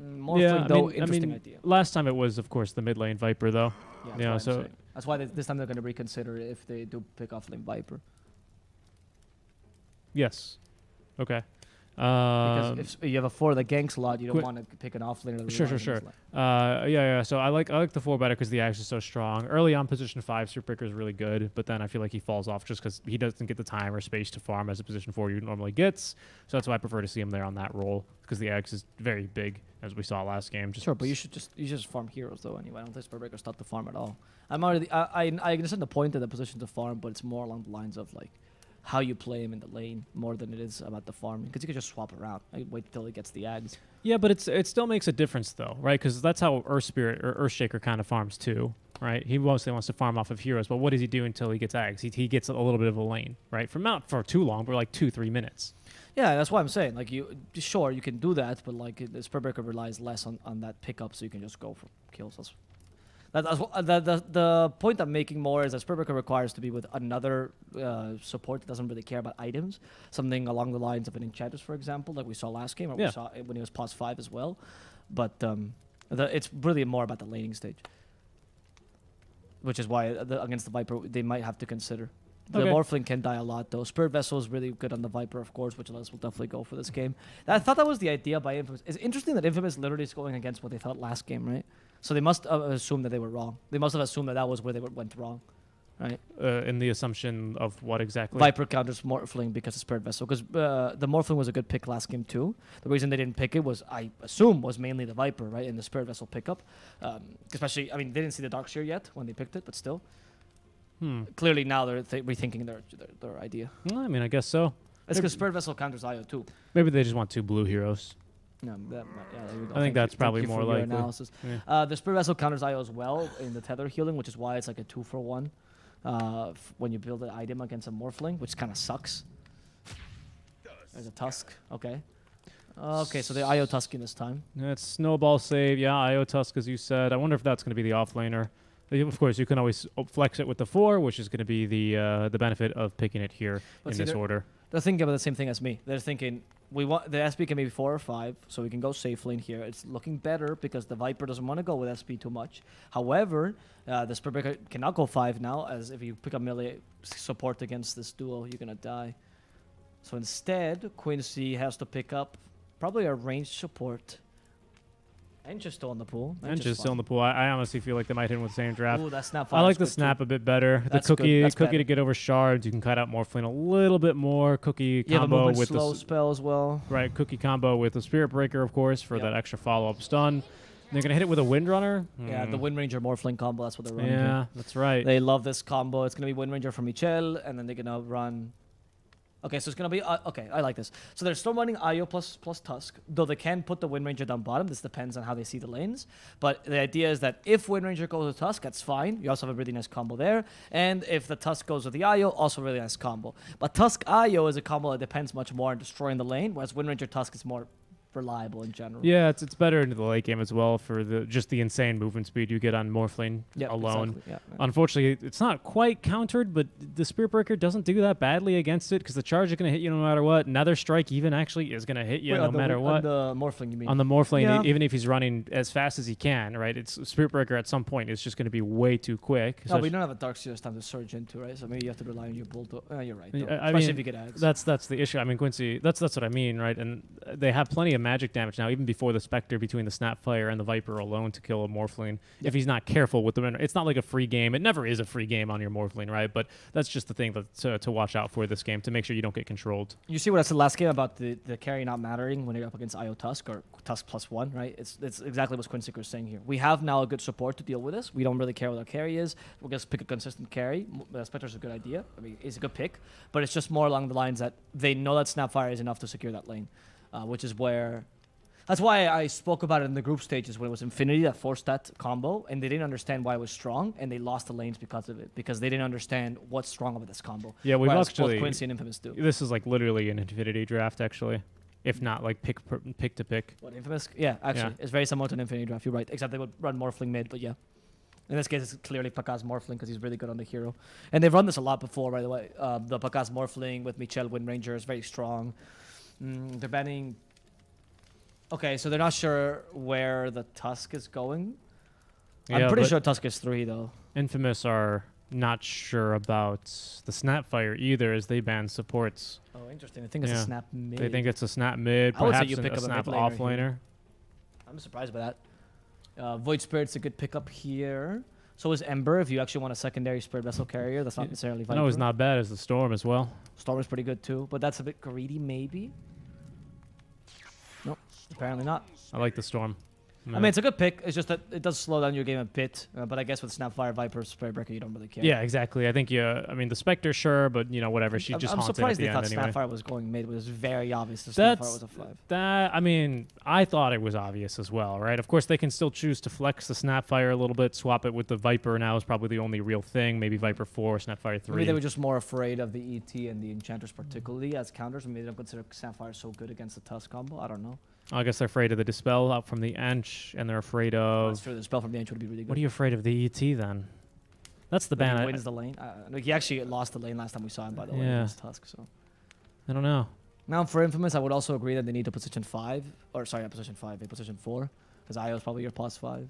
Morphling, though, interesting idea. Last time it was, of course, the mid lane Viper, though. Yeah, so that's why this time they're going to reconsider it if they do pick off lane Viper. Yes. Okay. Because if you have a 4 that ganks a lot, you don't Quick- want to pick an offlaner. Sure. Yeah. So I like the 4 better because the Axe is so strong. Early on, position 5, Super Breaker is really good, but then I feel like he falls off just because he doesn't get the time or space to farm as a position 4 you normally gets. So that's why I prefer to see him there on that role because the Axe is very big, as we saw last game. Sure, but you should just farm heroes though. Anyway, I don't think Spirit Breaker's not to farm at all. I understand the point of the position to farm, but it's more along the lines of like how you play him in the lane more than it is about the farming, because you can just swap around. Wait till he gets the Ags. Yeah, but it still makes a difference though, right? Because that's how Earth Spirit or Earthshaker kind of farms too, right? He mostly wants to farm off of heroes, but what does he do until he gets Ags? He gets a little bit of a lane, right? For not for too long, but like 2-3 minutes. Yeah, that's why I'm saying. Like, you can do that, but like the Spirit Breaker relies less on that pickup, so you can just go for kills. The point I'm making more is that Spirit Breaker requires to be with another support that doesn't really care about items. Something along the lines of an Enchantress, for example, like we saw last game, or we saw when he was pos 5 as well. But it's really more about the laning stage, which is why against the Viper they might have to consider. The Morphling can die a lot, though. Spirit Vessel is really good on the Viper, of course, which us will definitely go for this game. I thought that was the idea by Infamous. It's interesting that Infamous literally is going against what they thought last game, right? So they must assume that they were wrong. They must have assumed that was where they went wrong, right? In the assumption of what exactly? Viper counters Morphling because of Spirit Vessel. Because the Morphling was a good pick last game, too. The reason they didn't pick it was, I assume, was mainly the Viper, right? And the Spirit Vessel pickup. Especially, I mean, they didn't see the Dark Shear yet when they picked it, but still. Clearly now they're rethinking their idea. I mean, I guess so. It's because Spirit Vessel counters IO too. Maybe they just want 2 blue heroes. No, there you go. I think that's probably Thank you more for your likely. analysis. Yeah. The Spirit Vessel counters IO as well in the tether healing, which is why it's like a 2-for-1 when you build an item against a Morphling, which kind of sucks. There's a Tusk. Okay. Okay, so they're IO Tusking this time. It's Snowball save. Yeah, IO Tusk, as you said. I wonder if that's going to be the offlaner. Of course, you can always flex it with the 4, which is going to be the benefit of picking it here in this order. They're thinking about the same thing as me. They're thinking we want the SP can be 4 or 5, so we can go safe lane here. It's looking better because the Viper doesn't want to go with SP too much. However, the Spirit Breaker cannot go 5 now, as if you pick up melee support against this duo, you're gonna die. So instead, Quincy has to pick up probably a ranged support. And just still in the pool. And just still in the pool. I honestly feel like they might hit him with the same draft. Ooh, that snap I like the good snap too. a bit better. That's the cookie good. That's to get over shards. You can cut out Morphling a little bit more. Cookie You have a combo movement with slow the spell as well. right. Cookie combo with the Spirit Breaker, of course, for that extra follow-up stun. They're gonna hit it with a Windrunner. Yeah, the Wind Ranger Morphling combo. That's what they're running. Yeah, here. that's right. They love this combo. It's gonna be Wind Ranger from Michel, and then they're gonna run. Okay, so it's gonna be okay. I like this. So they're still running IO plus Tusk, though they can put the Wind Ranger down bottom. This depends on how they see the lanes. But the idea is that if Wind Ranger goes to Tusk, that's fine. You also have a really nice combo there. And if the Tusk goes with the IO, also a really nice combo. But Tusk IO is a combo that depends much more on destroying the lane, whereas Wind Ranger Tusk is more reliable in general. Yeah, it's better into the late game as well for just the insane movement speed you get on Morphling Yeah, alone. exactly. Yeah. Unfortunately, it's not quite countered, but the Spirit Breaker doesn't do that badly against it because the charge is going to hit you no matter what. Another strike even actually is going to hit you Wait, no on the- matter what. On the Morphling, you mean? On the Morphling, Yeah. even if he's running as fast as he can, right? It's Spirit Breaker at some point is just going to be way too quick. No, we don't have a Dark Seer's time to surge into, right? So maybe you have to rely on your Bulldozer. You're right. Yeah, though. I Especially mean, if you get ads. That's the issue. I mean, Quincy, that's what I mean, right? And they have plenty of magic damage now, even before the Spectre, between the Snapfire and the Viper alone to kill a Morphling. If he's not careful with the render, it's not like a free game. It never is a free game on your Morphling, right? But that's just the thing to watch out for this game to make sure you don't get controlled. You see what I said last game about the carry not mattering when you're up against IO Tusk or Tusk +1, right? It's exactly what Quincy was saying here. We have now a good support to deal with this. We don't really care what our carry is. We're going to pick a consistent carry. Spectre's a good idea. I mean, it's a good pick. But it's just more along the lines that they know that Snapfire is enough to secure that lane, which is where... That's why I spoke about it in the group stages when it was Infinity that forced that combo, and they didn't understand why it was strong, and they lost the lanes because of it, because they didn't understand what's strong about this combo. Yeah, we've Whereas actually... both Quincy and Infamous do. This is like literally an Infinity draft, actually. If not like pick to pick. What, Infamous? Yeah, actually. It's very similar to an Infinity Draft. You're right. Except they would run Morphling mid, but yeah. In this case, it's clearly Pakaz Morphling because he's really good on the hero. And they've run this a lot before, by the way. The Pakaz Morphling with Michel Wind Ranger is very strong. They're banning... Okay, so they're not sure where the Tusk is going. Yeah, I'm pretty but sure Tusk is 3, though. Infamous are not sure about the Snapfire either, as they ban supports. Oh, interesting. I think it's a Yeah. snap mid. They think it's a snap mid, I would say perhaps you pick a up a snap mid laner off here. laner. I'm surprised by that. Void Spirit's a good pickup here. So is Ember if you actually want a secondary Spirit Vessel carrier. That's not necessarily I Viper. know it's not bad as the Storm as well. Storm is pretty good too, but that's a bit greedy maybe. Nope, apparently not. I like the Storm. I mean, it's a good pick. It's just that it does slow down your game a bit. But I guess with Snapfire, Viper, Spirit Breaker, you don't really care. Yeah, exactly. I think I mean, the Spectre, sure, but whatever. She just I'm haunts it at surprised the they thought end anyway. Snapfire was going mid. It was very obvious that That's Snapfire was a 5. that. I mean, I thought it was obvious as well, right? Of course, they can still choose to flex the Snapfire a little bit, swap it with the Viper. Now is probably the only real thing. Maybe Viper 4, Snapfire 3. Maybe they were just more afraid of the ET and the Enchanters particularly as counters. Maybe they don't consider Snapfire so good against the Tusk combo. I don't know. I guess they're afraid of the Dispel out from the Ench, and they're afraid of... That's true. The spell from the Ench would be really good. What are you afraid of the ET then? That's the ban. He wins the lane. Like he actually lost the lane last time we saw him, by the way, Yeah. against Tusk. So I don't know. now for Infamous, I would also agree that they need to position 5, or sorry, not position 5, they position 4, because IO is probably your +5.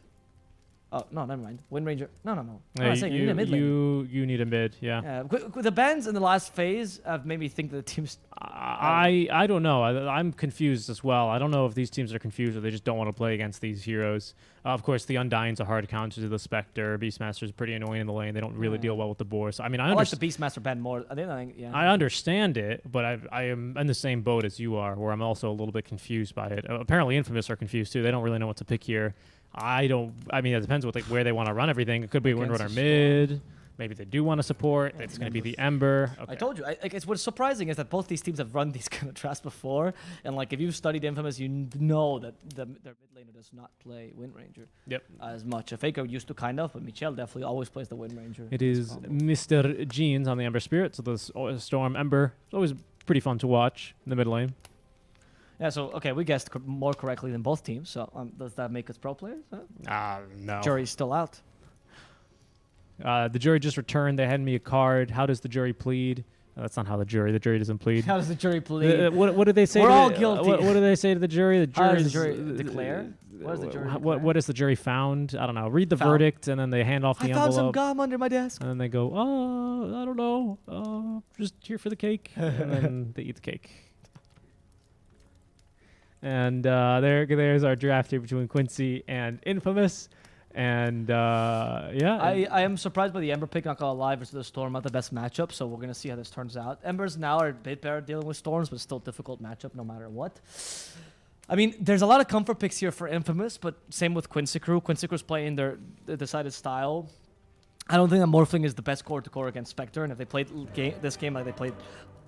Oh no, never mind. Wind Ranger. No. Yeah, I say you need a mid lane. you need a mid, yeah. Yeah, the bans in the last phase have made me think that the teams. I don't know. I'm confused as well. I don't know if these teams are confused or they just don't want to play against these heroes. Of course, the Undying's a hard counter to the Spectre. Beastmaster's pretty annoying in the lane. They don't really deal well with the boar. So I mean, I like the Beastmaster ban more. I think, yeah. I understand it, but I am in the same boat as you are, where I'm also a little bit confused by it. Apparently, Infamous are confused too. They don't really know what to pick here. I mean, it depends where they want to run everything. It could be Windrunner mid. Maybe they do want to support. It's going to be the Ember. Okay. I told you. What's surprising is that both these teams have run these kind of drafts before, and like if you've studied Infamous, you know that their mid laner does not play Wind Ranger. Yep. As much. Faker used to kind of, but Michel definitely always plays the Wind Ranger. It in this is combo. Mr. Jeans on the Ember Spirit, so the Storm Ember. It's always pretty fun to watch in the mid lane. Yeah. So okay, we guessed more correctly than both teams. So does that make us pro players? No. Jury's still out. The jury just returned. They handed me a card. How does the jury plead? That's not how the jury doesn't plead. How does the jury plead? What do they say? We're to all the, guilty. What do they say to the jury? The How does jury the jury declare? What does the jury What is the jury found? I don't know. Read the Found. verdict, and then they hand off the I found some envelope. gum under my desk. And then they go, I don't know. Just here for the cake. And then they eat the cake. And there's our draft here between Quincy and Infamous. And yeah. I am surprised by the Ember pick, not gonna lie, versus the Storm. Not the best matchup, so we're gonna see how this turns out. Embers now are a bit better dealing with Storms, but still difficult matchup no matter what. I mean, there's a lot of comfort picks here for Infamous, but same with Quincy Crew. Quincy Crew's playing their decided style. I don't think that Morphling is the best core to core against Spectre, and if they played this game like they played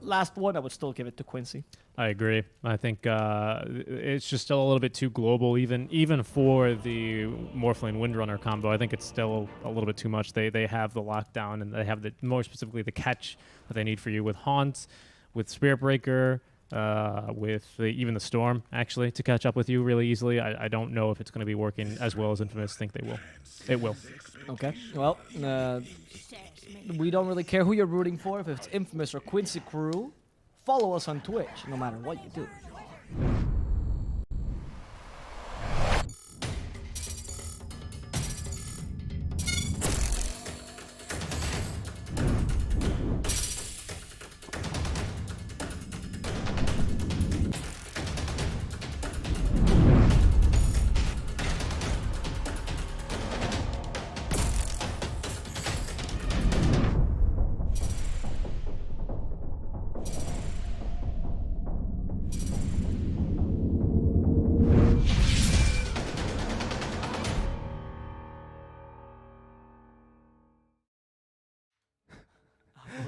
last one, I would still give it to Quincy. I agree. I think it's just still a little bit too global, even for the Morphling Windrunner combo. I think it's still a little bit too much. They have the lockdown, and they have more specifically the catch that they need for you with Haunt, with Spirit Breaker. with even the Storm, actually, to catch up with you really easily. I don't know if it's going to be working as well as Infamous think they will. It will. Okay. Well, we don't really care who you're rooting for, if it's Infamous or Quincy Crew. Follow us on Twitch, no matter what you do.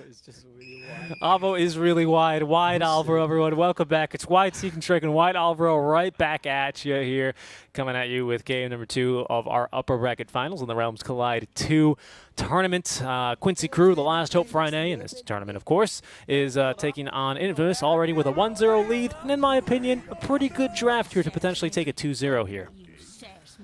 It's just really wide. Avo is really wide. Wide Alvaro, everyone. Welcome back. It's Wide Seek and Trick and Wide Alvaro right back at you here. Coming at you with game number 2 of our upper bracket finals in the Realms Collide 2 tournament. Quincy Crew, the last hope for NA in this tournament, of course, is taking on Infamous already with a 1-0 lead. And in my opinion, a pretty good draft here to potentially take a 2-0 here.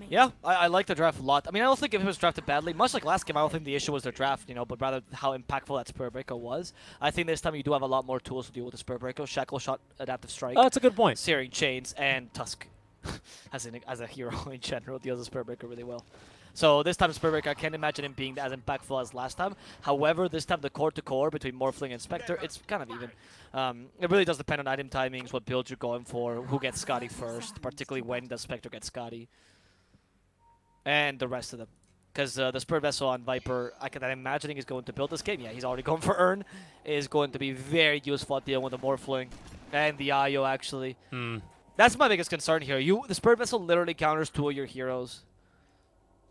Yeah, I like the draft a lot. I mean, I don't think if it was drafted badly, much like last game, I don't think the issue was their draft, but rather how impactful that Spur Breaker was. I think this time you do have a lot more tools to deal with the Spur Breaker. Shackle Shot, Adaptive Strike. Oh, that's a good point. Searing Chains, and Tusk. as a hero in general, deals the Spur Breaker really well. So this time Spur Breaker, I can't imagine him being as impactful as last time. However, this time the core-to-core between Morphling and Spectre, it's kind of even. It really does depend on item timings, what build you're going for, who gets Scotty first, particularly when does Spectre get Scotty. And the rest of them. Because the Spur Vessel on Viper, I'm imagining is going to build this game. Yeah, he's already going for Earn. Is going to be very useful at dealing with the Morphling. And the Io, actually. That's my biggest concern here. The Spur Vessel literally counters 2 of your heroes.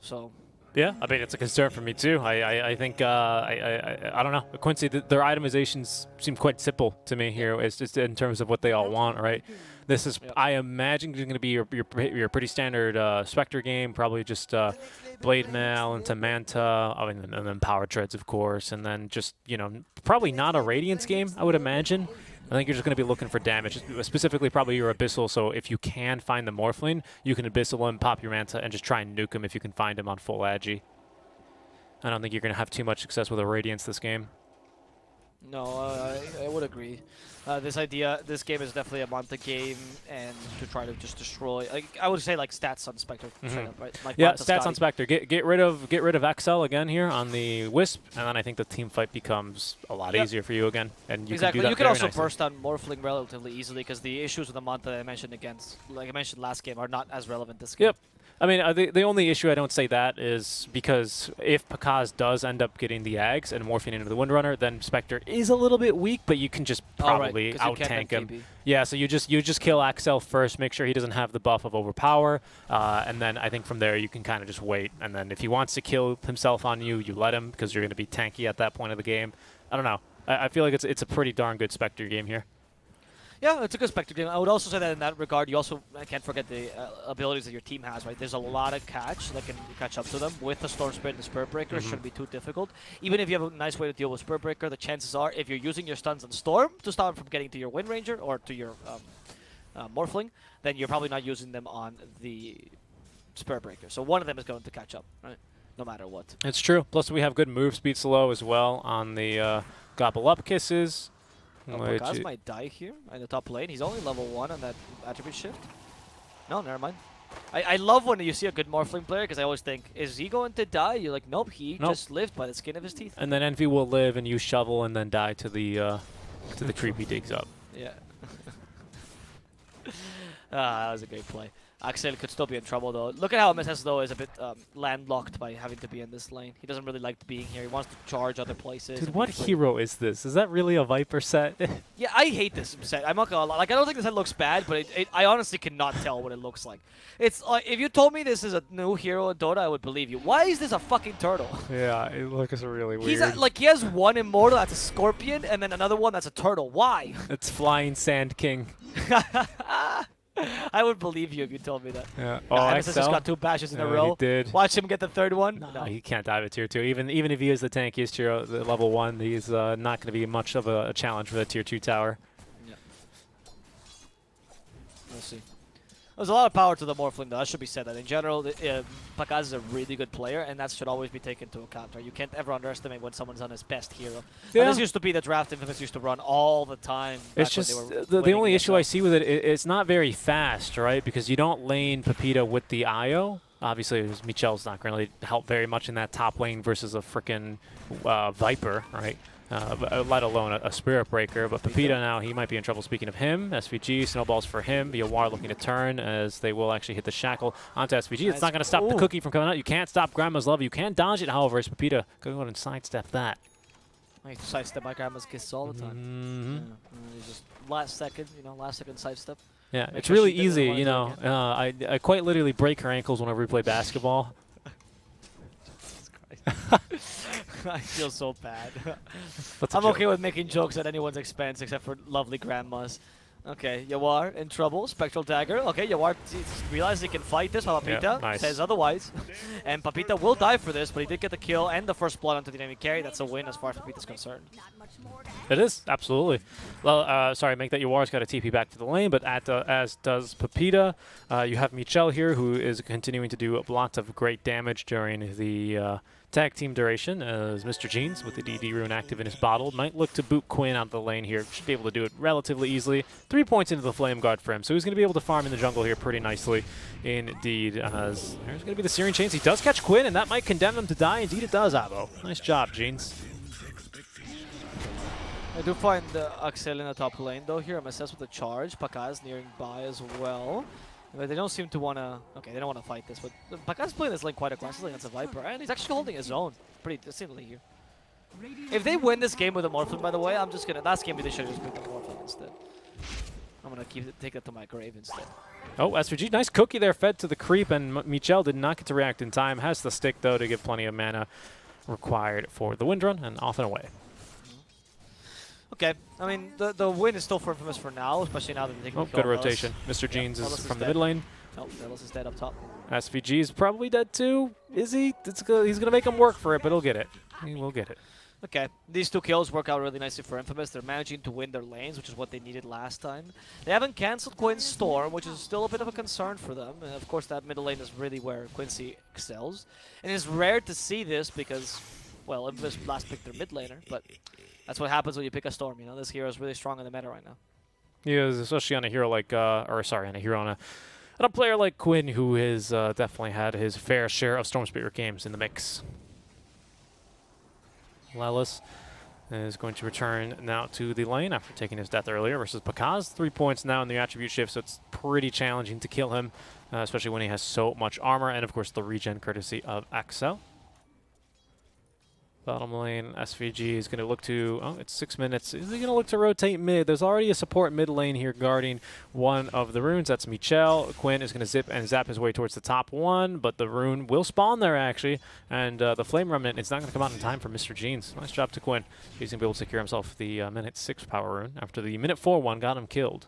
So... Yeah, I mean, it's a concern for me, too. I think, I don't know. Quincy, their itemizations seem quite simple to me here. It's just in terms of what they all want, right? This is, I imagine, going to be your pretty standard Spectre game, probably just Blade Mail into Manta, and then Power Treads, of course, and then just, probably not a Radiance game, I would imagine. I think you're just going to be looking for damage, specifically probably your Abyssal, so if you can find the Morphling, you can Abyssal him, pop your Manta, and just try and nuke him if you can find him on full Agi. I don't think you're going to have too much success with a Radiance this game. No, I would agree. This game is definitely a Manta game, and to try to just destroy. I would say like stats on Spectre, straight up, right? Like Yeah, Manta, stats Scotty. on Spectre. Get rid of XL again here on the Wisp, and then I think the team fight becomes a lot easier for you again. And you Exactly. can do that You can very also nicely. burst on Morphling relatively easily because the issues with the Manta that I mentioned like I mentioned last game, are not as relevant this game. Yep. I mean, the only issue I don't say that is because if Pakaz does end up getting the Ags and morphing into the Windrunner, then Spectre is a little bit weak, but you can just probably out-tank him. Yeah, so you just kill Axel first, make sure he doesn't have the buff of Overpower, and then I think from there you can kind of just wait. And then if he wants to kill himself on you, you let him because you're going to be tanky at that point of the game. I don't know. I feel like it's a pretty darn good Spectre game here. Yeah, it's a good Spectre game. I would also say that in that regard, you also can't forget the abilities that your team has, right? There's a lot of catch that can catch up to them. With the Storm Spirit and the Spur Breaker, it shouldn't be too difficult. Even if you have a nice way to deal with Spur Breaker, the chances are, if you're using your stuns on Storm to stop him from getting to your Wind Ranger or to your Morphling, then you're probably not using them on the Spur Breaker. So one of them is going to catch up, right? No matter what. It's true. Plus we have good move speed slow as well on the Gobble Up Kisses. Pakaz might die here in the top lane. He's only level 1 on that attribute shift. No, never mind. I love when you see a good Morphling player because I always think, is he going to die? You're like, nope, he just lived by the skin of his teeth. And then Envy will live and you shovel and then die to the creep he digs up. Yeah. That was a great play. Axel could still be in trouble though. Look at how MSS though is a bit landlocked by having to be in this lane. He doesn't really like being here. He wants to charge other places. Dude, what hero is this? Is that really a Viper set? Yeah, I hate this set. I'm not gonna lie. Like, I don't think this set looks bad, but I honestly cannot tell what it looks like. It's like, if you told me this is a new hero in Dota, I would believe you. Why is this a fucking turtle? Yeah, it looks really weird. He's like, he has one immortal that's a scorpion, and then another one that's a turtle. Why? It's Flying Sand King. I would believe you if you told me that. Yeah. Nah, MSS just got 2 bashes in a row. He did. Watch him get the 3rd one. No, he can't dive at tier 2. Even if he is the tankiest hero, the level 1, he's not going to be much of a challenge for the tier 2 tower. Yeah. We'll see. There's a lot of power to the Morphling, though. That should be said. That in general, Pakaz is a really good player, and that should always be taken into account. Right? You can't ever underestimate when someone's on his best hero. Yeah. And this used to be the draft Infamous used to run all the time. It's just the only issue I see with it, it's not very fast, right? Because you don't lane Pepita with the IO. Obviously, Michel's not going to really help very much in that top lane versus a freaking Viper, right? Let alone a Spirit Breaker. But Pepita now, he might be in trouble. Speaking of him, SVG, snowballs for him. Yawar looking to turn as they will actually hit the shackle onto SVG. It's not going to stop the cookie from coming out. You can't stop Grandma's Love. You can dodge it, however, as Pepita go ahead and sidestep that. I sidestep my Grandma's Kisses all the time. Yeah. Just last second, last second sidestep. Yeah, Make it's sure really she doesn't easy, wanna do it I quite literally break her ankles whenever we play basketball. I feel so bad. That's a I'm joke. okay with making jokes at anyone's expense except for lovely grandmas. Okay, Yawar in trouble. Spectral Dagger. Okay, Yawar realizes he can fight this. Papita Yeah, nice. says otherwise. And Papita will die for this, but he did get the kill and the first blood onto the enemy carry. That's a win as far as Papita's concerned. It is, absolutely. Well, sorry, make that Yawar's got a TP back to the lane, but as does Pepita. You have Michel here, who is continuing to do lots of great damage during the tag team duration, as Mr. Jeans, with the DD rune active in his bottle, might look to boot Quinn out of the lane here. Should be able to do it relatively easily. 3 points into the Flame Guard for him, so he's going to be able to farm in the jungle here pretty nicely indeed. As there's going to be the Searing Chains. He does catch Quinn, and that might condemn him to die. Indeed it does, Abo. Nice job, Jeans. I do find Axel in the top lane though here. MSS with the charge. Pakaz nearing by as well. But they don't seem to want to... Okay, they don't want to fight this, but Pakaz playing this lane quite aggressively against a Viper, and he's actually holding his own pretty decently here. If they win this game with a Morphling, by the way, I'm just going to... Last game, they should have just picked the Morphling instead. I'm going to take that to my grave instead. Oh, SVG, nice cookie there, fed to the creep, and Michel did not get to react in time. Has the stick, though, to give plenty of mana required for the wind run, and off and away. Okay, I mean, the win is still for Infamous for now, especially now that they're taking the Good kill. rotation. Mr. Jeans Ellis is is from the dead. mid lane. Oh, Ellis is dead up top. SVG is probably dead too. Is he? He's going to make him work for it, but he'll get it. He will get it. Okay, these two kills work out really nicely for Infamous. They're managing to win their lanes, which is what they needed last time. They haven't cancelled Quinn's Storm, which is still a bit of a concern for them. And of course, that middle lane is really where Quincy excels. And it's rare to see this because, well, Infamous last picked their mid laner, but that's what happens when you pick a Storm. This hero is really strong in the meta right now. He is, especially on a hero like, on a player like Quinn, who has definitely had his fair share of Storm Spirit games in the mix. Lelis is going to return now to the lane after taking his death earlier versus Pakaz. 3 points now in the attribute shift, so it's pretty challenging to kill him, especially when he has so much armor, and of course the regen courtesy of Axel. Bottom lane, SVG is going to look to... Oh, it's 6 minutes. Is he going to look to rotate mid? There's already a support mid lane here guarding one of the runes. That's Michel. Quinn is going to zip and zap his way towards the top one, but the rune will spawn there, actually. And the Flame Remnant is not going to come out in time for Mr. Jeans. Nice job to Quinn. He's going to be able to secure himself the minute 6 power rune after the minute 4 one got him killed.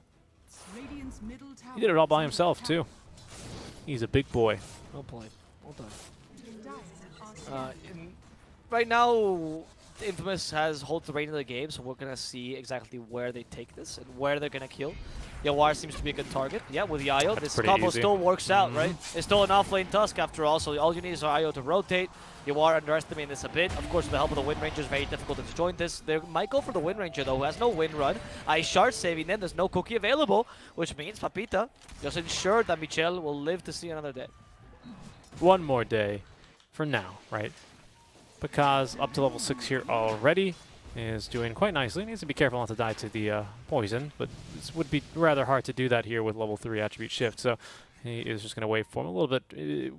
He did it all by himself, too. He's a big boy. Well played. Well done. Right now, Infamous holds the reign of the game, so we're going to see exactly where they take this and where they're going to kill. Yawar seems to be a good target. Yeah, with the IO, this combo still works out, right? It's still an off-lane Tusk after all, so all you need is our IO to rotate. Yawar underestimating this a bit. Of course, with the help of the Wind Ranger, it's very difficult to disjoint this. They might go for the Wind Ranger, though, who has no Wind Run. Ice Shard saving them. There's no cookie available, which means Papita just ensured that Michel will live to see another day. One more day for now, right? Pakaz up to level 6 here already is doing quite nicely. Needs to be careful not to die to the poison, but this would be rather hard to do that here with level 3 attribute shift. So he is just going to wait for him a little bit,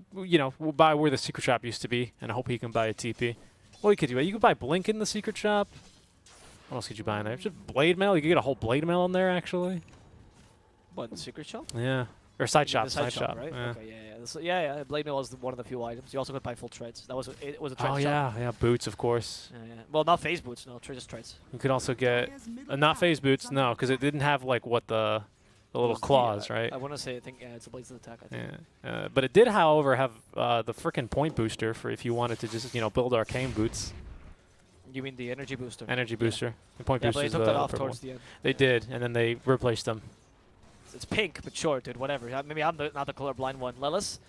we'll buy where the secret shop used to be, and I hope he can buy a TP. Well, you could do it. You could buy Blink in the secret shop. What else could you buy in there? Just Blade Mail. You could get a whole Blade Mail in there, actually. What, the secret shop? Yeah. Or side shop, The side shop. right? Yeah. Okay, yeah. Blade Mail was one of the few items. You also could buy full treads. It was a tread Oh, shop. yeah, boots, of course. Yeah. Well, not phase boots, no, just treads. You could also get, not phase boots, no, because it didn't have, like, what the little claws, right? I want to say, it's a Blades of Attack, I think. Yeah. But it did, however, have the frickin' point booster for if you wanted to just, build arcane boots. You mean the energy booster? Energy booster. The point Yeah, booster but they is took that off purple towards one. the end. They did, and then they replaced them. It's pink, but sure, dude, whatever. Maybe I'm not the colorblind one. Lelis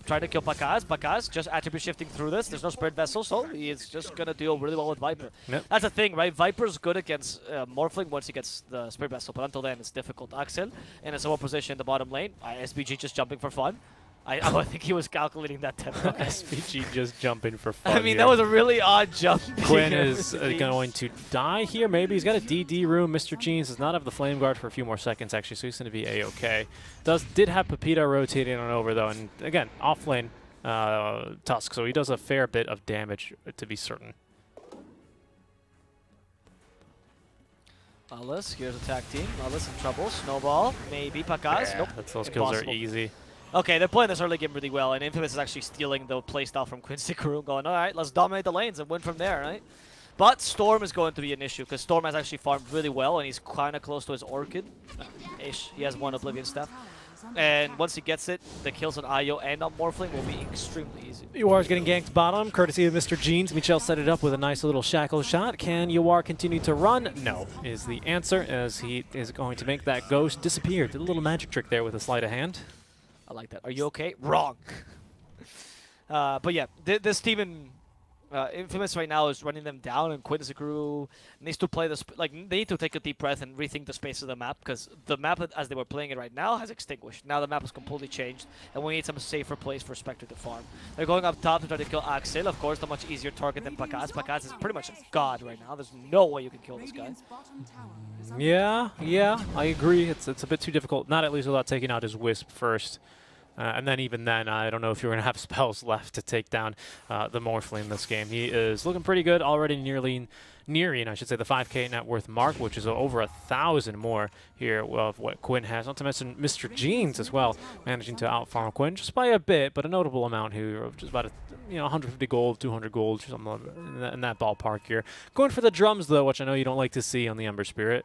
trying to kill Pakaz. Pakaz just attribute shifting through this. There's no Spirit Vessel, so he's just going to deal really well with Viper. Yep. That's the thing, right? Viper's good against Morphling once he gets the Spirit Vessel, but until then, it's difficult. Axel in a solo position in the bottom lane. SBG just jumping for fun. I think he was calculating that tempo. SVG just jumping for fun. I mean, that was a really odd jump. Quinn is going to die here. Maybe he's got a DD room. Mr. Jeans does not have the Flame Guard for a few more seconds, actually, so he's going to be A-okay. Did have Pepita rotating on over, though, and again, off lane Tusk, so he does a fair bit of damage, to be certain. Alice, here's attack team. Alice in trouble. Snowball, maybe. Pakaz, nope. Those kills are Impossible. easy. Okay, they're playing this early game really well, and Infamous is actually stealing the playstyle from Quincy Crew, going, all right, let's dominate the lanes and win from there, right? But Storm is going to be an issue, because Storm has actually farmed really well, and he's kind of close to his Orchid-ish. He has one Oblivion Staff. And once he gets it, the kills on Io and on Morphling will be extremely easy. Yuar is getting ganked bottom, courtesy of Mr. Jeans. Michel set it up with a nice little shackle shot. Can Yuar continue to run? No, is the answer, as he is going to make that ghost disappear. Did a little magic trick there with a sleight of hand. I like that. Are you okay? Wrong. But yeah, this team in Infamous right now is running them down, and Quincy Crew needs to play this. Like, they need to take a deep breath and rethink the space of the map, because the map as they were playing it right now has extinguished. Now the map has completely changed, and we need some safer place for Spectre to farm. They're going up top to try to kill Axel. Of course, the much easier target than Pakaz. Pakaz is pretty much a god right now. There's no way you can kill this guy. Yeah, I agree. It's a bit too difficult, not at least without taking out his Wisp first. And then even then, I don't know if you're going to have spells left to take down the Morphling in this game. He is looking pretty good, already nearing, I should say, the 5K net worth mark, which is over 1,000 more here of what Quinn has. Not to mention Mr. Jeans as well, managing to outfarm Quinn just by a bit, but a notable amount here of just about 150 gold, 200 gold, something in that ballpark here. Going for the drums, though, which I know you don't like to see on the Ember Spirit.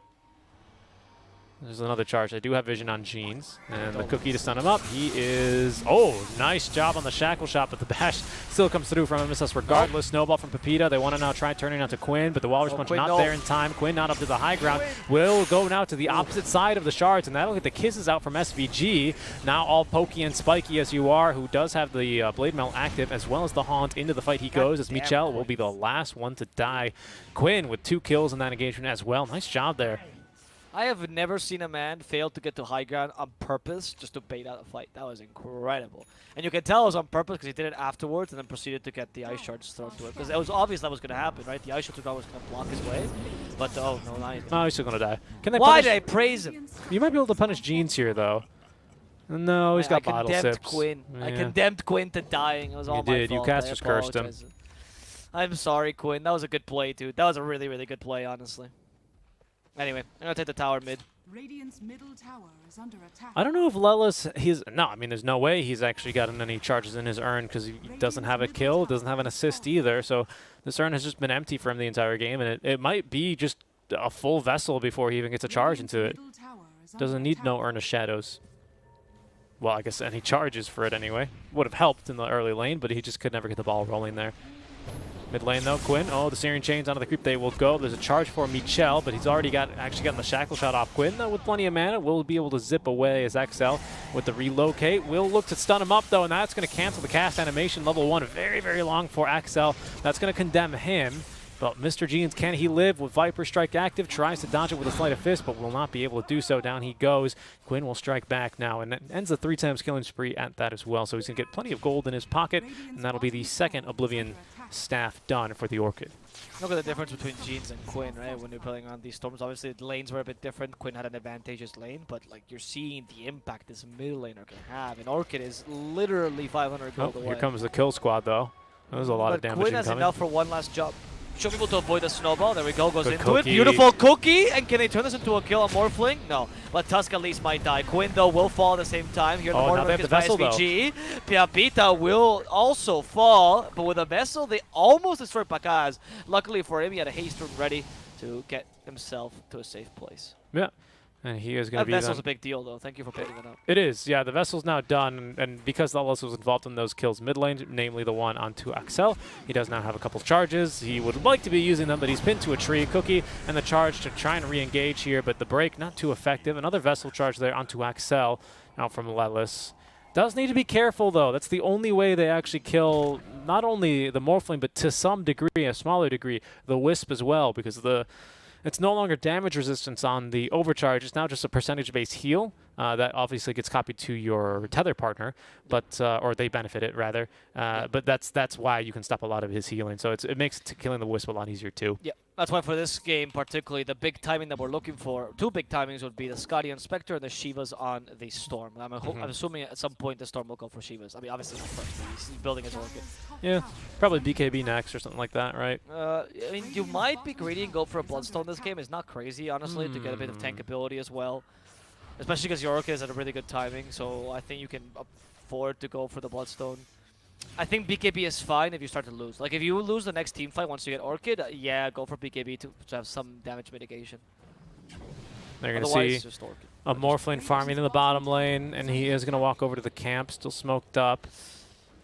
There's another charge. I do have vision on Jeans. And the cookie to stun him up. He is... Oh, nice job on the shackle shot, but the bash still comes through from MSS regardless. Snowball from Pepita. They want to now try turning out to Quinn, but the Walrus Punch not there in time. Quinn not up to the high ground. Will go now to the opposite side of the shards, and that'll get the kisses out from SVG. Now all pokey and spiky as you are, who does have the Blade Mail active, as well as the Haunt. Into the fight he goes, as Michel will be the last one to die. Quinn with 2 kills in that engagement as well. Nice job there. I have never seen a man fail to get to high ground on purpose just to bait out a fight. That was incredible. And you can tell it was on purpose because he did it afterwards and then proceeded to get the ice shards thrown to it. Because it was obvious that was going to happen, right? The ice shards was going to block his way. But oh, no, not No, he's still going to die. Can they Why punish? did I praise him? You might be able to punish Jeans here, though. No, he's got bottle sips. Quinn. Yeah. I condemned Quinn to dying. It was all my did. You fault. cast I just cursed him. apologize. I'm sorry, Quinn. That was a good play, dude. That was a really, really good play, honestly. Anyway, I'm going to take the tower mid. Radiant's middle tower is under attack. I don't know if Lelis, no, I mean, there's no way he's actually gotten any charges in his urn because he doesn't have a kill, doesn't have an assist either. So this urn has just been empty for him the entire game, and it might be just a full vessel before he even gets a charge into it. Doesn't need no Urn of Shadows. Well, I guess any charges for it anyway. Would have helped in the early lane, but he just could never get the ball rolling there. Mid lane though, Quinn. Oh, the Searing Chains onto the creep. They will go. There's a charge for Michel, but he's already actually gotten the shackle shot off Quinn. With plenty of mana, will be able to zip away as XL with the relocate. Will look to stun him up though, and that's going to cancel the cast animation. Level 1, very, very long for XL. That's going to condemn him. But Mr. Jeans, can he live with Viper Strike active? Tries to dodge it with a sleight of fist, but will not be able to do so. Down he goes. Quinn will strike back now, and ends the 3 times killing spree at that as well. So he's going to get plenty of gold in his pocket, and that'll be the second Oblivion staff done for the Orchid. Look at the difference between Jeans and Quinn, right? When you're playing on these storms, obviously the lanes were a bit different. Quinn had an advantageous lane, but like you're seeing the impact this middle laner can have. And Orchid is literally 500 gold away. Here comes the kill squad, though. That was a lot of damage Quinn has incoming. enough for one last job. Show people to avoid the snowball. There we go. Goes Good into cookie. it. Beautiful cookie. And can they turn this into a kill on Morphling? No. But Tusk at least might die. Quinn, though, will fall at the same time. Here, the Oh, now they have Morphling the is by vessel, though. SVG. Pepita will also fall. But with a vessel, they almost destroyed Pakaz. Luckily for him, he had a haste room ready to get himself to a safe place. Yeah. And he is going That to be vessel's then- a big deal, though. Thank you for picking it up. It is, yeah. The vessel's now done, and because Lawless was involved in those kills mid lane, namely the one onto Axel, he does now have a couple charges. He would like to be using them, but he's pinned to a tree. Cookie and the charge to try and re-engage here, but the break not too effective. Another vessel charge there onto Axel, out from Lelis. Does need to be careful, though. That's the only way they actually kill not only the Morphling, but to some degree, a smaller degree, the Wisp as well, because it's no longer damage resistance on the overcharge. It's now just a percentage-based heal that obviously gets copied to your tether partner, but or they benefit it rather. But that's why you can stop a lot of his healing. So it makes killing the Wisp a lot easier too. Yeah, that's why for this game particularly, the big timing that we're looking for, two big timings would be the Scotty and Spectre and the Shivas on the Storm. I'm assuming at some point the Storm will go for Shivas. I mean, obviously not first. He's building his Orchid. Yeah, probably BKB next or something like that, right? I mean, you might be greedy and go for a Bloodstone this game. It's not crazy, honestly, to get a bit of tank ability as well. Especially because your Orchid is at a really good timing, so I think you can afford to go for the Bloodstone. I think BKB is fine if you start to lose. Like, if you lose the next team fight once you get Orchid, yeah, go for BKB to have some damage mitigation. They're going to Otherwise, see just Orchid. a Morphling farming in the bottom lane, and he is going to walk over to the camp, still smoked up.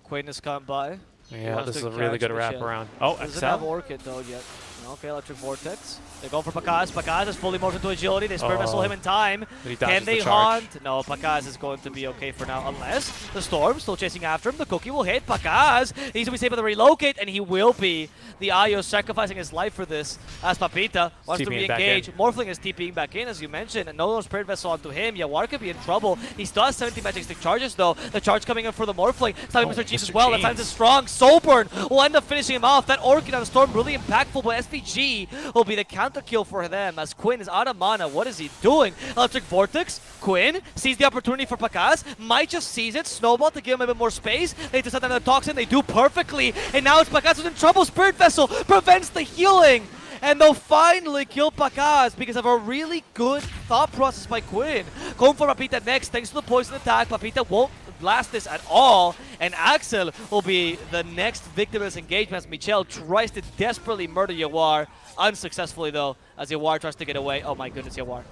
Quinn has come by. Yeah, wants this is to a really good catch the wraparound. Oh, Doesn't have Axel. Orchid though yet. Okay, Electric Vortex. They go for Pakaz. Pakaz is fully morphed into agility. They Spirit Vessel him in time. But he Can dodges they the charge. haunt? No, Pakaz is going to be okay for now, unless the Storm still chasing after him. The Cookie will hit. Pakaz needs to be safe with the relocate, and he will be. The Ayo sacrificing his life for this, as Papita wants to TPing back re-engage. in. Morphling is TPing back in, as you mentioned, and no Spirit Vessel onto him. Yawar could be in trouble. He still has 70 Magic Stick charges, though. The charge coming in for the Morphling. Stopping Mr. Jeans Mr. as well. That Jeans. time is strong. Soulburn will end up finishing him off. That Orchid on Storm really impactful, but SVG will be the counter kill for them as Quinn is out of mana. What is he doing? Electric Vortex. Quinn sees the opportunity for Pakaz. Might just seize it. Snowball to give him a bit more space. They just set down the Toxin. They do perfectly. And now it's Pakaz who's in trouble. Spirit Vessel prevents the healing. And they'll finally kill Pakaz because of a really good thought process by Quinn. Going for Papita next. Thanks to the poison attack, Papita won't blast this at all. And Axel will be the next victim of this engagement as Michel tries to desperately murder Yawar. Unsuccessfully, though, as Yawar tries to get away. Oh my goodness, Yawar.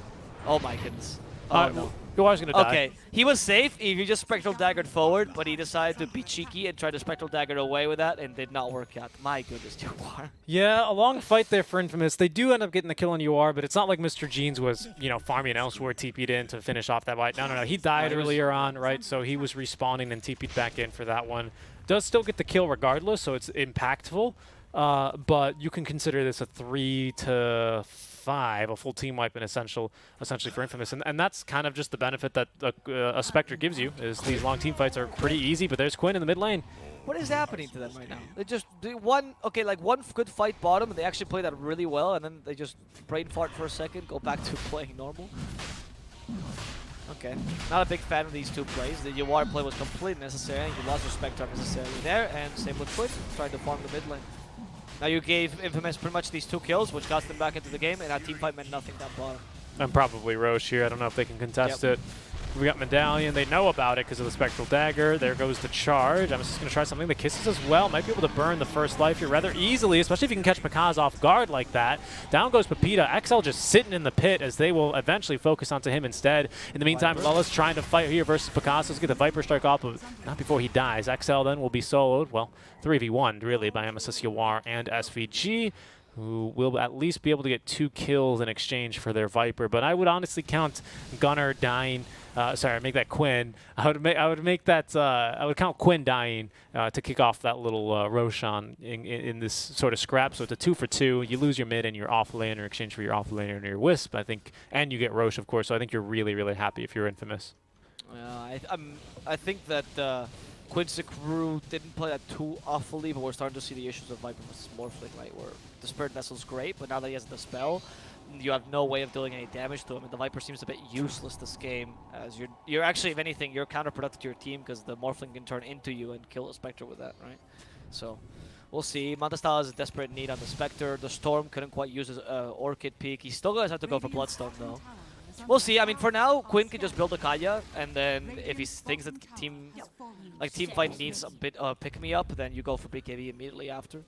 Oh my goodness. Oh no. Yawar's going to die. Okay, he was safe if he just Spectral Daggered forward, but he decided to be cheeky and try to Spectral Dagger away with that and did not work out. My goodness, Yawar. Yeah, a long fight there for Infamous. They do end up getting the kill on UR, but it's not like Mr. Jeans was, farming elsewhere, TP'd in to finish off that fight. No. He died earlier on, right? So he was respawning and TP'd back in for that one. Does still get the kill regardless, so it's impactful. But you can consider this a 3 to 5, a full team wipe, and essentially for Infamous, and that's kind of just the benefit that a Spectre gives you. Is these long team fights are pretty easy, but there's Quinn in the mid lane. What is happening to them right now? They just do one good fight bottom, and they actually play that really well, and then they just brain fart for a second, go back to playing normal. Okay, not a big fan of these two plays. The Yawar play was completely necessary. You lost respect unnecessarily there, and same with Quinn, trying to farm the mid lane. Now you gave Infamous pretty much these 2 kills, which got them back into the game, and that team fight meant nothing down bottom. And probably Roche here. I don't know if they can contest it. We got Medallion. They know about it because of the Spectral Dagger. There goes the charge. I'm just going to try something. The Kisses as well. Might be able to burn the first life here rather easily, especially if you can catch Pakaz off guard like that. Down goes Pepita. XL just sitting in the pit as they will eventually focus onto him instead. In the meantime, Lula's trying to fight here versus Pakaz. Let's get the Viper Strike off, but not before he dies. XL then will be soloed. Well, 3v1'd really by MSS Yawar and SVG, who will at least be able to get 2 kills in exchange for their Viper. But I would honestly count Gunnar dying. Make that Quinn. I would count Quinn dying to kick off that little Roshan in this sort of scrap. So it's a 2 for 2. You lose your mid and your off laner in exchange for your off laner and your Wisp, I think, and you get Roche, of course. So I think you're really, really happy if you're Infamous. I think that Quincy crew didn't play that too awfully, but we're starting to see the issues of Viper versus Morphling, right? Where the Spirit Vessel's great, but now that he has the spell, you have no way of doing any damage to him, and the Viper seems a bit useless this game, as you're actually, if anything, you're counterproductive to your team because the Morphling can turn into you and kill a Spectre with that, right? So we'll see. Montestal is a desperate need on the Spectre. The Storm couldn't quite use his Orchid peak. He still gonna have to go for Bloodstone though. We'll see. I mean, for now, Quinn can just build a Kaya, and then if he thinks that team fight needs a bit pick me up, then you go for BKB immediately after.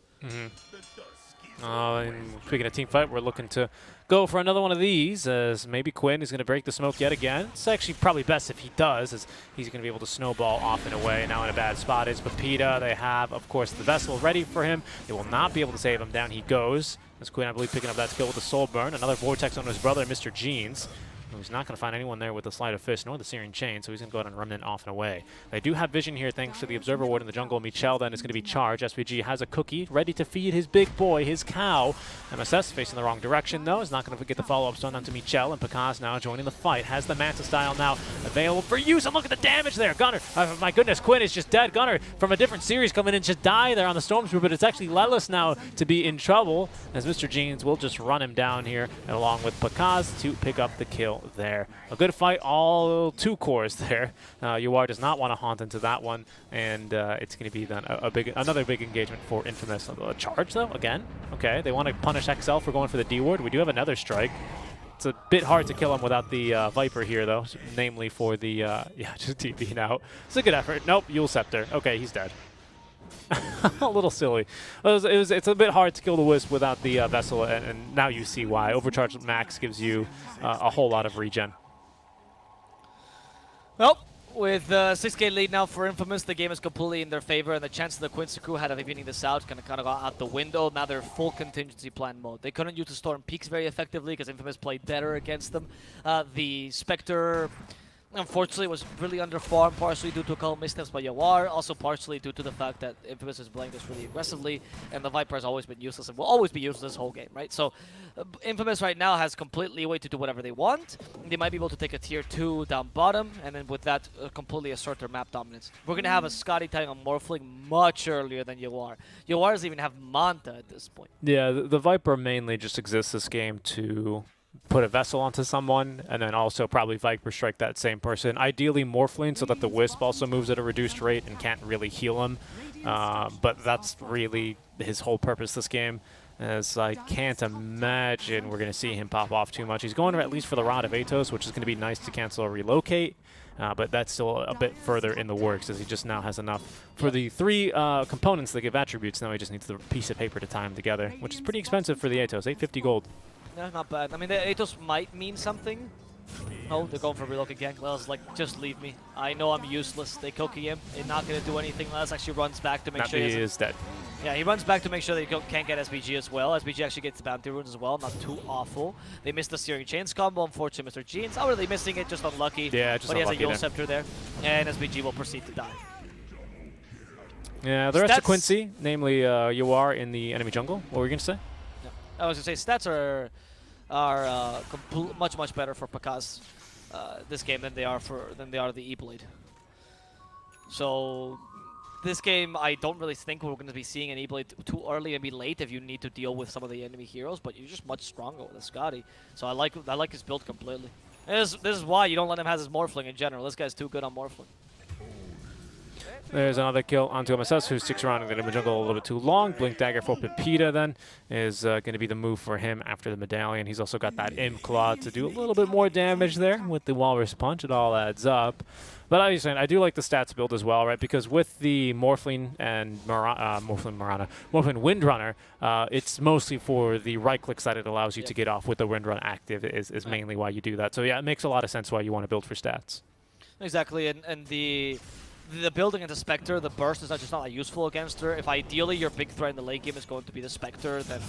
And speaking of team fight, we're looking to go for another one of these, as maybe Quinn is going to break the smoke yet again. It's actually probably best if he does, as he's going to be able to snowball off and away. Now in a bad spot is Pepita. They have, of course, the Vessel ready for him. They will not be able to save him. Down he goes. As Quinn, I believe, picking up that skill with the Soul Burn. Another Vortex on his brother, Mr. Jeans. He's not going to find anyone there with the Sleight of Fist nor the Searing Chain, so he's going to go ahead and Remnant off and away. They do have vision here thanks to the Observer Ward in the jungle. Michel then is going to be charged. SPG has a cookie ready to feed his big boy, his cow. MSS facing the wrong direction, though, is not going to get the follow-up stun onto Michel, and Pakaz now joining the fight. Has the Manta style now available for use, and look at the damage there. Gunner, my goodness, Quinn is just dead. Gunner from a different series coming in, just die there on the Stormtrooper, but it's actually Lelis now to be in trouble, as Mr. Jeans will just run him down here, and along with Pakaz to pick up the kill there. A good fight, all 2 cores there. UR does not want to haunt into that one, and it's going to be then another big engagement for Infamous. A charge, though, again. Okay, they want to punish XL for going for the D ward. We do have another strike. It's a bit hard to kill him without the Viper here, though, namely for the, just TP now. It's a good effort. Nope, Yule Scepter. Okay, he's dead. A little silly. It's a bit hard to kill the Wisp without the Vessel, and now you see why. Overcharged Max gives you a whole lot of regen. Well, with 6K lead now for Infamous, the game is completely in their favor, and the chances the Quincy crew had of evening this out kind of got out the window. Now they're full contingency plan mode. They couldn't use the Storm Peaks very effectively because Infamous played better against them. The Spectre, unfortunately, was really underfarmed, partially due to a couple missteps by Yawar, also partially due to the fact that Infamous is playing this really aggressively, and the Viper has always been useless and will always be useless this whole game, right? So Infamous right now has complete leeway to do whatever they want. They might be able to take a tier 2 down bottom, and then with that, completely assert their map dominance. We're going to have a Scotty tying on Morphling much earlier than Yawar. Yawar doesn't even have Manta at this point. Yeah, the Viper mainly just exists this game to put a Vessel onto someone, and then also probably Viper strike that same person. Ideally Morphling, so that the Wisp also moves at a reduced rate and can't really heal him. But that's really his whole purpose this game, as I can't imagine we're going to see him pop off too much. He's going at least for the Rod of Atos, which is going to be nice to cancel a relocate. But that's still a bit further in the works, as he just now has enough for the 3 components that give attributes. Now he just needs the piece of paper to tie them together, which is pretty expensive for the Atos, 850 gold. Yeah, not bad. I mean, the Atos might mean something. Oh, they're going for relocate gank. Lelis like, just leave me. I know I'm useless. They cookie him. They're not going to do anything. Lelis actually runs back to make sure he is dead. Yeah, he runs back to make sure they can't get SBG as well. SBG actually gets the bounty runes as well. Not too awful. They missed the Searing Chains combo. Unfortunately, Mr. Jeans. Not really missing it, just unlucky. Yeah, just but he has a Yule there. Scepter there. And SBG will proceed to die. Yeah, the rest of Quincy, namely UR in the enemy jungle. What were you going to say? Yeah. I was going to say, stats are much better for Pakaz this game than they are the E-Blade. So this game, I don't really think we're going to be seeing an E-Blade too early and be late if you need to deal with some of the enemy heroes, but you're just much stronger with a Scotty. So I like his build completely. This is why you don't let him have his Morphling in general. This guy's too good on Morphling. There's another kill onto MSS, who sticks around in the jungle a little bit too long. Blink Dagger for Pepita then is going to be the move for him after the medallion. He's also got that Imp Claw to do a little bit more damage there with the Walrus Punch. It all adds up. But I was saying, I do like the stats build as well, right? Because with the Morphling and Morphling Windrunner, it's mostly for the right-click side it allows you to get off with the Windrun active is mainly why you do that. So yeah, it makes a lot of sense why you want to build for stats. Exactly, and the building into Spectre, the burst is just not useful against her. If ideally your big threat in the late game is going to be the Spectre, then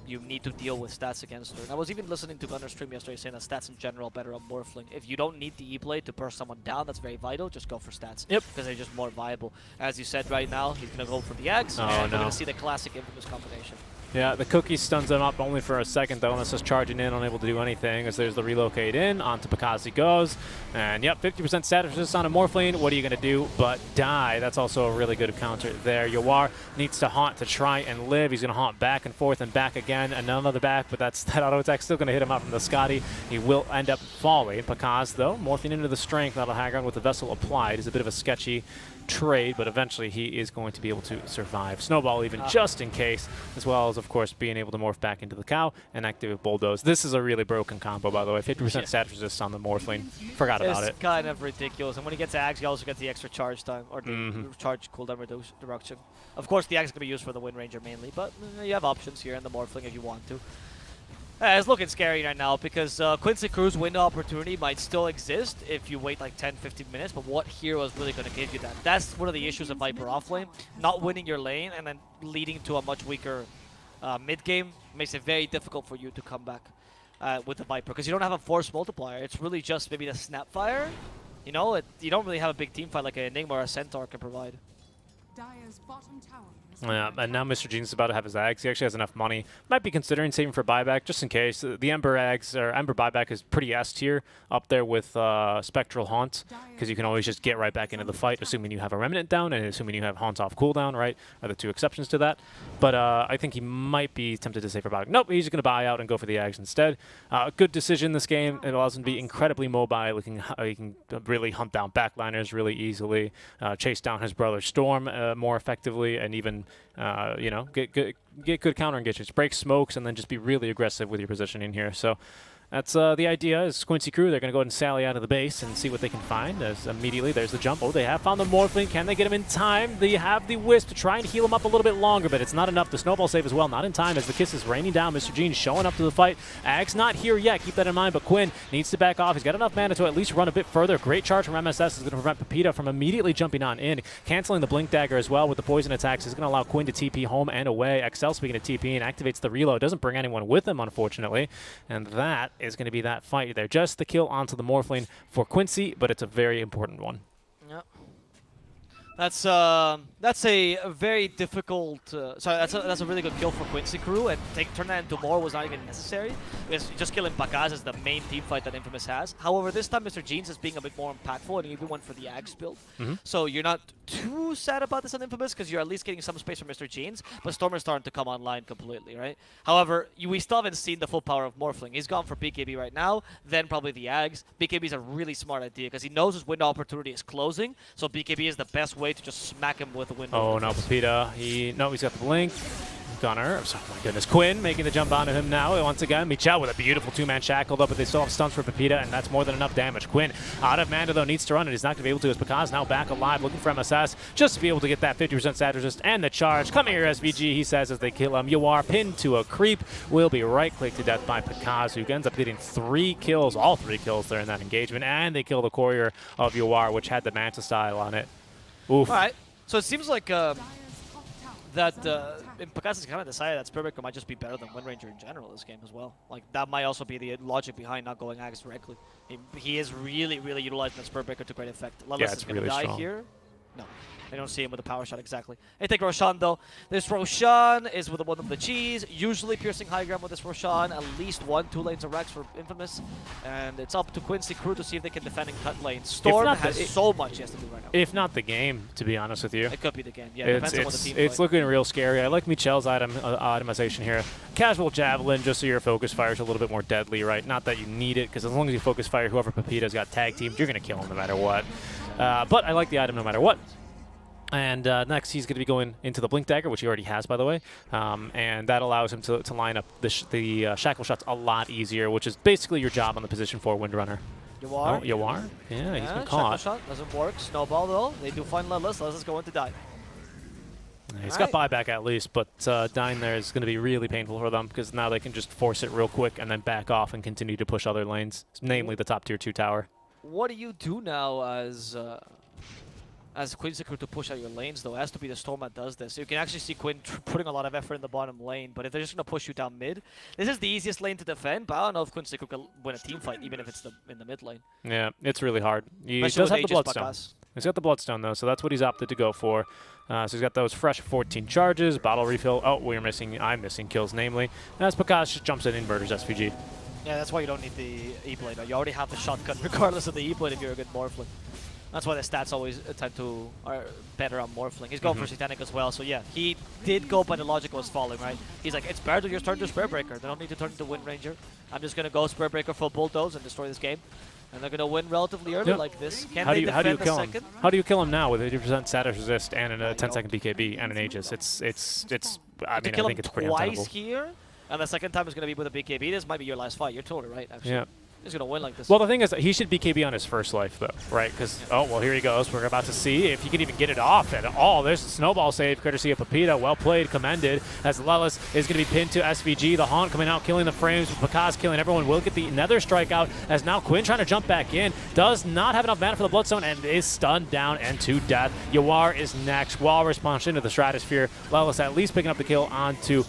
you need to deal with stats against her. And I was even listening to Gunner's stream yesterday saying that stats in general are better on Morphling. If you don't need the E-Blade to burst someone down, that's very vital, just go for stats. Yep. Because they're just more viable. As you said right now, he's going to go for the Axe, and we're going to see the classic Infamous combination. Yeah, the cookie stuns him up only for a second, though, unless just charging in, unable to do anything, as there's the relocate in. Onto Pakaz he goes. And, yep, 50% status resist on a Morphling. What are you going to do but die? That's also a really good counter there. Yawar needs to haunt to try and live. He's going to haunt back and forth and back again. Another back, but that auto attack still going to hit him out from the Scotty. He will end up falling. Pakaz, though, morphing into the strength. That'll hang on with the Vessel applied. Is a bit of a sketchy trade, but eventually he is going to be able to survive. Snowball even just in case, as well as, of of course, being able to morph back into the cow and activate Bulldoze. This is a really broken combo, by the way. 50% stat resist on the Morphling. Forgot about it. It's kind of ridiculous. And when he gets Ags, he also gets the extra charge time, or the Mhm. charge cooldown reduction. Of course, the Ags is going to be used for the Wind Ranger mainly, but you have options here in the Morphling if you want to. It's looking scary right now because Quincy Crew's window opportunity might still exist if you wait like 10-15 minutes, but what hero is really going to give you that? That's one of the issues of Viper offlane. Not winning your lane and then leading to a much weaker mid-game makes it very difficult for you to come back with the Viper because you don't have a force multiplier. It's really just maybe the Snapfire. You know, you don't really have a big team fight like an Enigma or a Centaur can provide. Dire's bottom tower is Yeah, under and now attack. Mr. Gene's about to have his Ags. He actually has enough money. Might be considering saving for buyback just in case. The Ember Ags or Ember buyback is pretty S tier up there with Spectral Haunt because you can always just get right back into the fight, assuming you have a Remnant down and assuming you have Haunt off cooldown, right? Are the two exceptions to that. But I think he might be tempted to save for buyback. Nope, he's just going to buy out and go for the Ags instead. Good decision this game. It allows him to be incredibly mobile. He can really hunt down backliners really easily, chase down his brother Storm more effectively, and even you know, get good counter engagements, break smokes, and then just be really aggressive with your positioning here. So that's the idea. Is Quincy Crew, they're going to go ahead and sally out of the base and see what they can find. As immediately there's the jump. Oh, they have found the Morphling. Can they get him in time? They have the Wisp to try and heal him up a little bit longer, but it's not enough. The snowball save as well, not in time as the kiss is raining down. Mr. Gene showing up to the fight. Ag's not here yet. Keep that in mind, but Quinn needs to back off. He's got enough mana to at least run a bit further. Great charge from MSS is going to prevent Pepita from immediately jumping on in. Canceling the Blink Dagger as well with the poison attacks is going to allow Quinn to TP home and away. XL, speaking of TP, and activates the reload. Doesn't bring anyone with him, unfortunately, and that is going to be that fight there. Just the kill onto the Morphling for Quincy, but it's a very important one. Yep. That's a very difficult. Sorry, that's a really good kill for Quincy Crew, and turn that into more was not even necessary because just killing Bakaz is the main team fight that Infamous has. However, this time Mr. Jeans is being a bit more impactful, and he even went for the Axe build. So you're not too sad about this on Infamous because you're at least getting some space from Mr. Jeans, but Storm is starting to come online completely, right? However, we still haven't seen the full power of Morphling. He's gone for BKB right now, then probably the Ags. BKB is a really smart idea because he knows his window opportunity is closing, so BKB is the best way to just smack him with a window. Oh no, Pepita. He's got the blink. Gunner. Oh my goodness. Quinn making the jump onto him now. Once again, Michel with a beautiful two-man shackle though, but they still have stuns for Pepita, and that's more than enough damage. Quinn out of mana though, needs to run, and he's not going to be able to as Pakaz now back alive, looking for MSS, just to be able to get that 50% stat resist and the charge. Come here, SVG, he says as they kill him. You are pinned to a creep. Will be right-clicked to death by Pakaz, who ends up getting 3 kills, all 3 kills there in that engagement, and they kill the courier of Yoar, which had the Manta style on it. Oof. All right. So it seems like Dire's top tower that is under attack. Pakaz has kind of decided that Spirit Breaker might just be better than Wind Ranger in general this game as well. Like, that might also be the logic behind not going Axe directly. He is really, really utilizing the Spirit Breaker to great effect. Lelis it's is going to really die strong. here. No. I don't see him with a power shot exactly. They take Roshan though. This Roshan is with one of the cheese, usually piercing high ground with this Roshan. At least 1-2 lanes of Rex for Infamous. And it's up to Quincy Crew to see if they can defend and cut lanes. Storm not has the- so much he has to do right now. If not the game, to be honest with you. It could be the game. Yeah, it depends on what the team It's play. looking real scary. I like Michel's itemization here. Casual Javelin, just so your focus fire is a little bit more deadly, right? Not that you need it, because as long as you focus fire, whoever Pepita's got tag teamed, you're going to kill him no matter what. But I like the item no matter what. And next, he's going to be going into the Blink Dagger, which he already has, by the way. And that allows him to line up the shackle shots a lot easier, which is basically your job on the position 4 Windrunner. Yawar. Oh, Yawar? Yeah, he's been Shackle caught. shot doesn't work. Snowball though. They do find Lelis. Lelis is going to die. He's got buyback at least, but dying there is going to be really painful for them because now they can just force it real quick and then back off and continue to push other lanes, namely the top tier 2 tower. What do you do now as Quincy Crew to push out your lanes though? It has to be the Storm that does this. You can actually see Quinn putting a lot of effort in the bottom lane, but if they're just going to push you down mid, this is the easiest lane to defend, but I don't know if Quincy Crew can win a team fight even if it's in the mid lane. Yeah, it's really hard. He Especially does with have the Aegis Bloodstone. Bakas. He's got the Bloodstone, though, so that's what he's opted to go for. So he's got those fresh 14 charges, bottle refill. Oh, I'm missing kills, namely. And as Pakas just jumps in Inverters SVG. Yeah, that's why you don't need the E-Blade. You already have the shotgun regardless of the E-Blade if you're a good Morphling. That's why the stats always are better on Morphling. He's going for Satanic as well, so yeah, he did go by the logic was falling, right? He's like, it's better to just turn to Spirit Breaker. They don't need to turn into Wind Ranger. I'm just going to go Spirit Breaker full Bulldoze and destroy this game. And they're going to win relatively early like this. Can they defend a kill him? second? How do you kill him now with 80% status resist and a 10-second BKB and an Aegis? It's I to mean, kill I think him it's pretty twice untenable. here, and the second time is going to be with a BKB. This might be your last fight. You're totally right, actually. Yeah. He's going to win like this. Well, the thing is that he should BKB on his first life, though, right? Because, oh, well, here he goes. We're about to see if he can even get it off at all. There's a snowball save, courtesy of Pepita. Well played, commended, as Lelis is going to be pinned to SVG. The Haunt coming out, killing the frames. Pakaz killing everyone. Will get the Nether strikeout, as now Quinn trying to jump back in. Does not have enough mana for the Bloodstone and is stunned down and to death. Yawar is next. Walrus punched into the Stratosphere. Lelis at least picking up the kill onto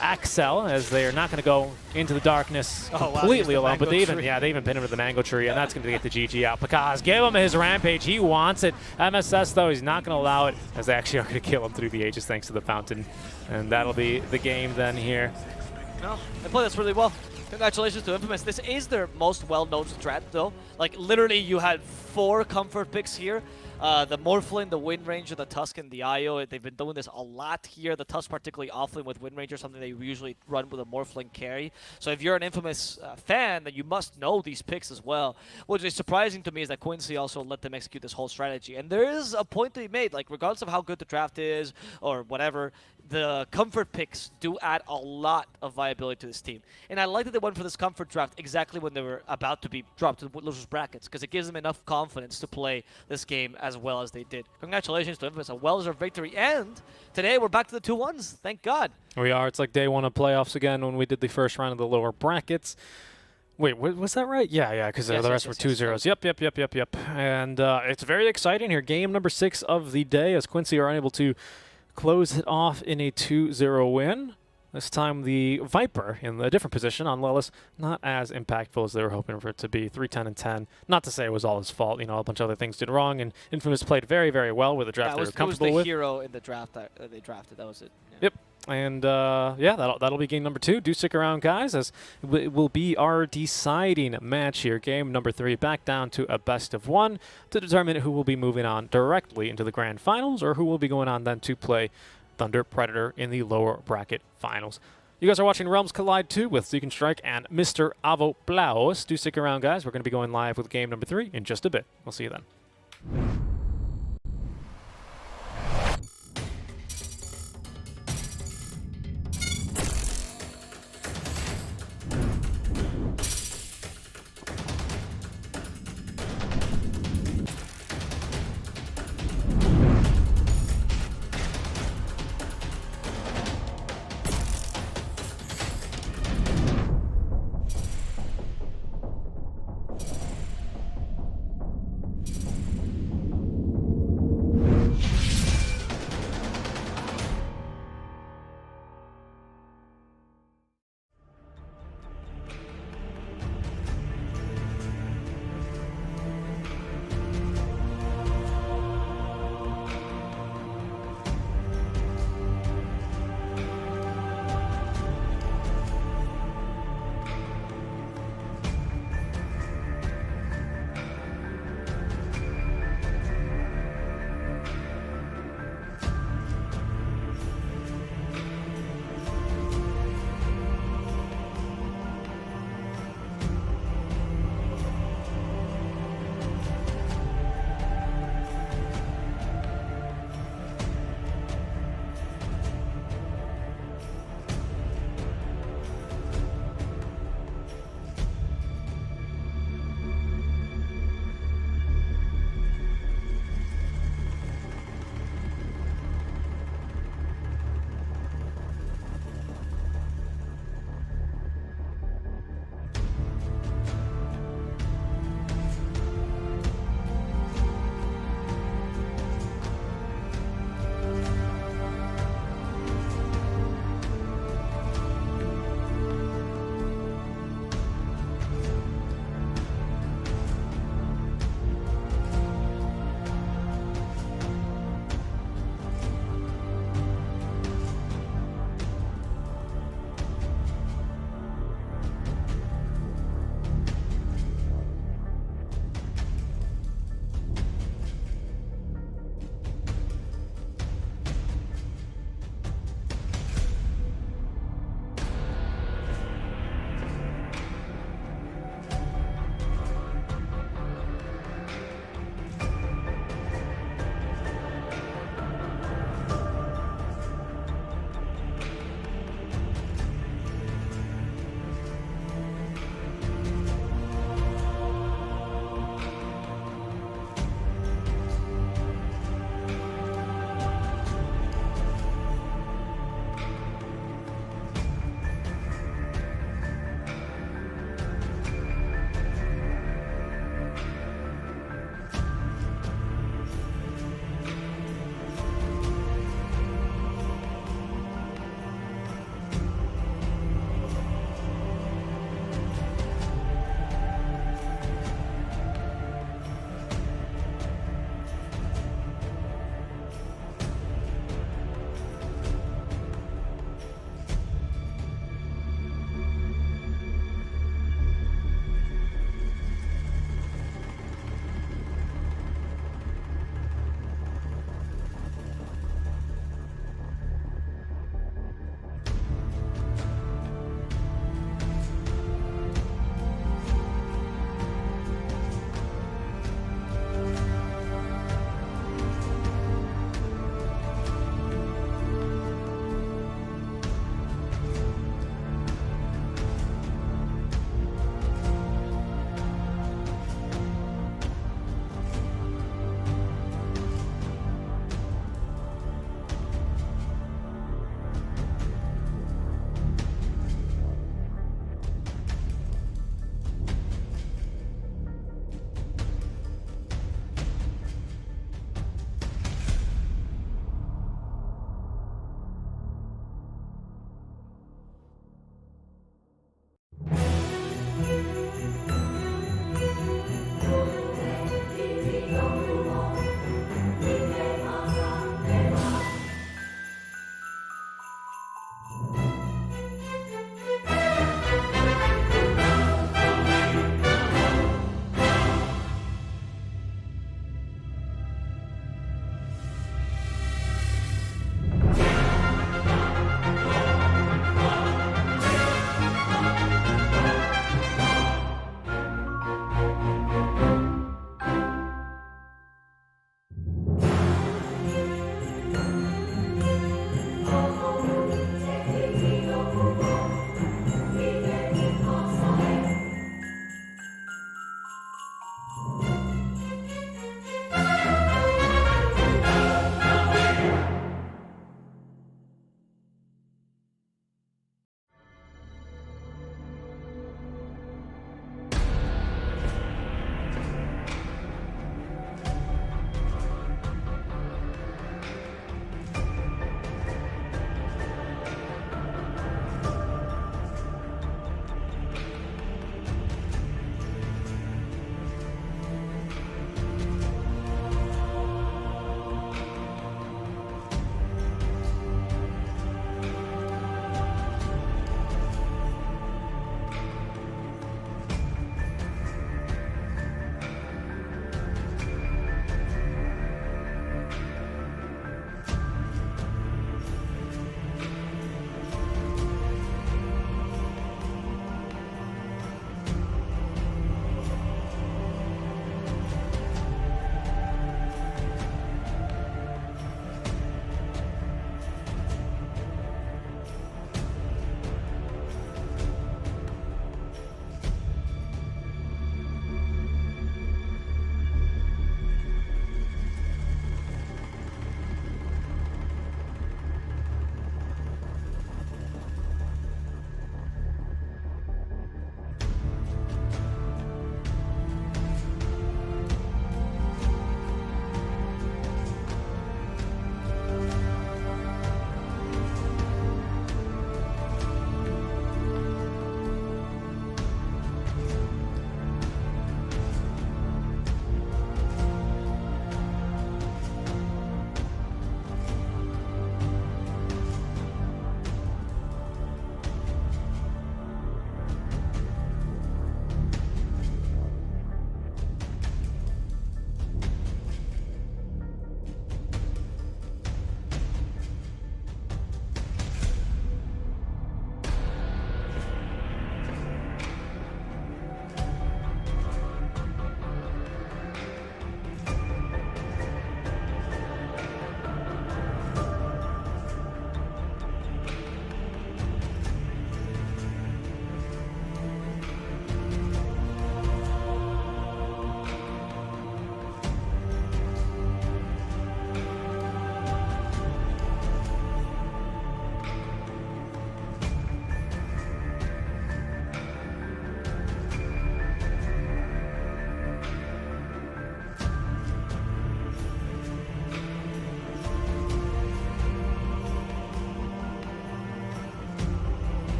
Axel, as they are not going to go into the darkness completely alone, but they even pin him to the mango tree, and that's going to get the GG out. Pakaz, give him his rampage. He wants it. MSS, though, he's not going to allow it, as they actually are going to kill him through the ages thanks to the fountain. And that'll be the game then here. No, they play this really well. Congratulations to Infamous. This is their most well-known strat, though. Like, literally, you had 4 comfort picks here. The Morphling, the Wind Ranger, the Tusk, and the Io. They've been doing this a lot here. The Tusk particularly offlane with Wind Ranger, something they usually run with a Morphling carry. So if you're an Infamous fan, then you must know these picks as well. What is surprising to me is that Quincy also let them execute this whole strategy. And there is a point to be made, like regardless of how good the draft is or whatever, the comfort picks do add a lot of viability to this team. And I like that they went for this comfort draft exactly when they were about to be dropped to the losers brackets, because it gives them enough confidence to play this game as well as they did. Congratulations to Infamous, a well-deserved victory. And today we're back to the 2-1s. Thank God. We are. It's like day 1 of playoffs again when we did the first round of the lower brackets. Wait, was that right? Yeah, because the rest were 2-0s. Yep. And it's very exciting here. Game number 6 of the day, as Quincy are unable to close it off in a 2-0 win. This time the Viper in a different position on Lelis, not as impactful as they were hoping for it to be. 3-10-10. Not to say it was all his fault. You know, a bunch of other things did wrong, and Infamous played very, very well with the draft they were comfortable with. It was the hero in the draft that they drafted. That was it. Yeah. Yep. And that'll be game number 2. Do stick around, guys, as it will be our deciding match here. Game number 3, back down to a best of 1 to determine who will be moving on directly into the grand finals, or who will be going on then to play Thunder Predator in the lower bracket finals. You guys are watching Realms Collide 2 with Seek and Strike and Mr. Avo Blaos. Do stick around, guys. We're going to be going live with game number 3 in just a bit. We'll see you then.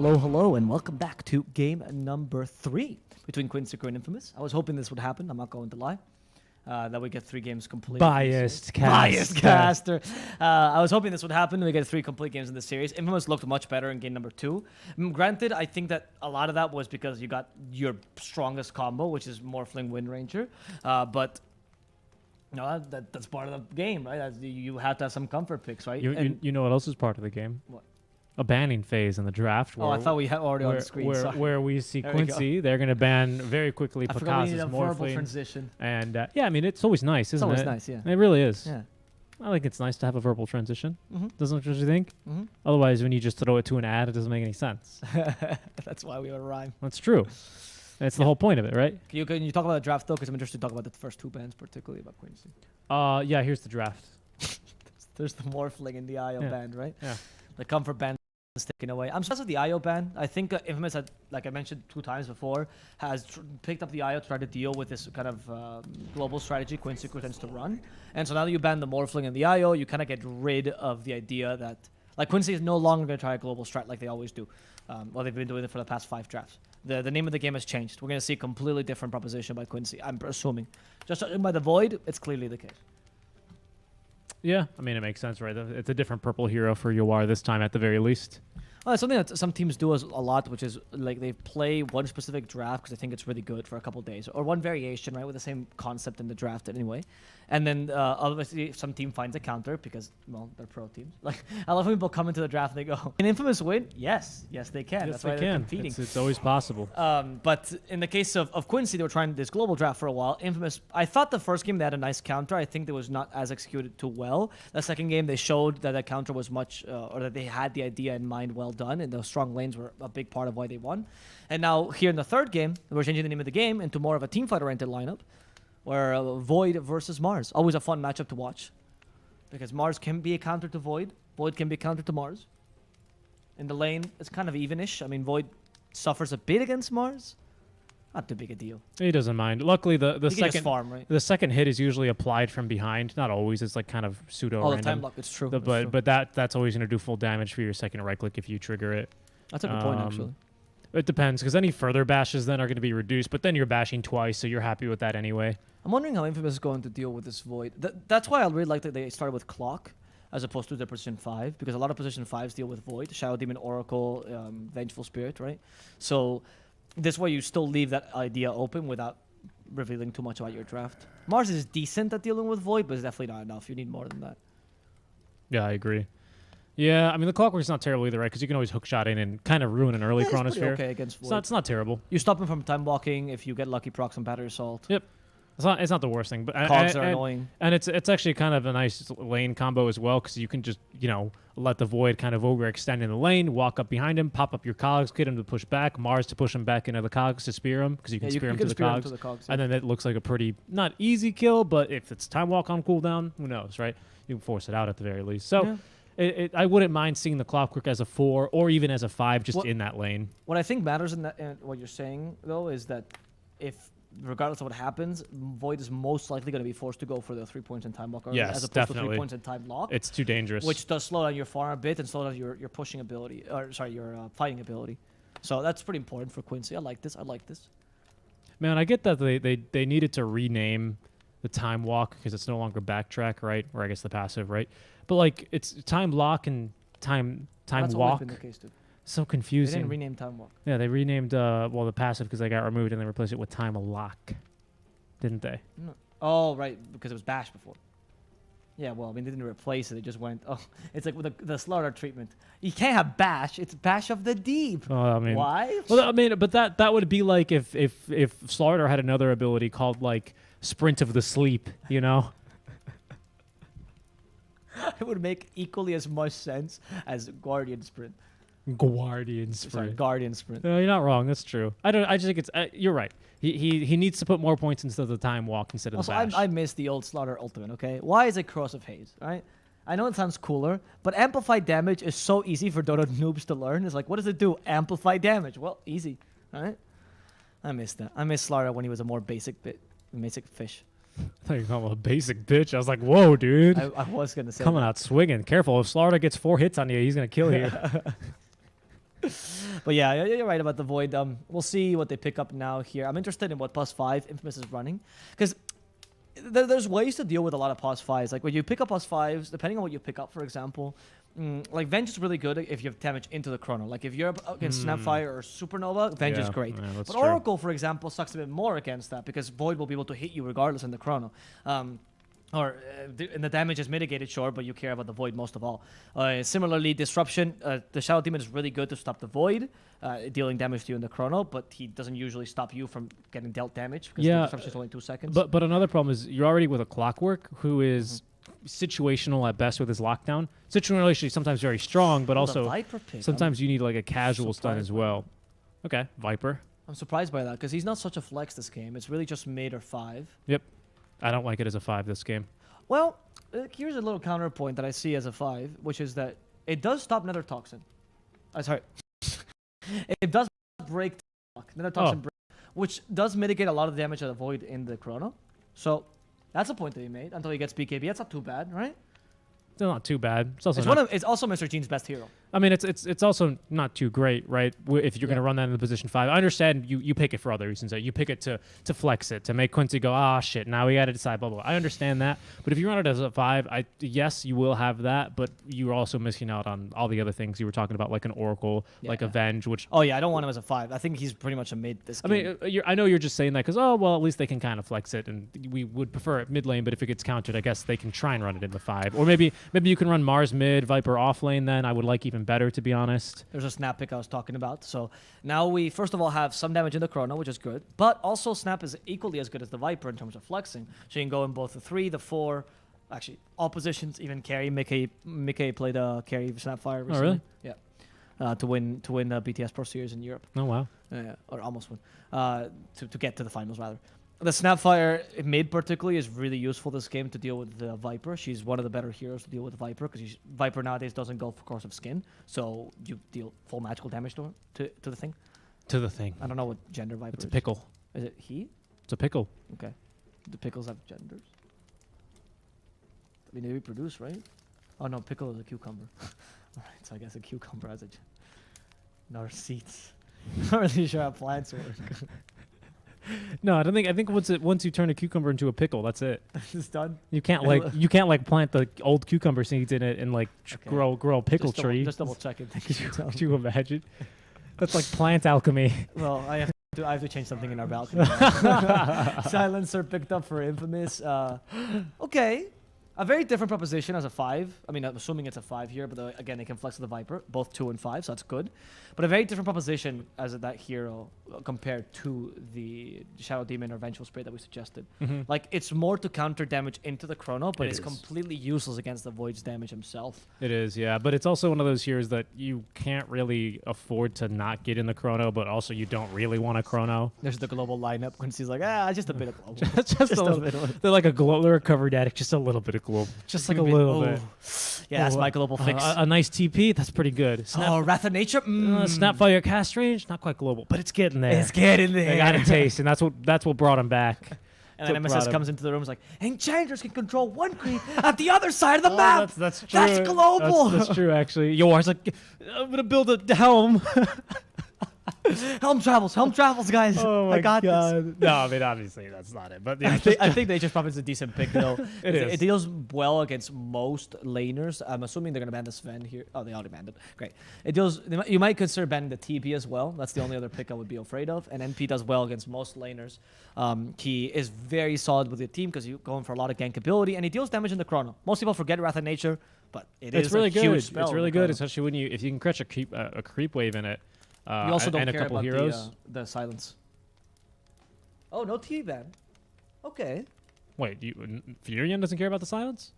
Hello, hello, and welcome back to game number 3 between Quincy and Infamous. I was hoping this would happen, I'm not going to lie. That we get 3 games complete. Biased Biased caster. I was hoping this would happen and we get 3 complete games in this series. Infamous looked much better in game number 2. Granted, I think that a lot of that was because you got your strongest combo, which is Morphling Wind Ranger. But no, that's part of the game, right? You have to have some comfort picks, right? You know what else is part of the game? What? A banning phase in the draft. Oh, I thought we had already on the screen. Where we see There we go. Quincy, they're going to ban very quickly I forgot we Picasso's need a verbal Morphling. transition. And yeah, I mean, it's always nice, isn't it? It's always nice, yeah. It really is. Yeah. I think it's nice to have a verbal transition. Mm-hmm. Doesn't what you think? Mm-hmm. Otherwise, when you just throw it to an ad, it doesn't make any sense. That's why we would rhyme. That's true. That's the whole point of it, right? Can you talk about the draft though? Because I'm interested to talk about the first 2 bans, particularly about Quincy. Yeah, here's the draft. There's the Morphling in the IO Yeah. ban, right? Yeah. The comfort ban is taken away. I'm surprised with the IO ban. I think Infamous had, like I mentioned 2 times before, has picked up the IO to try to deal with this kind of global strategy Quincy tends to run. And so now that you ban the Morphling and the IO, you kind of get rid of the idea that like Quincy is no longer going to try a global strat like they always do. Well, they've been doing it for the past 5 drafts. The name of the game has changed. We're going to see a completely different proposition by Quincy, I'm assuming. Just judging by the Void, it's clearly the case. Yeah, I mean, it makes sense, right? It's a different purple hero for Yawar this time at the very least. Well, it's something that some teams do a lot, which is like they play one specific draft because they think it's really good for a couple days, or one variation, right, with the same concept in the draft anyway. And then obviously some team finds a counter because, well, they're pro teams. Like I love when people come into the draft and they go, "Can Infamous win?" Yes, they can. Yes, That's why they they're can. competing. It's always possible. But in the case of Quincy, they were trying this global draft for a while. Infamous, I thought the first game they had a nice counter. I think it was not as executed too well. The second game, they showed that that counter was much, or that they had the idea in mind well done, and those strong lanes were a big part of why they won. And now here in the third game, we're changing the name of the game into more of a team fight-oriented lineup, where Void versus Mars. Always a fun matchup to watch, because Mars can be a counter to Void. Void can be a counter to Mars. In the lane, it's kind of evenish. I mean, Void suffers a bit against Mars. Not too big a deal. He doesn't mind. Luckily, the You can just second farm, right? the second hit is usually applied from behind. Not always. It's like kind of pseudo Oh, random. the time block. It's true. But that's always going to do full damage for your second right click if you trigger it. That's a good point, actually. It depends, because any further bashes then are going to be reduced, but then you're bashing twice, so you're happy with that anyway. I'm wondering how Infamous is going to deal with this Void. That's why I really like that they started with Clock as opposed to their position 5, because a lot of position 5s deal with Void, Shadow Demon, Oracle, Vengeful Spirit, right? So this way you still leave that idea open without revealing too much about your draft. Mars is decent at dealing with Void, but it's definitely not enough. You need more than that. Yeah, I agree. Yeah, I mean, the Clockwork's not terrible either, right? Because you can always hook shot in and kind of ruin an early Yeah, it's pretty Chronosphere. okay against It's Void. not terrible. You stop him from time blocking if you get lucky procs on Battery Assault. Yep. It's not the worst thing, but Cogs are annoying. And it's actually kind of a nice lane combo as well, because you can just, let the Void kind of overextend in the lane, walk up behind him, pop up your Cogs, get him to push back, Mars to push him back into the Cogs to spear him, because you can spear him to the Cogs. And then it looks like a pretty, not easy kill, but if it's time walk on cooldown, who knows, right? You can force it out at the very least. So Yeah. I wouldn't mind seeing the Clockwork as a 4 or even as a 5 just in that lane. What I think matters in that, and what you're saying though, is that if regardless of what happens, Void is most likely going to be forced to go for the 3 points in time block early, Yes, as opposed to definitely. 3 points in time lock, It's too dangerous. which does slow down your farm a bit and slow down your pushing ability, or sorry, your fighting ability. So that's pretty important for Quincy. I like this. Man, I get that they needed to rename the time walk because it's no longer backtrack, right? Or I guess the passive, right? But like it's time lock and time That's always walk. been the case too. So They confusing. didn't rename time walk. Yeah, they renamed the passive because they got removed and they replaced it with time lock, didn't they? No. Oh right, because it was bash before. Yeah, well, I mean, they didn't replace it. They just went, oh, it's like with the slaughter treatment. You can't have bash. It's bash of the deep. Oh, I mean, Why? well, I mean, but that would be like if Slaughter had another ability called like Sprint of the Sleep, you know? It would make equally as much sense as Guardian Sprint. Guardian Sorry, Sprint. Guardian Sprint. No, you're not wrong. That's true. I just think it's. You're right. He needs to put more points instead of the time walk instead of Also, the bash. I miss the old Slaughter Ultimate, okay? Why is it Cross of Haze, right? I know it sounds cooler, but amplified damage is so easy for Dota noobs to learn. It's like, what does it do? Amplify damage. Well, easy, right? I miss that. I miss Slaughter when he was a more basic fish. I thought you were calling him a basic bitch. I was like, whoa, dude. I was going to say Coming that. out swinging. Careful. If Slaughter gets 4 hits on you, he's going to kill you. But yeah, you're right about the Void. We'll see what they pick up now here. I'm interested in what +5 Infamous is running. Because there's ways to deal with a lot of +5s. Like when you pick up +5s, depending on what you pick up, for example, like Venge is really good if you have damage into the Chrono. Like if you're up against Snapfire or Supernova, Venge is great. Yeah, that's But true. Oracle, for example, sucks a bit more against that because Void will be able to hit you regardless in the Chrono. And the damage is mitigated, sure, but you care about the Void most of all. Similarly, Disruption, the Shadow Demon is really good to stop the Void, dealing damage to you in the Chrono, but he doesn't usually stop you from getting dealt damage because the Disruption is only 2 seconds. But another problem is you're already with a Clockwork who is situational at best with his lockdown. Situationally sometimes very strong, but The also Viper pick, sometimes you need like a casual stun surprised as by well. Okay, Viper. I'm surprised by that because he's not such a flex this game. It's really just mid or 5. Yep. I don't like it as a 5 this game. Well, here's a little counterpoint that I see as a 5, which is that it does stop Nether Toxin. Sorry. It does break Nether Toxin, which does mitigate a lot of the damage of the Void in the Chrono. So that's a point that he made until he gets BKB. That's not too bad, right? Still not too bad. It's also It's also Mr. Gene's best hero. I mean, it's also not too great, right? If you're going to run that in the position 5, I understand you pick it for other reasons. You pick it to flex it, to make Quincy go, ah, shit, now we got to decide, blah, blah, blah. I understand that. But if you run it as a 5, yes, you will have that, but you're also missing out on all the other things you were talking about, like an Oracle, like Avenge, which... Oh, yeah, I don't want him as a 5. I think he's pretty much a mid this game. I mean, I know you're just saying that because, oh, well, at least they can kind of flex it, and we would prefer it mid lane, but if it gets countered, I guess they can try and run it in the 5. Or maybe you can run Mars mid, Viper off lane then. I would like even better, to be honest. There's a Snap pick I was talking about. So now we, first of all, have some damage in the Chrono, which is good. But also Snap is equally as good as the Viper in terms of flexing. So you can go in both the 3, the 4, actually all positions, even carry. Mickey played carry Snapfire recently. Oh, really? Yeah. To win the BTS Pro Series in Europe. Oh, wow. Or almost win. To get to the finals, rather. The Snapfire mid particularly is really useful this game to deal with the Viper. She's one of the better heroes to deal with Viper because Viper nowadays doesn't go for course of skin, so you deal full magical damage to the thing. To the thing. I don't know what gender Viper It's is. a pickle. Is it he? It's a pickle. Okay. Do pickles have genders? I mean, they reproduce, right? Oh no, pickle is a cucumber. Alright, so I guess a cucumber has a no seeds. Not really sure how plants work. No, I don't think. I think once you turn a cucumber into a pickle, that's it. It's done. You can't plant the old cucumber seeds in it and like grow a pickle tree. Just double checking. Could you imagine? That's like plant alchemy. Well, I have to change something in our balcony. Silencer picked up for Infamous. Okay. A very different proposition as a 5. I mean, I'm assuming it's a 5 here, but again, they can flex with the Viper, both 2 and 5, so that's good. But a very different proposition as that hero compared to the Shadow Demon or Vengeful Spirit that we suggested. Like, it's more to counter damage into the Chrono, but it's completely useless against the Void's damage himself. It is, yeah. But it's also one of those heroes that you can't really afford to not get in the Chrono, but also you don't really want a Chrono. There's the global lineup. Quincy's like, just a bit of global. just a little bit. They're like they're a covered addict, just a little bit of global. Just like a little bit. Yeah, that's my global fix. A nice TP, that's pretty good. Wrath of Nature? Snapfire cast range, not quite global, but it's getting there. It's getting there. They got a taste, and that's what brought him back. And then MSS comes into the room and is like, Enchanters can control one creep at the other side of the map. That's true. That's global. That's true, actually. Yours like, I'm gonna build a helm. Helm travels, guys. Oh my I got God. this. No, I mean obviously that's not it. But I think they just probably is a decent pick though. It deals well against most laners. I'm assuming they're gonna ban the Sven here. Oh, they already banned it. Great. It deals. You might consider banning the TP as well. That's the only other pick I would be afraid of. And NP does well against most laners. He is very solid with the team because you're going for a lot of gank ability, and he deals damage in the Chrono. Most people forget Wrath of Nature, but it's really a good. huge spell It's really in the good, Chrono. especially when if you can catch a creep wave in it. You also don't and a care couple about heroes. the silence. Oh, no T ban. Okay. Wait, Furion doesn't care about the silence?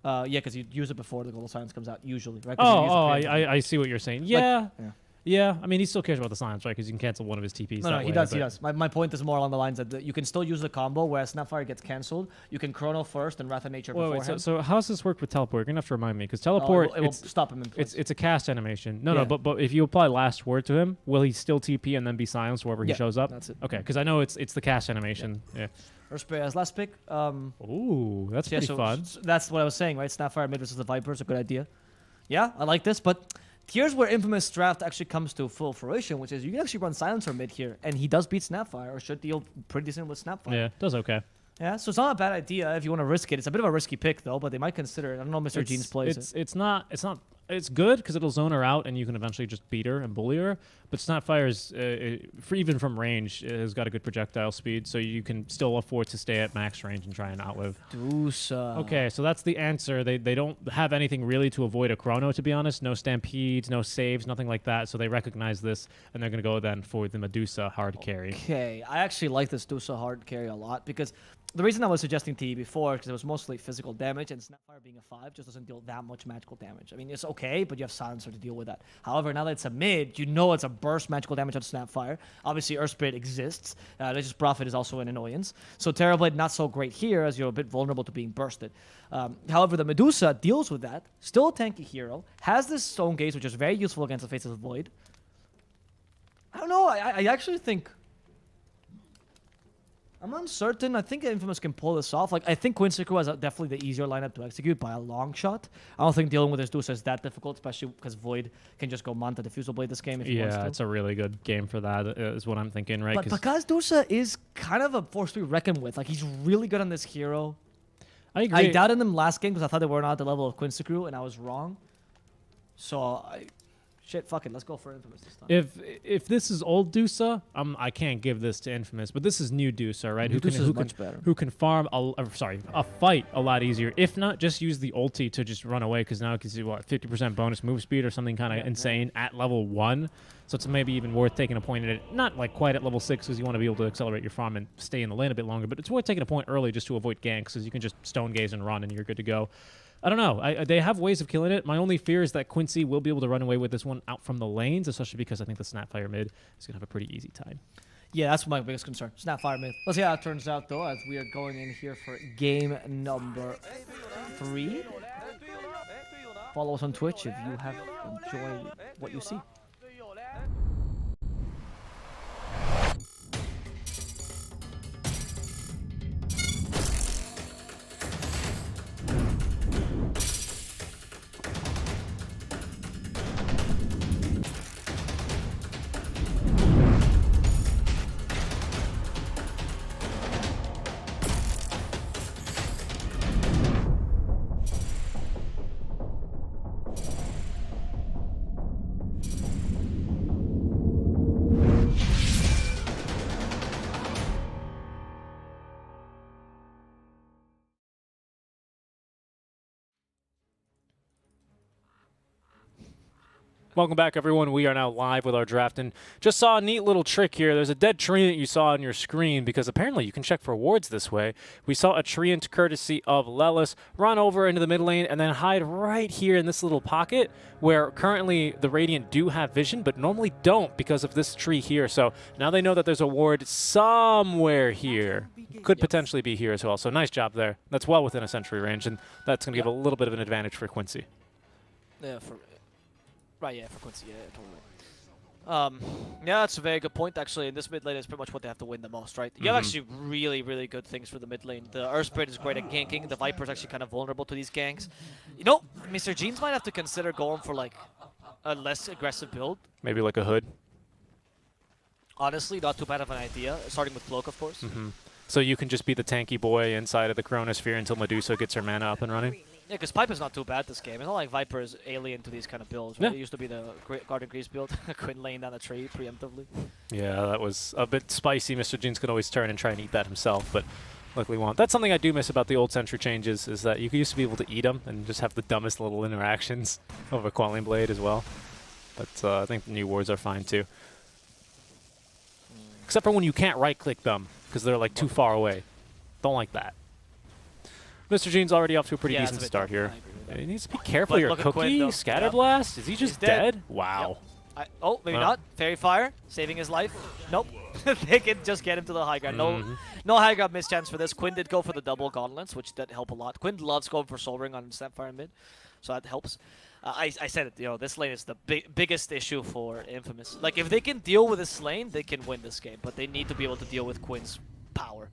Yeah, because you use it before the global silence comes out, usually, right? I see what you're saying. Yeah. Yeah. Yeah, I mean, he still cares about the silence, right? Because you can cancel one of his TPs. No, he does. My point is more along the lines that you can still use the combo, whereas Snapfire gets cancelled. You can Chrono first and Wrath of Nature beforehand. Wait, so how does this work with Teleport? You're going to have to remind me, because Teleport, it will stop him in place. it's a cast animation. No, Yeah. but if you apply Last Word to him, will he still TP and then be silenced wherever he shows up? That's it. Okay, because I know it's the cast animation. Yeah. As last pick. Ooh, that's pretty fun. That's what I was saying, right? Snapfire mid versus the Viper is a good idea. Yeah, I like this, but here's where Infamous draft actually comes to full fruition, which is you can actually run Silencer mid here, and he does beat Snapfire, or should deal pretty decent with Snapfire. Yeah, does okay. Yeah, so it's not a bad idea if you want to risk it. It's a bit of a risky pick though, but they might consider it. I don't know, Mr. Jeans plays it. It's good because it'll zone her out and you can eventually just beat her and bully her. But Snapfire's, even from range, has got a good projectile speed, so you can still afford to stay at max range and try and outlive. Dusa. Okay, so that's the answer. They don't have anything really to avoid a chrono, to be honest. No stampedes, no saves, nothing like that. So they recognize this, and they're going to go then for the Medusa hard carry. Okay, I actually like this Dusa hard carry a lot because the reason I was suggesting to you before because it was mostly physical damage, and Snapfire being a 5 just doesn't deal that much magical damage. I mean, it's okay, but you have Silencer to deal with that. However, now that it's a mid, you know it's a burst magical damage on Snapfire. Obviously, Earth Spirit exists. Legis Prophet is also an annoyance. So Terrorblade not so great here as you're a bit vulnerable to being bursted. However, the Medusa deals with that. Still a tanky hero. Has this Stone Gaze, which is very useful against the Faces of Void. I don't know. I actually think... I'm uncertain. I think Infamous can pull this off. Like, I think Quincy has definitely the easier lineup to execute by a long shot. I don't think dealing with this Dusa is that difficult, especially because Void can just go Manta Diffusal Blade this game if he wants to. Yeah, it's a really good game for that, is what I'm thinking, right? But because Dusa is kind of a force to be reckoned with, like, he's really good on this hero. I agree. I doubted him last game because I thought they were not at the level of Quincy, and I was wrong. So, shit, fuck it. Let's go for Infamous this time. If this is old Dusa, I can't give this to Infamous, but this is new Dusa, right? Who can farm a fight a lot easier. If not, just use the ulti to just run away because now you can see what 50% bonus move speed or something kind of insane at level 1. So it's maybe even worth taking a point at it. Not like quite at level 6 because you want to be able to accelerate your farm and stay in the lane a bit longer, but it's worth taking a point early just to avoid ganks because you can just Stone Gaze and run and you're good to go. I don't know. They have ways of killing it. My only fear is that Quincy will be able to run away with this one out from the lanes, especially because I think the Snapfire mid is going to have a pretty easy time. Yeah, that's my biggest concern. Snapfire mid. Let's see how it turns out, though, as we are going in here for game number 3. Follow us on Twitch if you have enjoyed what you see. Welcome back, everyone. We are now live with our draft, and just saw a neat little trick here. There's a dead treant you saw on your screen because apparently you can check for rewards this way. We saw a treant courtesy of Lelis run over into the mid lane and then hide right here in this little pocket where currently the Radiant do have vision, but normally don't because of this tree here. So now they know that there's a ward somewhere here. Could potentially be here as well. So nice job there. That's well within a sentry range, and that's going to give a little bit of an advantage for Quincy. Yeah, Right, yeah, for Quincy, yeah, totally. Yeah, that's a very good point, actually. In this mid lane is pretty much what they have to win the most, right? You have actually really, really good things for the mid lane. The Earth Spirit is great at ganking. The Viper is actually kind of vulnerable to these ganks. You know, Mr. Jeans might have to consider going for, like, a less aggressive build. Maybe like a hood. Honestly, not too bad of an idea, starting with Cloak, of course. So you can just be the tanky boy inside of the Chronosphere until Medusa gets her mana up and running? Yeah, because Pipe is not too bad this game. It's not like Viper is alien to these kind of builds. Right? Yeah. It used to be the Garden Grease build. Quinn laying down a tree preemptively. Yeah, that was a bit spicy. Mr. Jeans could always turn and try and eat that himself, but luckily won't. That's something I do miss about the old Sentry changes, is that you used to be able to eat them and just have the dumbest little interactions over Quelling Blade as well. But I think the new wards are fine too. Except for when you can't right-click them because they're like too far away. Don't like that. Mr. Jean's already off to a pretty decent start here. He needs to be careful here. Cookie, Scatterblast? Is he just dead? Wow. Oh, maybe not. Fairy Fire, saving his life. Nope. They can just get him to the high ground. No high ground mischance for this. Quinn did go for the double gauntlets, which did help a lot. Quinn loves going for Soul Ring on Snapfire mid, so that helps. I said it, you know, this lane is the biggest issue for Infamous. Like, if they can deal with this lane, they can win this game, but they need to be able to deal with Quinn's power.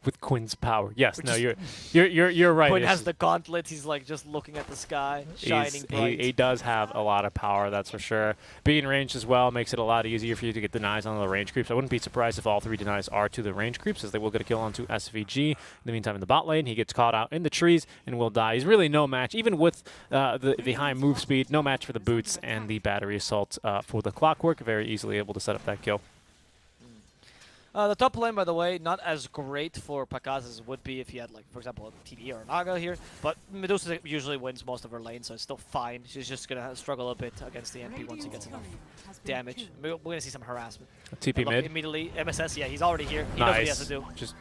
with Quinn's power. Yes, no, you're right. Quinn It's has the gauntlet. He's like just looking at the sky, shining bright. he does have a lot of power, that's for sure. Being ranged as well makes it a lot easier for you to get denies on the range creeps. I wouldn't be surprised if all 3 denies are to the range creeps, as they will get a kill onto SVG. In the meantime, in the bot lane, he gets caught out in the trees and will die. He's really no match, even with the high move speed, no match for the boots and the battery assault for the clockwork. Very easily able to set up that kill. The top lane, by the way, not as great for Pakaz as it would be if he had, like, for example, a TD or a Naga here. But Medusa usually wins most of her lane, so it's still fine. She's just going to struggle a bit against the MP once he gets enough damage. We're going to see some harassment. TP Look, mid. immediately, MSS, yeah, he's already here. He knows what he has to do. Just,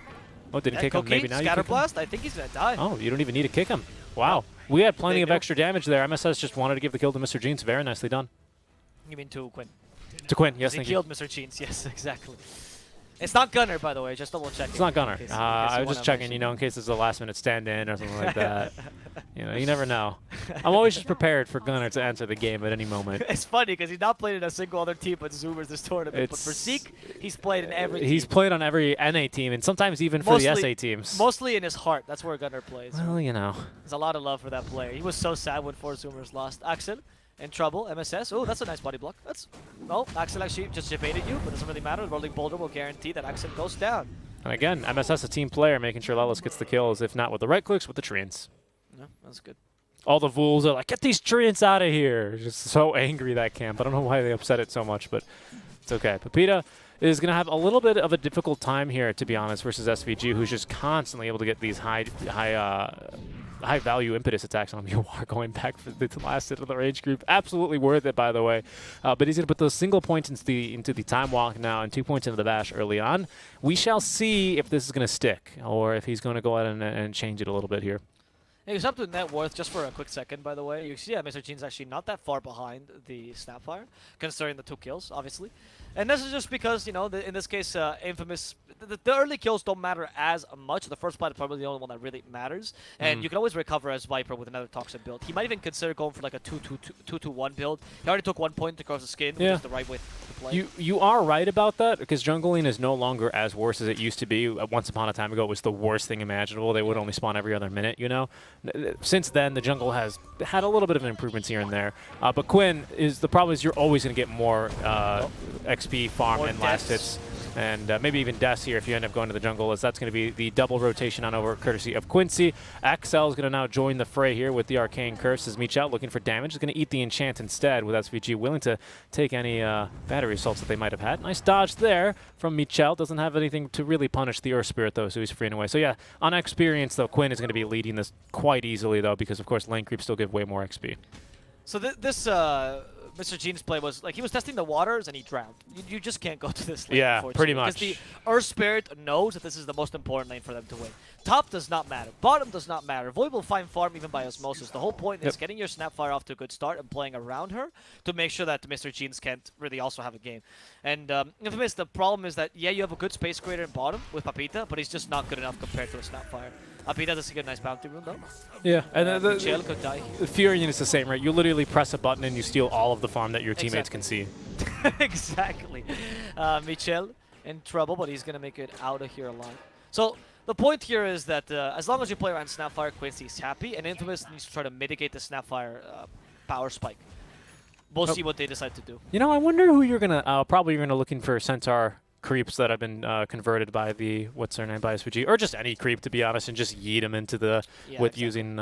oh, did he kick Cookie, him? Maybe now you kick him? Scatterblast, I think he's going to die. Oh, you don't even need to kick him. Wow. We had plenty They of do. extra damage there. MSS just wanted to give the kill to Mr. Jeans. Very nicely done. You mean to Quinn? To Quinn, yes, He thank you. killed Mr. Jeans, yes, exactly. It's not Gunner, by the way, just double checking. It's not Gunner. in case I you was just wanna checking, mention you know, in case there's a last-minute stand-in or something like that. You know, you never know. I'm always just prepared for Gunner to enter the game at any moment. It's funny because he's not played in a single other team but Zoomers this tournament. But for It's- Zeke, he's played in every He's team. played on every NA team, and sometimes even for the Mostly- SA teams. Mostly in his heart. That's where Gunner plays. Well, you know. There's a lot of love for that player. He was so sad when 4 Zoomers lost. Axel in trouble. MSS. Oh, that's a nice body block. That's no. Axel actually just debated you, but it doesn't really matter. The rolling boulder will guarantee that Axel goes down. And again, MSS a team player, making sure Lelis gets the kills, if not with the right clicks, with the treants. No, that's good. All the fools are like, get these treants out of here. Just so angry, that camp. I don't know why they upset it so much, but it's okay. Pepita is going to have a little bit of a difficult time here, to be honest, versus SVG, who's just constantly able to get these high value impetus attacks on him. You are going back for the last hit of the rage group. Absolutely worth it, by the way. But he's going to put those single points into the time walk now and 2 points into the bash early on. We shall see if this is going to stick or if he's going to go out and change it a little bit here. He's up to net worth just for a quick second, by the way. You see that Mr. Jean's actually not that far behind the Snapfire, considering the 2 kills, obviously. And this is just because, you know, in this case, Infamous, the early kills don't matter as much. The first fight is probably the only one that really matters. And you can always recover as Viper with another Toxic build. He might even consider going for like a 2-2-1 build. He already took 1 point across the skin, which is the right way to play. You are right about that, because jungling is no longer as worse as it used to be. Once upon a time ago, it was the worst thing imaginable. They would only spawn every other minute, you know? Since then, the jungle has had a little bit of improvements here and there. But Quinn, the problem is you're always going to get more XP farm More and last deaths. hits. And maybe even deaths here if you end up going to the jungle, as that's going to be the double rotation on over courtesy of Quincy. Axel is going to now join the fray here with the Arcane Curse, as Michel, looking for damage, is going to eat the enchant instead, with SVG willing to take any battery assaults that they might have had. Nice dodge there from Michel. Doesn't have anything to really punish the Earth Spirit, though, so he's free and away. So yeah, on experience, though, Quinn is going to be leading this quite easily, though, because, of course, lane creeps still give way more XP. So this Mr. Jean's play was like he was testing the waters and he drowned. You just can't go to this lane. Yeah, pretty unfortunately, much. Because the Earth Spirit knows that this is the most important lane for them to win. Top does not matter. Bottom does not matter. Void will find farm even by osmosis. The whole point is getting your Snapfire off to a good start and playing around her to make sure that Mr. Jeans can't really also have a game. And Infamous, the problem is that, yeah, you have a good space creator in bottom with Papita, but he's just not good enough compared to a Snapfire. Papita does a good nice bounty rune, though. Yeah, and Michel could die. the Furion is the same, right? You literally press a button and you steal all of the farm that your teammates can see. Exactly. Michel in trouble, but he's going to make it out of here alive. So the point here is that as long as you play around Snapfire, Quincy's happy, and Infamous needs to try to mitigate the Snapfire power spike. We'll see what they decide to do. You know, I wonder who you're going to, probably you're going to looking for Centaur creeps that have been converted by the, what's their name, by SVG, or just any creep, to be honest, and just yeet them into the, using,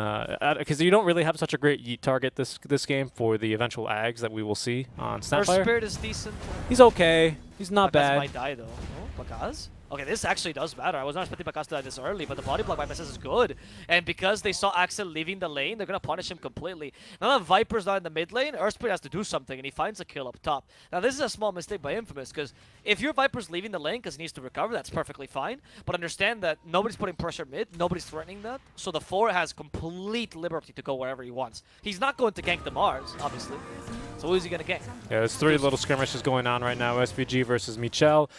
because you don't really have such a great yeet target this game for the eventual ags that we will see on Earth Snapfire. Spirit is decent. He's okay. He's not Bakaz bad. might die, though. Oh, Bakaz? Okay, this actually does matter. I was not expecting Bakaz to die this early, but the body block by MSS is good. And because they saw Axel leaving the lane, they're going to punish him completely. Now that Viper's not in the mid lane, Earthspirit has to do something, and he finds a kill up top. Now, this is a small mistake by Infamous, because if your Viper's leaving the lane because he needs to recover, that's perfectly fine. But understand that nobody's putting pressure mid, nobody's threatening that. So the 4 has complete liberty to go wherever he wants. He's not going to gank the Mars, obviously. So who's he going to gank? Yeah, there's 3 little skirmishes going on right now. SVG versus Michel.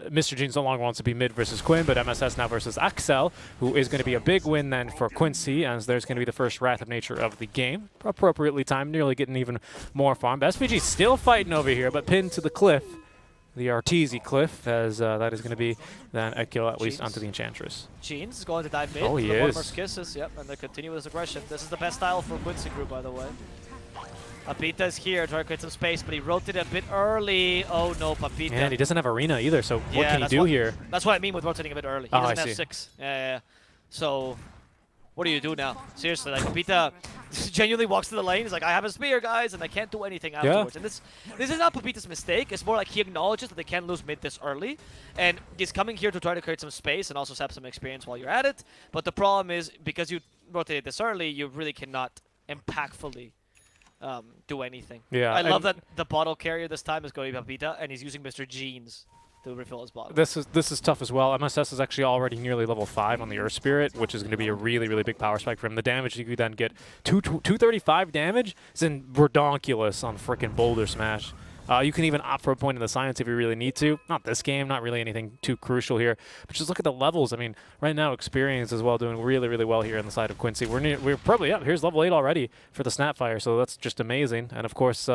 Mr. Jeans no longer wants to be mid versus Quinn, but MSS now versus Axel, who is going to be a big win then for Quincy, as there's going to be the first Wrath of Nature of the game. Appropriately timed, nearly getting even more farm. But SVG still fighting over here, but pinned to the cliff. the Arteezy Cliff, as that is going to be then a kill at least onto the Enchantress. Jeans is going to dive mid. Oh, he for the is. Mortimer's Kisses, yep, and they continue with this aggression. This is the best style for Quincy Crew, by the way. Papita is here, trying to create some space, but he rotated a bit early. Oh no, Papita. And he doesn't have arena either, so what Yeah, can he that's do what- here? That's what I mean with rotating a bit early. He Oh, I doesn't have see. 6. Yeah. So, what do you do now? Seriously, like Papita genuinely walks to the lane. He's like, I have a spear, guys, and I can't do anything afterwards. And this is not Papita's mistake. It's more like he acknowledges that they can't lose mid this early, and he's coming here to try to create some space and also have some experience while you're at it. But the problem is, because you rotated this early, you really cannot impactfully do anything. Yeah, I love and- that the bottle carrier this time is going to be Papita, and he's using Mr. Jeans to refill his bottle. This is tough as well. MSS is actually already nearly level 5 on the Earth Spirit, which is going to be a really, really big power spike for him. The damage you could then get, 235 damage is in redonkulous on frickin' Boulder Smash. You can even opt for a point in the science if you really need to. Not this game, not really anything too crucial here. But just look at the levels. I mean, right now, Experience as well doing really, really well here on the side of Quincy. We're probably up. Here's level 8 already for the Snapfire, so that's just amazing. And of course,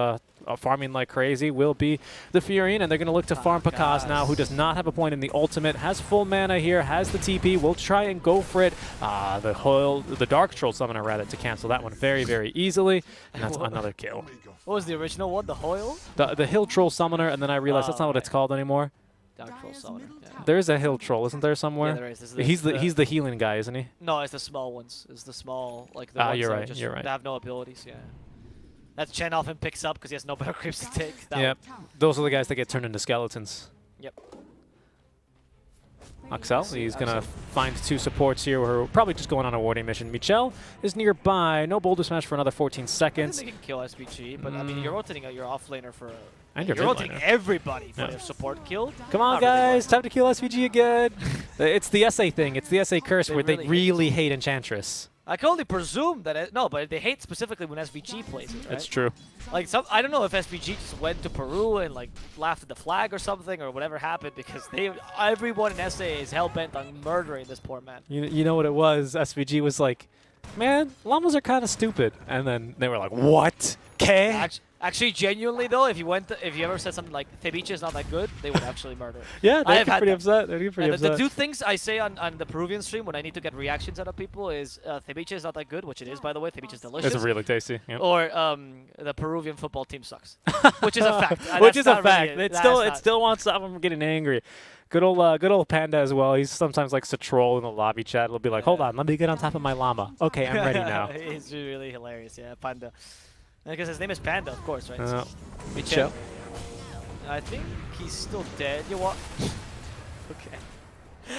farming like crazy will be the Furion, and they're going to look to farm Pakaz now, who does not have a point in the ultimate, has full mana here, has the TP, will try and go for it. The Dark Troll Summoner, rather, to cancel that one very, very easily, and that's another kill. What was the original one? The Hoyle? The Hill Troll Summoner, and then I realized that's not what it's called anymore. Dark Troll Summoner. Yeah. There's a Hill Troll, isn't there somewhere? Yeah, there is. This is He's the healing guy, isn't he? No, it's the small ones. It's the small, like the ones you're that are right, just you're right. that have no abilities. Yeah. That Chen often picks up because he has no better creeps to take. That Yep. Those are the guys that get turned into skeletons. Yep. Axel, he's going to find 2 supports here. We're probably just going on a warding mission. Michel is nearby. No Boulder Smash for another 14 I think seconds. they can kill SPG, but I mean, you're rotating out your offlaner for. And you're your rotating mid laner. everybody for Yeah. their support kill. Come on, Not really guys. worth Time to kill SVG again. It's the SA thing. It's the SA curse They where really they hate really hate Enchantress. I can only presume that no, but they hate specifically when SVG plays it. Right? That's true. Like I don't know if SVG just went to Peru and like laughed at the flag or something or whatever happened because everyone in SA is hell bent on murdering this poor man. You know what it was? SVG was like, man, llamas are kind of stupid. And then they were like, what? K? Actually, genuinely though, if you ever said something like Ceviche is not that good, they would actually murder. Yeah, I they'd have get had pretty that. upset. They'd get pretty And the upset. 2 things I say on the Peruvian stream when I need to get reactions out of people is Ceviche is not that good, which it is by the way. Ceviche is delicious. It's really tasty. Yep. Or the Peruvian football team sucks, which is a fact. Which That's is a not really fact. It still wants to stop him from getting angry. Good old Panda as well. He's sometimes likes to troll in the lobby chat. He'll be like, hold on, let me get on top of my llama. Okay, I'm ready now. He's really hilarious, yeah, Panda. Because his name is Panda, of course, right? Michel. I think he's still dead. You what? Okay.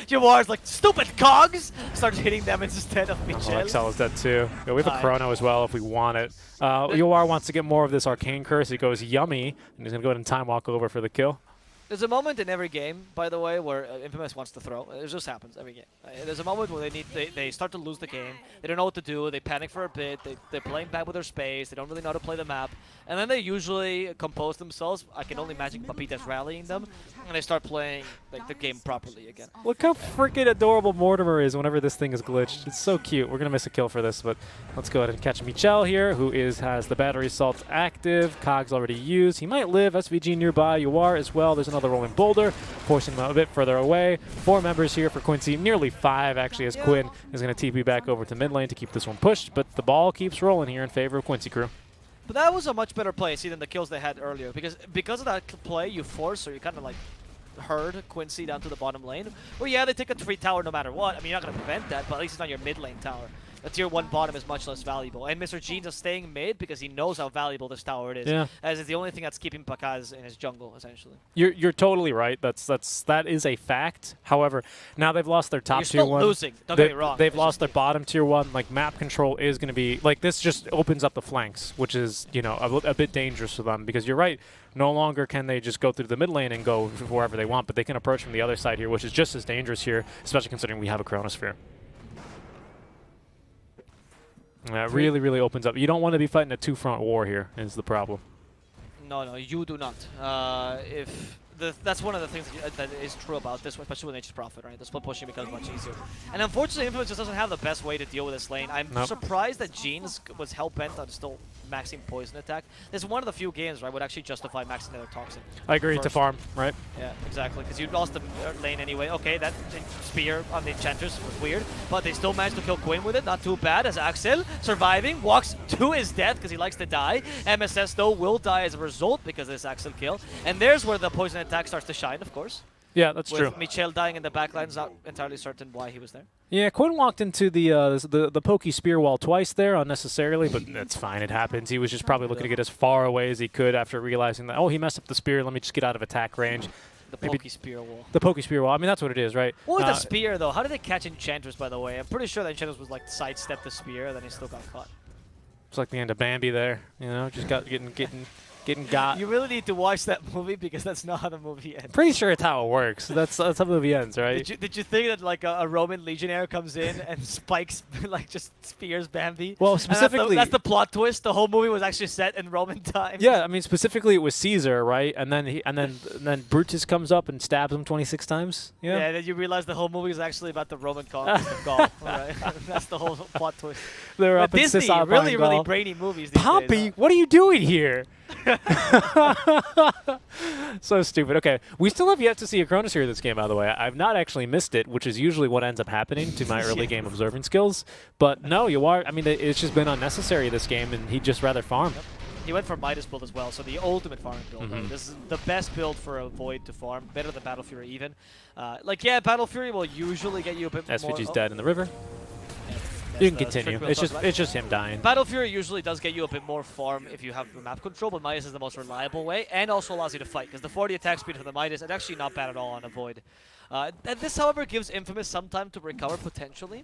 Jawar's like, stupid cogs! Starts hitting them instead of Michel. Excel is dead too. Yeah, we have a Hi. Chrono as well if we want it. Yoar wants to get more of this Arcane Curse. He goes yummy, and he's going to go ahead and time walk over for the kill. There's a moment in every game, by the way, where Infamous wants to throw. It just happens every game. There's a moment where they start to lose the game. They don't know what to do. They panic for a bit. They're playing back with their space. They don't really know how to play the map. And then they usually compose themselves. I can only imagine Papita's rallying them. And they start playing like the game properly again. Look how freaking adorable Mortimer is whenever this thing is glitched. It's so cute. We're going to miss a kill for this, but let's go ahead and catch Michel here, who has the battery assault active. Cog's already used. He might live. SVG nearby. Yoar as well. There's another rolling boulder, forcing him a bit further away. 4 members here for Quincy. Nearly 5, actually, as Quinn is going to TP back over to mid lane to keep this one pushed, but the ball keeps rolling here in favor of Quincy Crew. But that was a much better play, see, than the kills they had earlier. Because of that play, you force, or you kind of like herd Quincy down to the bottom lane. Well, yeah, they take a 3 tower no matter what. I mean, you're not going to prevent that, but at least it's not your mid lane tower. The tier 1 bottom is much less valuable. And Mr. Jeans is staying mid because he knows how valuable this tower it is. Yeah. As it's the only thing that's keeping Pakaz in his jungle, essentially. You're totally right. That is a fact. However, now they've lost their top You're tier still 1. losing, don't get me wrong. They've It's lost their just- bottom tier 1. Like, map control is going to be like, this just opens up the flanks, which is, you know, a bit dangerous for them, because you're right. No longer can they just go through the mid lane and go wherever they want, but they can approach from the other side here, which is just as dangerous here, especially considering we have a Chronosphere. It really, really opens up. You don't want to be fighting a 2-front war here, is the problem. No, you do not. That's one of the things that is true about this one, especially with Nature's Prophet, right? The split pushing becomes much easier. And unfortunately, Infamous just doesn't have the best way to deal with this lane. I'm Nope. surprised that Jeans was hell-bent on still maxing poison attack. This is one of the few games where I would actually justify maxing their toxin. I agree, to First. farm, right? Yeah, exactly, because you lost the lane anyway. Okay, that spear on the enchanters was weird, but they still managed to kill Quinn with it. Not too bad, as Axel, surviving, walks to his death because he likes to die. MSS, though, will die as a result because of this Axel kill. And there's where the poison attack starts to shine, of course. Yeah, that's With true. Michel dying in the backline, not entirely certain why he was there. Yeah, Quinn walked into the pokey spear wall twice there unnecessarily, but that's fine. It happens. He was just probably looking to get as far away as he could after realizing that, oh, he messed up the spear. Let me just get out of attack range. The Maybe pokey spear wall. The pokey spear wall. I mean, that's what it is, right? What was the spear, though? How did they catch Enchantress, by the way? I'm pretty sure that Enchantress was like sidestep the spear, and then he still got caught. It's like the end of Bambi there, you know, just got getting got. You really need to watch that movie because that's not how the movie ends. Pretty sure it's how it works. That's how the movie ends, right? Did you think that like a Roman legionnaire comes in and spikes like just spears Bambi? Well, And specifically, that's the plot twist. The whole movie was actually set in Roman times. yeah, I mean specifically it was Caesar, right? And then Brutus comes up and stabs him 26 times. Yeah, Yeah. and then you realize the whole movie is actually about the Roman conquest of Gaul. Right? That's the whole plot twist. They're But up in Disney, Cisalpine really Gaul. brainy movies. These Pompey, days, what are you doing here? So stupid. Okay, we still have yet to see a Chronosphere this game, by the way. I've not actually missed it, which is usually what ends up happening to my early game observing skills. But no, you are. I mean, it's just been unnecessary this game, and he'd just rather farm. Yep. He went for Midas build as well, so the ultimate farming build. Right? This is the best build for a Void to farm, better than Battle Fury even. Yeah, Battle Fury will usually get you a bit more. SVG's dead in the river. Yeah, You that's can the continue. trick we'll It's talk just about. him dying. Battle Fury usually does get you a bit more farm if you have the map control, but Midas is the most reliable way, and also allows you to fight, because the 40 attack speed for the Midas is actually not bad at all on a Void. And this, however, gives Infamous some time to recover potentially.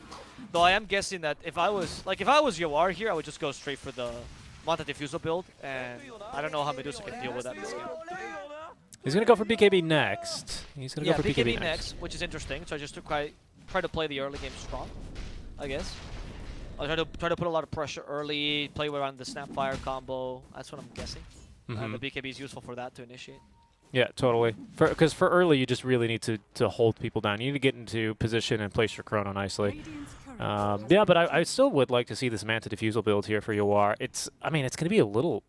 Though I am guessing that if I was Yawar here, I would just go straight for the Manta Diffusal build, and I don't know how Medusa can deal with that in this game. He's gonna go for BKB next. He's gonna Yeah, go for BKB next, which is interesting. So just to try to play the early game strong, I guess. I'll try to put a lot of pressure early, play around the Snapfire combo. That's what I'm guessing. The BKB is useful for that to initiate. Yeah, totally. Because for early, you just really need to hold people down. You need to get into position and place your chrono nicely. Yeah, but I still would like to see this Manta Diffusal build here for Yawar. I mean, it's going to be a little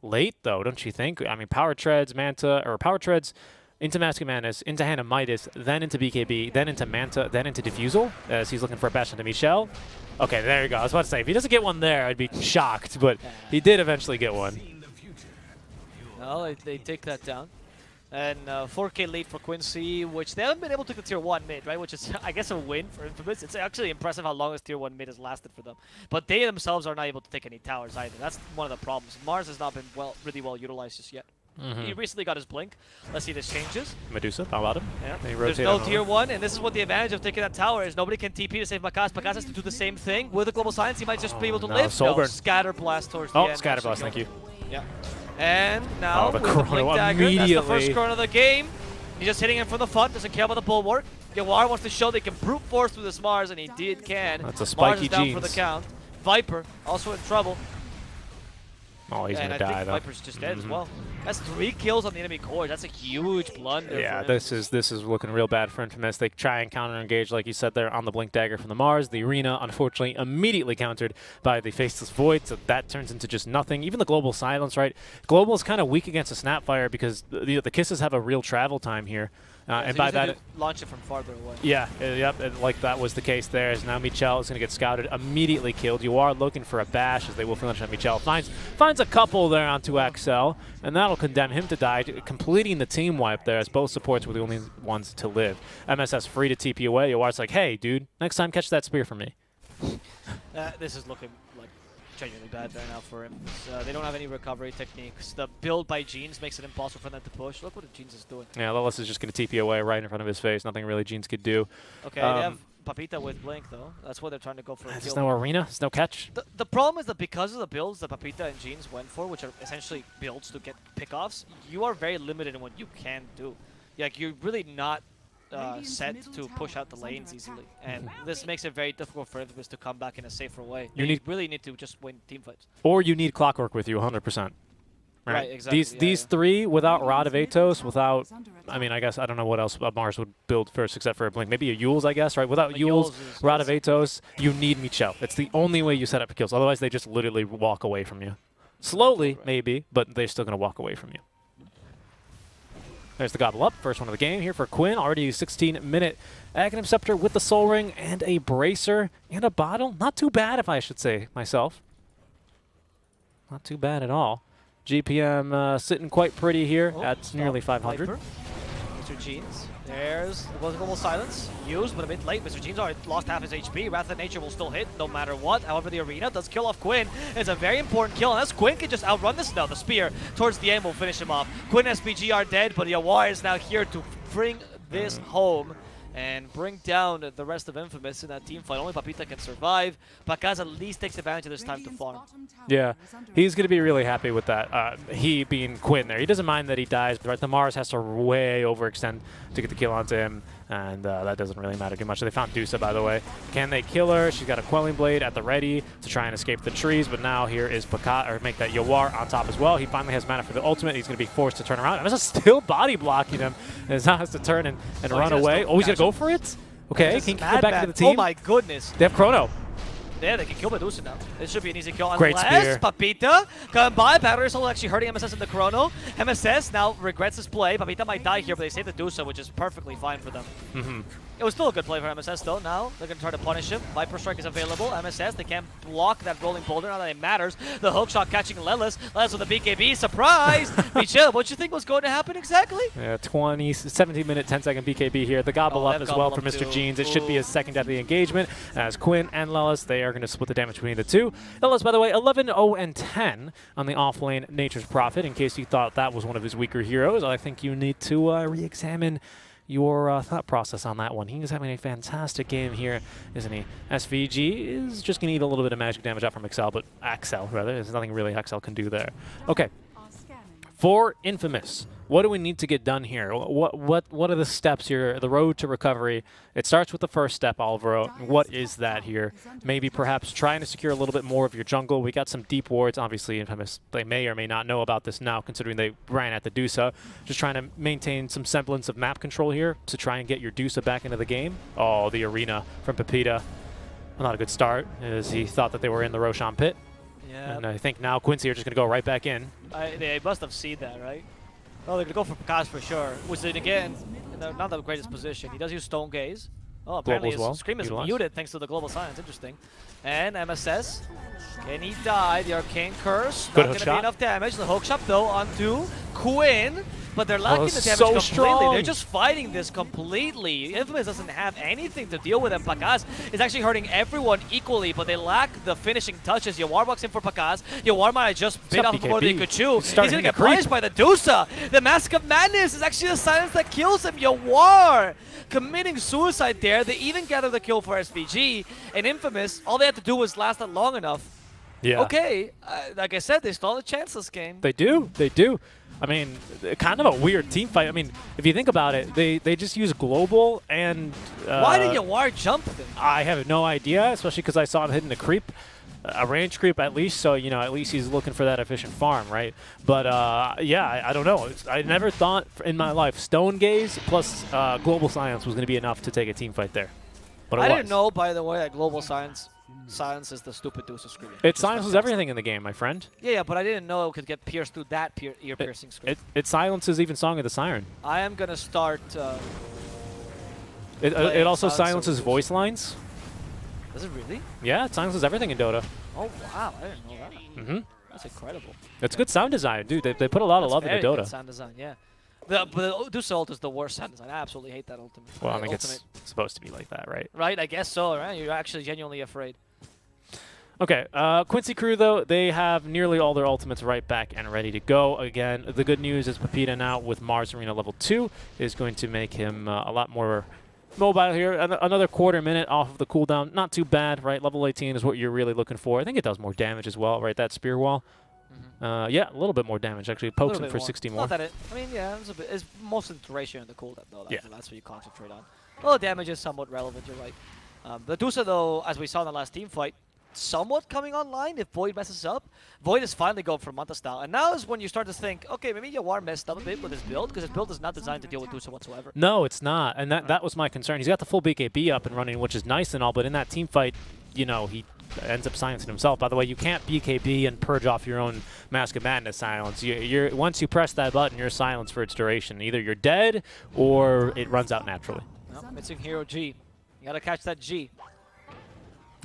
late, though, don't you think? I mean, Power Treads, Manta, or Power Treads into Mask of Madness, into Hand of Midas, then into BKB, then into Manta, then into Diffusal, as he's looking for a Bastion to Michel. Okay, there you go. I was about to say, if he doesn't get one there, I'd be shocked, but he did eventually get one. Well, they take that down. And 4K lead for Quincy, which they haven't been able to get tier 1 mid, right? Which is, I guess, a win for Infamous. It's actually impressive how long this tier 1 mid has lasted for them. But they themselves are not able to take any towers either. That's one of the problems. Mars has not been really well utilized just yet. He recently got his blink. Let's see if this changes. Medusa, how about him? Yeah. They There's rotate no on tier over. 1, and this is what the advantage of taking that tower is. Nobody can TP to save Makas. Makas has to do the same thing. With a Global Silence, he might just be able to no, live. Soulburn. Scatter Blast towards the Oh, end. Scatter actually Blast, thank killed you. him. Yeah. And now, Oh, the with the chrono Blink Dagger, that's the immediately. first chrono of the game. He's just hitting him from the front, doesn't care about the bulwark. Yawar wants to show they can brute force through this Mars, and he can. That's a Mars spiky is down for the jeans. count. Viper, also in trouble. Oh, he's and going I to die, think though. Viper's just dead as well. That's 3 kills on the enemy core. That's a huge blunder. Yeah, for him. this is looking real bad for Infamous. They try and counter engage, like you said there, on the Blink Dagger from the Mars. The Arena, unfortunately, immediately countered by the Faceless Void, so that turns into just nothing. Even the Global Silence, right? Global is kind of weak against the Snapfire because the Kisses have a real travel time here. Yeah, And so by you just need that, to launch it from farther away. yeah, yep, like that was the case there. As now Michel is going to get scouted, immediately killed. You are looking for a bash, as they will finish on Michel. Finds a couple there onto Axel, and that'll condemn him to die, completing the team wipe there, as both supports were the only ones to live. MSS free to TP away. Yawar's like, hey, dude, next time catch that spear for me. This is looking like genuinely bad right now for him. They don't have any recovery techniques. The build by Jeans makes it impossible for them to push. Look what the Jeans is doing. Yeah, Lilith is just going to TP away right in front of his face. Nothing really Jeans could do. Okay, they have Papita with Blink, though. That's what they're trying to go for. A There's kill. no arena. There's no catch. The problem is that because of the builds that Papita and Jeans went for, which are essentially builds to get pickoffs, you are very limited in what you can do. Like, you're really not set to push out the lanes easily. And this makes it very difficult for Infamous to come back in a safer way. You really need to just win team fights. Or you need Clockwork with you 100%. Right, exactly, These yeah. three, without Rod of Atos, without, I mean, I guess, I don't know what else Mars would build first except for a Blink. Maybe a Yules, I guess, right? Without A Yules, Yules is- Rod of Atos, you need Michel. It's the only way you set up kills. Otherwise, they just literally walk away from you. Slowly, maybe, but they're still going to walk away from you. There's the gobble up. First one of the game here for Quinn. Already a 16-minute Aghanim Scepter with the Soul Ring and a Bracer and a bottle. Not too bad, if I should say myself. Not too bad at all. GPM sitting quite pretty here at nearly 500. Viper. Mr. Jeans. There's the global silence. Used, but a bit late. Mr. Jeans already lost half his HP. Wrath of Nature will still hit no matter what. However, the arena does kill off Quinn. It's a very important kill. Unless Quinn can just outrun this. No, the spear towards the end will finish him off. Quinn and SPG are dead, but Yawar is now here to bring this home and bring down the rest of Infamous in that team fight. Only Papita can survive. Pakaz at least takes advantage of this time to farm. Yeah, he's going to be really happy with that. He being Quinn there. He doesn't mind that he dies, but the Mars has to way overextend to get the kill onto him, and that doesn't really matter too much. They found Dusa, by the way. Can they kill her? She's got a Quelling Blade at the ready to try and escape the trees, but now here is Pakaz, or make that Yawar on top as well. He finally has mana for the ultimate. He's going to be forced to turn around. And there's still body blocking him, and now has to turn and run away. Oh, he's going to go for it? Okay, can he get back to the team? Oh my goodness. They have Chrono. Yeah, they can kill Medusa now. This should be an easy kill. Great Unless spear. Papita coming by. Battery Soul actually hurting MSS in the Chrono. MSS now regrets his play. Papita might die here, but they save the Dusa, which is perfectly fine for them. It was still a good play for MSS though. Now they're going to try to punish him. Viper Strike is available. MSS, they can't block that rolling boulder. Not that it matters. The hook shot catching Lelis. Lelis with a BKB. Surprise! Michel, what you think was going to happen exactly? Yeah, 17-minute, 10-second BKB here. The gobble up as well for Mr. Jeans. It should be his second death of the engagement. As Quinn and Lelis, they are going to split the damage between the two. Lelis, by the way, 11-0-10 on the off-lane Nature's Prophet. In case you thought that was one of his weaker heroes, I think you need to re-examine your thought process on that one. He is having a fantastic game here, isn't he? SVG is just going to eat a little bit of magic damage out from Axel, but Axel, rather. There's nothing really Axel can do there. Okay. For Infamous, what do we need to get done here? What are the steps here? The road to recovery. It starts with the first step, Alvaro. What is that here? Maybe perhaps trying to secure a little bit more of your jungle. We got some deep wards. Obviously, Infamous, they may or may not know about this now, considering they ran at the Dusa. Just trying to maintain some semblance of map control here to try and get your Dusa back into the game. Oh, the arena from Pepita. Not a good start, as he thought that they were in the Roshan pit. Yeah. And I think now Quincy are just going to go right back in. They must have seen that, right? Oh, they're going to go for Pakaz for sure. Which is, again, not the greatest position. He does use Stone Gaze. Oh, apparently his Scream is muted thanks to the global silence. Interesting. And MSS, can he die? The Arcane Curse, Good not hook going to be shot. enough damage. The hook shot, though, onto Quinn. But they're lacking the damage so completely. strong. They're just fighting this completely. Infamous doesn't have anything to deal with, and Pakaz is actually hurting everyone equally, but they lack the finishing touches. Yawar walks in for Pakaz. Yawar might have just bit up, off more than he BKB? could chew. He's Starting going to to get creep. punished by the Dusa. The Mask of Madness is actually the silence that kills him. Yawar committing suicide there. They even gather the kill for SVG. And Infamous, all they had to do was last that long enough. Yeah. Okay, like I said, they stole a chance this game. They do. They do. I mean, kind of a weird team fight. I mean, if you think about it, they just use global and... Why did Yawar jump then? I have no idea, especially because I saw him hitting a creep. A range creep at least, so, you know, at least he's looking for that efficient farm, right? But, yeah, I don't know. I never thought in my life Stone Gaze plus Global Silence was going to be enough to take a team fight there. But it I was. didn't know, by the way, that Global Silence is the stupid Dusa scream. It silences everything in the game, my friend. Yeah, but I didn't know it could get pierced through that ear-piercing scream. It silences even Song of the Siren. I am going to start... It also Silencer silences rules. voice lines. Does it really? Yeah, it silences everything in Dota. Oh, wow. I didn't know that. Mm-hmm. That's incredible. It's good sound design, dude. They put a lot of love into That's very good Dota. sound design, yeah. But the Dusa ult is the worst sound design. I absolutely hate that ultimate. Well, I think ultimate. it's supposed to be like that, right? Right, I guess so, right? You're actually genuinely afraid. Okay, Quincy crew, though, they have nearly all their ultimates right back and ready to go. Again, the good news is Pepita now with Mars Arena level 2 is going to make him a lot more mobile here. Another quarter minute off of the cooldown. Not too bad, right? Level 18 is what you're really looking for. I think it does more damage as well, right? That spear wall. Yeah, a little bit more damage, actually. It pokes him for 60 more. Not that I mean, yeah, it's most of the duration of the cooldown, though. Yeah. That's what you concentrate on. Well, damage is somewhat relevant, you're right. The Dusa, though, as we saw in the last team fight, somewhat coming online if Void messes up. Void is finally going for Manta style. And now is when you start to think, okay, maybe Yawar messed up a bit with his build, because his build is not designed to deal with Dusa whatsoever. No, it's not. And that was my concern. He's got the full BKB up and running, which is nice and all, but in that team fight, you know, he ends up silencing himself. By the way, you can't BKB and purge off your own Mask of Madness silence. You're once you press that button, you're silenced for its duration. Either you're dead or it runs out naturally. Nope, missing hero G. You gotta catch that G.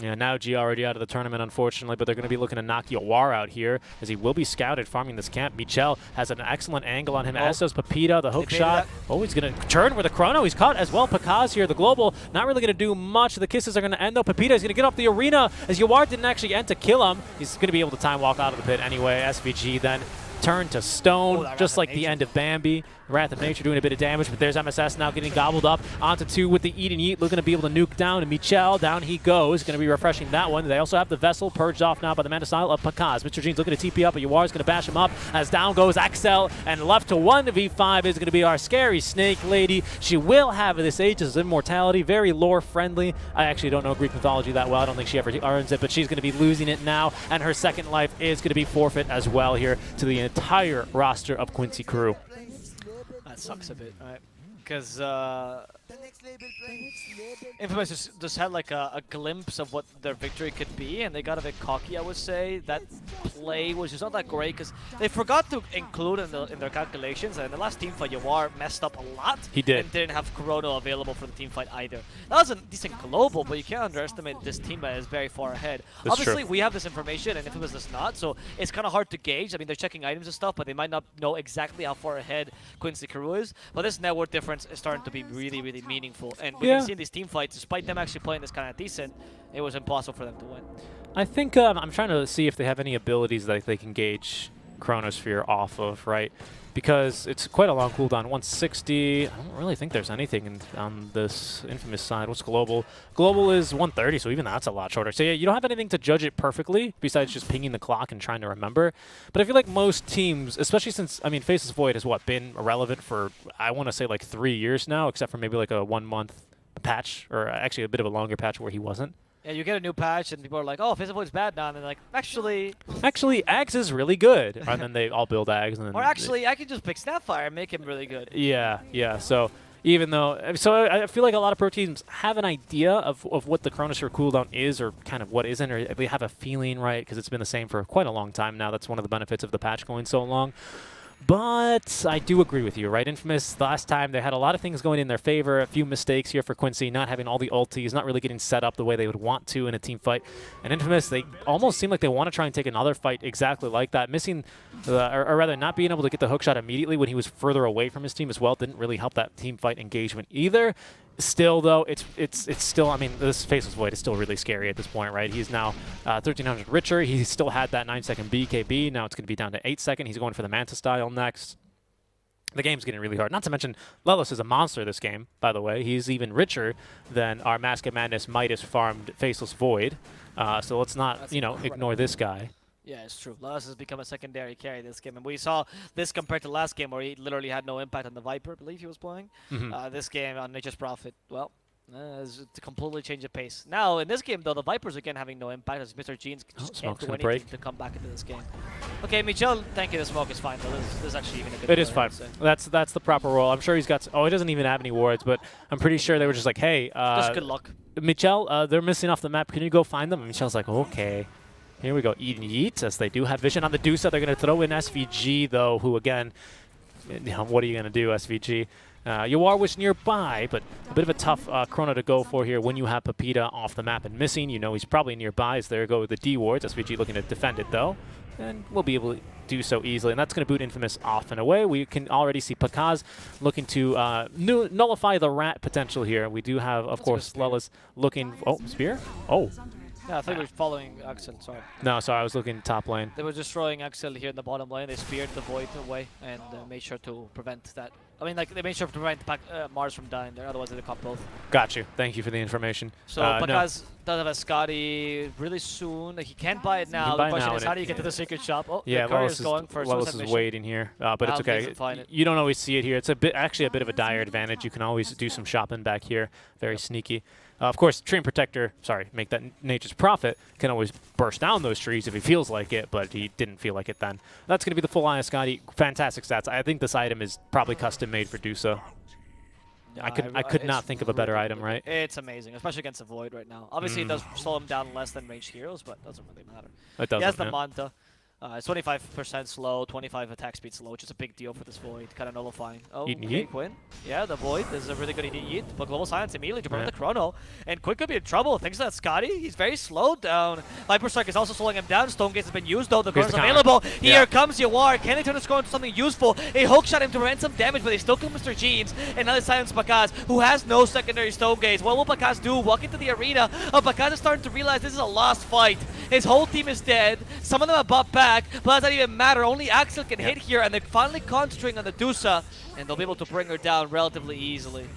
Yeah, now G already out of the tournament, unfortunately, but they're going to be looking to knock Yawar out here, as he will be scouted farming this camp. Michel has an excellent angle on him, as does Pepita, the hook shot. Oh, he's going to turn with a chrono. He's caught as well. Pakaz here, the global, not really going to do much. The kisses are going to end, though. Pepita is going to get off the arena, as Yawar didn't actually end to kill him. He's going to be able to time walk out of the pit anyway. SVG then turned to stone, just like the end of Bambi. Wrath of Nature doing a bit of damage, but there's MSS now getting gobbled up onto 2 with the Eat and Yeet, looking to be able to nuke down, and Michel, down he goes, going to be refreshing that one. They also have the Vessel purged off now by the Mana style of Pakaz. Mr. Jean's looking to TP up, but Yawar's going to bash him up as down goes Axel, and left to 1v5 is going to be our scary Snake Lady. She will have this Aegis of Immortality, very lore friendly. I actually don't know Greek mythology that well. I don't think she ever earns it, but she's going to be losing it now, and her second life is going to be forfeit as well here to the entire roster of Quincy crew. That sucks a bit, right? Because Infamous just had like a glimpse of what their victory could be, and they got a bit cocky, I would say. That play was just not that great because they forgot to include in their calculations, and the last team fight, Yawar messed up a lot. He did. And didn't have Chrono available for the team fight either. That was a decent global, but you can't underestimate this team that is very far ahead. That's Obviously, true. we have this information, and Infamous does not, so it's kind of hard to gauge. I mean, they're checking items and stuff, but they might not know exactly how far ahead Quincy Crew is. But this network difference is starting to be really, really meaningful. And we can see in these team fights, despite them actually playing this kind of decent, it was impossible for them to win. I think I'm trying to see if they have any abilities that they can gauge Chronosphere off of, right? Because it's quite a long cooldown, 160. I don't really think there's anything on this Infamous side. What's Global? Global is 130, so even that's a lot shorter. So yeah, you don't have anything to judge it perfectly, besides just pinging the clock and trying to remember. But I feel like most teams, especially since, I mean, Faceless Void has, what, been irrelevant for, I want to say, like 3 years now, except for maybe like a 1 month patch, or actually a bit of a longer patch where he wasn't. Yeah, you get a new patch, and people are like, oh, Faceless Void's bad now. And they're like, actually, Ags is really good. And then they all build Ags. And then or actually, I can just pick Snapfire and make him really good. Yeah, yeah. So even though, so I feel like a lot of pro teams have an idea of what the Chronosphere cooldown is, or kind of what isn't, or they have a feeling, right? Because it's been the same for quite a long time now. That's one of the benefits of the patch going so long. But I do agree with you, right? Infamous, last time, they had a lot of things going in their favor. A few mistakes here for Quincy, not having all the ultis, not really getting set up the way they would want to in a team fight. And Infamous, they almost seem like they want to try and take another fight exactly like that. Missing, or rather not being able to get the hookshot immediately when he was further away from his team as well didn't really help that team fight engagement either. Still, though, it's still, I mean, this Faceless Void is still really scary at this point, right? He's now 1,300 richer. He still had that 9-second BKB. Now it's going to be down to 8-second. He's going for the Manta style next. The game's getting really hard. Not to mention, Lelis is a monster this game, by the way. He's even richer than our Mask of Madness Midas farmed Faceless Void. So let's not, ignore this guy. Yeah, it's true. Lelis has become a secondary carry this game. And we saw this compared to last game where he literally had no impact on the Viper, I believe he was playing. This game on Nature's Prophet, well, it's to completely change the pace. Now, in this game, though, the Vipers again having no impact as Mr. Jeans just can't do anything to come back into this game. Okay, Michel, thank you. The smoke is fine, though. This is actually even a good It is fine. That's the proper role. I'm sure he's got, he doesn't even have any wards, but I'm pretty sure they were just like, hey. Just good luck. Michel, they're missing off the map. Can you go find them? And Michel's like, okay. Here we go, Eat and Yeet, as they do have vision on the Dusa. They're going to throw in SVG, though, who, again, what are you going to do, SVG? Yawar was nearby, but a bit of a tough chrono to go for here when you have Pepita off the map and missing. You know he's probably nearby, as there go with the D wards. SVG looking to defend it, though, and we'll be able to do so easily. And that's going to boot Infamous off and away. We can already see Pakaz looking to nullify the rat potential here. We do have, of course, Lelis looking... Oh, Spear? Oh. Yeah, I think we're following Axel, sorry. No, sorry, I was looking top lane. They were destroying Axel here in the bottom lane. They speared the Void away and made sure to prevent that. I mean, like, they made sure to prevent Mars from dying there, otherwise they'd caught both. Got you. Thank you for the information. So Pakaz does have a Scotty really soon. He can't buy it now. The question is, how do you get to the secret shop? Oh, yeah, the courier is going for Lelis is waiting here, but it's okay. You don't always see it here. It's actually a bit of a dire advantage. You can always do some shopping back here. Very sneaky. Of course, Tree Protector, make that Nature's Prophet, can always burst down those trees if he feels like it, but he didn't feel like it then. That's going to be the full line of Scotty. Fantastic stats. I think this item is probably custom made for Dusa. I could not think of a better item, right? It's amazing, especially against the Void right now. Obviously, it does slow him down less than ranged heroes, but it doesn't really matter. It doesn't. He has the yeah. Manta. It's 25% slow, 25 attack speed slow, which is a big deal for this Void, kind of nullifying. Oh, Eat and okay, yeet? Quinn. Yeah, the Void is a really good yeet, but Global Silence immediately to burn Yeah. the Chrono. And Quinn could be in trouble. Thanks to that Scotty, he's very slowed down. Viper Strike is also slowing him down. Stone Gaze has been used though, the Here's Chrono's the counter. available. Yeah. Here comes Yawar. Can they turn this Chrono into something useful? A hook shot him to prevent some damage, but they still kill Mr. Jeans. And now they silence Bakaz, who has no secondary Stone Gaze. What will Bakaz do? Walk into the arena. Bakaz is starting to realize this is a lost fight. His whole team is dead. Some of them have bought back, but that doesn't even matter. Only Axel can hit here, and they're finally concentrating on the Dusa, and they'll be able to bring her down relatively easily.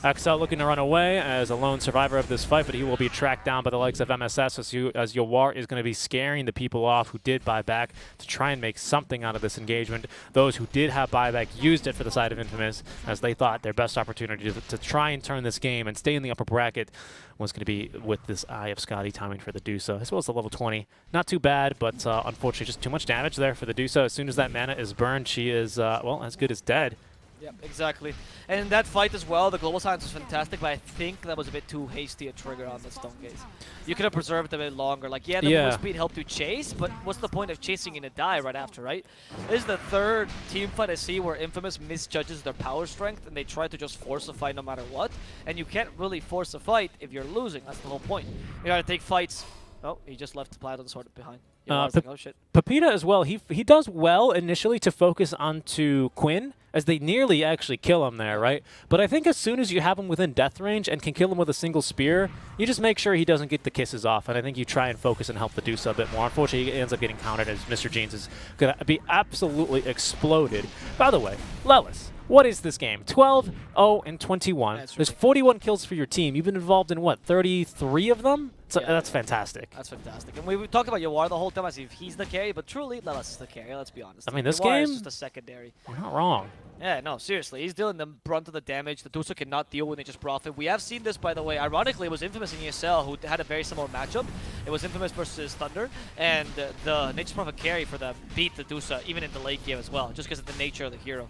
Axel looking to run away as a lone survivor of this fight, but he will be tracked down by the likes of MSS as Yawar is going to be scaring the people off who did buy back to try and make something out of this engagement. Those who did have buyback used it for the side of Infamous as they thought their best opportunity to try and turn this game and stay in the upper bracket was going to be with this Eye of Scotty timing for the Dusa, as well as the level 20. Not too bad, but unfortunately just too much damage there for the Dusa. As soon as that mana is burned, she is, well, as good as dead. Yep, exactly. And in that fight as well, the Global Silence was fantastic, but I think that was a bit too hasty a trigger on the Stone Gaze. You could have preserved a bit longer. Like, yeah, the move speed helped you chase, but what's the point of chasing in a die right after, right? This is the third team fight I see where Infamous misjudges their power strength and they try to just force a fight no matter what. And you can't really force a fight if you're losing. That's the whole point. You gotta take fights. Oh, he just left Platon Sword behind. Like, oh shit. Pepita as well, he does well initially to focus onto Quinn, as they nearly actually kill him there, right? But I think as soon as you have him within death range and can kill him with a single spear, you just make sure he doesn't get the kisses off, and I think you try and focus and help the Dusa a bit more. Unfortunately, he ends up getting countered as Mr. Jeans is going to be absolutely exploded. By the way, Lelis, what is this game? 12, 0, and 21. That's There's ridiculous. 41 kills for your team. You've been involved in, what, 33 of them? So Yeah. that's fantastic. That's fantastic. And we talked about Yawar the whole time as if he's the carry, but truly, Lelis is the carry, let's be honest. I mean, this Yawar game- is just a secondary. You're not wrong. Yeah, no, seriously. He's dealing the brunt of the damage. The Dusa cannot deal with Nature's Prophet. We have seen this, by the way. Ironically, it was Infamous in ESL who had a very similar matchup. It was Infamous versus Thunder, and the Nature's Prophet carry for them beat the Dusa, even in the late game as well, just because of the nature of the hero.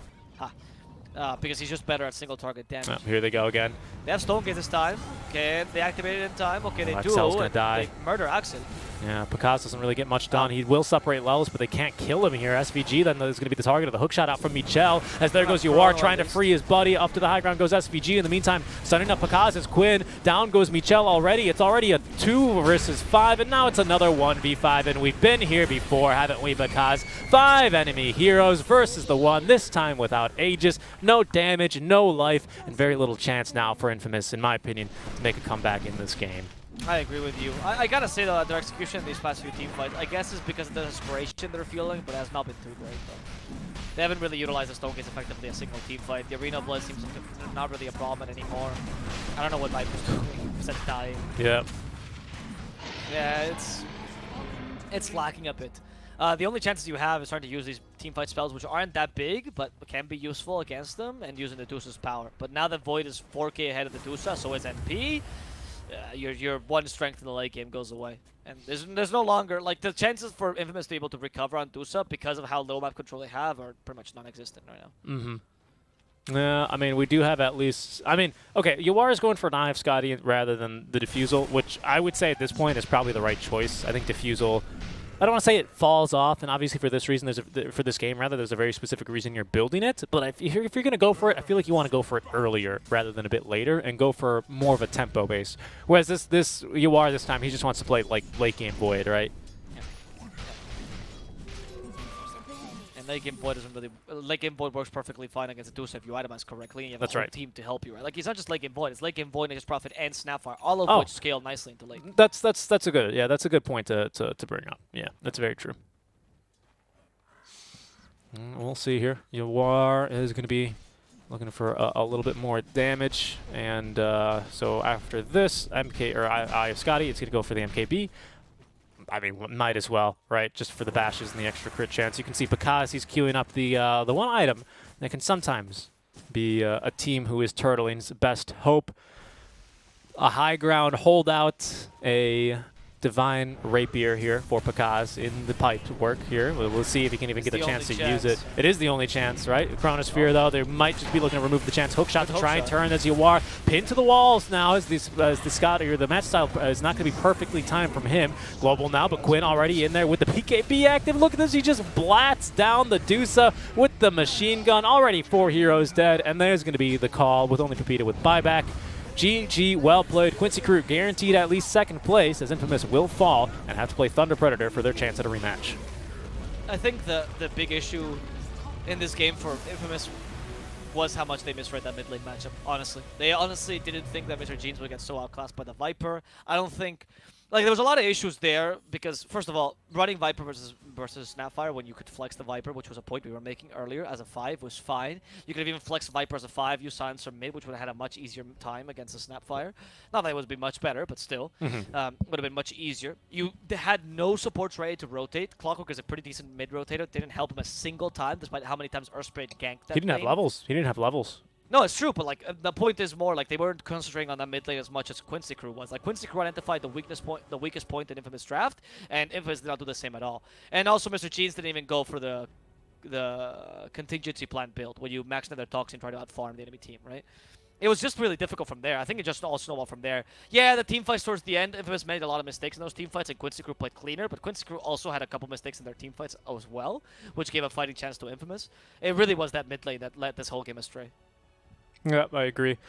Because he's just better at single target damage. Oh, here they go again. They have Stone Gaze this time. Can they activate it in time? Okay, they do. Axel's gonna and die. They murder Axel. Yeah, Picasso doesn't really get much done. He will separate Lelis, but they can't kill him here. SVG then is going to be the target of the hook shot out from Michel. As there goes Yawar trying to free his buddy. Up to the high ground goes SVG. In the meantime, stunning up Picasso's Quinn. Down goes Michel already. It's already a 2 versus 5, and now it's another 1v5. And we've been here before, haven't we, Because 5 enemy heroes versus the 1, this time without Aegis. No damage, no life, and very little chance now for Infamous, in my opinion, to make a comeback in this game. I agree with you. I gotta say though, that their execution in these past few team fights, I guess is because of the desperation they're feeling, but it has not been too great though. They haven't really utilized the Stone Gaze effectively a single team fight. The Arena of Blood seems like not really a problem anymore. I don't know what Viper's doing. Besides dying. Yeah. Yeah, it's lacking a bit. The only chances you have is trying to use these team fight spells, which aren't that big, but can be useful against them, and using the Dusa's power. But now that Void is 4k ahead of the Dusa, so is NP, your one strength in the late game goes away. And there's no longer, like, the chances for Infamous to be able to recover on Dusa because of how low map control they have are pretty much non-existent right now. Mm-hmm. Yeah, I mean, we do have at least... I mean, okay, Yawar is going for an Eye of Scotty rather than the Diffusal, which I would say at this point is probably the right choice. I think Diffusal... I don't want to say it falls off, and obviously for this reason, for this game, rather, there's a very specific reason you're building it. But if you're going to go for it, I feel like you want to go for it earlier rather than a bit later, and go for more of a tempo base. Whereas this Yawar this time, he just wants to play like late game Void, right? And late game Void doesn't really... Late game Void works perfectly fine against the Dusa if you itemize correctly, and you have That's a whole right. team to help you, right? Like, it's not just late game Void, it's late game Void, Nature's Prophet, and Snapfire, all of Oh. which scale nicely into late. That's a good point to bring up. Yeah, that's very true. We'll see here. Yawar is going to be looking for a little bit more damage, and so after this MK or Eye of Scotty, it's going to go for the MKB. I mean, might as well, right? Just for the bashes and the extra crit chance. You can see because he's queuing up the one item that can sometimes be a team who is turtling's best hope. A high ground holdout, a Divine Rapier here for Pakaz in the pipe work here. We'll see if he can even It's get the the chance to only use it. chance. It is the only chance, right? Chronosphere, though, they might just be looking to remove the chance. Hook shot to Hook try and shot. turn as Yawar. Pinned to the walls now as the Scott, or the match style is not going to be perfectly timed from him. Global now, but Quinn already in there with the PKB active. Look at this, he just blats down the Dusa with the machine gun. Already 4 heroes dead, and there's going to be the call with only Pepita with buyback. GG, well played. Quincy Crew guaranteed at least 2nd place, as Infamous will fall and have to play Thunder Predator for their chance at a rematch. I think the big issue in this game for Infamous was how much they misread that mid lane matchup, honestly. They honestly didn't think that Mr. Jeans would get so outclassed by the Viper. I don't think... Like, there was a lot of issues there because, first of all, running Viper versus Snapfire when you could flex the Viper, which was a point we were making earlier, as a 5 was fine. You could have even flexed Viper as a 5, use Silencer mid, which would have had a much easier time against the Snapfire. Not that it would be much better, but still. Would have been much easier. They had no supports ready to rotate. Clockwork is a pretty decent mid rotator. Didn't help him a single time, despite how many times Earthspray ganked that He didn't have lane. levels. He didn't have levels. No, it's true, but like the point is more like they weren't concentrating on that mid lane as much as Quincy Crew was. Like Quincy Crew identified the weakest point in Infamous draft, and Infamous did not do the same at all. And also, Mr. Jeans didn't even go for the contingency plan build, where you max out their toxin and try to outfarm the enemy team, right? It was just really difficult from there. I think it just all snowballed from there. Yeah, the team fights towards the end, Infamous made a lot of mistakes in those team fights, and Quincy Crew played cleaner, but Quincy Crew also had a couple mistakes in their team fights as well, which gave a fighting chance to Infamous. It really was that mid lane that led this whole game astray. Yeah, I agree.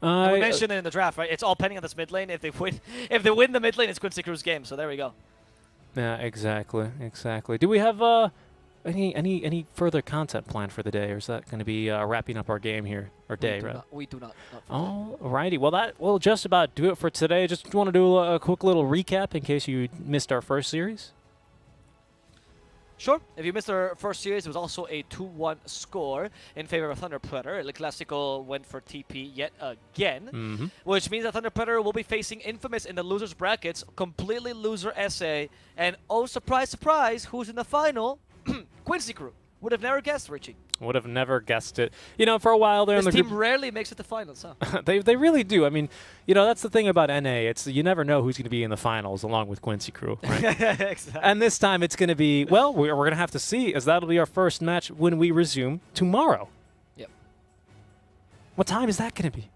And we mentioned it in the draft, right? It's all pending on this mid lane. If they win the mid lane, it's Quincy Crew's game. So there we go. Yeah, exactly. Do we have any further content planned for the day, or is that going to be wrapping up our game here, or day, right? We do not. Alrighty, well that will just about do it for today. Just want to do a quick little recap in case you missed our first series. Sure. If you missed our first series, it was also a 2-1 score in favor of Thunder Predator. El Clásico went for TP yet again, which means that Thunder Predator will be facing Infamous in the losers brackets, completely loser SA, and oh surprise, surprise, who's in the final? Quincy Crew. Would have never guessed, Richie. Would have never guessed it. You know, for a while there in This the team group, rarely makes it to finals, huh? they really do. I mean, you know, that's the thing about NA. It's you never know who's going to be in the finals along with Quincy Crew, right? Exactly. And this time it's going to be, well, we're going to have to see, as that'll be our first match when we resume tomorrow. Yep. What time is that going to be?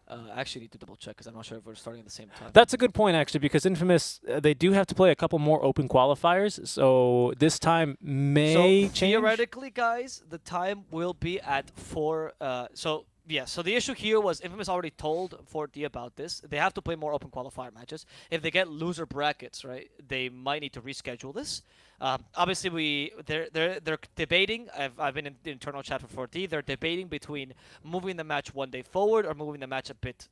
I actually need to double check because I'm not sure if we're starting at the same time. That's a good point, actually, because Infamous, they do have to play a couple more open qualifiers, so this time may change. Theoretically, guys, the time will be at 4. So the issue here was Infamous already told 4D about this. They have to play more open qualifier matches. If they get loser brackets, right, they might need to reschedule this. Obviously, they're debating. I've been in the internal chat for 4D. They're debating between moving the match one day forward or moving the match a bit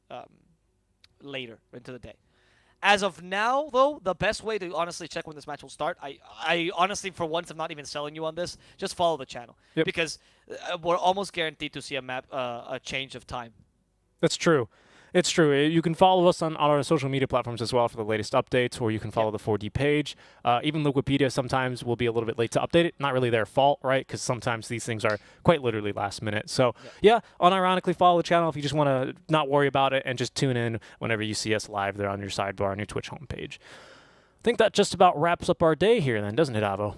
later into the day. As of now, though, the best way to honestly check when this match will start, I honestly, for once, I'm not even selling you on this. Just follow the channel because we're almost guaranteed to see a change of time. That's true. It's true. You can follow us on our social media platforms as well for the latest updates, or you can follow the 4D page. Even Wikipedia sometimes will be a little bit late to update it. Not really their fault, right? Because sometimes these things are quite literally last minute. So, yeah, unironically follow the channel if you just want to not worry about it and just tune in whenever you see us live there on your sidebar on your Twitch homepage. I think that just about wraps up our day here then, doesn't it, Avo?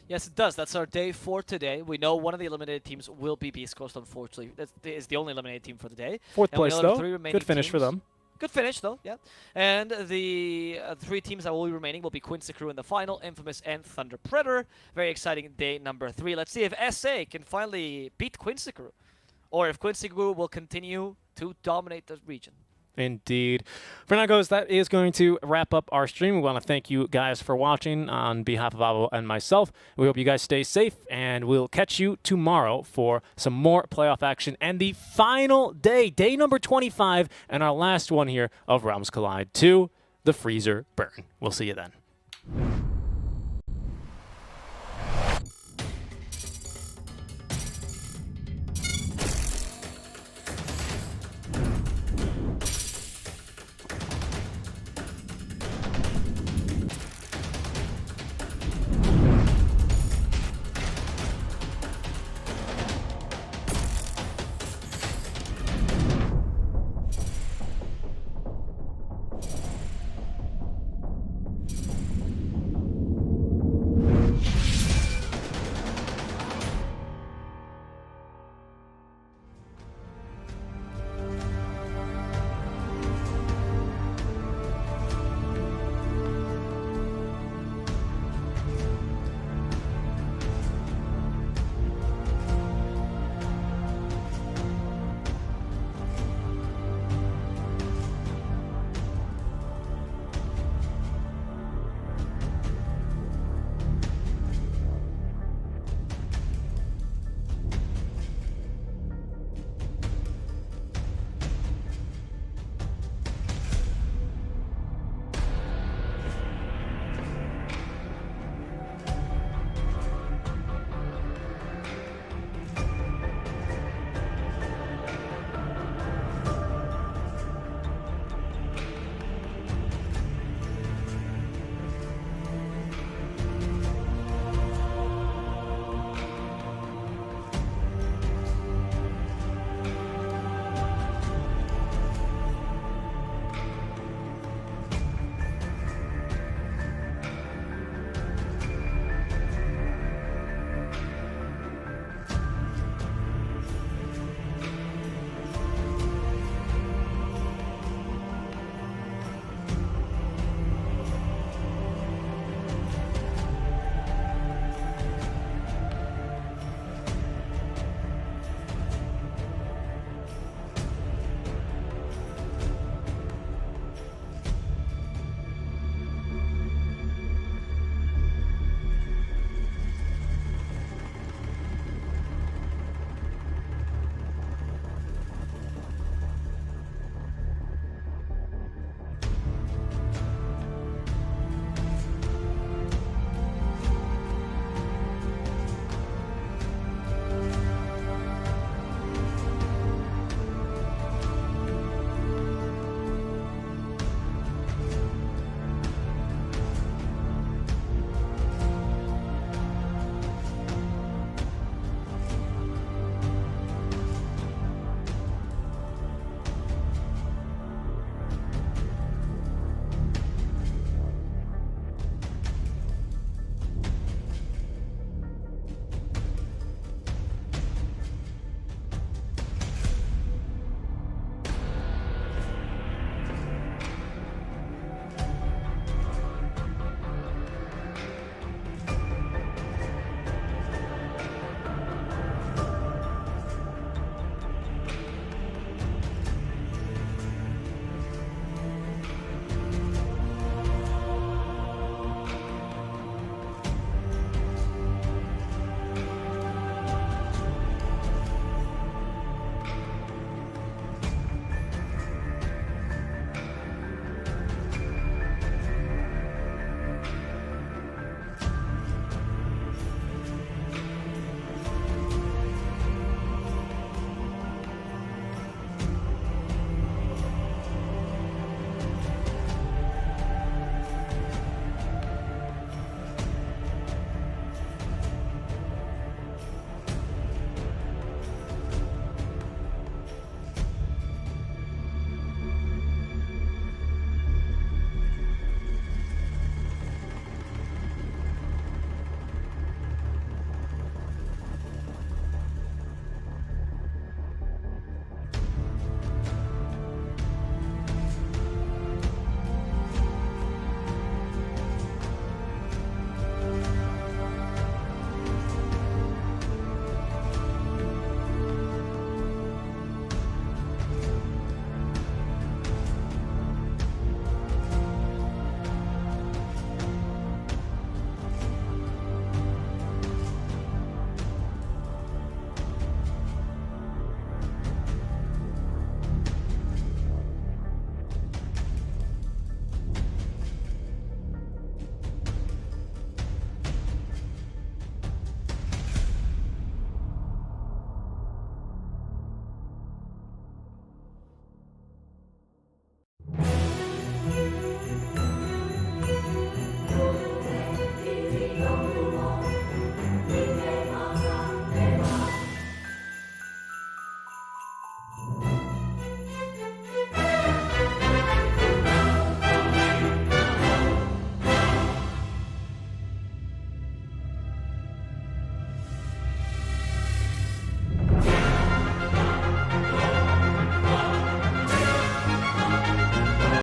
Yes, it does. That's our day for today. We know one of the eliminated teams will be Beast Coast, unfortunately. That is the only eliminated team for the day. Fourth And we place, know the though. 3 remaining Good finish for teams. them. Good finish, though, yeah. And the 3 teams that will be remaining will be Quincy Crew in the final, Infamous, and Thunder Predator. Very exciting day number 3. Let's see if SA can finally beat Quincy Crew, or if Quincy Crew will continue to dominate the region. Indeed. For now, guys, that is going to wrap up our stream. We want to thank you guys for watching on behalf of Avo and myself. We hope you guys stay safe, and we'll catch you tomorrow for some more playoff action and the final day, day number 25, and our last one here of Realms Collide 2, the Freezer Burn. We'll see you then.